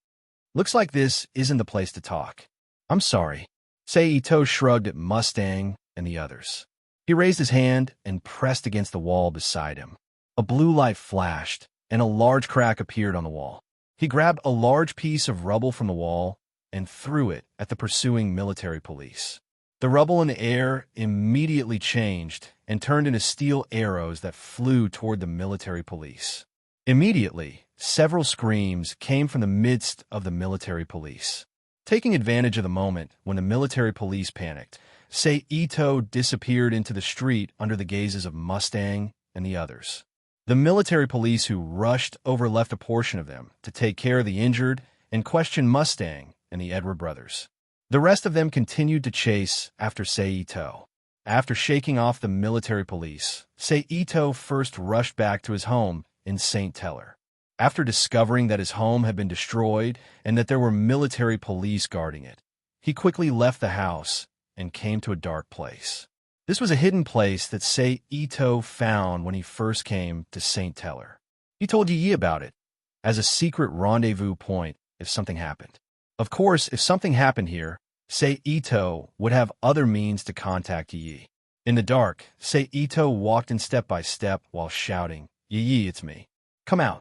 "Looks like this isn't the place to talk. I'm sorry." Sei Ito shrugged at Mustang and the others. He raised his hand and pressed against the wall beside him. A blue light flashed, and a large crack appeared on the wall. He grabbed a large piece of rubble from the wall and threw it at the pursuing military police. The rubble in the air immediately changed and turned into steel arrows that flew toward the military police. Immediately, several screams came from the midst of the military police. Taking advantage of the moment when the military police panicked, Sei Ito disappeared into the street under the gazes of Mustang and the others. The military police who rushed overleft a portion of them to take care of the injured and question Mustang and the Edward brothers. The rest of them continued to chase after Sei Ito. After shaking off the military police, Sei Ito first rushed back to his home in St. Teller. After discovering that his home had been destroyed and that there were military police guarding it, he quickly left the house and came to a dark place. This was a hidden place that Sei Ito found when he first came to St. Teller. He told Yi about it as a secret rendezvous point if something happened. Of course, if something happened here, Sei Ito would have other means to contact Yi. In the dark, Sei Ito walked in step by step while shouting, "Yi, it's me. Come out."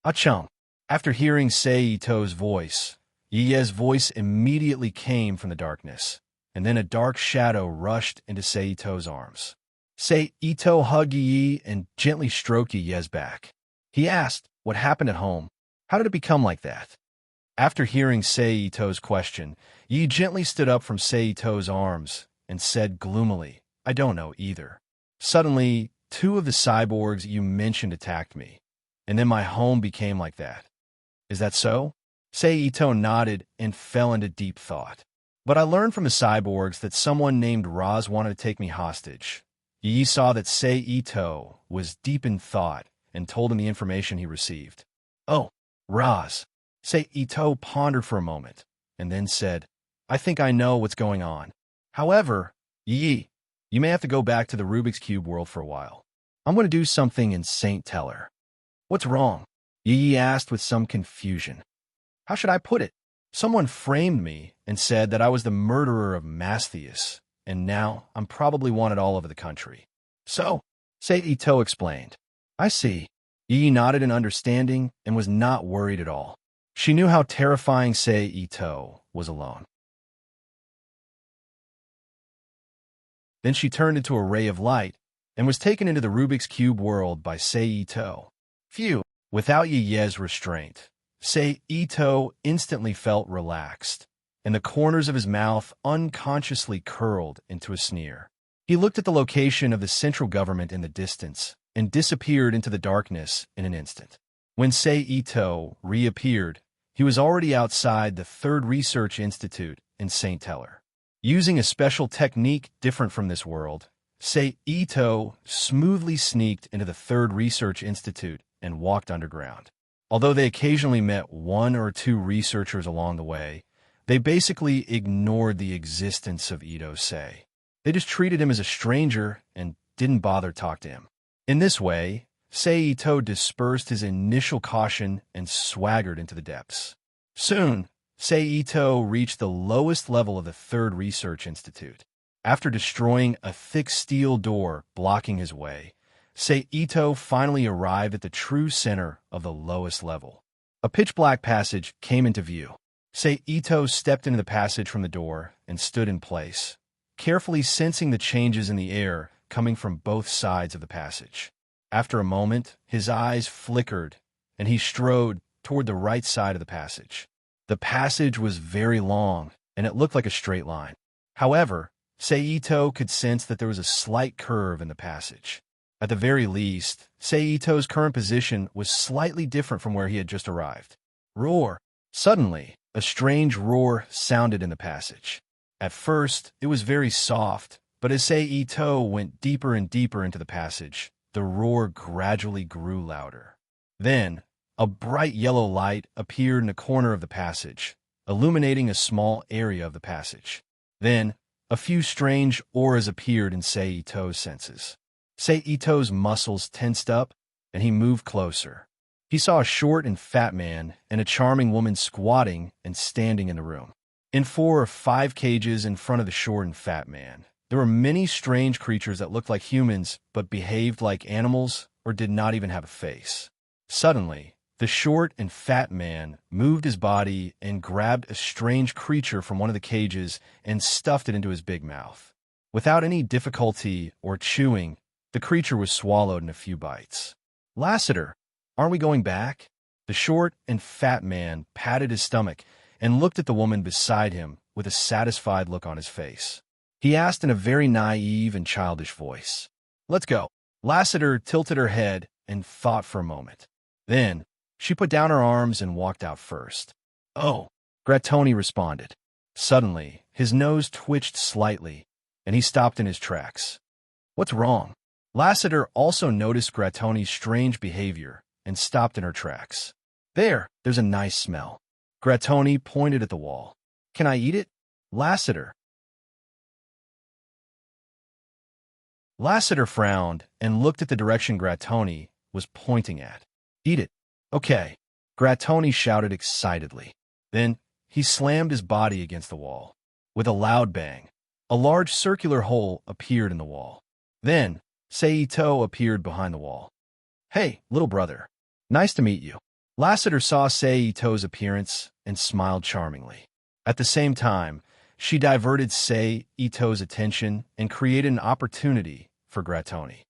"Achung." After hearing Sei Ito's voice, Yi's voice immediately came from the darkness, and then a dark shadow rushed into Sei Ito's arms. Sei Ito hugged Yi and gently stroked Yi's back. He asked what happened at home. How did it become like that? After hearing Sei Ito's question, Yi gently stood up from Sei Ito's arms and said gloomily, "I don't know either. Suddenly, 2 of the cyborgs you mentioned attacked me, and then my home became like that. Is that so?" Sei Ito nodded and fell into deep thought. "But I learned from the cyborgs that someone named Roz wanted to take me hostage." Yi saw that Sei Ito was deep in thought and told him the information he received. "Oh, Roz." Sei Ito pondered for a moment and then said, "I think I know what's going on. However, Yi, you may have to go back to the Rubik's Cube world for a while. I'm going to do something in St. Teller." "What's wrong?" Yi asked with some confusion. "How should I put it? Someone framed me and said that I was the murderer of Matthias, and now I'm probably wanted all over the country. So, Sei Ito explained. I see. Yi nodded in understanding and was not worried at all. She knew how terrifying Sei Ito was alone. Then she turned into a ray of light and was taken into the Rubik's Cube world by Sei Ito. Phew! Without Yi's restraint, Sei Ito instantly felt relaxed, and the corners of his mouth unconsciously curled into a sneer. He looked at the location of the central government in the distance and disappeared into the darkness in an instant. When Sei Ito reappeared, he was already outside the Third Research Institute in St. Teller. Using a special technique different from this world, Sei Ito smoothly sneaked into the Third Research Institute and walked underground. Although they occasionally met one or two researchers along the way, they basically ignored the existence of Ito Sei. They just treated him as a stranger and didn't bother to talk to him. In this way, Sei Ito dispersed his initial caution and swaggered into the depths. Soon, Sei Ito reached the lowest level of the Third Research Institute. After destroying a thick steel door blocking his way, Sei Ito finally arrived at the true center of the lowest level. A pitch-black passage came into view. Sei Ito stepped into the passage from the door and stood in place, carefully sensing the changes in the air coming from both sides of the passage. After a moment, his eyes flickered, and he strode toward the right side of the passage. The passage was very long, and it looked like a straight line. However, Sei Ito could sense that there was a slight curve in the passage. At the very least, Sei Ito's current position was slightly different from where he had just arrived. Roar! Suddenly, a strange roar sounded in the passage. At first, it was very soft, but as Sei Ito went deeper and deeper into the passage, the roar gradually grew louder. Then, a bright yellow light appeared in a corner of the passage, illuminating a small area of the passage. Then, a few strange auras appeared in Sei Ito's senses. Sei Ito's muscles tensed up, and he moved closer. He saw a short and fat man and a charming woman squatting and standing in the room. In 4 or 5 cages in front of the short and fat man, there were many strange creatures that looked like humans but behaved like animals or did not even have a face. Suddenly, the short and fat man moved his body and grabbed a strange creature from one of the cages and stuffed it into his big mouth. Without any difficulty or chewing, the creature was swallowed in a few bites. Lassiter, aren't we going back? The short and fat man patted his stomach and looked at the woman beside him with a satisfied look on his face. He asked in a very naive and childish voice. Let's go. Lassiter tilted her head and thought for a moment. Then, she put down her arms and walked out first. Oh, Grattoni responded. Suddenly, his nose twitched slightly, and he stopped in his tracks. What's wrong? Lassiter also noticed Grattoni's strange behavior and stopped in her tracks. There's a nice smell. Grattoni pointed at the wall. Can I eat it? Lassiter frowned and looked at the direction Grattoni was pointing at. Eat it. Okay, Grattoni shouted excitedly. Then, he slammed his body against the wall. With a loud bang, a large circular hole appeared in the wall. Then, Sei Ito appeared behind the wall. Hey, little brother. Nice to meet you. Lassiter saw Sei Ito's appearance and smiled charmingly. At the same time, she diverted Sei Ito's attention and created an opportunity for Grattoni.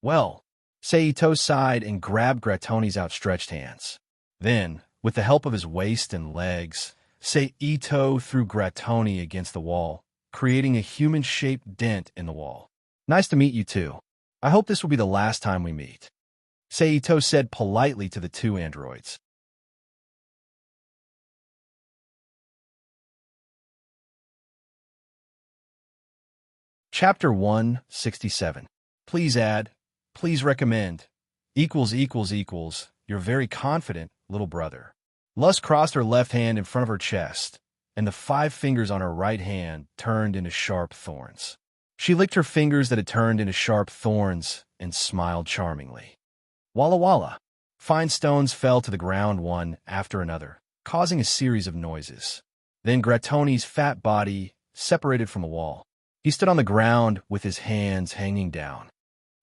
Well, Sei Ito sighed and grabbed Grattoni's outstretched hands. Then, with the help of his waist and legs, Sei Ito threw Grattoni against the wall, creating a human-shaped dent in the wall. Nice to meet you too. I hope this will be the last time we meet. Sei Ito said politely to the 2 androids. Chapter 167. Please add, please recommend, equals, you're very confident, little brother. Lust crossed her left hand in front of her chest, and the 5 fingers on her right hand turned into sharp thorns. She licked her fingers that had turned into sharp thorns and smiled charmingly. Walla walla. Fine stones fell to the ground one after another, causing a series of noises. Then Grattoni's fat body separated from a wall. He stood on the ground with his hands hanging down.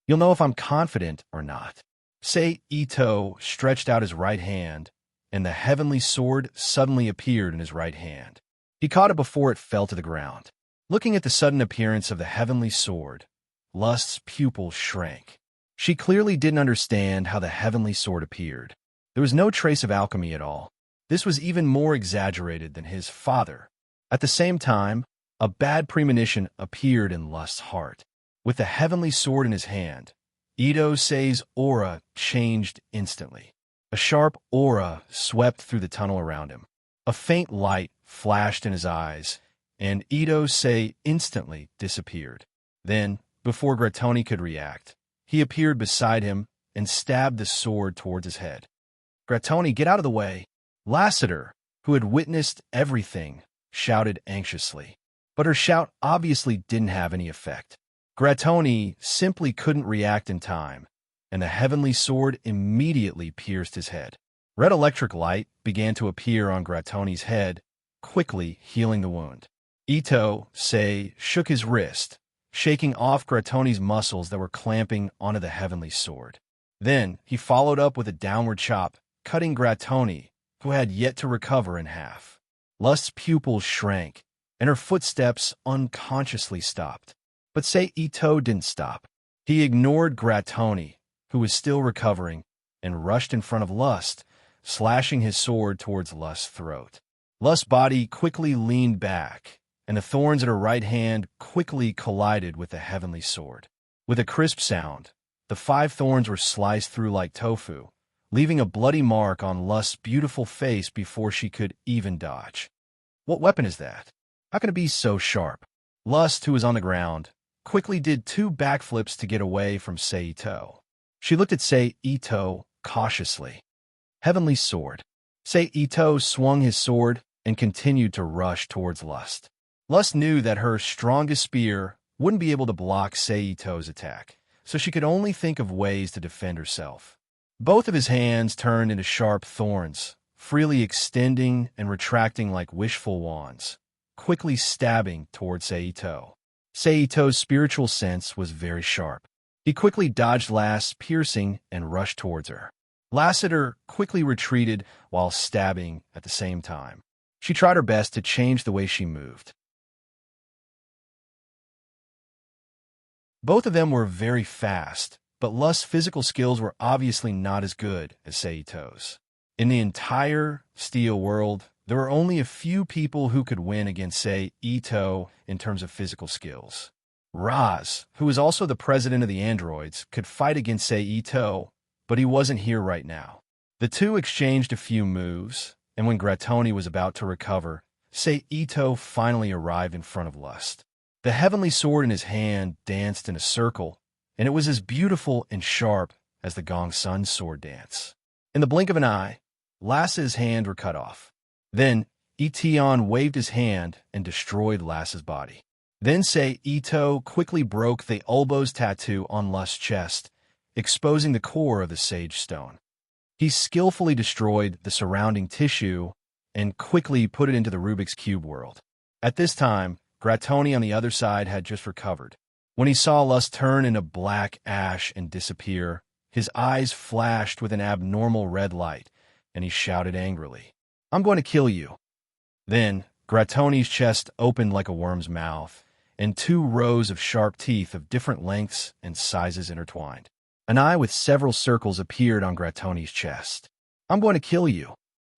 "You'll know if I'm confident or not." Sei Ito stretched out his right hand, and the heavenly sword suddenly appeared in his right hand. He caught it before it fell to the ground. Looking at the sudden appearance of the heavenly sword, Lust's pupils shrank. She clearly didn't understand how the heavenly sword appeared. There was no trace of alchemy at all. This was even more exaggerated than his father. At the same time, a bad premonition appeared in Lust's heart. With the heavenly sword in his hand, Ito Sei's aura changed instantly. A sharp aura swept through the tunnel around him. A faint light flashed in his eyes, and Ito Sei instantly disappeared. Then, before Grattoni could react, he appeared beside him and stabbed the sword towards his head. "Grattoni, get out of the way!" Lassiter, who had witnessed everything, shouted anxiously. But her shout obviously didn't have any effect. Grattoni simply couldn't react in time, and the heavenly sword immediately pierced his head. Red electric light began to appear on Grattoni's head, quickly healing the wound. Ito Sei shook his wrist, shaking off Grattoni's muscles that were clamping onto the heavenly sword. Then he followed up with a downward chop, cutting Grattoni, who had yet to recover, in half. Lust's pupils shrank, and her footsteps unconsciously stopped. But Sei Ito didn't stop. He ignored Grattoni, who was still recovering, and rushed in front of Lust, slashing his sword towards Lust's throat. Lust's body quickly leaned back, and the thorns at her right hand quickly collided with the heavenly sword. With a crisp sound, the 5 thorns were sliced through like tofu, leaving a bloody mark on Lust's beautiful face before she could even dodge. "What weapon is that? How can it be so sharp?" Lust, who was on the ground, quickly did 2 backflips to get away from Sei Ito. She looked at Sei Ito cautiously. Heavenly sword. Sei Ito swung his sword and continued to rush towards Lust. Lust knew that her strongest spear wouldn't be able to block Sei Ito's attack, so she could only think of ways to defend herself. Both of his hands turned into sharp thorns, freely extending and retracting like wishful wands, quickly stabbing towards Sei Ito. Sei Ito's spiritual sense was very sharp. He quickly dodged Last's piercing and rushed towards her. Lassiter quickly retreated while stabbing at the same time. She tried her best to change the way she moved. Both of them were very fast, but Lust's physical skills were obviously not as good as Sei Ito's. In the entire steel world, there were only a few people who could win against Sei Ito in terms of physical skills. Raz, who was also the president of the androids, could fight against Sei Ito, but he wasn't here right now. The two exchanged a few moves, and when Grattoni was about to recover, Sei Ito finally arrived in front of Lust. The heavenly sword in his hand danced in a circle, and it was as beautiful and sharp as the Gong Sun's sword dance. In the blink of an eye, Lass's hands were cut off. Then, Etion waved his hand and destroyed Lass's body. Then Sei Ito quickly broke the Ulbo's tattoo on Lust's chest, exposing the core of the Sage Stone. He skillfully destroyed the surrounding tissue and quickly put it into the Rubik's Cube world. At this time, Grattoni on the other side had just recovered. When he saw Lust turn into black ash and disappear, his eyes flashed with an abnormal red light, and he shouted angrily, "I'm going to kill you." Then, Grattoni's chest opened like a worm's mouth, and 2 rows of sharp teeth of different lengths and sizes intertwined. An eye with several circles appeared on Grattoni's chest. "I'm going to kill you."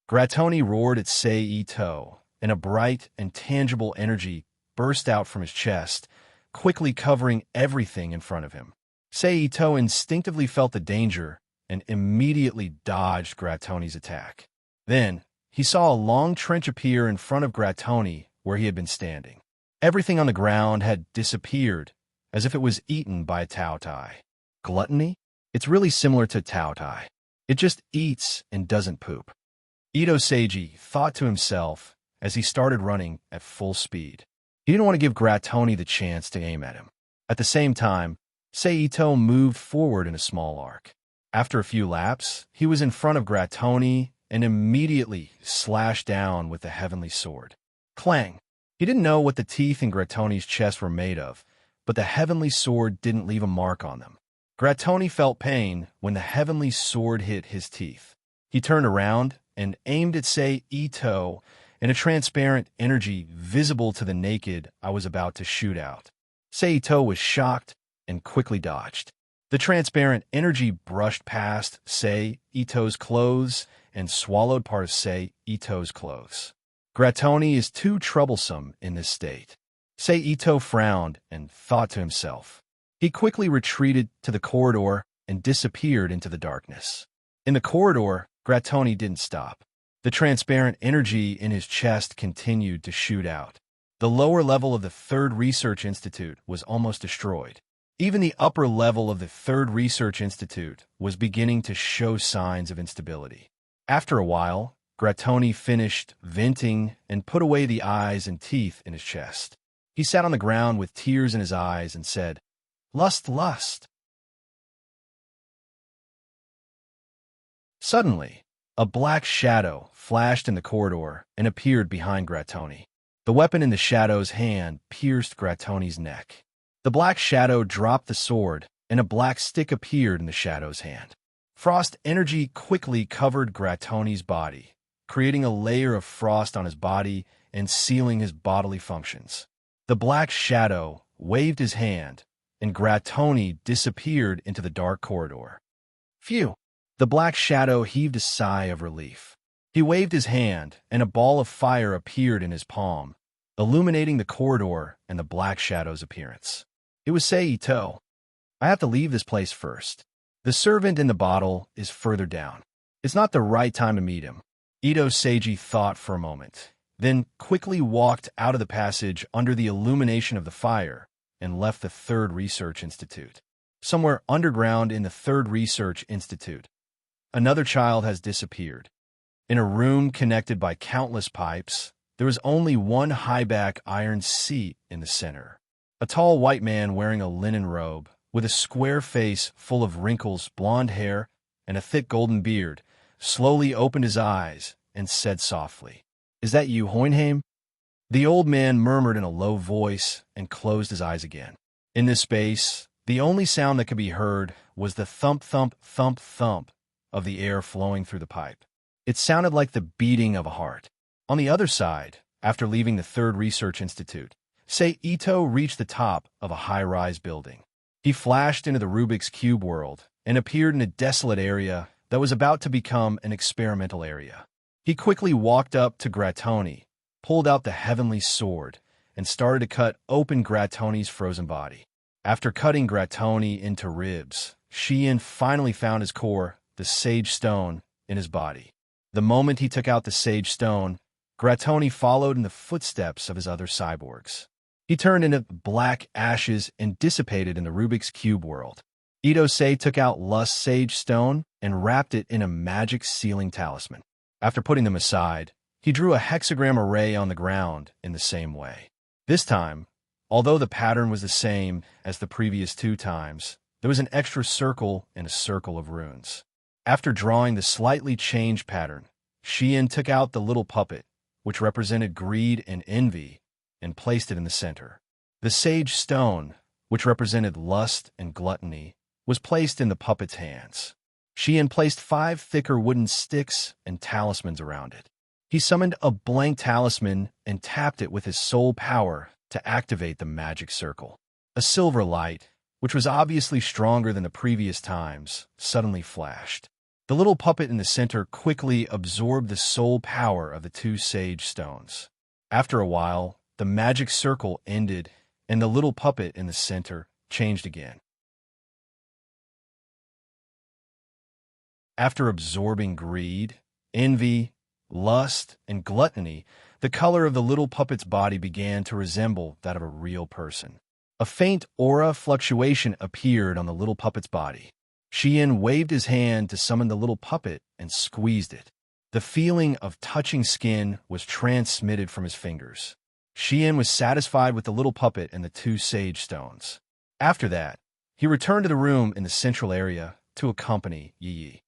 Grattoni roared at Sei Ito, and a bright and tangible energy burst out from his chest, quickly covering everything in front of him. Sei Ito instinctively felt the danger and immediately dodged Grattoni's attack. Then, he saw a long trench appear in front of Grattoni where he had been standing. Everything on the ground had disappeared, as if it was eaten by a Taotai. Gluttony? It's really similar to Taotai. It just eats and doesn't poop. Ito Seiji thought to himself as he started running at full speed. He didn't want to give Grattoni the chance to aim at him. At the same time, Sei Ito moved forward in a small arc. After a few laps, he was in front of Grattoni and immediately slashed down with the heavenly sword. Clang! He didn't know what the teeth in Grattoni's chest were made of, but the heavenly sword didn't leave a mark on them. Grattoni felt pain when the heavenly sword hit his teeth. He turned around and aimed at Sei Ito in a transparent energy visible to the naked I was about to shoot out. Sei Ito was shocked and quickly dodged. The transparent energy brushed past Sei Ito's clothes and swallowed part of Sei Ito's clothes. Grattoni is too troublesome in this state. Sei Ito frowned and thought to himself. He quickly retreated to the corridor and disappeared into the darkness. In the corridor, Grattoni didn't stop. The transparent energy in his chest continued to shoot out. The lower level of the Third Research Institute was almost destroyed. Even the upper level of the Third Research Institute was beginning to show signs of instability. After a while, Grattoni finished venting and put away the eyes and teeth in his chest. He sat on the ground with tears in his eyes and said, "Lust, lust." Suddenly, a black shadow flashed in the corridor and appeared behind Grattoni. The weapon in the shadow's hand pierced Grattoni's neck. The black shadow dropped the sword, and a black stick appeared in the shadow's hand. Frost energy quickly covered Grattoni's body, creating a layer of frost on his body and sealing his bodily functions. The black shadow waved his hand, and Grattoni disappeared into the dark corridor. Phew! The black shadow heaved a sigh of relief. He waved his hand, and a ball of fire appeared in his palm, illuminating the corridor and the black shadow's appearance. It was Sei Ito. "I have to leave this place first. The servant in the bottle is further down. It's not the right time to meet him." Ito Seiji thought for a moment, then quickly walked out of the passage under the illumination of the fire and left the Third Research Institute. Somewhere underground in the Third Research Institute, another child has disappeared. In a room connected by countless pipes, there was only one high-back iron seat in the center. A tall white man wearing a linen robe, with a square face full of wrinkles, blonde hair, and a thick golden beard, slowly opened his eyes and said softly, "Is that you, Hohenheim?" The old man murmured in a low voice and closed his eyes again. In this space, the only sound that could be heard was the thump, thump, thump, thump of the air flowing through the pipe. It sounded like the beating of a heart. On the other side, after leaving the Third Research Institute, Sei Ito reached the top of a high-rise building. He flashed into the Rubik's Cube world and appeared in a desolate area that was about to become an experimental area. He quickly walked up to Grattoni, pulled out the heavenly sword, and started to cut open Grattoni's frozen body. After cutting Grattoni into ribs, Shien finally found his core, the Sage Stone, in his body. The moment he took out the Sage Stone, Grattoni followed in the footsteps of his other cyborgs. He turned into black ashes and dissipated in the Rubik's Cube world. Ito Sei took out Lust's Sage Stone and wrapped it in a magic sealing talisman. After putting them aside, he drew a hexagram array on the ground in the same way. This time, although the pattern was the same as the previous two times, there was an extra circle and a circle of runes. After drawing the slightly changed pattern, Shien took out the little puppet, which represented greed and envy, and placed it in the center. The Sage Stone, which represented lust and gluttony, was placed in the puppet's hands. Shien placed 5 thicker wooden sticks and talismans around it. He summoned a blank talisman and tapped it with his soul power to activate the magic circle. A silver light, which was obviously stronger than the previous times, suddenly flashed. The little puppet in the center quickly absorbed the soul power of the 2 Sage Stones. After a while, the magic circle ended, and the little puppet in the center changed again. After absorbing greed, envy, lust, and gluttony, the color of the little puppet's body began to resemble that of a real person. A faint aura fluctuation appeared on the little puppet's body. Shien waved his hand to summon the little puppet and squeezed it. The feeling of touching skin was transmitted from his fingers. Shien was satisfied with the little puppet and the 2 Sage Stones. After that, he returned to the room in the central area to accompany Yi Yi.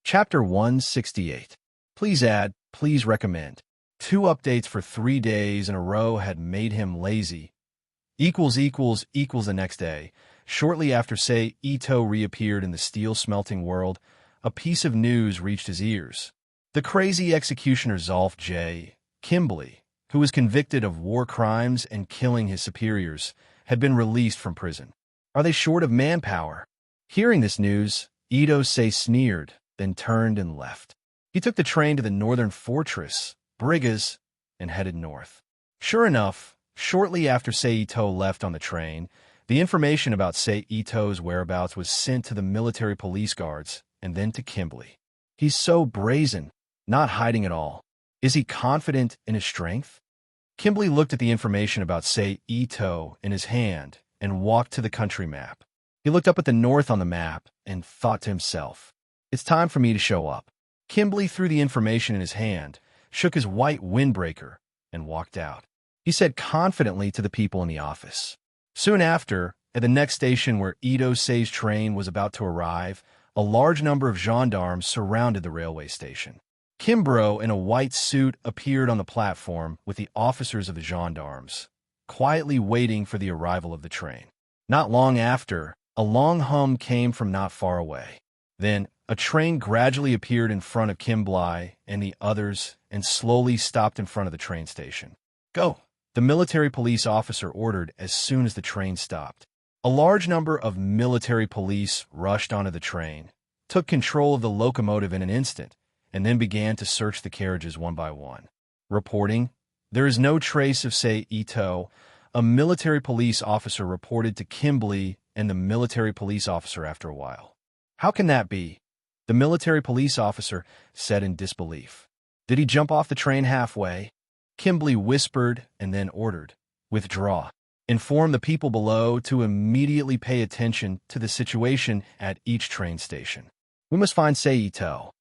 Chapter 168. Please add, please recommend. 2 updates for 3 days in a row had made him lazy. The next day. Shortly after Sei Ito reappeared in the steel smelting world, a piece of news reached his ears. The crazy executioner Zolf J. Kimbley, who was convicted of war crimes and killing his superiors, had been released from prison. Are they short of manpower? Hearing this news, Ito Sei sneered, then turned and left. He took the train to the northern fortress, Brigas, and headed north. Sure enough, shortly after Sei Ito left on the train, the information about Sei Ito's whereabouts was sent to the military police guards and then to Kimbley. He's so brazen, not hiding at all. Is he confident in his strength? Kimbley looked at the information about Sei Ito in his hand and walked to the country map. He looked up at the north on the map and thought to himself, "It's time for me to show up." Kimbley threw the information in his hand, shook his white windbreaker, and walked out. He said confidently to the people in the office. Soon after, at the next station where Ito Sei's train was about to arrive, a large number of gendarmes surrounded the railway station. Kimbrough, in a white suit, appeared on the platform with the officers of the gendarmes, quietly waiting for the arrival of the train. Not long after, a long hum came from not far away. Then, a train gradually appeared in front of Kimbley and the others and slowly stopped in front of the train station. "Go!" the military police officer ordered as soon as the train stopped. A large number of military police rushed onto the train, took control of the locomotive in an instant, and then began to search the carriages one by one. Reporting, "There is no trace of Sei Ito," a military police officer reported to Kimbley and the military police officer after a while. "How can that be?" the military police officer said in disbelief. "Did he jump off the train halfway?" Kimbley whispered and then ordered, "Withdraw. Inform the people below to immediately pay attention to the situation at each train station. We must find Sei Ito."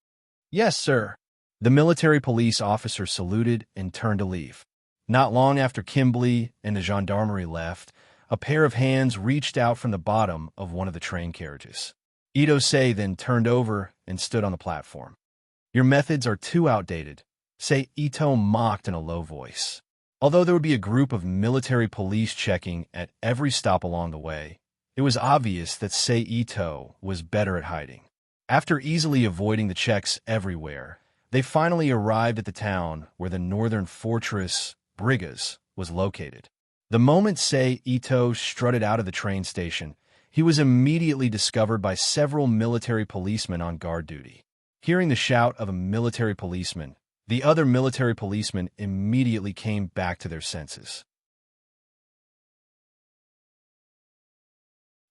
"Yes, sir." The military police officer saluted and turned to leave. Not long after Kimbley and the gendarmerie left, a pair of hands reached out from the bottom of one of the train carriages. Ito Sei then turned over and stood on the platform. "Your methods are too outdated," Sei Ito mocked in a low voice. Although there would be a group of military police checking at every stop along the way, it was obvious that Sei Ito was better at hiding. After easily avoiding the checks everywhere, they finally arrived at the town where the northern fortress, Brigas, was located. The moment Sei Ito strutted out of the train station, he was immediately discovered by several military policemen on guard duty. Hearing the shout of a military policeman, the other military policemen immediately came back to their senses.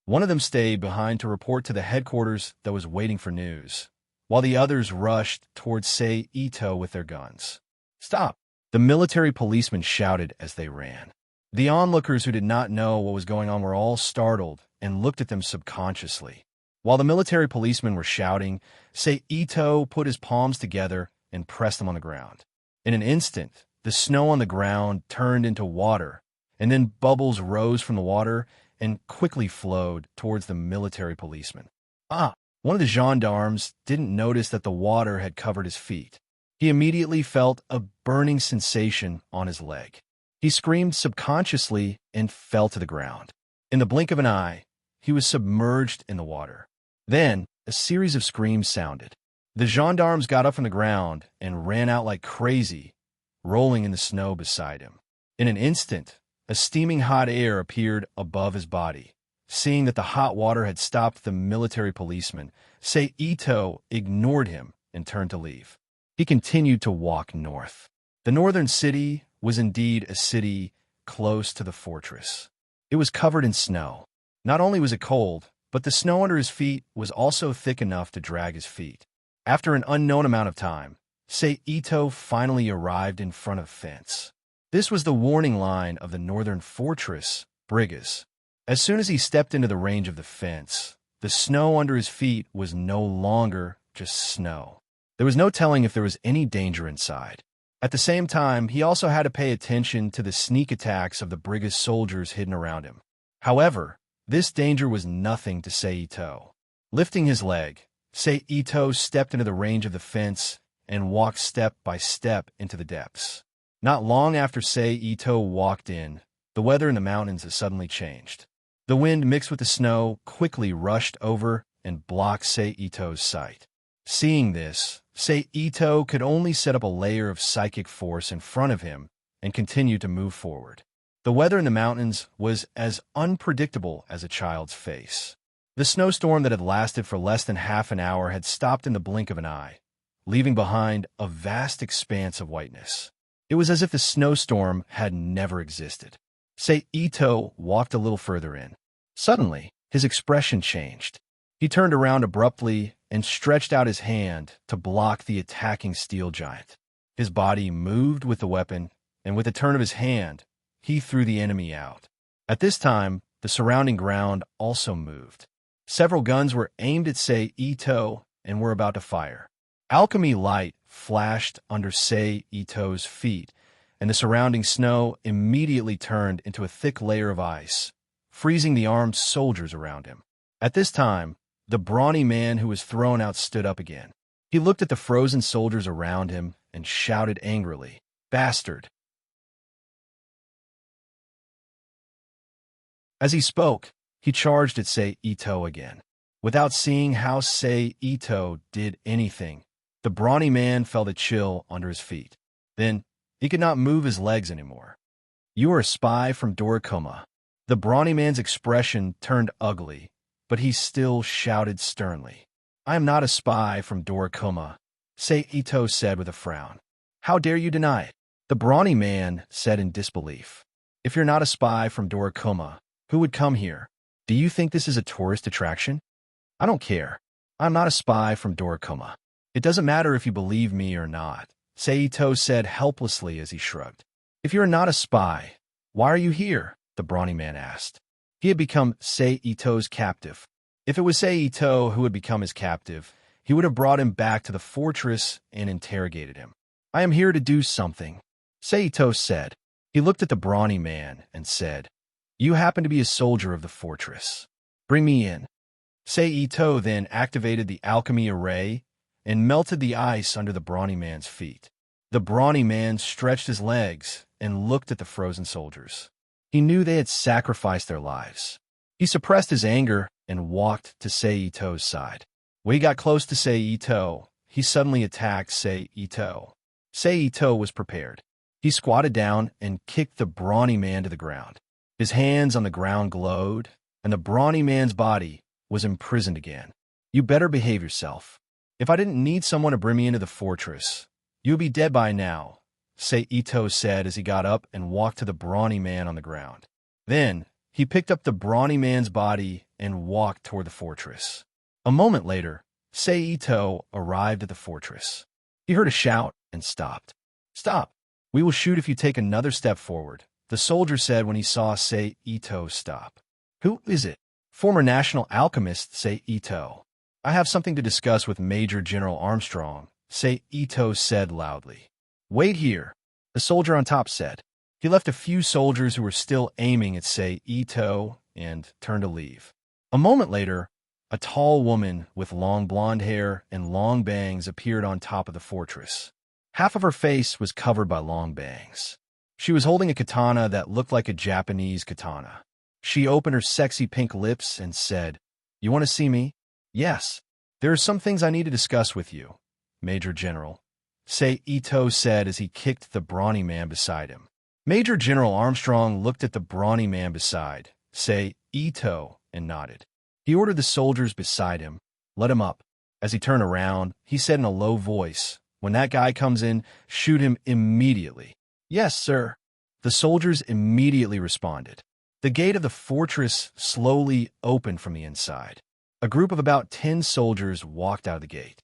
One of them stayed behind to report to the headquarters that was waiting for news, while the others rushed towards Sei Ito with their guns. "Stop!" the military policemen shouted as they ran. The onlookers who did not know what was going on were all startled and looked at them subconsciously. While the military policemen were shouting, Sei Ito put his palms together and pressed them on the ground. In an instant, the snow on the ground turned into water, and then bubbles rose from the water and quickly flowed towards the military policeman. One of the gendarmes didn't notice that the water had covered his feet. He immediately felt a burning sensation on his leg. He screamed subconsciously and fell to the ground. In the blink of an eye, he was submerged in the water. Then, a series of screams sounded. The gendarmes got up from the ground and ran out like crazy, rolling in the snow beside him. In an instant, a steaming hot air appeared above his body. Seeing that the hot water had stopped the military policeman, Sei Ito ignored him and turned to leave. He continued to walk north. The northern city was indeed a city close to the fortress. It was covered in snow. Not only was it cold, but the snow under his feet was also thick enough to drag his feet. After an unknown amount of time, Sei Ito finally arrived in front of a fence. This was the warning line of the northern fortress, Brigas. As soon as he stepped into the range of the fence, the snow under his feet was no longer just snow. There was no telling if there was any danger inside. At the same time, he also had to pay attention to the sneak attacks of the Brigas soldiers hidden around him. However, this danger was nothing to Sei Ito. Lifting his leg, Sei Ito stepped into the range of the fence and walked step by step into the depths. Not long after Sei Ito walked in, the weather in the mountains had suddenly changed. The wind mixed with the snow quickly rushed over and blocked Sei Ito's sight. Seeing this, Sei Ito could only set up a layer of psychic force in front of him and continue to move forward. The weather in the mountains was as unpredictable as a child's face. The snowstorm that had lasted for less than half an hour had stopped in the blink of an eye, leaving behind a vast expanse of whiteness. It was as if the snowstorm had never existed. Sei Ito walked a little further in. Suddenly, his expression changed. He turned around abruptly and stretched out his hand to block the attacking steel giant. His body moved with the weapon, and with a turn of his hand, he threw the enemy out. At this time, the surrounding ground also moved. Several guns were aimed at Sei Ito and were about to fire. Alchemy light flashed under Sei Ito's feet, and the surrounding snow immediately turned into a thick layer of ice, freezing the armed soldiers around him. At this time, the brawny man who was thrown out stood up again. He looked at the frozen soldiers around him and shouted angrily, "Bastard!" As he spoke, he charged at Sei Ito again. Without seeing how Sei Ito did anything, the brawny man felt a chill under his feet. Then, he could not move his legs anymore. "You are a spy from Dorikoma." The brawny man's expression turned ugly, but he still shouted sternly. "I am not a spy from Dorikoma," Sei Ito said with a frown. "How dare you deny it?" The brawny man said in disbelief. "If you're not a spy from Dorikoma, who would come here? Do you think this is a tourist attraction?" "I don't care. I'm not a spy from Dorikoma. It doesn't matter if you believe me or not," Sei Ito said helplessly as he shrugged. "If you're not a spy, why are you here?" the brawny man asked. He had become Sei Ito's captive. If it was Sei Ito who had become his captive, he would have brought him back to the fortress and interrogated him. "I am here to do something," Sei Ito said. He looked at the brawny man and said, "You happen to be a soldier of the fortress. Bring me in." Sei Ito then activated the alchemy array and melted the ice under the brawny man's feet. The brawny man stretched his legs and looked at the frozen soldiers. He knew they had sacrificed their lives. He suppressed his anger and walked to Sei Ito's side. When he got close to Sei Ito, he suddenly attacked Sei Ito. Sei Ito was prepared. He squatted down and kicked the brawny man to the ground. His hands on the ground glowed, and the brawny man's body was imprisoned again. "You better behave yourself. If I didn't need someone to bring me into the fortress, you would be dead by now," Sei Ito said as he got up and walked to the brawny man on the ground. Then, he picked up the brawny man's body and walked toward the fortress. A moment later, Sei Ito arrived at the fortress. He heard a shout and stopped. "Stop! We will shoot if you take another step forward," the soldier said when he saw Sei Ito stop. "Who is it?" "Former national alchemist Sei Ito. I have something to discuss with Major General Armstrong," Sei Ito said loudly. "Wait here," the soldier on top said. He left a few soldiers who were still aiming at Sei Ito and turned to leave. A moment later, a tall woman with long blonde hair and long bangs appeared on top of the fortress. Half of her face was covered by long bangs. She was holding a katana that looked like a Japanese katana. She opened her sexy pink lips and said, "You want to see me?" "Yes. There are some things I need to discuss with you, Major General," Sei Ito said as he kicked the brawny man beside him. Major General Armstrong looked at the brawny man beside Sei Ito and nodded. He ordered the soldiers beside him, "Let him up." As he turned around, he said in a low voice, "When that guy comes in, shoot him immediately." "Yes, sir." The soldiers immediately responded. The gate of the fortress slowly opened from the inside. A group of about 10 soldiers walked out of the gate.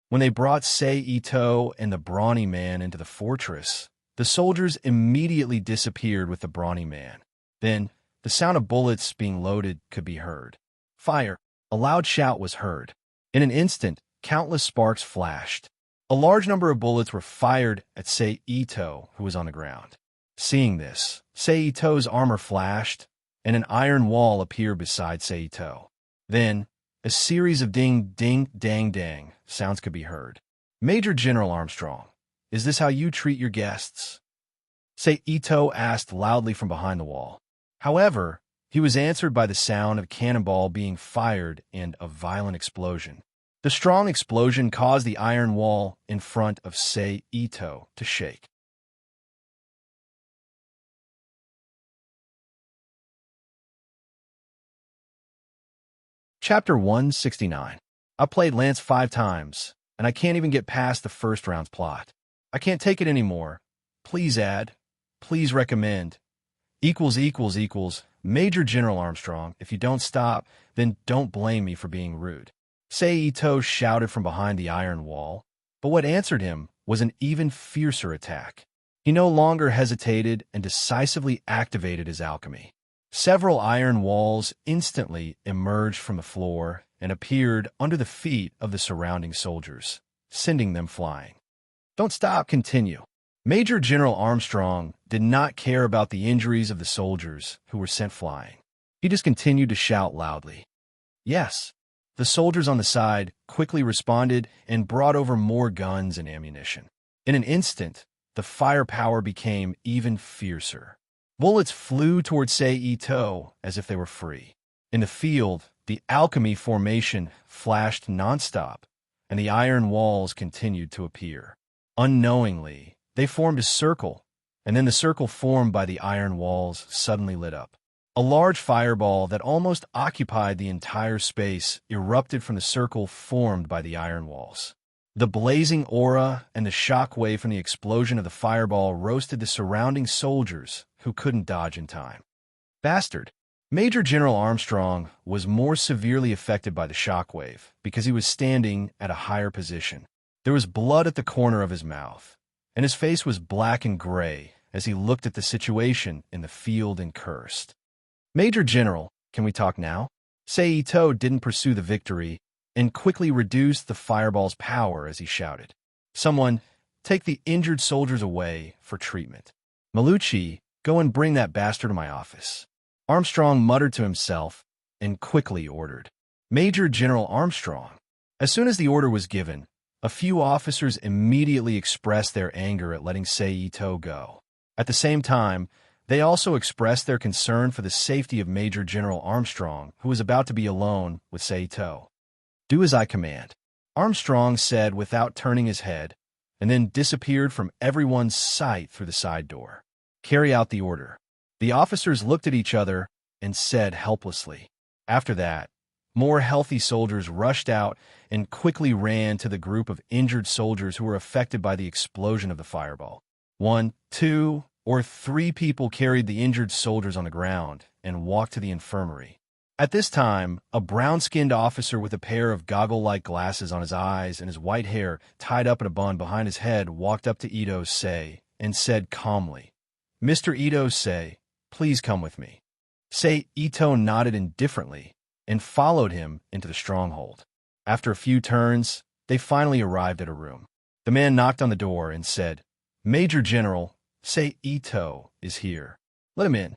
When they brought Sei Ito and the brawny man into the fortress, the soldiers immediately disappeared with the brawny man. Then, the sound of bullets being loaded could be heard. "Fire!" A loud shout was heard. In an instant, countless sparks flashed. A large number of bullets were fired at Sei Ito, who was on the ground. Seeing this, Sei Ito's armor flashed, and an iron wall appeared beside Saito. Then, a series of ding, ding, dang, dang sounds could be heard. Major General Armstrong, is this how you treat your guests? Saito asked loudly from behind the wall. However, he was answered by the sound of a cannonball being fired and a violent explosion. The strong explosion caused the iron wall in front of Saito to shake. Chapter 169. I played Lance 5 times, and I can't even get past the first round's plot. I can't take it anymore. Please add. Please recommend. Equals. Major General Armstrong, if you don't stop, then don't blame me for being rude. Saito shouted from behind the iron wall, but what answered him was an even fiercer attack. He no longer hesitated and decisively activated his alchemy. Several iron walls instantly emerged from the floor and appeared under the feet of the surrounding soldiers, sending them flying. Don't stop, continue. Major General Armstrong did not care about the injuries of the soldiers who were sent flying. He just continued to shout loudly. Yes, the soldiers on the side quickly responded and brought over more guns and ammunition. In an instant, the firepower became even fiercer. Bullets flew toward Saito as if they were free. In the field, the alchemy formation flashed nonstop, and the iron walls continued to appear. Unknowingly, they formed a circle, and then the circle formed by the iron walls suddenly lit up. A large fireball that almost occupied the entire space erupted from the circle formed by the iron walls. The blazing aura and the shock wave from the explosion of the fireball roasted the surrounding soldiers who couldn't dodge in time. Bastard! Major General Armstrong was more severely affected by the shock wave because he was standing at a higher position. There was blood at the corner of his mouth, and his face was black and gray as he looked at the situation in the field and cursed. Major General, can we talk now? Saito didn't pursue the victory and quickly reduced the fireball's power as he shouted. Someone, take the injured soldiers away for treatment. Malucci, go and bring that bastard to my office. Armstrong muttered to himself and quickly ordered. Major General Armstrong. As soon as the order was given, a few officers immediately expressed their anger at letting Saito go. At the same time, they also expressed their concern for the safety of Major General Armstrong, who was about to be alone with Saito. Do as I command, Armstrong said without turning his head, and then disappeared from everyone's sight through the side door. Carry out the order. The officers looked at each other and said helplessly. After that, more healthy soldiers rushed out and quickly ran to the group of injured soldiers who were affected by the explosion of the fireball. 1, 2, or 3 people carried the injured soldiers on the ground and walked to the infirmary. At this time, a brown-skinned officer with a pair of goggle-like glasses on his eyes and his white hair tied up in a bun behind his head walked up to Ito Sei and said calmly, Mr. Ito Sei, please come with me. Ito nodded indifferently and followed him into the stronghold. After a few turns, they finally arrived at a room. The man knocked on the door and said, Major General, Ito is here. Let him in.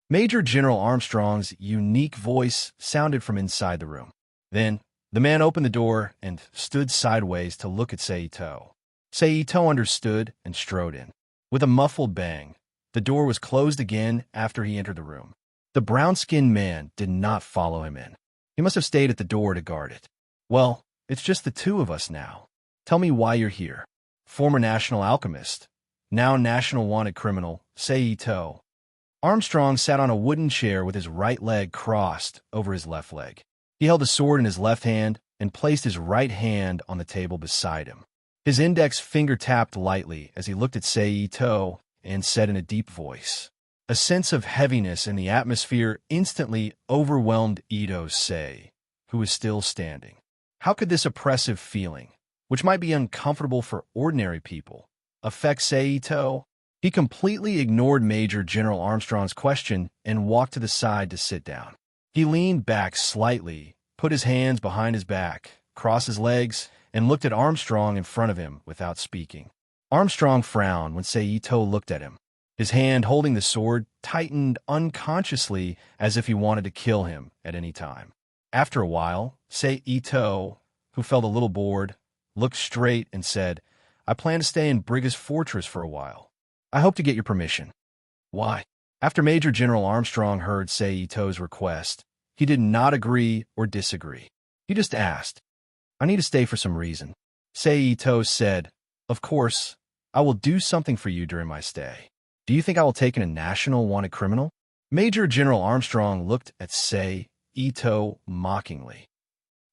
Major General Armstrong's unique voice sounded from inside the room. Then, the man opened the door and stood sideways to look at Saito. Saito understood and strode in. With a muffled bang, the door was closed again after he entered the room. The brown-skinned man did not follow him in. He must have stayed at the door to guard it. Well, it's just the two of us now. Tell me why you're here. Former national alchemist, now national wanted criminal, Saito. Armstrong sat on a wooden chair with his right leg crossed over his left leg. He held a sword in his left hand and placed his right hand on the table beside him. His index finger tapped lightly as he looked at Saito and said in a deep voice. A sense of heaviness in the atmosphere instantly overwhelmed Ito Sei, who was still standing. How could this oppressive feeling, which might be uncomfortable for ordinary people, affect Saito? He completely ignored Major General Armstrong's question and walked to the side to sit down. He leaned back slightly, put his hands behind his back, crossed his legs, and looked at Armstrong in front of him without speaking. Armstrong frowned when Saito looked at him. His hand holding the sword tightened unconsciously as if he wanted to kill him at any time. After a while, Sei Ito, who felt a little bored, looked straight and said, I plan to stay in Briga's fortress for a while. I hope to get your permission. Why? After Major General Armstrong heard Sei Ito's request, he did not agree or disagree. He just asked, I need to stay for some reason. Sei Ito said, Of course, I will do something for you during my stay. Do you think I will take in a national wanted criminal? Major General Armstrong looked at Sei Ito mockingly.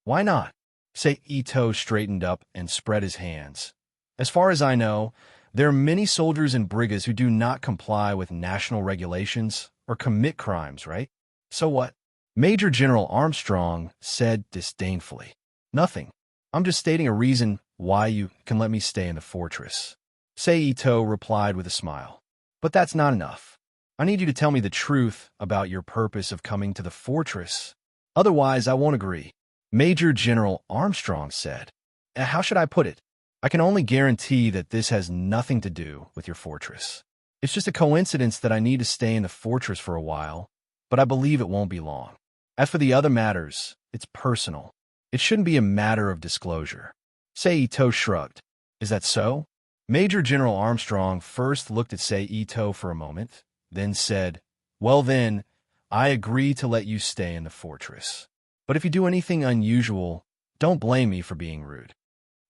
Why not? Sei Ito straightened up and spread his hands. As far as I know, there are many soldiers and brigas who do not comply with national regulations or commit crimes, right? So what? Major General Armstrong said disdainfully. Nothing. I'm just stating a reason why you can let me stay in the fortress. Sei Ito replied with a smile. But that's not enough. I need you to tell me the truth about your purpose of coming to the fortress. Otherwise, I won't agree. Major General Armstrong said. How should I put it? I can only guarantee that this has nothing to do with your fortress. It's just a coincidence that I need to stay in the fortress for a while, but I believe it won't be long. As for the other matters, it's personal. It shouldn't be a matter of disclosure. Sei Ito shrugged. Is that so? Major General Armstrong first looked at Sei Ito for a moment, then said, Well then, I agree to let you stay in the fortress. But if you do anything unusual, don't blame me for being rude.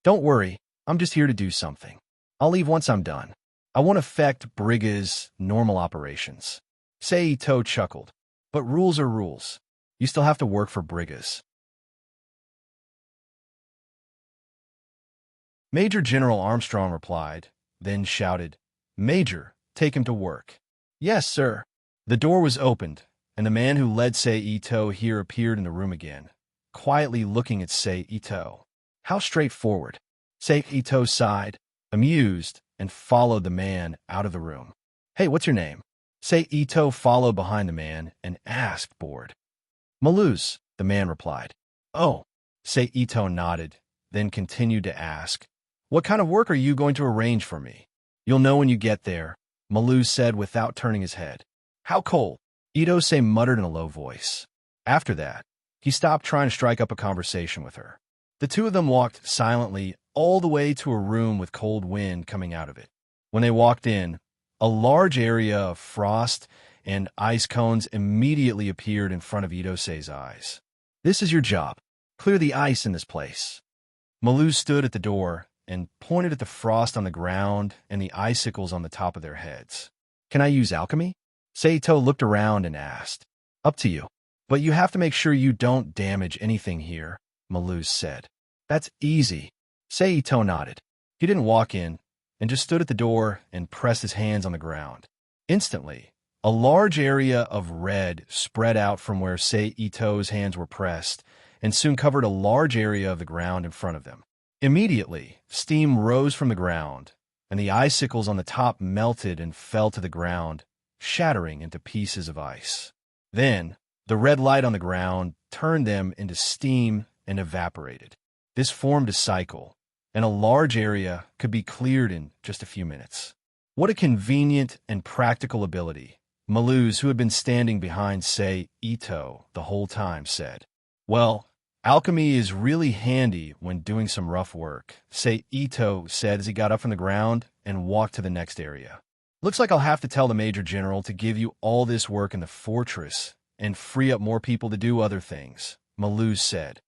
Don't worry, I'm just here to do something. I'll leave once I'm done. I won't affect Briga's normal operations. Sei Ito chuckled. But rules are rules. You still have to work for Brigas. Major General Armstrong replied, then shouted, Major, take him to work. Yes, sir. The door was opened, and the man who led Sei Ito here appeared in the room again, quietly looking at Sei Ito. How straightforward. Sei Ito sighed, amused, and followed the man out of the room. Hey, what's your name? Sei Ito followed behind the man and asked, bored. Maluz, the man replied. Oh, Sei Ito nodded, then continued to ask, What kind of work are you going to arrange for me? You'll know when you get there, Maluz said without turning his head. How cold? Ito-say muttered in a low voice. After that, he stopped trying to strike up a conversation with her. The two of them walked silently all the way to a room with cold wind coming out of it. When they walked in, a large area of frost and ice cones immediately appeared in front of Ito-say's eyes. This is your job. Clear the ice in this place. Maluz stood at the door and pointed at the frost on the ground and the icicles on the top of their heads. Can I use alchemy? Sei Ito looked around and asked. Up to you. But you have to make sure you don't damage anything here, Maluz said. That's easy. Sei Ito nodded. He didn't walk in and just stood at the door and pressed his hands on the ground. Instantly, a large area of red spread out from where Sei Ito's hands were pressed and soon covered a large area of the ground in front of them. Immediately, steam rose from the ground, and the icicles on the top melted and fell to the ground, shattering into pieces of ice. Then, the red light on the ground turned them into steam and evaporated. This formed a cycle, and a large area could be cleared in just a few minutes. What a convenient and practical ability, Maluz, who had been standing behind Sei Ito the whole time, said. Well, alchemy is really handy when doing some rough work, Sei Ito said as he got up from the ground and walked to the next area. Looks like I'll have to tell the Major General to give you all this work in the fortress and free up more people to do other things, Maluz said.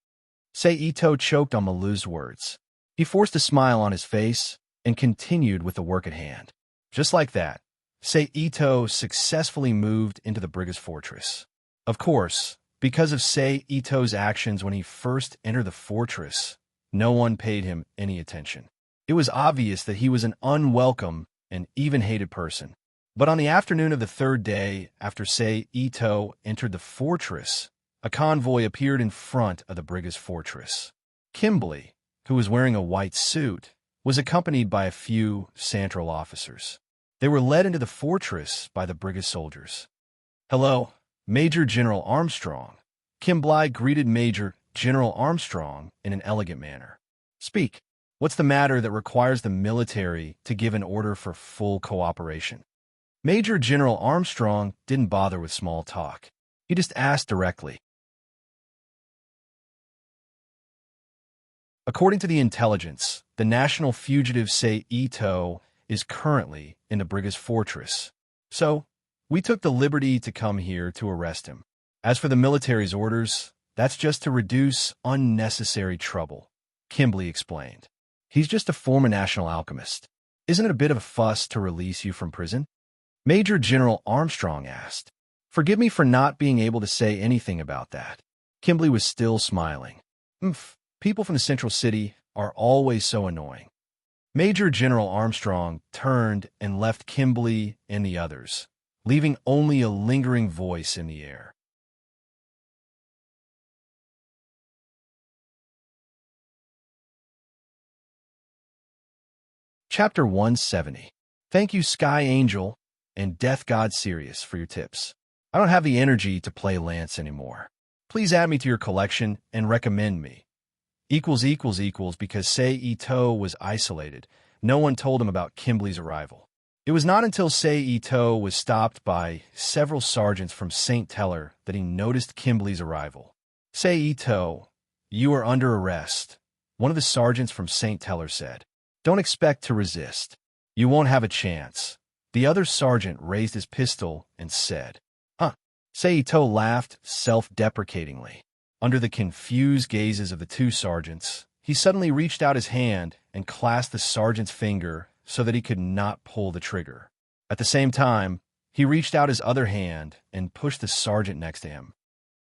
Sei Ito choked on Maluz's words. He forced a smile on his face and continued with the work at hand. Just like that, Sei Ito successfully moved into the Briga's fortress. Of course, because of Sei Ito's actions when he first entered the fortress, no one paid him any attention. It was obvious that he was an unwelcome and even hated person. But on the afternoon of the third day after Sei Ito entered the fortress, a convoy appeared in front of the Briga's fortress. Kimberly, who was wearing a white suit, was accompanied by a few Santral officers. They were led into the fortress by the Briga's soldiers. Hello, Major General Armstrong. Kimberly greeted Major General Armstrong in an elegant manner. Speak. What's the matter that requires the military to give an order for full cooperation? Major General Armstrong didn't bother with small talk. He just asked directly. According to the intelligence, the national fugitives say Ito is currently in the Brig's fortress. So, we took the liberty to come here to arrest him. As for the military's orders, that's just to reduce unnecessary trouble, Kimberly explained. He's just a former national alchemist. Isn't it a bit of a fuss to release you from prison? Major General Armstrong asked. Forgive me for not being able to say anything about that. Kimberly was still smiling. People from the central city are always so annoying. Major General Armstrong turned and left Kimberly and the others, leaving only a lingering voice in the air. Chapter 170. Thank you, Sky Angel and Death God Sirius, for your tips. I don't have the energy to play Lance anymore. Please add me to your collection and recommend me. Because Sei Ito was isolated. No one told him about Kimberly's arrival. It was not until Sei Ito was stopped by several sergeants from St. Teller that he noticed Kimberly's arrival. Sei Ito, you are under arrest, one of the sergeants from St. Teller said. Don't expect to resist. You won't have a chance. The other sergeant raised his pistol and said, Sei Ito laughed self-deprecatingly. Under the confused gazes of the two sergeants, he suddenly reached out his hand and clasped the sergeant's finger so that he could not pull the trigger. At the same time, he reached out his other hand and pushed the sergeant next to him.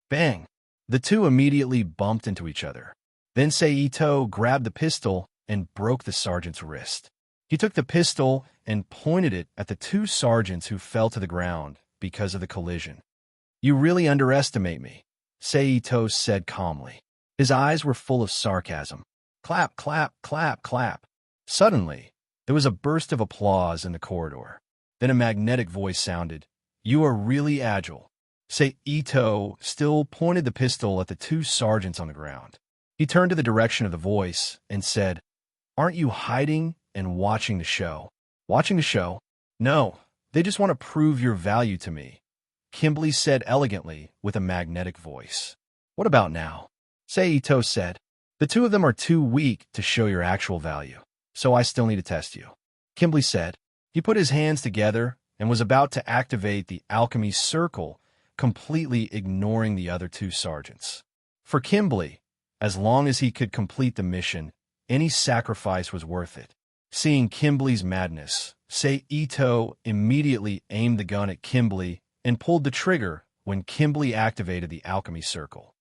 Bang! The two immediately bumped into each other. Then Sei Ito grabbed the pistol and broke the sergeant's wrist. He took the pistol and pointed it at the two sergeants who fell to the ground because of the collision. You really underestimate me, Sei Ito said calmly. His eyes were full of sarcasm. Clap, clap, clap, clap. Suddenly, there was a burst of applause in the corridor. Then a magnetic voice sounded. You are really agile. Sei Ito still pointed the pistol at the two sergeants on the ground. He turned to the direction of the voice and said, Aren't you hiding and watching the show? Watching the show? No, they just want to prove your value to me, Kimberly said elegantly with a magnetic voice. What about now? Sei Ito said. The two of them are too weak to show your actual value, so I still need to test you, Kimberly said. He put his hands together and was about to activate the alchemy circle, completely ignoring the other two sergeants. For Kimberly, as long as he could complete the mission, any sacrifice was worth it. Seeing Kimberly's madness, Sei Ito immediately aimed the gun at Kimberly and pulled the trigger when Kimberly activated the alchemy circle.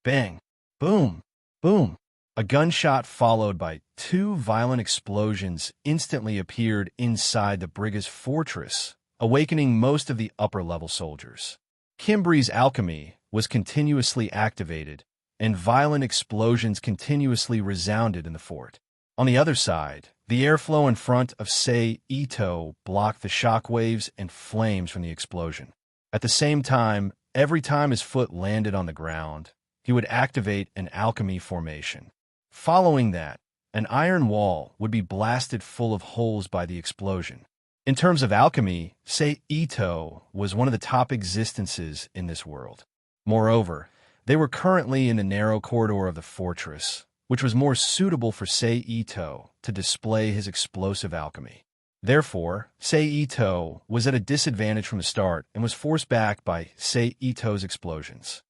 Bang! Boom! Boom! A gunshot followed by two violent explosions instantly appeared inside the Brig's fortress, awakening most of the upper-level soldiers. Kimberly's alchemy was continuously activated, and violent explosions continuously resounded in the fort. On the other side, the airflow in front of Sei Ito blocked the shockwaves and flames from the explosion. At the same time, every time his foot landed on the ground, he would activate an alchemy formation. Following that, an iron wall would be blasted full of holes by the explosion. In terms of alchemy, Sei Ito was one of the top existences in this world. Moreover, they were currently in the narrow corridor of the fortress, which was more suitable for Sei Ito to display his explosive alchemy. Therefore, Sei Ito was at a disadvantage from the start and was forced back by Sei Ito's explosions.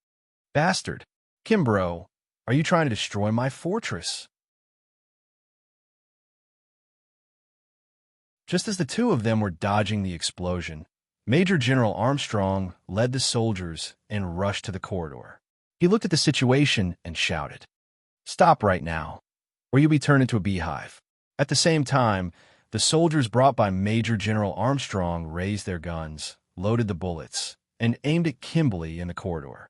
Bastard! Kimbro, are you trying to destroy my fortress? Just as the two of them were dodging the explosion, Major General Armstrong led the soldiers and rushed to the corridor. He looked at the situation and shouted, Stop right now, or you'll be turned into a beehive. At the same time, the soldiers brought by Major General Armstrong raised their guns, loaded the bullets, and aimed at Kimberly in the corridor.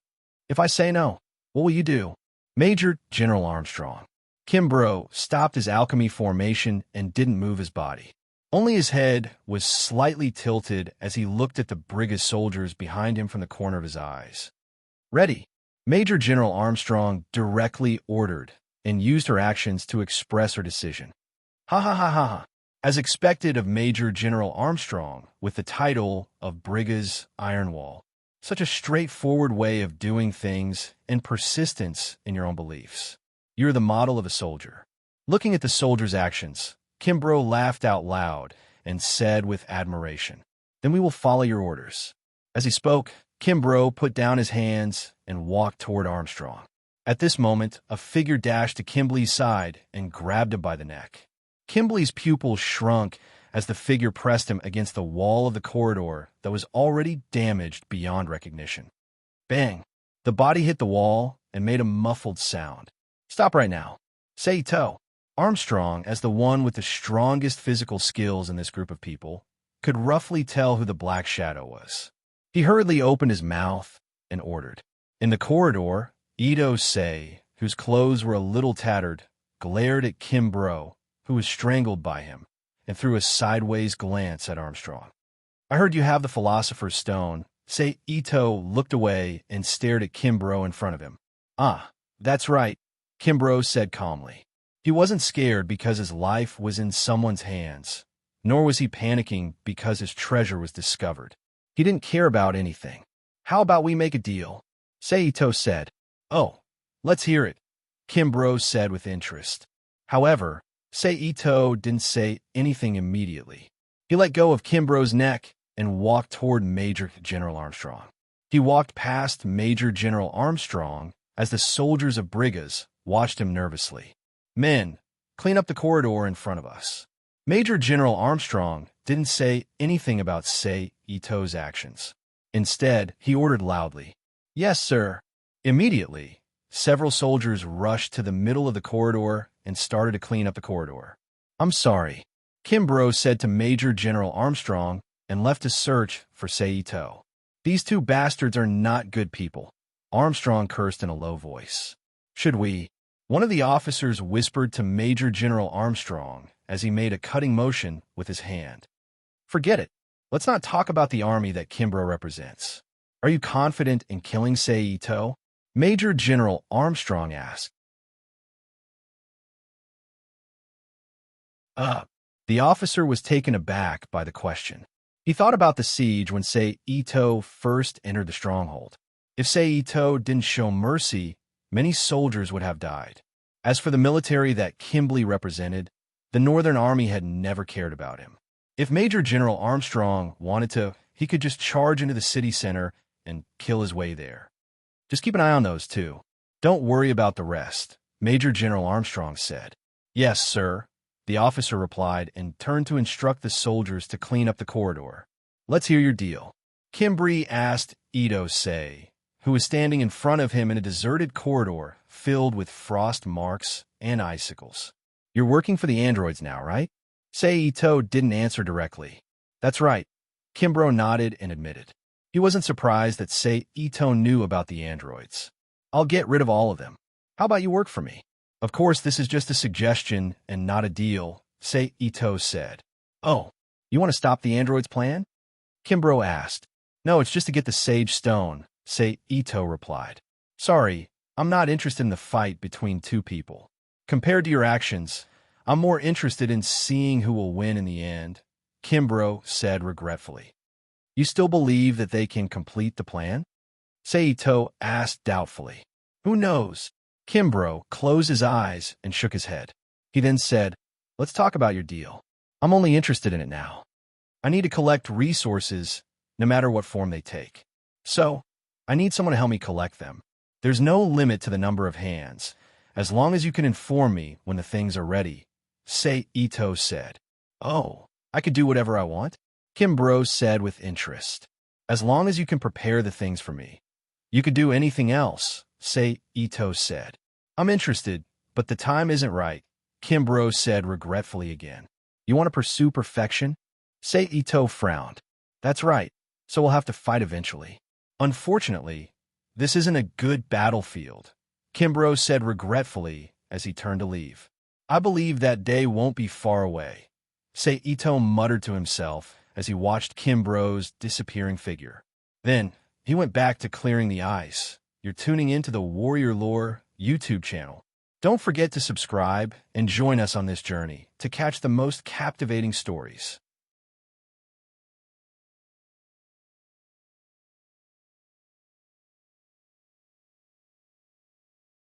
If I say no, what will you do? Major General Armstrong. Kimbro stopped his alchemy formation and didn't move his body. Only his head was slightly tilted as he looked at the Brig's soldiers behind him from the corner of his eyes. Ready! Major General Armstrong directly ordered and used her actions to express her decision. Ha ha ha ha ha! as expected of Major General Armstrong, with the title of Brig's Iron Wall. Such a straightforward way of doing things and persistence in your own beliefs. You're the model of a soldier. Looking at the soldier's actions, Kimbrough laughed out loud and said with admiration, "Then we will follow your orders." As he spoke, Kimbrough put down his hands and walked toward Armstrong. At this moment, a figure dashed to Kimbley's side and grabbed him by the neck. Kimbley's pupils shrunk as the figure pressed him against the wall of the corridor that was already damaged beyond recognition. Bang! The body hit the wall and made a muffled sound. "Stop right now. Saito." Armstrong, as the one with the strongest physical skills in this group of people, could roughly tell who the Black Shadow was. He hurriedly opened his mouth and ordered. In the corridor, Ito Sei, whose clothes were a little tattered, glared at Kimbrough, who was strangled by him, and threw a sideways glance at Armstrong. "I heard you have the Philosopher's Stone." Sei Ito looked away and stared at Kimbrough in front of him. "Ah, that's right," Kimbrough said calmly. He wasn't scared because his life was in someone's hands, nor was he panicking because his treasure was discovered. He didn't care about anything. "How about we make a deal?" Sei Ito said. "Oh, let's hear it," Kimbrough said with interest. However, Sei Ito didn't say anything immediately. He let go of Kimbrough's neck and walked toward Major General Armstrong. He walked past Major General Armstrong as the soldiers of Brigas watched him nervously. "Men, clean up the corridor in front of us." Major General Armstrong didn't say anything about Sei Ito's actions. Instead, he ordered loudly, "Yes, sir." Immediately, several soldiers rushed to the middle of the corridor and started to clean up the corridor. "I'm sorry," Kimbrough said to Major General Armstrong and left to search for Sei Ito. "These two bastards are not good people," Armstrong cursed in a low voice. "Should we?" One of the officers whispered to Major General Armstrong as he made a cutting motion with his hand. "Forget it. Let's not talk about the army that Kimbrough represents. Are you confident in killing Sei Ito?" Major General Armstrong asked. The officer was taken aback by the question. He thought about the siege when Sei Ito first entered the stronghold. If Sei Ito didn't show mercy, many soldiers would have died. As for the military that Kimbley represented, the Northern Army had never cared about him. If Major General Armstrong wanted to, he could just charge into the city center and kill his way there. "Just keep an eye on those two. Don't worry about the rest," Major General Armstrong said. "Yes, sir," the officer replied and turned to instruct the soldiers to clean up the corridor. "Let's hear your deal." Kimbrey asked Ito Sei, who was standing in front of him in a deserted corridor filled with frost marks and icicles. "You're working for the androids now, right?" Sei Ito didn't answer directly. "That's right," Kimbrough nodded and admitted. He wasn't surprised that Sei Ito knew about the androids. "I'll get rid of all of them. How about you work for me?" "Of course, this is just a suggestion and not a deal," Sei Ito said. "Oh, you want to stop the androids' plan?" Kimbrough asked. "No, it's just to get the Sage Stone," Sei Ito replied. "Sorry, I'm not interested in the fight between two people. Compared to your actions, I'm more interested in seeing who will win in the end," Kimbrough said regretfully. "You still believe that they can complete the plan?" Sei Ito asked doubtfully. "Who knows?" Kimbrough closed his eyes and shook his head. He then said, "Let's talk about your deal. I'm only interested in it now. I need to collect resources, no matter what form they take. So, I need someone to help me collect them. There's no limit to the number of hands, as long as you can inform me when the things are ready," Sei Ito said. "Oh, I could do whatever I want?" Kimbrough said with interest. "As long as you can prepare the things for me. You could do anything else," Sei Ito said. "I'm interested, but the time isn't right," Kimbrough said regretfully again. "You want to pursue perfection?" Sei Ito frowned. "That's right, so we'll have to fight eventually. Unfortunately, this isn't a good battlefield," Kimbrough said regretfully as he turned to leave. "I believe that day won't be far away," Sei Ito muttered to himself as he watched Kimbrough's disappearing figure. Then, he went back to clearing the ice. "You're tuning into the Warrior Lore YouTube channel. Don't forget to subscribe and join us on this journey to catch the most captivating stories.